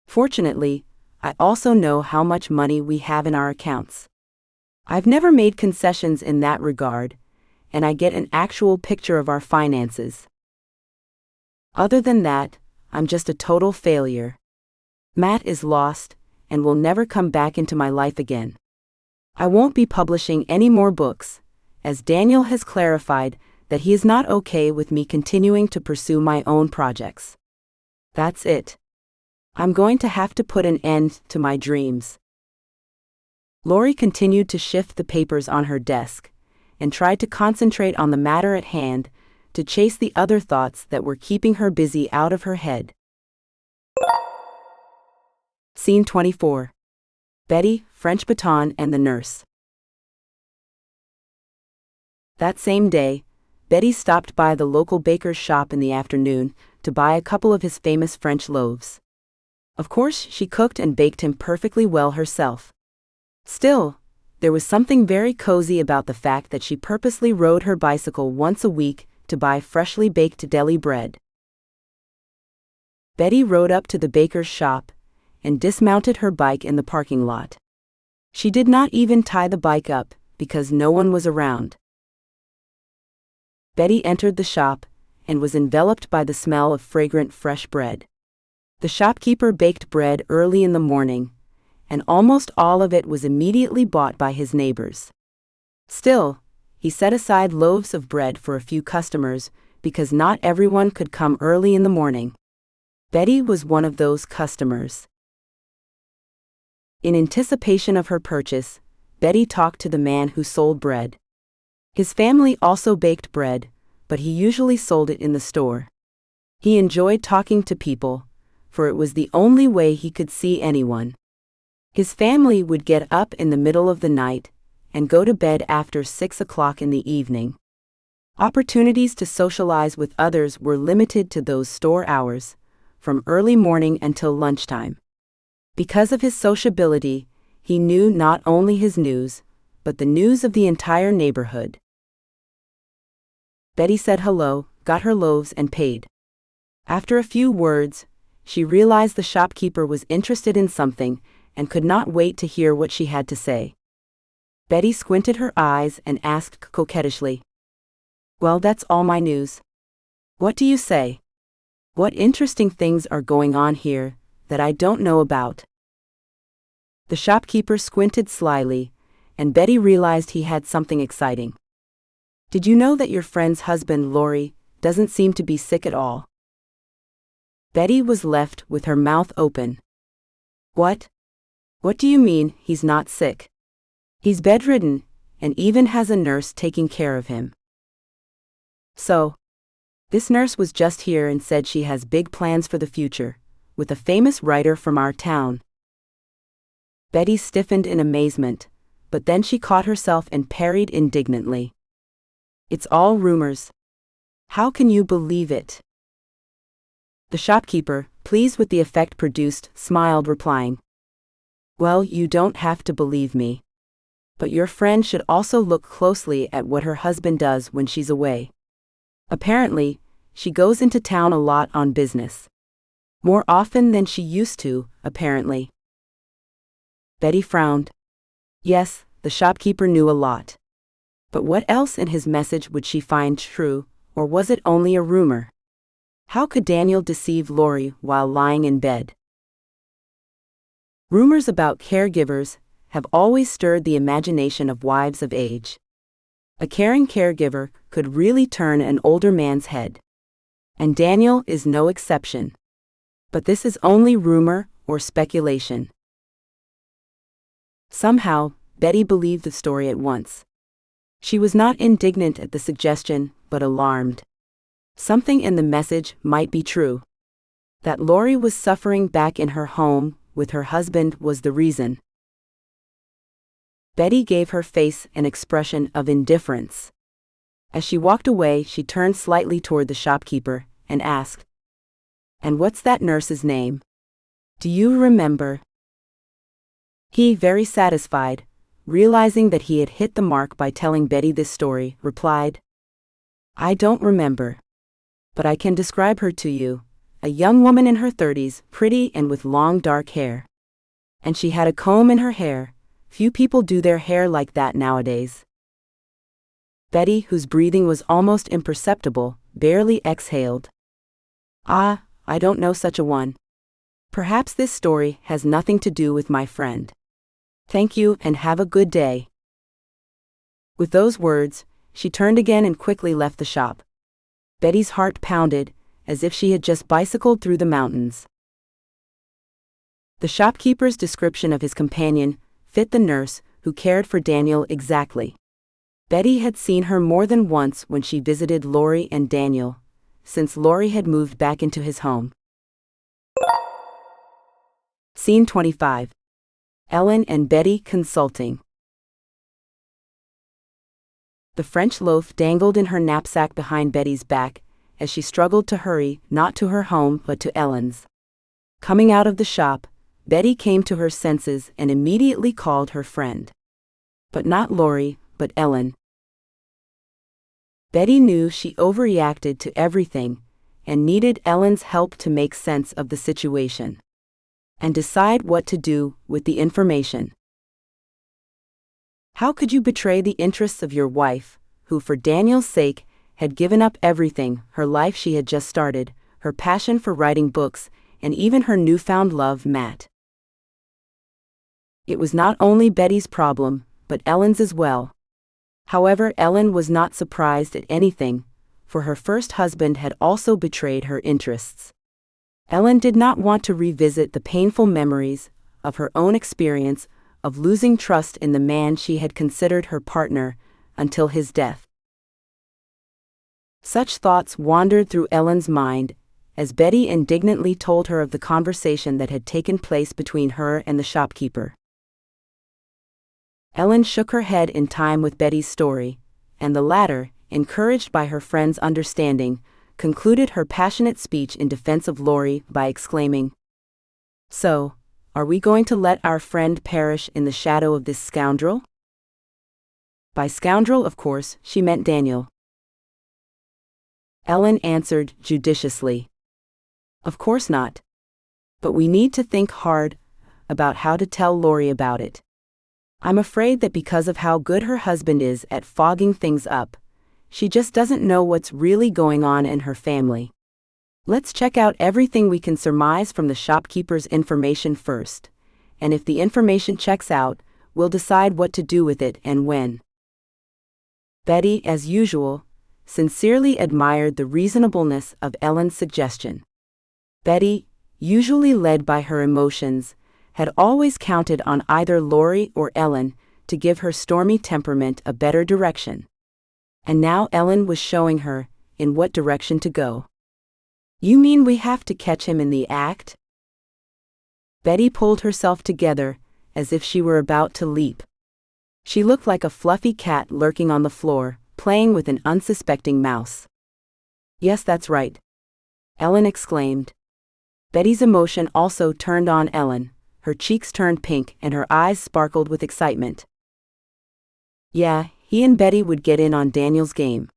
Fortunately, I also know how much money we have in our accounts. I've never made concessions in that regard, and I get an actual picture of our finances. Other than that, I'm just a total failure. Matt is lost and will never come back into my life again. I won't be publishing any more books, as Daniel has clarified that he is not okay with me continuing to pursue my own projects. That's it. I'm going to have to put an end to my dreams. Lori continued to shift the papers on her desk and tried to concentrate on the matter at hand, to chase the other thoughts that were keeping her busy out of her head. Scene 24. Betty, French Baton, and the nurse. That same day, Betty stopped by the local baker's shop in the afternoon to buy a couple of his famous French loaves. Of course, she cooked and baked him perfectly well herself. Still, there was something very cozy about the fact that she purposely rode her bicycle once a week to buy freshly baked deli bread. Betty rode up to the baker's shop and dismounted her bike in the parking lot. She did not even tie the bike up because no one was around. Betty entered the shop and was enveloped by the smell of fragrant fresh bread. The shopkeeper baked bread early in the morning, and almost all of it was immediately bought by his neighbors. Still, he set aside loaves of bread for a few customers because not everyone could come early in the morning. Betty was one of those customers. In anticipation of her purchase, Betty talked to the man who sold bread. His family also baked bread, but he usually sold it in the store. He enjoyed talking to people, for it was the only way he could see anyone. His family would get up in the middle of the night and go to bed after 6 o'clock in the evening. Opportunities to socialize with others were limited to those store hours, from early morning until lunchtime. Because of his sociability, he knew not only his news, but the news of the entire neighborhood. Betty said hello, got her loaves and paid. After a few words, she realized the shopkeeper was interested in something and could not wait to hear what she had to say. Betty squinted her eyes and asked coquettishly, "Well, that's all my news. What do you say? What interesting things are going on here that I don't know about?" The shopkeeper squinted slyly, and Betty realized he had something exciting. "Did you know that your friend's husband, Lori, doesn't seem to be sick at all?" Betty was left with her mouth open. "What? What do you mean, he's not sick?" "He's bedridden, and even has a nurse taking care of him." "So, this nurse was just here and said she has big plans for the future, with a famous writer from our town." Betty stiffened in amazement, but then she caught herself and parried indignantly. "It's all rumors. How can you believe it?" The shopkeeper, pleased with the effect produced, smiled, replying, "Well, you don't have to believe me. But your friend should also look closely at what her husband does when she's away. Apparently, she goes into town a lot on business. More often than she used to, apparently." Betty frowned. Yes, the shopkeeper knew a lot. But what else in his message would she find true, or was it only a rumor? How could Daniel deceive Lori while lying in bed? Rumors about caregivers have always stirred the imagination of wives of age. A caring caregiver could really turn an older man's head. And Daniel is no exception. But this is only rumor or speculation. Somehow, Betty believed the story at once. She was not indignant at the suggestion, but alarmed. Something in the message might be true. That Lori was suffering back in her home with her husband was the reason. Betty gave her face an expression of indifference. As she walked away, she turned slightly toward the shopkeeper and asked, "And what's that nurse's name? Do you remember?" He, very satisfied, realizing that he had hit the mark by telling Betty this story, replied, "I don't remember. But I can describe her to you. A young woman in her 30s, pretty and with long dark hair. And she had a comb in her hair. Few people do their hair like that nowadays." Betty, whose breathing was almost imperceptible, barely exhaled. "Ah, I don't know such a one. Perhaps this story has nothing to do with my friend. Thank you and have a good day." With those words, she turned again and quickly left the shop. Betty's heart pounded, as if she had just bicycled through the mountains. The shopkeeper's description of his companion fit the nurse who cared for Daniel exactly. Betty had seen her more than once when she visited Lori and Daniel, since Lori had moved back into his home. Scene 25. Ellen and Betty consulting. The French loaf dangled in her knapsack behind Betty's back, as she struggled to hurry, not to her home but to Ellen's. Coming out of the shop, Betty came to her senses and immediately called her friend. But not Lori, but Ellen. Betty knew she overreacted to everything and needed Ellen's help to make sense of the situation and decide what to do with the information. How could you betray the interests of your wife, who for Daniel's sake had given up everything, her life she had just started, her passion for writing books, and even her newfound love, Matt? It was not only Betty's problem, but Ellen's as well. However, Ellen was not surprised at anything, for her first husband had also betrayed her interests. Ellen did not want to revisit the painful memories of her own experience of losing trust in the man she had considered her partner until his death. Such thoughts wandered through Ellen's mind as Betty indignantly told her of the conversation that had taken place between her and the shopkeeper. Ellen shook her head in time with Betty's story, and the latter, encouraged by her friend's understanding, concluded her passionate speech in defense of Lori by exclaiming, "So, are we going to let our friend perish in the shadow of this scoundrel?" By scoundrel, of course, she meant Daniel. Ellen answered judiciously, "Of course not. But we need to think hard about how to tell Lori about it. I'm afraid that because of how good her husband is at fogging things up, she just doesn't know what's really going on in her family. Let's check out everything we can surmise from the shopkeeper's information first, and if the information checks out, we'll decide what to do with it and when." Betty, as usual, sincerely admired the reasonableness of Ellen's suggestion. Betty, usually led by her emotions, had always counted on either Lori or Ellen to give her stormy temperament a better direction. And now Ellen was showing her in what direction to go. "You mean we have to catch him in the act?" Betty pulled herself together as if she were about to leap. She looked like a fluffy cat lurking on the floor, playing with an unsuspecting mouse. "Yes, that's right," Ellen exclaimed. Betty's emotion also turned on Ellen. Her cheeks turned pink and her eyes sparkled with excitement. Yeah, he and Betty would get in on Daniel's game.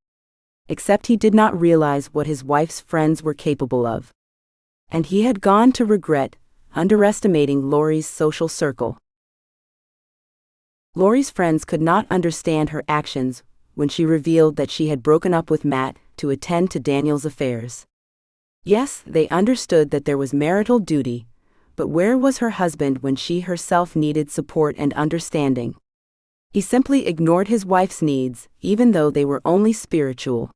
Except he did not realize what his wife's friends were capable of. And he had gone to regret underestimating Lori's social circle. Lori's friends could not understand her actions when she revealed that she had broken up with Matt to attend to Daniel's affairs. Yes, they understood that there was marital duty, but where was her husband when she herself needed support and understanding? He simply ignored his wife's needs, even though they were only spiritual.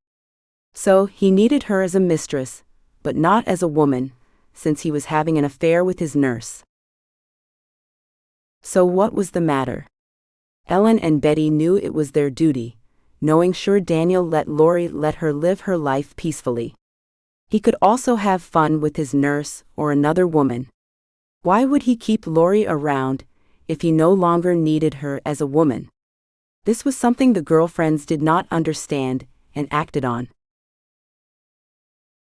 So he needed her as a mistress, but not as a woman, since he was having an affair with his nurse. So what was the matter? Ellen and Betty knew it was their duty, knowing sure Daniel let Lori let her live her life peacefully. He could also have fun with his nurse or another woman. Why would he keep Lori around if he no longer needed her as a woman? This was something the girlfriends did not understand and acted on.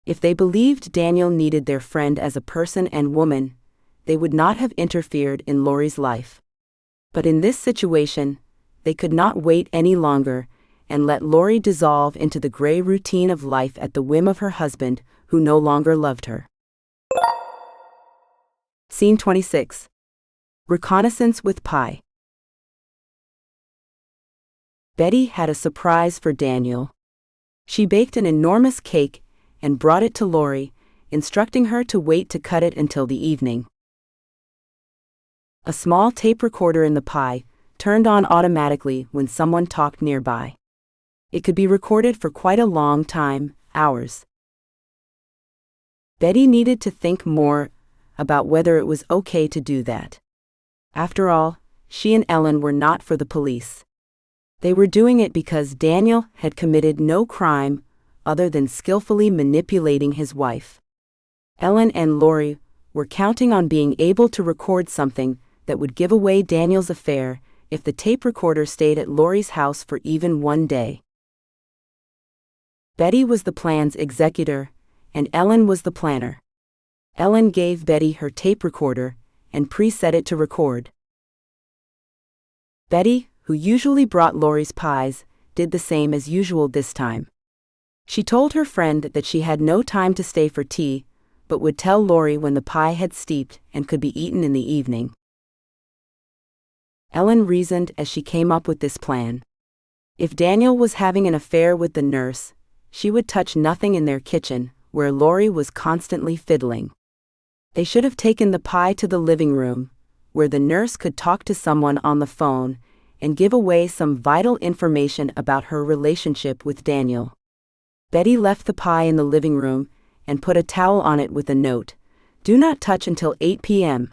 If they believed Daniel needed their friend as a person and woman, they would not have interfered in Lori's life. But in this situation, they could not wait any longer and let Lori dissolve into the gray routine of life at the whim of her husband, who no longer loved her. Scene 26. Reconnaissance with Pie. Betty had a surprise for Daniel. She baked an enormous cake and brought it to Lori, instructing her to wait to cut it until the evening. A small tape recorder in the pie turned on automatically when someone talked nearby. It could be recorded for quite a long time, hours. Betty needed to think more about whether it was okay to do that. After all, she and Ellen were not for the police. They were doing it because Daniel had committed no crime other than skillfully manipulating his wife. Ellen and Lori were counting on being able to record something that would give away Daniel's affair if the tape recorder stayed at Lori's house for even one day. Betty was the plan's executor, and Ellen was the planner. Ellen gave Betty her tape recorder and preset it to record. Betty, who usually brought Lori's pies, did the same as usual this time. She told her friend that she had no time to stay for tea, but would tell Lori when the pie had steeped and could be eaten in the evening. Ellen reasoned as she came up with this plan. If Daniel was having an affair with the nurse, she would touch nothing in their kitchen, where Lori was constantly fiddling. They should have taken the pie to the living room, where the nurse could talk to someone on the phone and give away some vital information about her relationship with Daniel. Betty left the pie in the living room and put a towel on it with a note, "Do not touch until 8 p.m.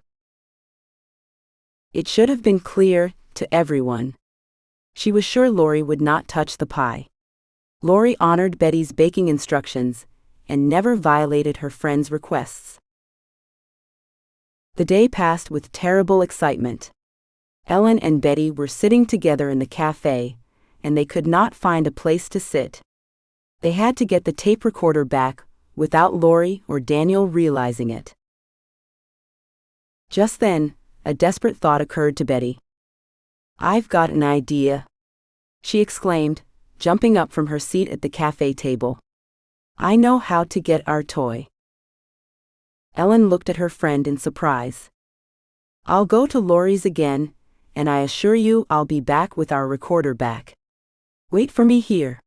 It should have been clear to everyone. She was sure Lori would not touch the pie. Lori honored Betty's baking instructions and never violated her friend's requests. The day passed with terrible excitement. Ellen and Betty were sitting together in the cafe, and they could not find a place to sit. They had to get the tape recorder back without Lori or Daniel realizing it. Just then, a desperate thought occurred to Betty. "I've got an idea," she exclaimed, jumping up from her seat at the cafe table. "I know how to get our toy." Ellen looked at her friend in surprise. "I'll go to Lori's again, and I assure you I'll be back with our recorder back. Wait for me here."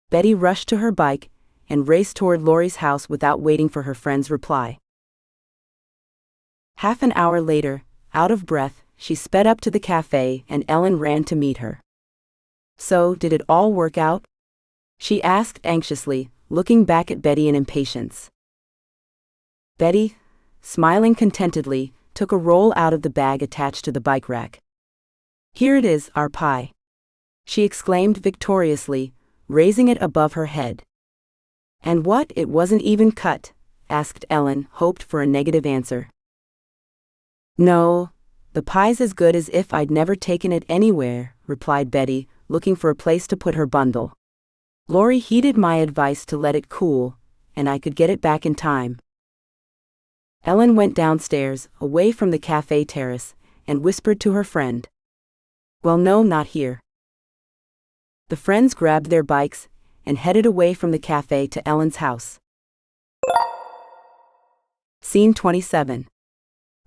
Betty rushed to her bike and raced toward Lori's house without waiting for her friend's reply. Half an hour later, out of breath, she sped up to the cafe and Ellen ran to meet her. "So, did it all work out?" she asked anxiously, looking back at Betty in impatience. Betty, smiling contentedly, took a roll out of the bag attached to the bike rack. "Here it is, our pie," she exclaimed victoriously, raising it above her head. "And what, it wasn't even cut?" asked Ellen, hoped for a negative answer. "No, the pie's as good as if I'd never taken it anywhere," replied Betty, looking for a place to put her bundle. "Lori heeded my advice to let it cool, and I could get it back in time." Ellen went downstairs, away from the cafe terrace, and whispered to her friend. "Well, no, not here." The friends grabbed their bikes and headed away from the cafe to Ellen's house. Scene 27.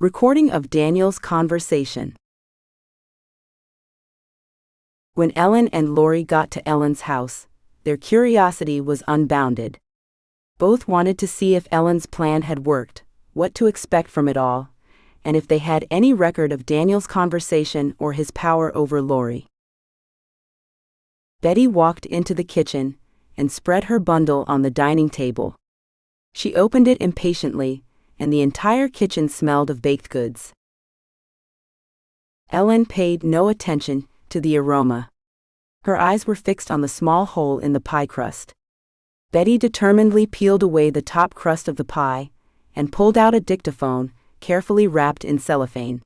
Recording of Daniel's conversation. When Ellen and Lori got to Ellen's house, their curiosity was unbounded. Both wanted to see if Ellen's plan had worked, what to expect from it all, and if they had any record of Daniel's conversation or his power over Lori. Betty walked into the kitchen and spread her bundle on the dining table. She opened it impatiently, and the entire kitchen smelled of baked goods. Ellen paid no attention to the aroma. Her eyes were fixed on the small hole in the pie crust. Betty determinedly peeled away the top crust of the pie and pulled out a dictaphone, carefully wrapped in cellophane.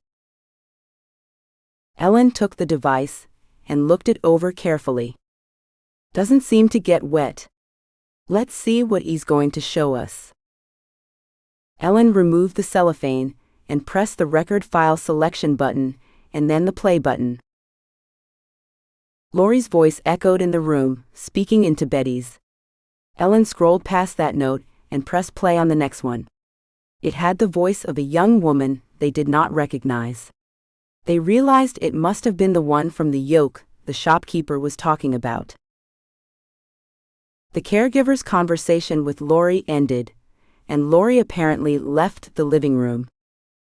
Ellen took the device and looked it over carefully. "Doesn't seem to get wet. Let's see what he's going to show us." Ellen removed the cellophane and pressed the record file selection button and then the play button. Lori's voice echoed in the room, speaking into Betty's. Ellen scrolled past that note and pressed play on the next one. It had the voice of a young woman they did not recognize. They realized it must have been the one from the yoke the shopkeeper was talking about. The caregiver's conversation with Lori ended, and Lori apparently left the living room.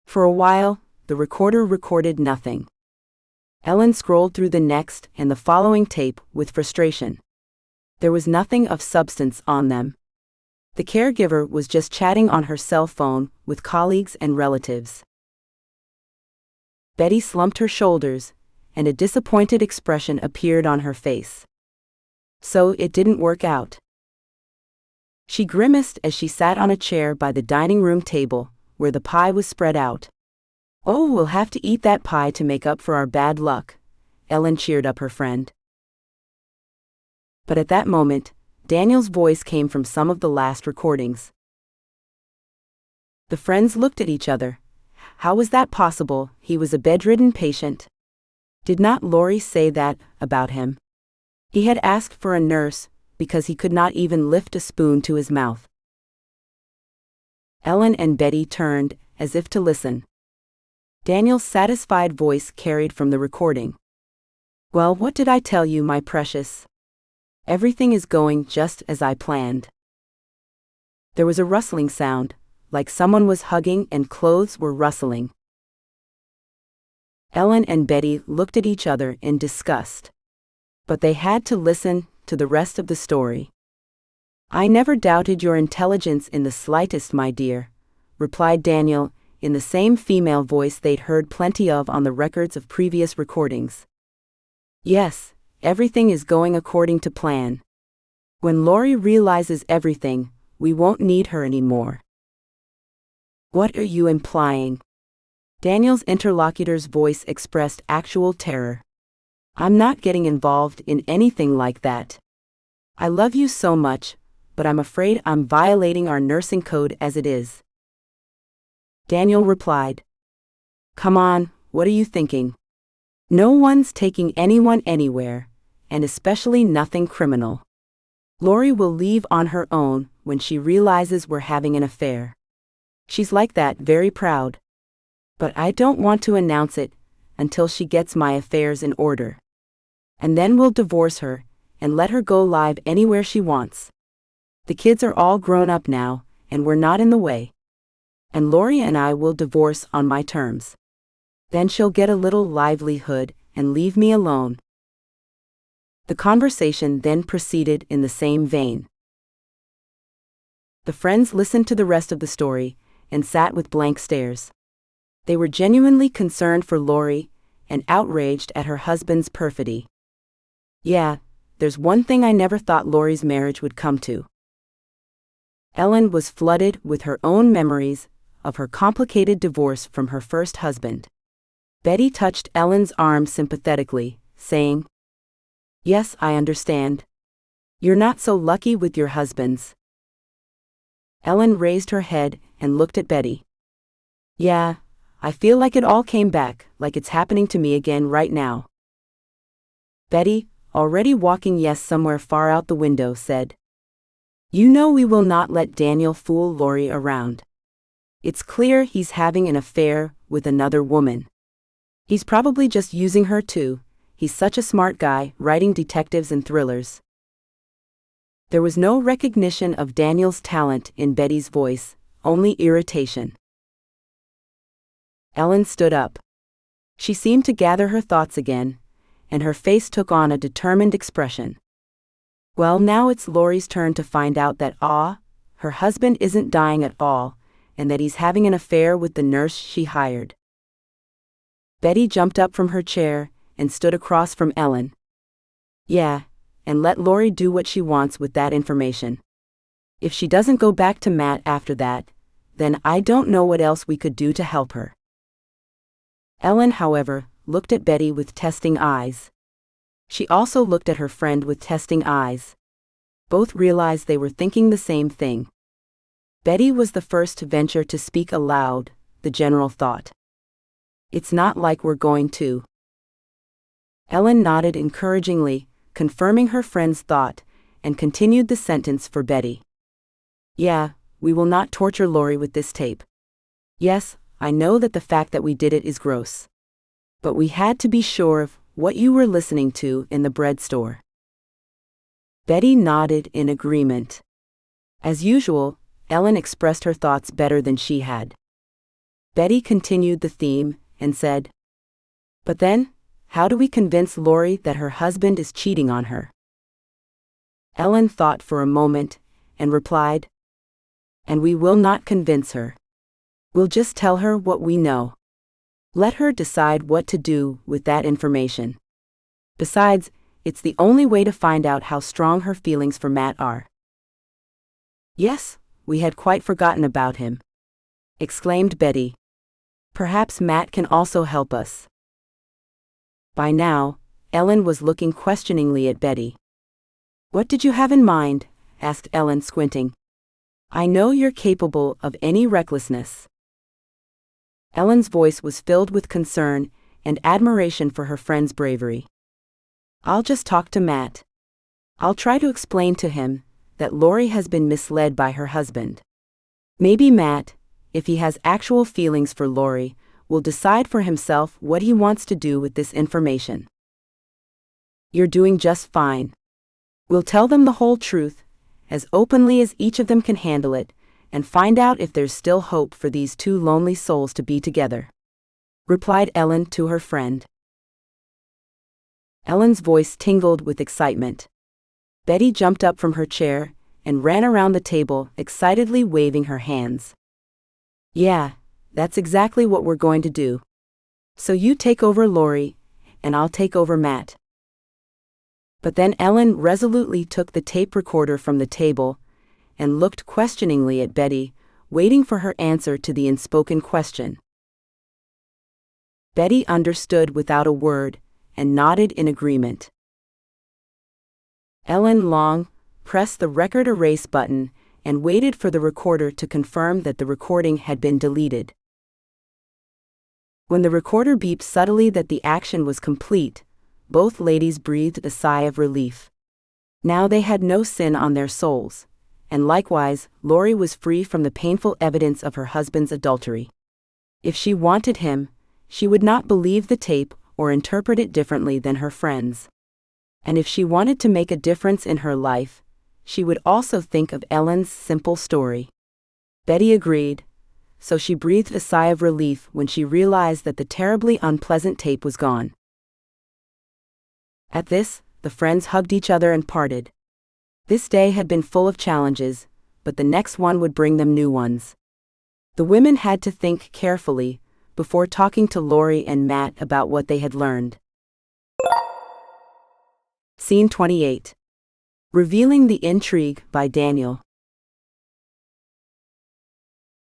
For a while, the recorder recorded nothing. Ellen scrolled through the next and the following tape with frustration. There was nothing of substance on them. The caregiver was just chatting on her cell phone with colleagues and relatives. Betty slumped her shoulders, and a disappointed expression appeared on her face. So it didn't work out. She grimaced as she sat on a chair by the dining room table, where the pie was spread out. "Oh, we'll have to eat that pie to make up for our bad luck," Ellen cheered up her friend. But at that moment, Daniel's voice came from some of the last recordings. The friends looked at each other. How was that possible? He was a bedridden patient. Did not Lori say that about him? He had asked for a nurse because he could not even lift a spoon to his mouth. Ellen and Betty turned, as if to listen. Daniel's satisfied voice carried from the recording. Well, what did I tell you, my precious? Everything is going just as I planned. There was a rustling sound, like someone was hugging and clothes were rustling. Ellen and Betty looked at each other in disgust. But they had to listen to the rest of the story. I never doubted your intelligence in the slightest, my dear, replied Daniel, in the same female voice they'd heard plenty of on the records of previous recordings. Yes, everything is going according to plan. When Lori realizes everything, we won't need her anymore. What are you implying? Daniel's interlocutor's voice expressed actual terror. I'm not getting involved in anything like that. I love you so much, but I'm afraid I'm violating our nursing code as it is. Daniel replied. Come on, what are you thinking? No one's taking anyone anywhere, and especially nothing criminal. Lori will leave on her own when she realizes we're having an affair. She's like that, very proud. But I don't want to announce it until she gets my affairs in order. And then we'll divorce her and let her go live anywhere she wants. The kids are all grown up now, and we're not in the way. And Lori and I will divorce on my terms. Then she'll get a little livelihood and leave me alone. The conversation then proceeded in the same vein. The friends listened to the rest of the story and sat with blank stares. They were genuinely concerned for Lori and outraged at her husband's perfidy. Yeah, there's one thing I never thought Lori's marriage would come to. Ellen was flooded with her own memories of her complicated divorce from her first husband. Betty touched Ellen's arm sympathetically, saying, Yes, I understand. You're not so lucky with your husbands. Ellen raised her head and looked at Betty. Yeah, I feel like it all came back, like it's happening to me again right now. Betty, already walking somewhere far out the window, said, You know we will not let Daniel fool Lori around. It's clear he's having an affair with another woman. He's probably just using her too. He's such a smart guy, writing detectives and thrillers. There was no recognition of Daniel's talent in Betty's voice, only irritation. Ellen stood up. She seemed to gather her thoughts again, and her face took on a determined expression. Well, now it's Lori's turn to find out that her husband isn't dying at all, and that he's having an affair with the nurse she hired. Betty jumped up from her chair and stood across from Ellen. Yeah, and let Lori do what she wants with that information. If she doesn't go back to Matt after that, then I don't know what else we could do to help her. Ellen, however, looked at Betty with testing eyes. She also looked at her friend with testing eyes. Both realized they were thinking the same thing. Betty was the first to venture to speak aloud, the general thought. It's not like we're going to. Ellen nodded encouragingly, confirming her friend's thought, and continued the sentence for Betty. Yeah, we will not torture Lori with this tape. Yes, I know that the fact that we did it is gross. But we had to be sure of what you were listening to in the bread store. Betty nodded in agreement. As usual, Ellen expressed her thoughts better than she had. Betty continued the theme and said, But then, how do we convince Lori that her husband is cheating on her? Ellen thought for a moment and replied, And we will not convince her. We'll just tell her what we know. Let her decide what to do with that information. Besides, it's the only way to find out how strong her feelings for Matt are. Yes, we had quite forgotten about him, exclaimed Betty. Perhaps Matt can also help us. By now, Ellen was looking questioningly at Betty. What did you have in mind? asked Ellen, squinting. "I know you're capable of any recklessness." Ellen's voice was filled with concern and admiration for her friend's bravery. "I'll just talk to Matt. I'll try to explain to him that Lori has been misled by her husband. Maybe Matt, if he has actual feelings for Lori, will decide for himself what he wants to do with this information." "You're doing just fine. We'll tell them the whole truth, as openly as each of them can handle it, and find out if there's still hope for these two lonely souls to be together," replied Ellen to her friend. Ellen's voice tingled with excitement. Betty jumped up from her chair and ran around the table, excitedly waving her hands. "Yeah, that's exactly what we're going to do. So you take over Lori, and I'll take over Matt." But then Ellen resolutely took the tape recorder from the table and looked questioningly at Betty, waiting for her answer to the unspoken question. Betty understood without a word and nodded in agreement. Ellen Long pressed the record erase button and waited for the recorder to confirm that the recording had been deleted. When the recorder beeped subtly that the action was complete, both ladies breathed a sigh of relief. Now they had no sin on their souls, and likewise, Lori was free from the painful evidence of her husband's adultery. If she wanted him, she would not believe the tape or interpret it differently than her friends. And if she wanted to make a difference in her life, she would also think of Ellen's simple story. Betty agreed, so she breathed a sigh of relief when she realized that the terribly unpleasant tape was gone. At this, the friends hugged each other and parted. This day had been full of challenges, but the next one would bring them new ones. The women had to think carefully before talking to Lori and Matt about what they had learned. Scene 28. Revealing the Intrigue by Daniel.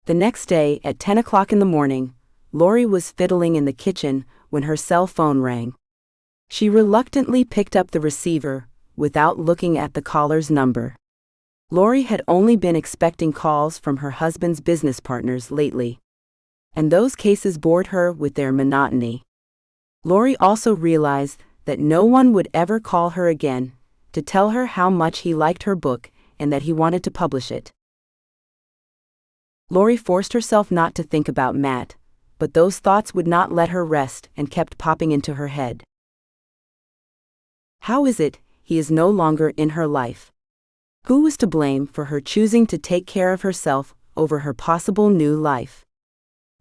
The next day, at 10 o'clock in the morning, Lori was fiddling in the kitchen when her cell phone rang. She reluctantly picked up the receiver without looking at the caller's number. Lori had only been expecting calls from her husband's business partners lately, and those cases bored her with their monotony. Lori also realized that no one would ever call her again to tell her how much he liked her book and that he wanted to publish it. Lori forced herself not to think about Matt, but those thoughts would not let her rest and kept popping into her head. How is it he is no longer in her life? Who was to blame for her choosing to take care of herself over her possible new life?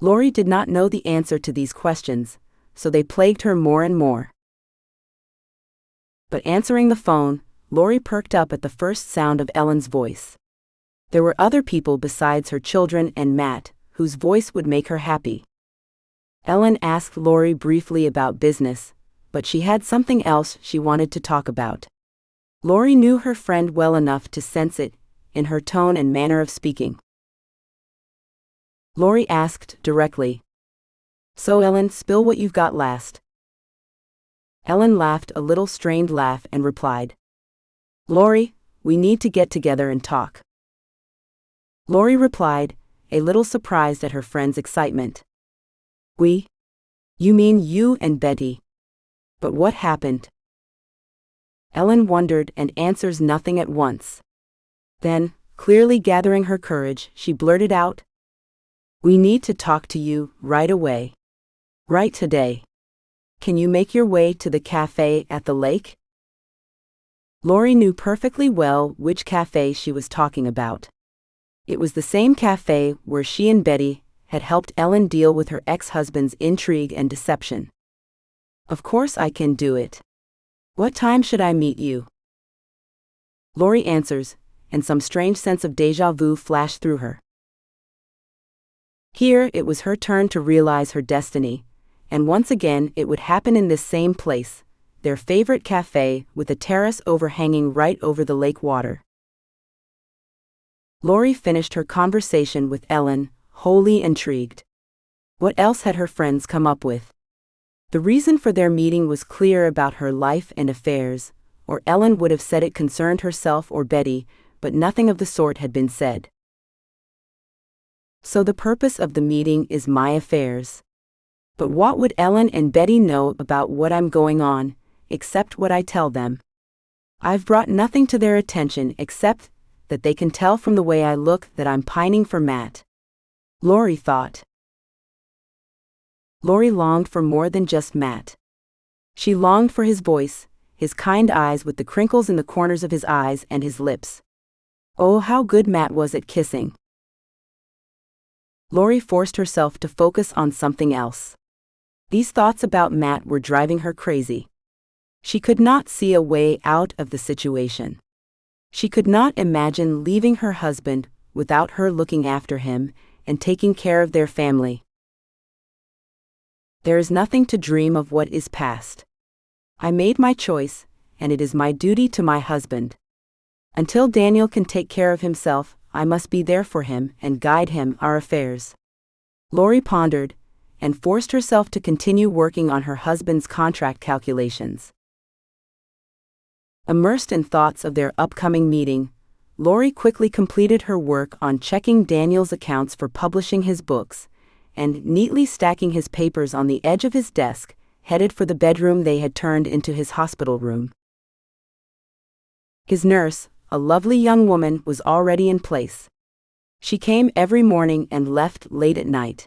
Lori did not know the answer to these questions, so they plagued her more and more. But answering the phone, Lori perked up at the first sound of Ellen's voice. There were other people besides her children and Matt, whose voice would make her happy. Ellen asked Lori briefly about business, but she had something else she wanted to talk about. Lori knew her friend well enough to sense it in her tone and manner of speaking. Lori asked directly, "So Ellen, spill what you've got last." Ellen laughed a little strained laugh and replied, "Lori, we need to get together and talk." Lori replied, a little surprised at her friend's excitement. "We? You mean you and Betty? But what happened?" Ellen wondered and answers nothing at once. Then, clearly gathering her courage, she blurted out, "We need to talk to you right away. Right today. Can you make your way to the cafe at the lake?" Lori knew perfectly well which cafe she was talking about. It was the same cafe where she and Betty had helped Ellen deal with her ex-husband's intrigue and deception. "Of course I can do it. What time should I meet you?" Lori answers, and some strange sense of déjà vu flashed through her. Here it was her turn to realize her destiny, and once again it would happen in this same place, their favorite cafe with a terrace overhanging right over the lake water. Lori finished her conversation with Ellen, wholly intrigued. What else had her friends come up with? The reason for their meeting was clear about her life and affairs, or Ellen would have said it concerned herself or Betty, but nothing of the sort had been said. So the purpose of the meeting is my affairs. But what would Ellen and Betty know about what I'm going on, except what I tell them? I've brought nothing to their attention except that they can tell from the way I look that I'm pining for Matt. Lori thought. Lori longed for more than just Matt. She longed for his voice, his kind eyes with the crinkles in the corners of his eyes and his lips. Oh, how good Matt was at kissing. Lori forced herself to focus on something else. These thoughts about Matt were driving her crazy. She could not see a way out of the situation. She could not imagine leaving her husband without her looking after him and taking care of their family. There is nothing to dream of what is past. I made my choice, and it is my duty to my husband. Until Daniel can take care of himself, I must be there for him and guide him our affairs. Lori pondered, and forced herself to continue working on her husband's contract calculations. Immersed in thoughts of their upcoming meeting, Lori quickly completed her work on checking Daniel's accounts for publishing his books, and neatly stacking his papers on the edge of his desk, headed for the bedroom they had turned into his hospital room. His nurse, a lovely young woman, was already in place. She came every morning and left late at night.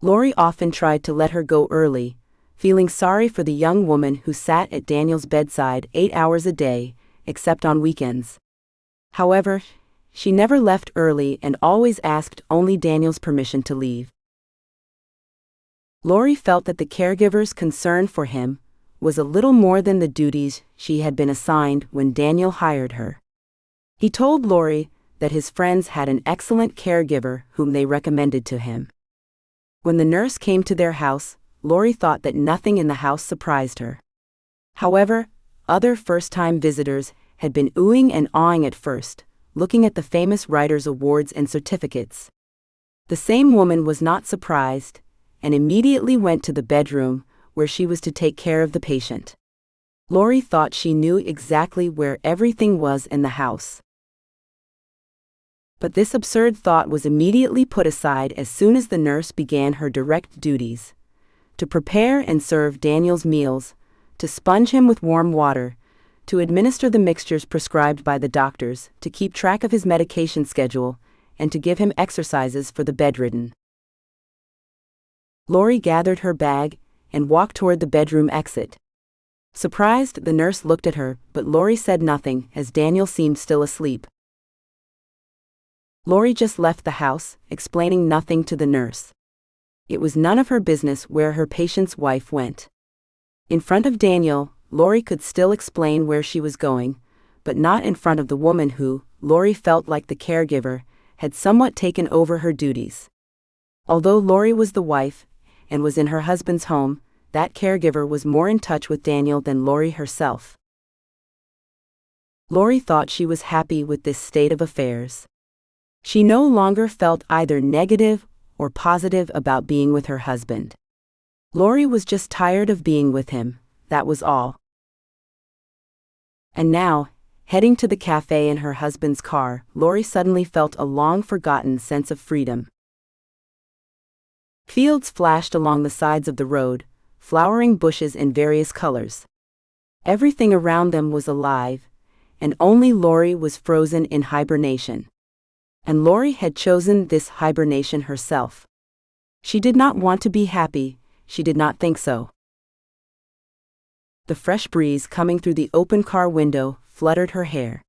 Lori often tried to let her go early, feeling sorry for the young woman who sat at Daniel's bedside 8 hours a day, except on weekends. However, she never left early and always asked only Daniel's permission to leave. Lori felt that the caregiver's concern for him was a little more than the duties she had been assigned when Daniel hired her. He told Lori that his friends had an excellent caregiver whom they recommended to him. When the nurse came to their house, Lori thought that nothing in the house surprised her. However, other first-time visitors had been oohing and awing at first, looking at the famous writers' awards and certificates. The same woman was not surprised, and immediately went to the bedroom where she was to take care of the patient. Lori thought she knew exactly where everything was in the house. But this absurd thought was immediately put aside as soon as the nurse began her direct duties: to prepare and serve Daniel's meals, to sponge him with warm water, to administer the mixtures prescribed by the doctors, to keep track of his medication schedule, and to give him exercises for the bedridden. Lori gathered her bag and walked toward the bedroom exit. Surprised, the nurse looked at her, but Lori said nothing as Daniel seemed still asleep. Lori just left the house, explaining nothing to the nurse. It was none of her business where her patient's wife went. In front of Daniel, Lori could still explain where she was going, but not in front of the woman who, Lori felt like the caregiver, had somewhat taken over her duties. Although Lori was the wife, and was in her husband's home, that caregiver was more in touch with Daniel than Lori herself. Lori thought she was happy with this state of affairs. She no longer felt either negative or positive about being with her husband. Lori was just tired of being with him, that was all. And now, heading to the cafe in her husband's car, Lori suddenly felt a long-forgotten sense of freedom. Fields flashed along the sides of the road, flowering bushes in various colors. Everything around them was alive, and only Lori was frozen in hibernation. And Lori had chosen this hibernation herself. She did not want to be happy, she did not think so. The fresh breeze coming through the open car window fluttered her hair.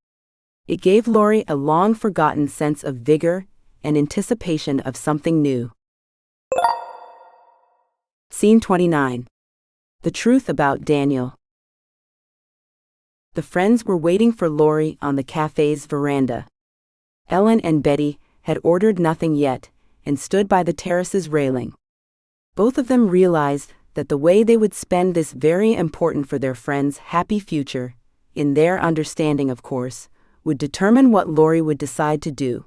It gave Lori a long-forgotten sense of vigor and anticipation of something new. Scene 29. The truth about Daniel. The friends were waiting for Lori on the cafe's veranda. Ellen and Betty had ordered nothing yet, and stood by the terrace's railing. Both of them realized that the way they would spend this very important for their friend's happy future, in their understanding of course, would determine what Lori would decide to do: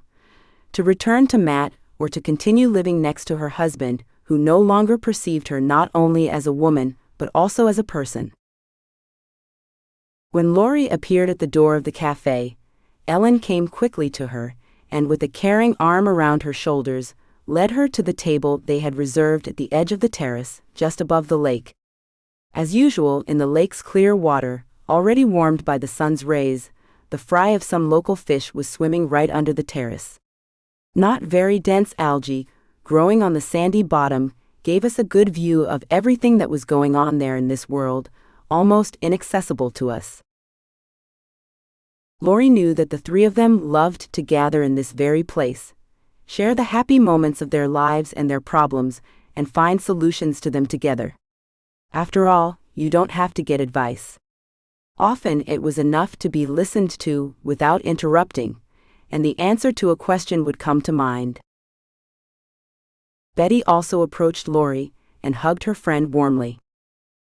to return to Matt or to continue living next to her husband, who no longer perceived her not only as a woman, but also as a person. When Lori appeared at the door of the cafe, Ellen came quickly to her, and with a caring arm around her shoulders, led her to the table they had reserved at the edge of the terrace, just above the lake. As usual, in the lake's clear water, already warmed by the sun's rays, the fry of some local fish was swimming right under the terrace. Not very dense algae, growing on the sandy bottom, gave us a good view of everything that was going on there in this world, almost inaccessible to us. Lori knew that the three of them loved to gather in this very place, share the happy moments of their lives and their problems, and find solutions to them together. After all, you don't have to get advice. Often it was enough to be listened to without interrupting, and the answer to a question would come to mind. Betty also approached Lori and hugged her friend warmly.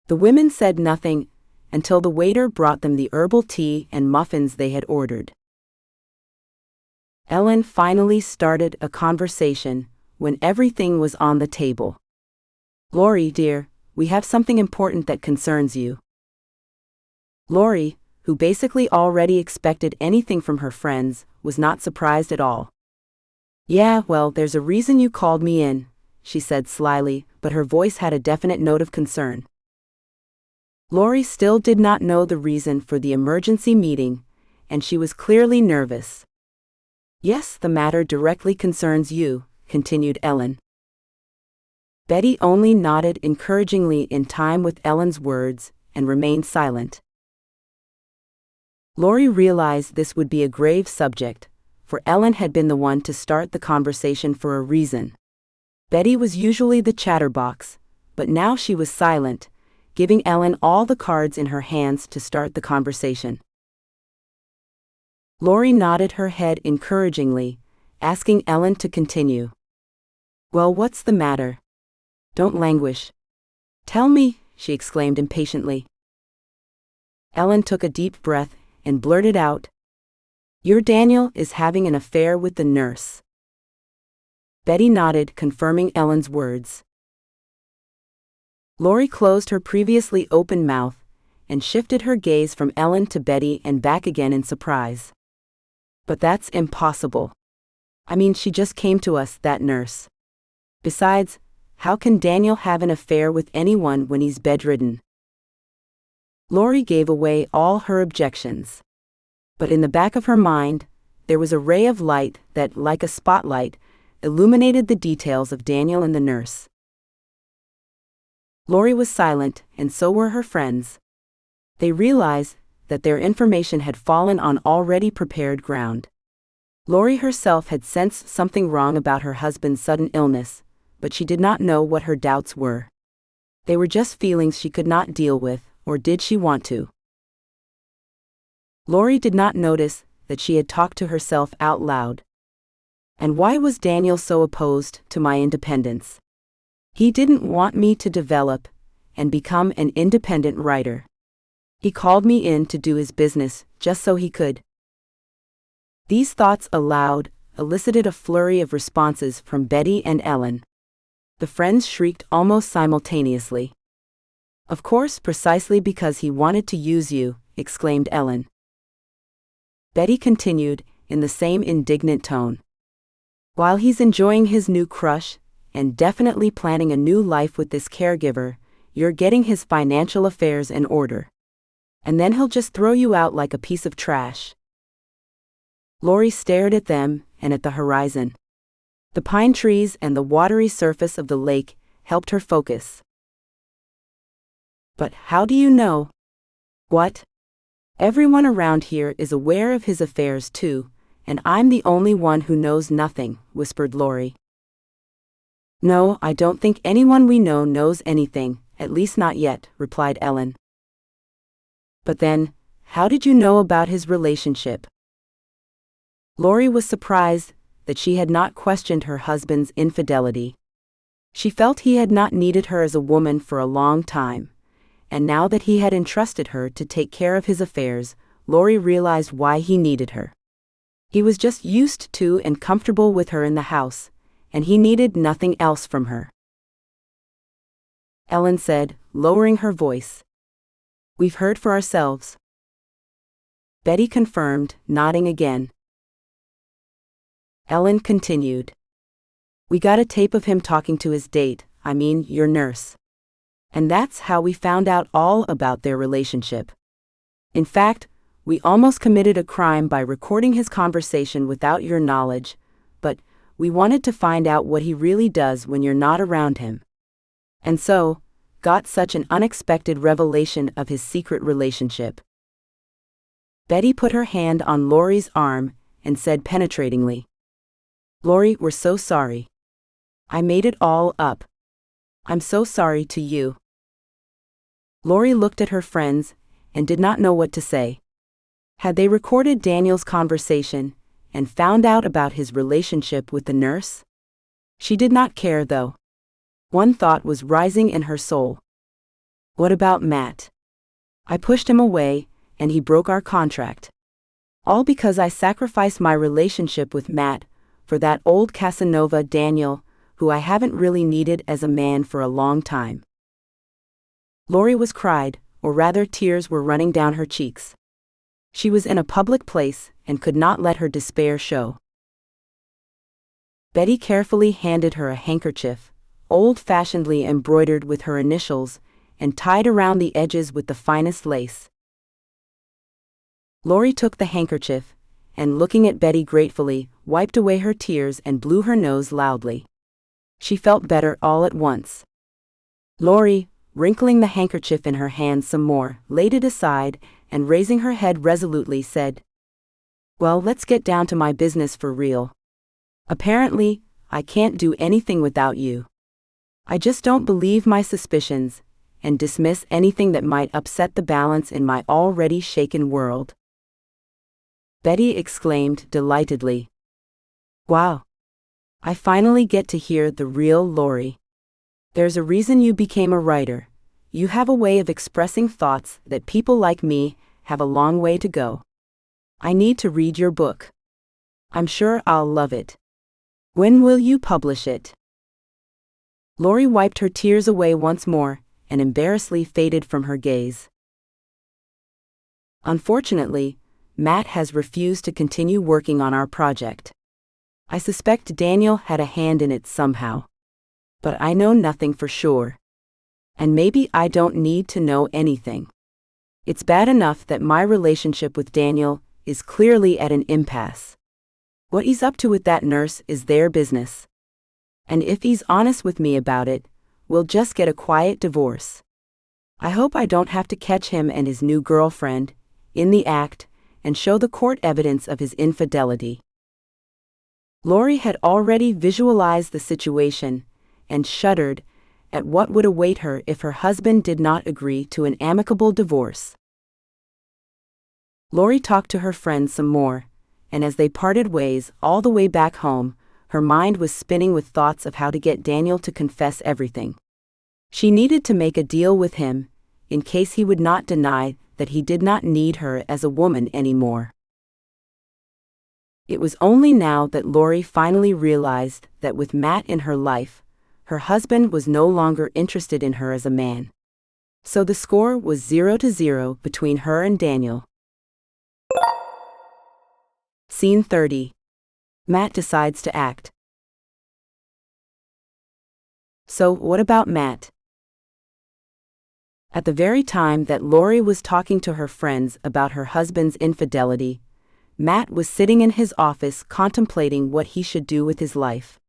The women said nothing until the waiter brought them the herbal tea and muffins they had ordered. Ellen finally started a conversation when everything was on the table. "Lori, dear, we have something important that concerns you." Lori, who basically already expected anything from her friends, was not surprised at all. "Yeah, well, there's a reason you called me in," she said slyly, but her voice had a definite note of concern. Lori still did not know the reason for the emergency meeting, and she was clearly nervous. "Yes, the matter directly concerns you," continued Ellen. Betty only nodded encouragingly in time with Ellen's words and remained silent. Lori realized this would be a grave subject, for Ellen had been the one to start the conversation for a reason. Betty was usually the chatterbox, but now she was silent, giving Ellen all the cards in her hands to start the conversation. Lori nodded her head encouragingly, asking Ellen to continue. "Well, what's the matter? Don't languish. Tell me," she exclaimed impatiently. Ellen took a deep breath and blurted out, "Your Daniel is having an affair with the nurse." Betty nodded, confirming Ellen's words. Lori closed her previously open mouth and shifted her gaze from Ellen to Betty and back again in surprise. "But that's impossible. I mean, she just came to us, that nurse. Besides, how can Daniel have an affair with anyone when he's bedridden?" Lori gave away all her objections. But in the back of her mind, there was a ray of light that, like a spotlight, illuminated the details of Daniel and the nurse. Lori was silent, and so were her friends. They realized that their information had fallen on already prepared ground. Lori herself had sensed something wrong about her husband's sudden illness, but she did not know what her doubts were. They were just feelings she could not deal with, or did she want to? Lori did not notice that she had talked to herself out loud. And why was Daniel so opposed to my independence? He didn't want me to develop and become an independent writer. He called me in to do his business just so he could. These thoughts aloud elicited a flurry of responses from Betty and Ellen. The friends shrieked almost simultaneously. "Of course, precisely because he wanted to use you," exclaimed Ellen. Betty continued, in the same indignant tone. "While he's enjoying his new crush, and definitely planning a new life with this caregiver, you're getting his financial affairs in order. And then he'll just throw you out like a piece of trash." Lori stared at them and at the horizon. The pine trees and the watery surface of the lake helped her focus. "But how do you know?" "What? Everyone around here is aware of his affairs too, and I'm the only one who knows nothing," whispered Lori. "No, I don't think anyone we know knows anything, at least not yet," replied Ellen. "But then, how did you know about his relationship?" Lori was surprised that she had not questioned her husband's infidelity. She felt he had not needed her as a woman for a long time, and now that he had entrusted her to take care of his affairs, Lori realized why he needed her. He was just used to and comfortable with her in the house, and he needed nothing else from her. Ellen said, lowering her voice. "We've heard for ourselves." Betty confirmed, nodding again. Ellen continued. We got a tape of him talking to his date, your nurse. And that's how we found out all about their relationship. In fact, we almost committed a crime by recording his conversation without your knowledge, but we wanted to find out what he really does when you're not around him. And so, got such an unexpected revelation of his secret relationship. Betty put her hand on Laurie's arm and said penetratingly, Laurie, we're so sorry. I made it all up. I'm so sorry to you. Laurie looked at her friends and did not know what to say. Had they recorded Daniel's conversation and found out about his relationship with the nurse? She did not care, though. One thought was rising in her soul. What about Matt? I pushed him away, and he broke our contract. All because I sacrificed my relationship with Matt for that old Casanova Daniel, who I haven't really needed as a man for a long time. Laurie was cried, or rather tears were running down her cheeks. She was in a public place and could not let her despair show. Betty carefully handed her a handkerchief, old-fashionedly embroidered with her initials, and tied around the edges with the finest lace. Laurie took the handkerchief, and looking at Betty gratefully, wiped away her tears and blew her nose loudly. She felt better all at once. Laurie, wrinkling the handkerchief in her hand some more, laid it aside, and raising her head resolutely said, Well, let's get down to my business for real. Apparently, I can't do anything without you. I just don't believe my suspicions, and dismiss anything that might upset the balance in my already shaken world. Betty exclaimed delightedly. Wow! I finally get to hear the real Laurie. There's a reason you became a writer. You have a way of expressing thoughts that people like me have a long way to go. I need to read your book. I'm sure I'll love it. When will you publish it? Laurie wiped her tears away once more, and embarrassedly faded from her gaze. Unfortunately, Matt has refused to continue working on our project. I suspect Daniel had a hand in it somehow. But I know nothing for sure. And maybe I don't need to know anything. It's bad enough that my relationship with Daniel is clearly at an impasse. What he's up to with that nurse is their business. And if he's honest with me about it, we'll just get a quiet divorce. I hope I don't have to catch him and his new girlfriend in the act and show the court evidence of his infidelity. Laurie had already visualized the situation and shuddered at what would await her if her husband did not agree to an amicable divorce. Laurie talked to her friends some more, and as they parted ways all the way back home, her mind was spinning with thoughts of how to get Daniel to confess everything. She needed to make a deal with him, in case he would not deny that he did not need her as a woman anymore. It was only now that Laurie finally realized that with Matt in her life, her husband was no longer interested in her as a man. So the score was 0-0 between her and Daniel. Scene 30. Matt decides to act. So, what about Matt? At the very time that Laurie was talking to her friends about her husband's infidelity, Matt was sitting in his office contemplating what he should do with his life.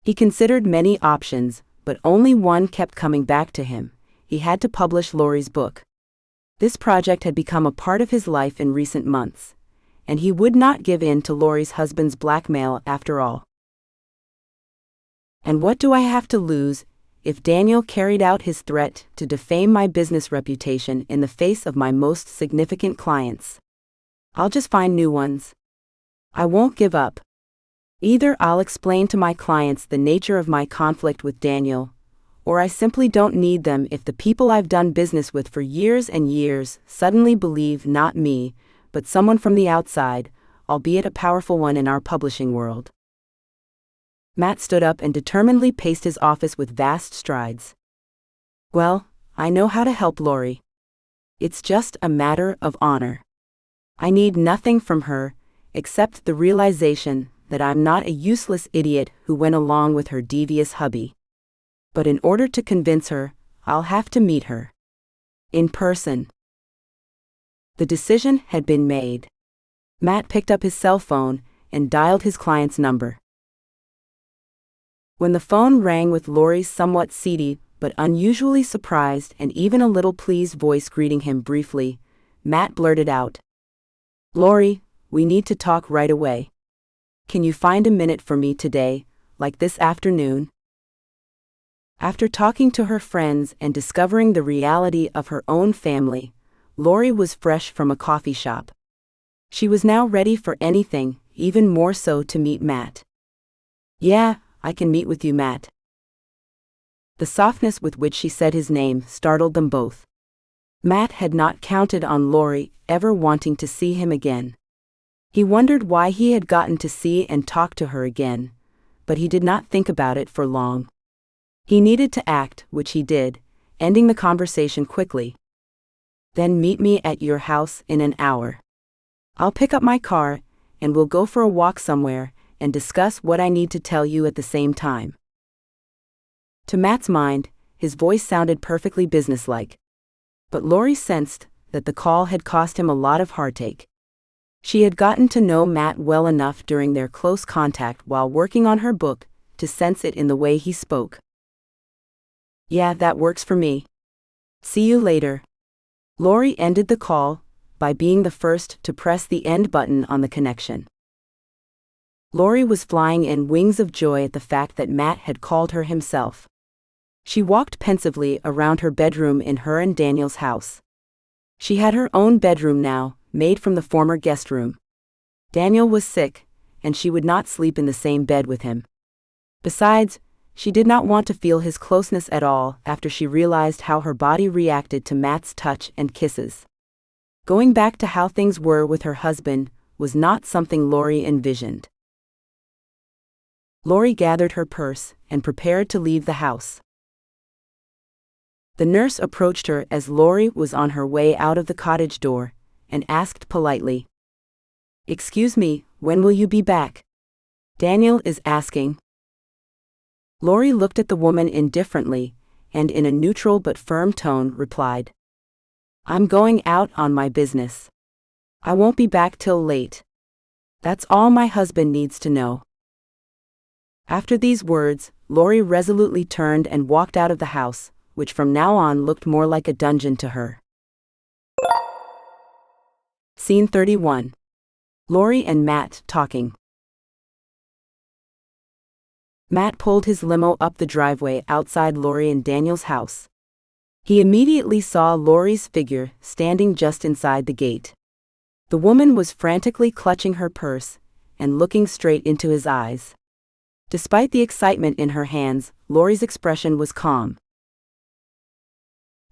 He considered many options, but only one kept coming back to him. He had to publish Laurie's book. This project had become a part of his life in recent months, and he would not give in to Laurie's husband's blackmail after all. And what do I have to lose if Daniel carried out his threat to defame my business reputation in the face of my most significant clients? I'll just find new ones. I won't give up. Either I'll explain to my clients the nature of my conflict with Daniel, or I simply don't need them if the people I've done business with for years and years suddenly believe not me, but someone from the outside, albeit a powerful one in our publishing world. Matt stood up and determinedly paced his office with vast strides. Well, I know how to help Laurie. It's just a matter of honor. I need nothing from her, except the realization that I'm not a useless idiot who went along with her devious hubby. But in order to convince her, I'll have to meet her. In person. The decision had been made. Matt picked up his cell phone and dialed his client's number. When the phone rang with Lori's somewhat seedy but unusually surprised and even a little pleased voice greeting him briefly, Matt blurted out, "Lori, we need to talk right away. Can you find a minute for me today, like this afternoon?" After talking to her friends and discovering the reality of her own family, Lori was fresh from a coffee shop. She was now ready for anything, even more so to meet Matt. "Yeah, I can meet with you, Matt." The softness with which she said his name startled them both. Matt had not counted on Lori ever wanting to see him again. He wondered why he had gotten to see and talk to her again, but he did not think about it for long. He needed to act, which he did, ending the conversation quickly. "Then meet me at your house in an hour. I'll pick up my car, and we'll go for a walk somewhere and discuss what I need to tell you at the same time." To Matt's mind, his voice sounded perfectly businesslike. But Lori sensed that the call had cost him a lot of heartache. She had gotten to know Matt well enough during their close contact while working on her book to sense it in the way he spoke. "Yeah, that works for me. See you later." Lori ended the call by being the first to press the end button on the connection. Lori was flying in wings of joy at the fact that Matt had called her himself. She walked pensively around her bedroom in her and Daniel's house. She had her own bedroom now, made from the former guest room. Daniel was sick, and she would not sleep in the same bed with him. Besides, she did not want to feel his closeness at all after she realized how her body reacted to Matt's touch and kisses. Going back to how things were with her husband was not something Lori envisioned. Lori gathered her purse and prepared to leave the house. The nurse approached her as Lori was on her way out of the cottage door and asked politely, "Excuse me, when will you be back? Daniel is asking." Lori looked at the woman indifferently and in a neutral but firm tone replied, "I'm going out on my business. I won't be back till late. That's all my husband needs to know." After these words, Lori resolutely turned and walked out of the house, which from now on looked more like a dungeon to her. Scene 31. Lori and Matt talking. Matt pulled his limo up the driveway outside Lori and Daniel's house. He immediately saw Lori's figure standing just inside the gate. The woman was frantically clutching her purse and looking straight into his eyes. Despite the excitement in her hands, Lori's expression was calm.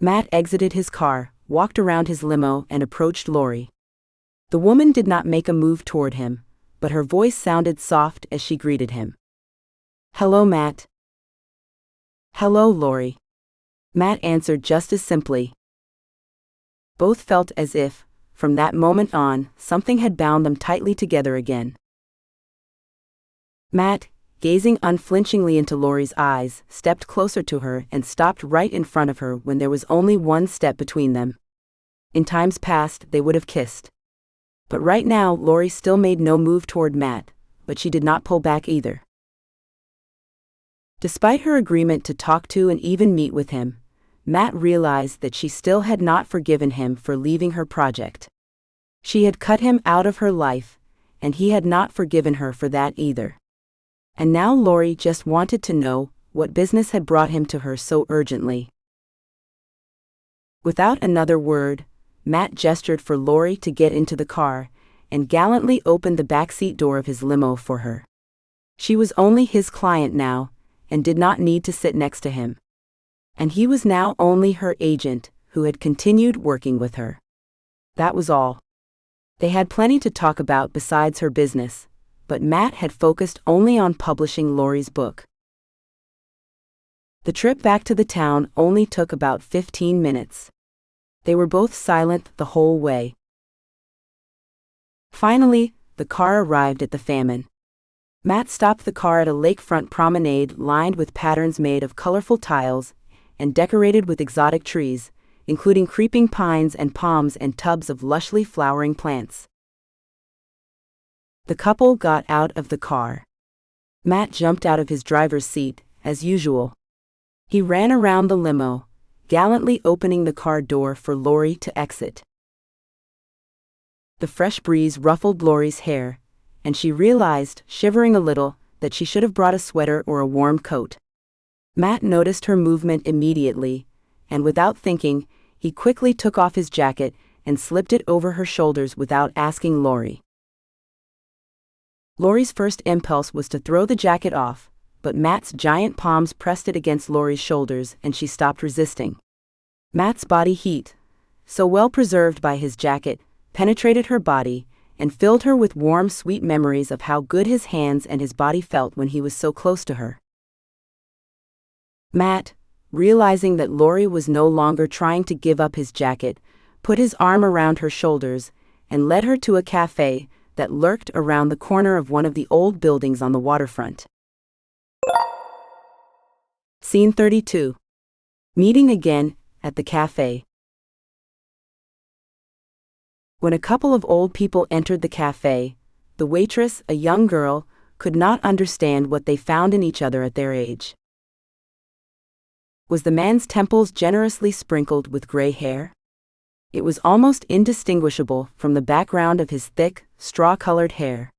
Matt exited his car, walked around his limo and approached Lori. The woman did not make a move toward him, but her voice sounded soft as she greeted him. "Hello, Matt." "Hello, Lori." Matt answered just as simply. Both felt as if, from that moment on, something had bound them tightly together again. Matt, gazing unflinchingly into Lori's eyes, stepped closer to her and stopped right in front of her when there was only one step between them. In times past, they would have kissed. But right now, Lori still made no move toward Matt, but she did not pull back either. Despite her agreement to talk to and even meet with him, Matt realized that she still had not forgiven him for leaving her project. She had cut him out of her life, and he had not forgiven her for that either. And now Lori just wanted to know what business had brought him to her so urgently. Without another word, Matt gestured for Lori to get into the car and gallantly opened the backseat door of his limo for her. She was only his client now and did not need to sit next to him. And he was now only her agent who had continued working with her. That was all. They had plenty to talk about besides her business, but Matt had focused only on publishing Lori's book. The trip back to the town only took about 15 minutes. They were both silent the whole way. Finally, the car arrived at the Famine. Matt stopped the car at a lakefront promenade lined with patterns made of colorful tiles and decorated with exotic trees, including creeping pines and palms and tubs of lushly flowering plants. The couple got out of the car. Matt jumped out of his driver's seat, as usual. He ran around the limo, gallantly opening the car door for Lori to exit. The fresh breeze ruffled Lori's hair, and she realized, shivering a little, that she should have brought a sweater or a warm coat. Matt noticed her movement immediately, and without thinking, he quickly took off his jacket and slipped it over her shoulders without asking Lori. Lori's first impulse was to throw the jacket off, but Matt's giant palms pressed it against Lori's shoulders and she stopped resisting. Matt's body heat, so well preserved by his jacket, penetrated her body and filled her with warm, sweet memories of how good his hands and his body felt when he was so close to her. Matt, realizing that Lori was no longer trying to give up his jacket, put his arm around her shoulders and led her to a cafe that lurked around the corner of one of the old buildings on the waterfront. Scene 32. Meeting again at the cafe. When a couple of old people entered the cafe, the waitress, a young girl, could not understand what they found in each other at their age. Was the man's temples generously sprinkled with gray hair? It was almost indistinguishable from the background of his thick, straw-colored hair.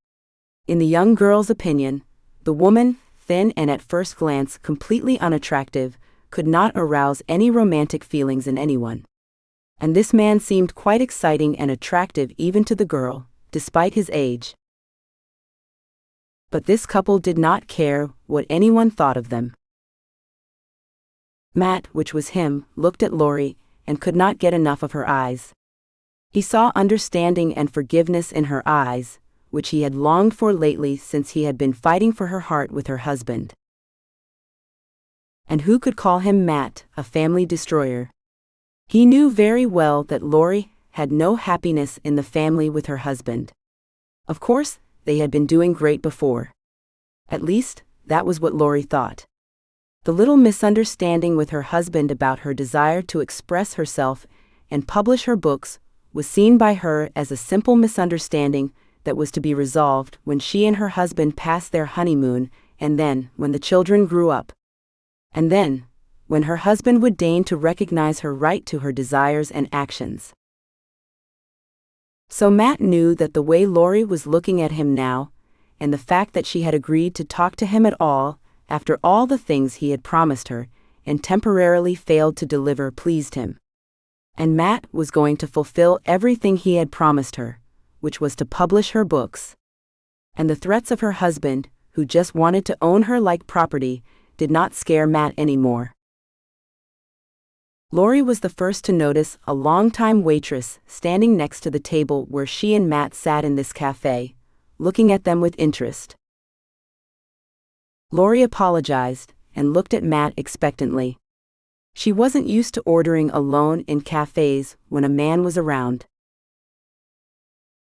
In the young girl's opinion, the woman, thin and at first glance completely unattractive, could not arouse any romantic feelings in anyone. And this man seemed quite exciting and attractive even to the girl, despite his age. But this couple did not care what anyone thought of them. Matt, which was him, looked at Lori and could not get enough of her eyes. He saw understanding and forgiveness in her eyes, which he had longed for lately since he had been fighting for her heart with her husband. And who could call him Matt, a family destroyer? He knew very well that Lori had no happiness in the family with her husband. Of course, they had been doing great before. At least, that was what Lori thought. The little misunderstanding with her husband about her desire to express herself and publish her books was seen by her as a simple misunderstanding that was to be resolved when she and her husband passed their honeymoon, and then, when the children grew up. And then, when her husband would deign to recognize her right to her desires and actions. So Matt knew that the way Lori was looking at him now, and the fact that she had agreed to talk to him at all, after all the things he had promised her, and temporarily failed to deliver, pleased him. And Matt was going to fulfill everything he had promised her, which was to publish her books. And the threats of her husband, who just wanted to own her like property, did not scare Matt anymore. Lori was the first to notice a longtime waitress standing next to the table where she and Matt sat in this cafe, looking at them with interest. Lori apologized and looked at Matt expectantly. She wasn't used to ordering alone in cafes when a man was around.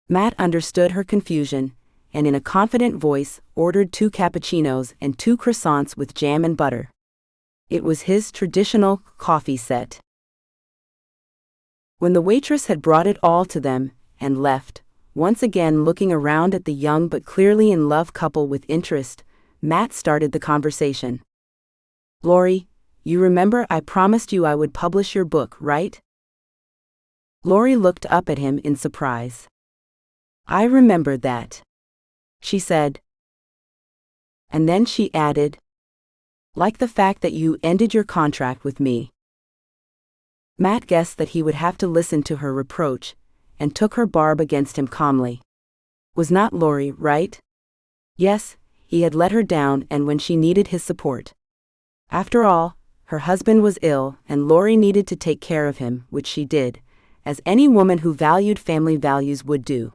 Matt understood her confusion, and in a confident voice ordered 2 cappuccinos and 2 croissants with jam and butter. It was his traditional coffee set. When the waitress had brought it all to them and left, once again looking around at the young but clearly in love couple with interest, Matt started the conversation. "Lori, you remember I promised you I would publish your book, right?" Lori looked up at him in surprise. "I remember that," she said. And then she added, "Like the fact that you ended your contract with me." Matt guessed that he would have to listen to her reproach, and took her barb against him calmly. Was not Lori right? Yes, he had let her down and when she needed his support. After all, her husband was ill and Lori needed to take care of him, which she did, as any woman who valued family values would do.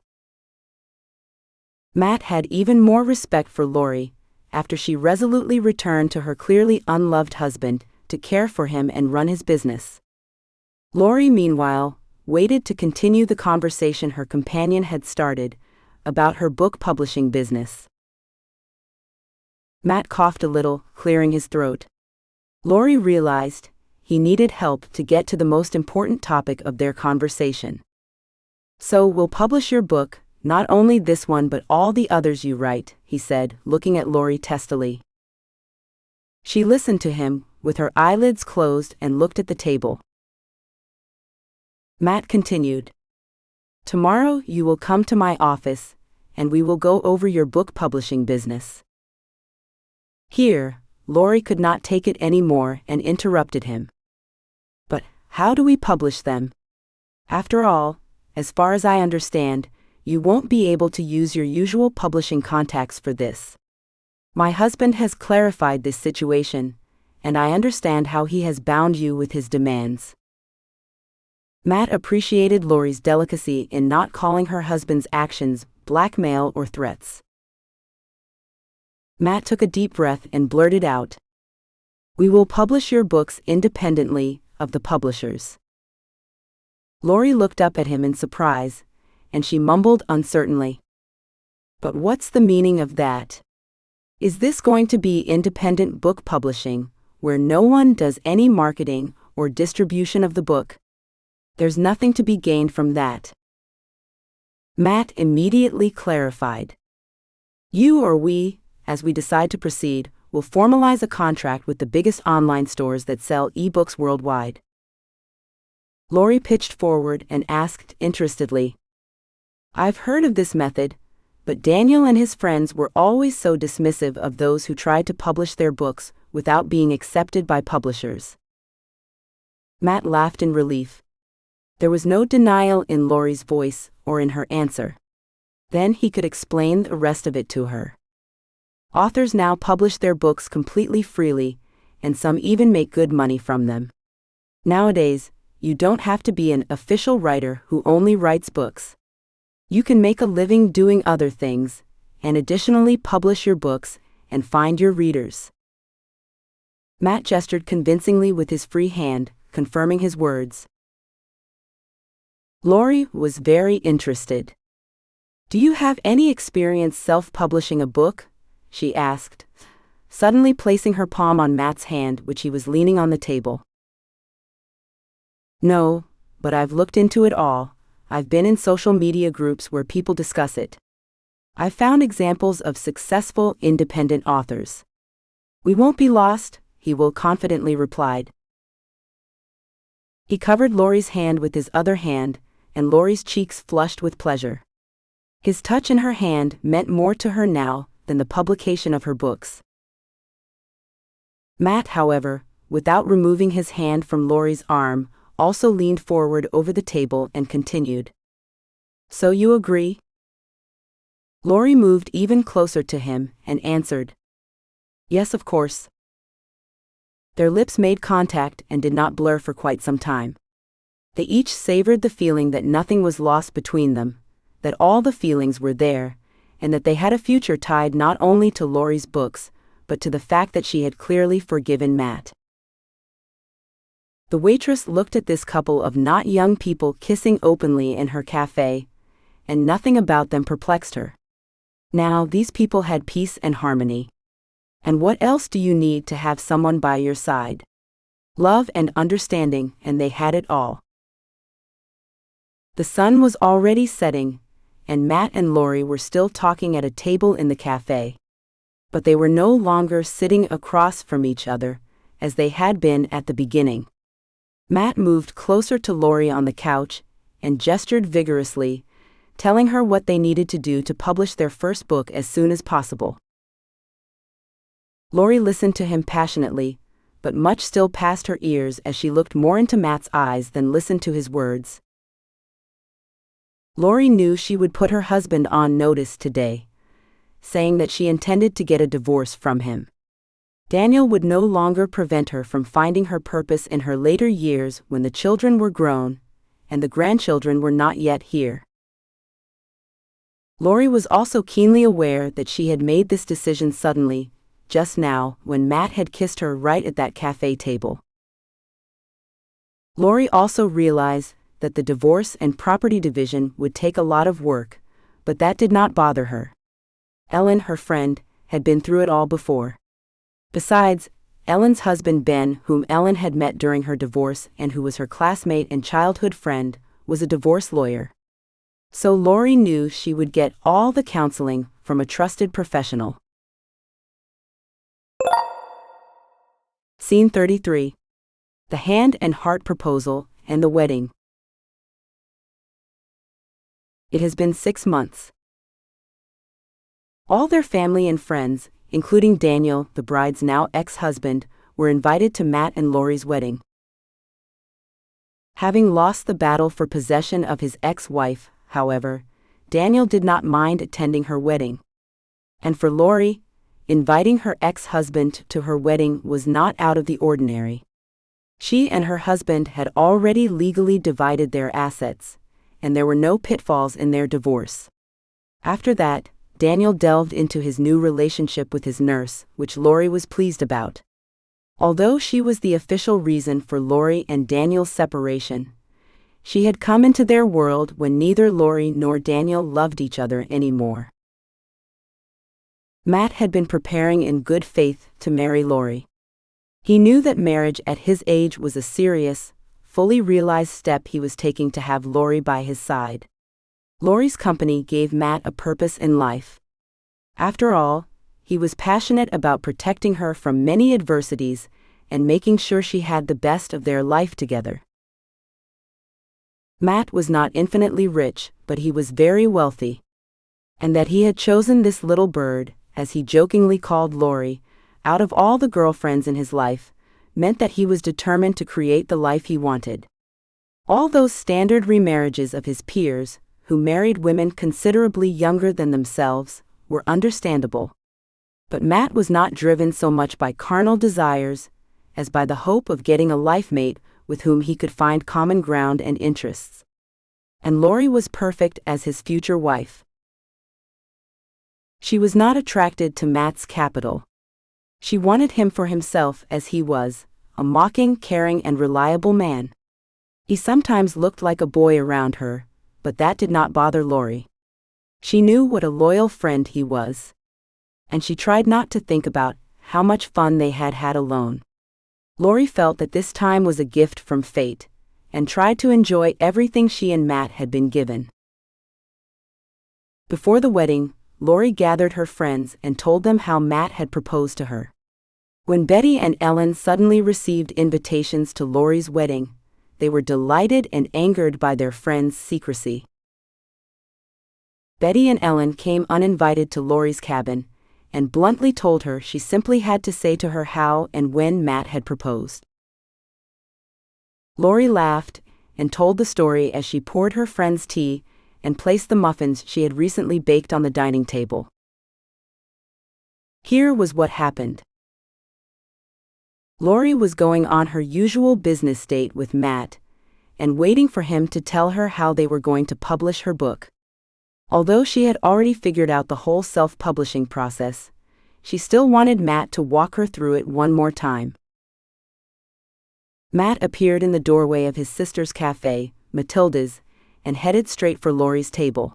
Matt had even more respect for Lori, after she resolutely returned to her clearly unloved husband to care for him and run his business. Lori, meanwhile, waited to continue the conversation her companion had started about her book publishing business. Matt coughed a little, clearing his throat. Lori realized he needed help to get to the most important topic of their conversation. "So we'll publish your book, not only this one but all the others you write," he said, looking at Lori testily. She listened to him, with her eyelids closed, and looked at the table. Matt continued. "Tomorrow you will come to my office, and we will go over your book publishing business." Here, Lori could not take it any more and interrupted him. "But how do we publish them? After all, as far as I understand, you won't be able to use your usual publishing contacts for this. My husband has clarified this situation, and I understand how he has bound you with his demands." Matt appreciated Lori's delicacy in not calling her husband's actions blackmail or threats. Matt took a deep breath and blurted out, "We will publish your books independently of the publishers." Lori looked up at him in surprise, and she mumbled uncertainly, "But what's the meaning of that? Is this going to be independent book publishing, where no one does any marketing or distribution of the book? There's nothing to be gained from that." Matt immediately clarified, "You or we, as we decide to proceed, will formalize a contract with the biggest online stores that sell ebooks worldwide." Lori pitched forward and asked interestedly, "I've heard of this method, but Daniel and his friends were always so dismissive of those who tried to publish their books without being accepted by publishers." Matt laughed in relief. There was no denial in Lori's voice or in her answer. Then he could explain the rest of it to her. Authors now publish their books completely freely, and some even make good money from them. Nowadays, you don't have to be an official writer who only writes books. You can make a living doing other things, and additionally publish your books and find your readers. Matt gestured convincingly with his free hand, confirming his words. Lori was very interested. "Do you have any experience self-publishing a book?" she asked, suddenly placing her palm on Matt's hand, which he was leaning on the table. "No, but I've looked into it all. I've been in social media groups where people discuss it. I've found examples of successful independent authors." "We won't be lost," he will confidently replied. He covered Lori's hand with his other hand, and Lori's cheeks flushed with pleasure. His touch in her hand meant more to her now than the publication of her books. Matt, however, without removing his hand from Lori's arm, also leaned forward over the table and continued. "So you agree?" Lori moved even closer to him and answered, "Yes, of course." Their lips made contact and did not blur for quite some time. They each savored the feeling that nothing was lost between them, that all the feelings were there, and that they had a future tied not only to Lori's books, but to the fact that she had clearly forgiven Matt. The waitress looked at this couple of not young people kissing openly in her cafe, and nothing about them perplexed her. Now these people had peace and harmony. And what else do you need to have someone by your side? Love and understanding, and they had it all. The sun was already setting, and Matt and Lori were still talking at a table in the cafe. But they were no longer sitting across from each other, as they had been at the beginning. Matt moved closer to Lori on the couch and gestured vigorously, telling her what they needed to do to publish their first book as soon as possible. Lori listened to him passionately, but much still passed her ears as she looked more into Matt's eyes than listened to his words. Lori knew she would put her husband on notice today, saying that she intended to get a divorce from him. Daniel would no longer prevent her from finding her purpose in her later years when the children were grown, and the grandchildren were not yet here. Lori was also keenly aware that she had made this decision suddenly, just now, when Matt had kissed her right at that cafe table. Lori also realized that the divorce and property division would take a lot of work, but that did not bother her. Ellen, her friend, had been through it all before. Besides, Ellen's husband Ben, whom Ellen had met during her divorce and who was her classmate and childhood friend, was a divorce lawyer. So Lori knew she would get all the counseling from a trusted professional. Scene 33. The Hand and Heart Proposal and the Wedding. It has been 6 months. All their family and friends, including Daniel, the bride's now ex-husband, were invited to Matt and Lori's wedding. Having lost the battle for possession of his ex-wife, however, Daniel did not mind attending her wedding. And for Lori, inviting her ex-husband to her wedding was not out of the ordinary. She and her husband had already legally divided their assets, and there were no pitfalls in their divorce. After that, Daniel delved into his new relationship with his nurse, which Lori was pleased about. Although she was the official reason for Lori and Daniel's separation, she had come into their world when neither Lori nor Daniel loved each other anymore. Matt had been preparing in good faith to marry Lori. He knew that marriage at his age was a serious, fully realized step he was taking to have Lori by his side. Lori's company gave Matt a purpose in life. After all, he was passionate about protecting her from many adversities and making sure she had the best of their life together. Matt was not infinitely rich, but he was very wealthy. And that he had chosen this little bird, as he jokingly called Lori, out of all the girlfriends in his life, meant that he was determined to create the life he wanted. All those standard remarriages of his peers, who married women considerably younger than themselves, were understandable. But Matt was not driven so much by carnal desires, as by the hope of getting a life mate with whom he could find common ground and interests. And Lori was perfect as his future wife. She was not attracted to Matt's capital. She wanted him for himself as he was, a mocking, caring, and reliable man. He sometimes looked like a boy around her, but that did not bother Lori. She knew what a loyal friend he was. And she tried not to think about how much fun they had had alone. Lori felt that this time was a gift from fate, and tried to enjoy everything she and Matt had been given. Before the wedding, Lori gathered her friends and told them how Matt had proposed to her. When Betty and Ellen suddenly received invitations to Lori's wedding, they were delighted and angered by their friend's secrecy. Betty and Ellen came uninvited to Lori's cabin, and bluntly told her she simply had to say to her how and when Matt had proposed. Lori laughed and told the story as she poured her friends tea and placed the muffins she had recently baked on the dining table. Here was what happened. Lori was going on her usual business date with Matt, and waiting for him to tell her how they were going to publish her book. Although she had already figured out the whole self-publishing process, she still wanted Matt to walk her through it one more time. Matt appeared in the doorway of his sister's cafe, Matilda's, and headed straight for Lori's table.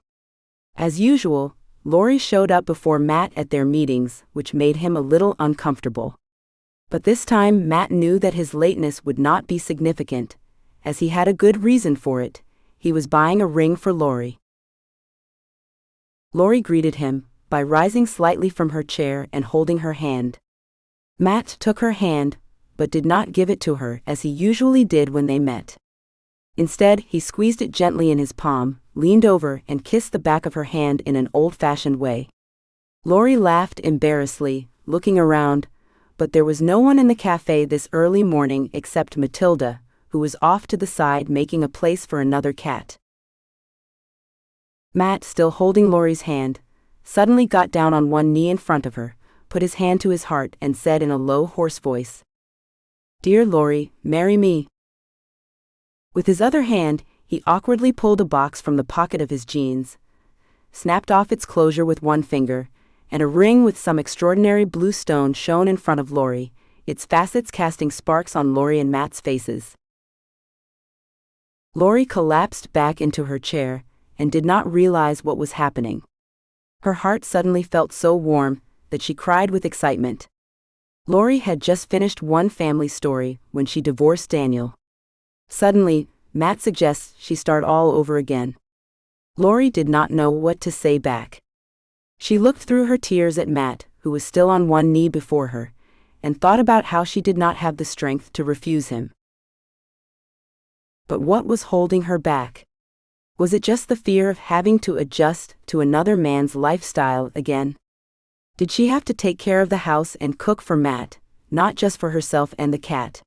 As usual, Lori showed up before Matt at their meetings, which made him a little uncomfortable. But this time Matt knew that his lateness would not be significant, as he had a good reason for it. He was buying a ring for Lori. Lori greeted him by rising slightly from her chair and holding her hand. Matt took her hand, but did not give it to her as he usually did when they met. Instead, he squeezed it gently in his palm, leaned over, and kissed the back of her hand in an old-fashioned way. Lori laughed embarrassedly, looking around, but there was no one in the cafe this early morning except Matilda, who was off to the side making a place for another cat. Matt, still holding Lori's hand, suddenly got down on one knee in front of her, put his hand to his heart, and said in a low, hoarse voice, "Dear Lori, marry me." With his other hand, he awkwardly pulled a box from the pocket of his jeans, snapped off its closure with one finger, and a ring with some extraordinary blue stone shone in front of Lori, its facets casting sparks on Lori and Matt's faces. Lori collapsed back into her chair and did not realize what was happening. Her heart suddenly felt so warm that she cried with excitement. Lori had just finished one family story when she divorced Daniel. Suddenly, Matt suggests she start all over again. Lori did not know what to say back. She looked through her tears at Matt, who was still on one knee before her, and thought about how she did not have the strength to refuse him. But what was holding her back? Was it just the fear of having to adjust to another man's lifestyle again? Did she have to take care of the house and cook for Matt, not just for herself and the cat?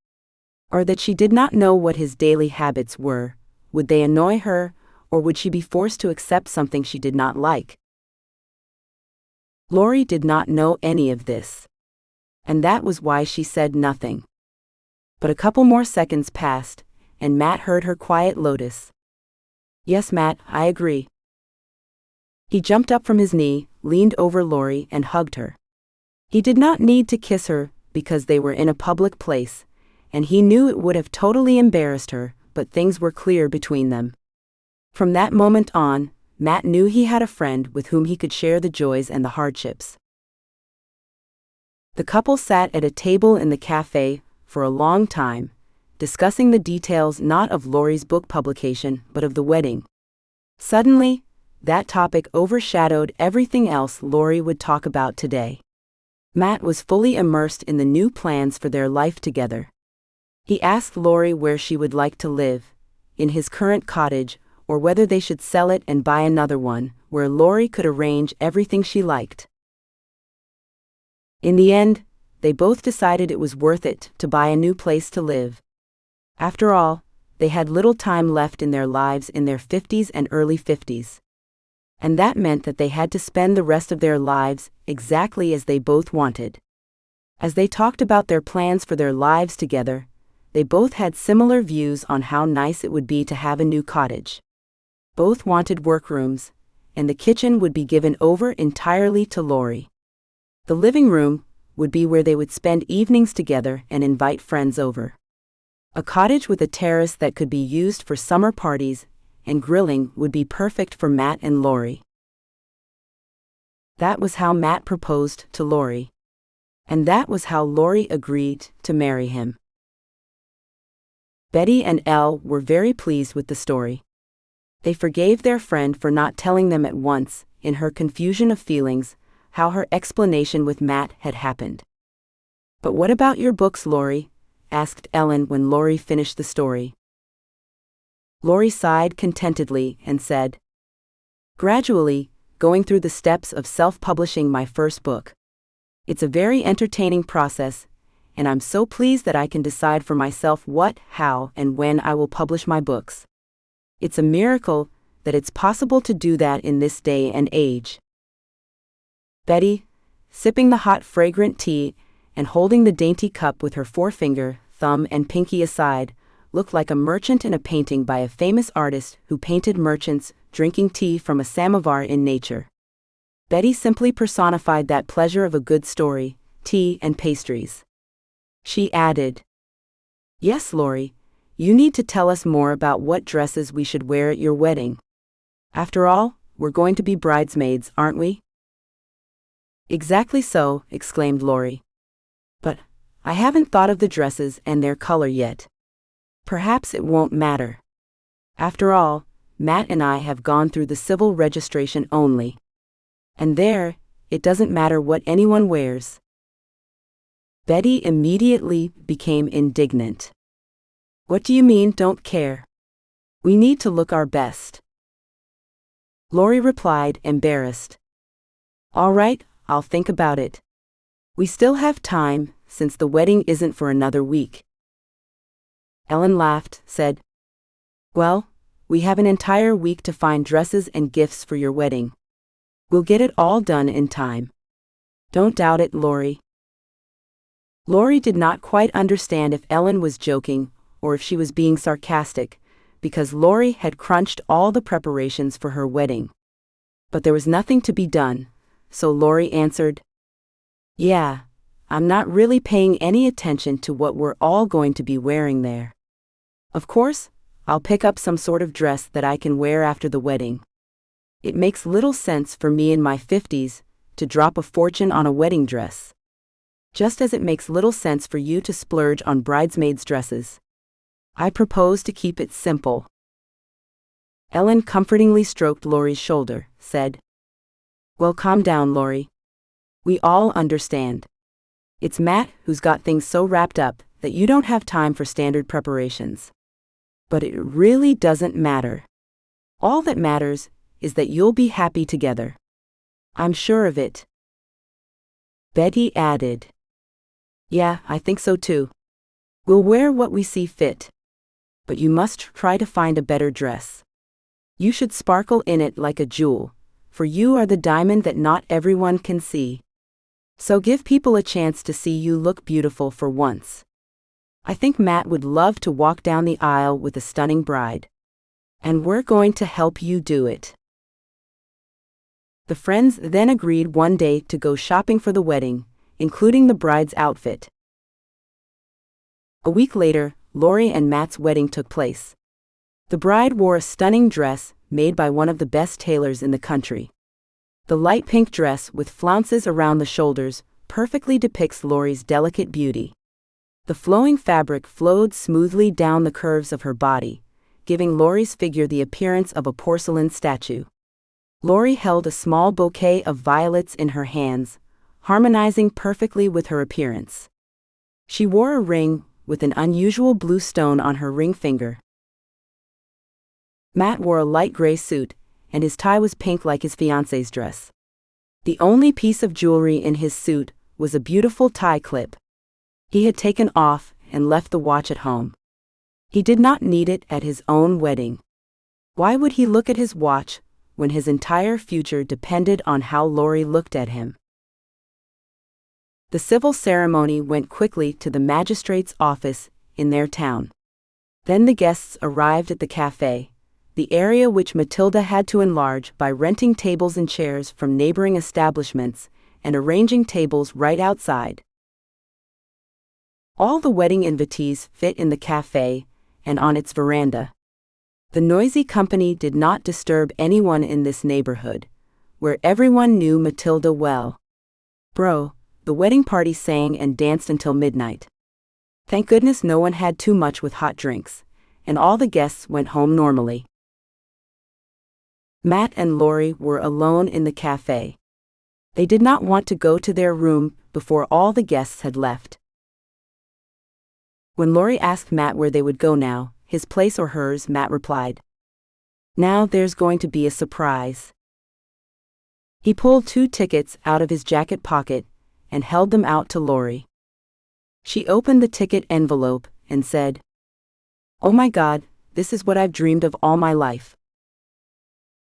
Or that she did not know what his daily habits were? Would they annoy her, or would she be forced to accept something she did not like? Lori did not know any of this. And that was why she said nothing. But a couple more seconds passed, and Matt heard her quiet lotus. "Yes, Matt, I agree." He jumped up from his knee, leaned over Lori, and hugged her. He did not need to kiss her because they were in a public place, and he knew it would have totally embarrassed her, but things were clear between them. From that moment on, Matt knew he had a friend with whom he could share the joys and the hardships. The couple sat at a table in the café for a long time, discussing the details not of Lori's book publication but of the wedding. Suddenly, that topic overshadowed everything else Lori would talk about today. Matt was fully immersed in the new plans for their life together. He asked Lori where she would like to live, in his current cottage, or whether they should sell it and buy another one, where Lori could arrange everything she liked. In the end, they both decided it was worth it to buy a new place to live. After all, they had little time left in their lives in their 50s and early 50s. And that meant that they had to spend the rest of their lives exactly as they both wanted. As they talked about their plans for their lives together, they both had similar views on how nice it would be to have a new cottage. Both wanted workrooms, and the kitchen would be given over entirely to Lori. The living room would be where they would spend evenings together and invite friends over. A cottage with a terrace that could be used for summer parties and grilling would be perfect for Matt and Lori. That was how Matt proposed to Lori. And that was how Lori agreed to marry him. Betty and Elle were very pleased with the story. They forgave their friend for not telling them at once, in her confusion of feelings, how her explanation with Matt had happened. "But what about your books, Lori?" asked Ellen when Lori finished the story. Lori sighed contentedly and said, "Gradually, going through the steps of self-publishing my first book. It's a very entertaining process, and I'm so pleased that I can decide for myself what, how, and when I will publish my books. It's a miracle that it's possible to do that in this day and age." Betty, sipping the hot fragrant tea and holding the dainty cup with her forefinger, thumb, and pinky aside, looked like a merchant in a painting by a famous artist who painted merchants drinking tea from a samovar in nature. Betty simply personified that pleasure of a good story, tea and pastries. She added, "Yes, Lori, you need to tell us more about what dresses we should wear at your wedding. After all, we're going to be bridesmaids, aren't we?" "Exactly so," exclaimed Lori. "But I haven't thought of the dresses and their color yet. Perhaps it won't matter. After all, Matt and I have gone through the civil registration only. And there, it doesn't matter what anyone wears." Betty immediately became indignant. "What do you mean, don't care? We need to look our best." Lori replied, embarrassed, "All right, I'll think about it. We still have time, since the wedding isn't for another week." Ellen laughed, said, "Well, we have an entire week to find dresses and gifts for your wedding. We'll get it all done in time. Don't doubt it, Lori." Lori did not quite understand if Ellen was joking or if she was being sarcastic, because Lori had crunched all the preparations for her wedding. But there was nothing to be done, so Lori answered, "Yeah, I'm not really paying any attention to what we're all going to be wearing there. Of course, I'll pick up some sort of dress that I can wear after the wedding. It makes little sense for me in my 50s to drop a fortune on a wedding dress. Just as it makes little sense for you to splurge on bridesmaids' dresses. I propose to keep it simple. Ellen comfortingly stroked Lori's shoulder, said, "Well, calm down, Lori. We all understand. It's Matt who's got things so wrapped up that you don't have time for standard preparations. But it really doesn't matter. All that matters is that you'll be happy together. I'm sure of it." Betty added, "Yeah, I think so too. We'll wear what we see fit. But you must try to find a better dress. You should sparkle in it like a jewel, for you are the diamond that not everyone can see. So give people a chance to see you look beautiful for once. I think Matt would love to walk down the aisle with a stunning bride. And we're going to help you do it." The friends then agreed one day to go shopping for the wedding, including the bride's outfit. A week later, Lori and Matt's wedding took place. The bride wore a stunning dress made by one of the best tailors in the country. The light pink dress with flounces around the shoulders perfectly depicts Lori's delicate beauty. The flowing fabric flowed smoothly down the curves of her body, giving Lori's figure the appearance of a porcelain statue. Lori held a small bouquet of violets in her hands, harmonizing perfectly with her appearance. She wore a ring with an unusual blue stone on her ring finger. Matt wore a light gray suit, and his tie was pink like his fiancée's dress. The only piece of jewelry in his suit was a beautiful tie clip. He had taken off and left the watch at home. He did not need it at his own wedding. Why would he look at his watch when his entire future depended on how Lori looked at him? The civil ceremony went quickly to the magistrate's office in their town. Then the guests arrived at the café, the area which Matilda had to enlarge by renting tables and chairs from neighboring establishments and arranging tables right outside. All the wedding invitees fit in the café and on its veranda. The noisy company did not disturb anyone in this neighborhood, where everyone knew Matilda well. Bro, the wedding party sang and danced until midnight. Thank goodness no one had too much with hot drinks, and all the guests went home normally. Matt and Lori were alone in the café. They did not want to go to their room before all the guests had left. When Lori asked Matt where they would go now, his place or hers, Matt replied, "Now there's going to be a surprise." He pulled 2 tickets out of his jacket pocket and held them out to Lori. She opened the ticket envelope and said, "Oh my God, this is what I've dreamed of all my life."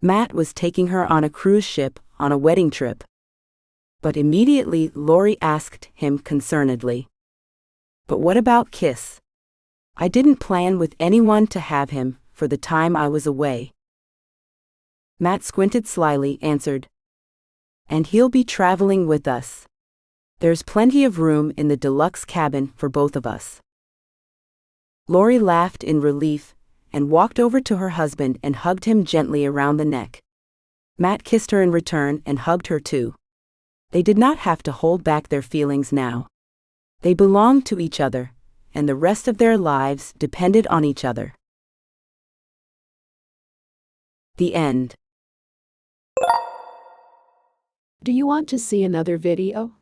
Matt was taking her on a cruise ship on a wedding trip. But immediately Lori asked him concernedly, "But what about Kiss? I didn't plan with anyone to have him for the time I was away." Matt squinted slyly, answered, "And he'll be traveling with us. There's plenty of room in the deluxe cabin for both of us." Lori laughed in relief and walked over to her husband and hugged him gently around the neck. Matt kissed her in return and hugged her too. They did not have to hold back their feelings now. They belonged to each other, and the rest of their lives depended on each other. The end. Do you want to see another video?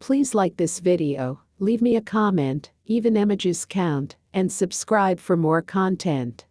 Please like this video, leave me a comment, even images count, and subscribe for more content.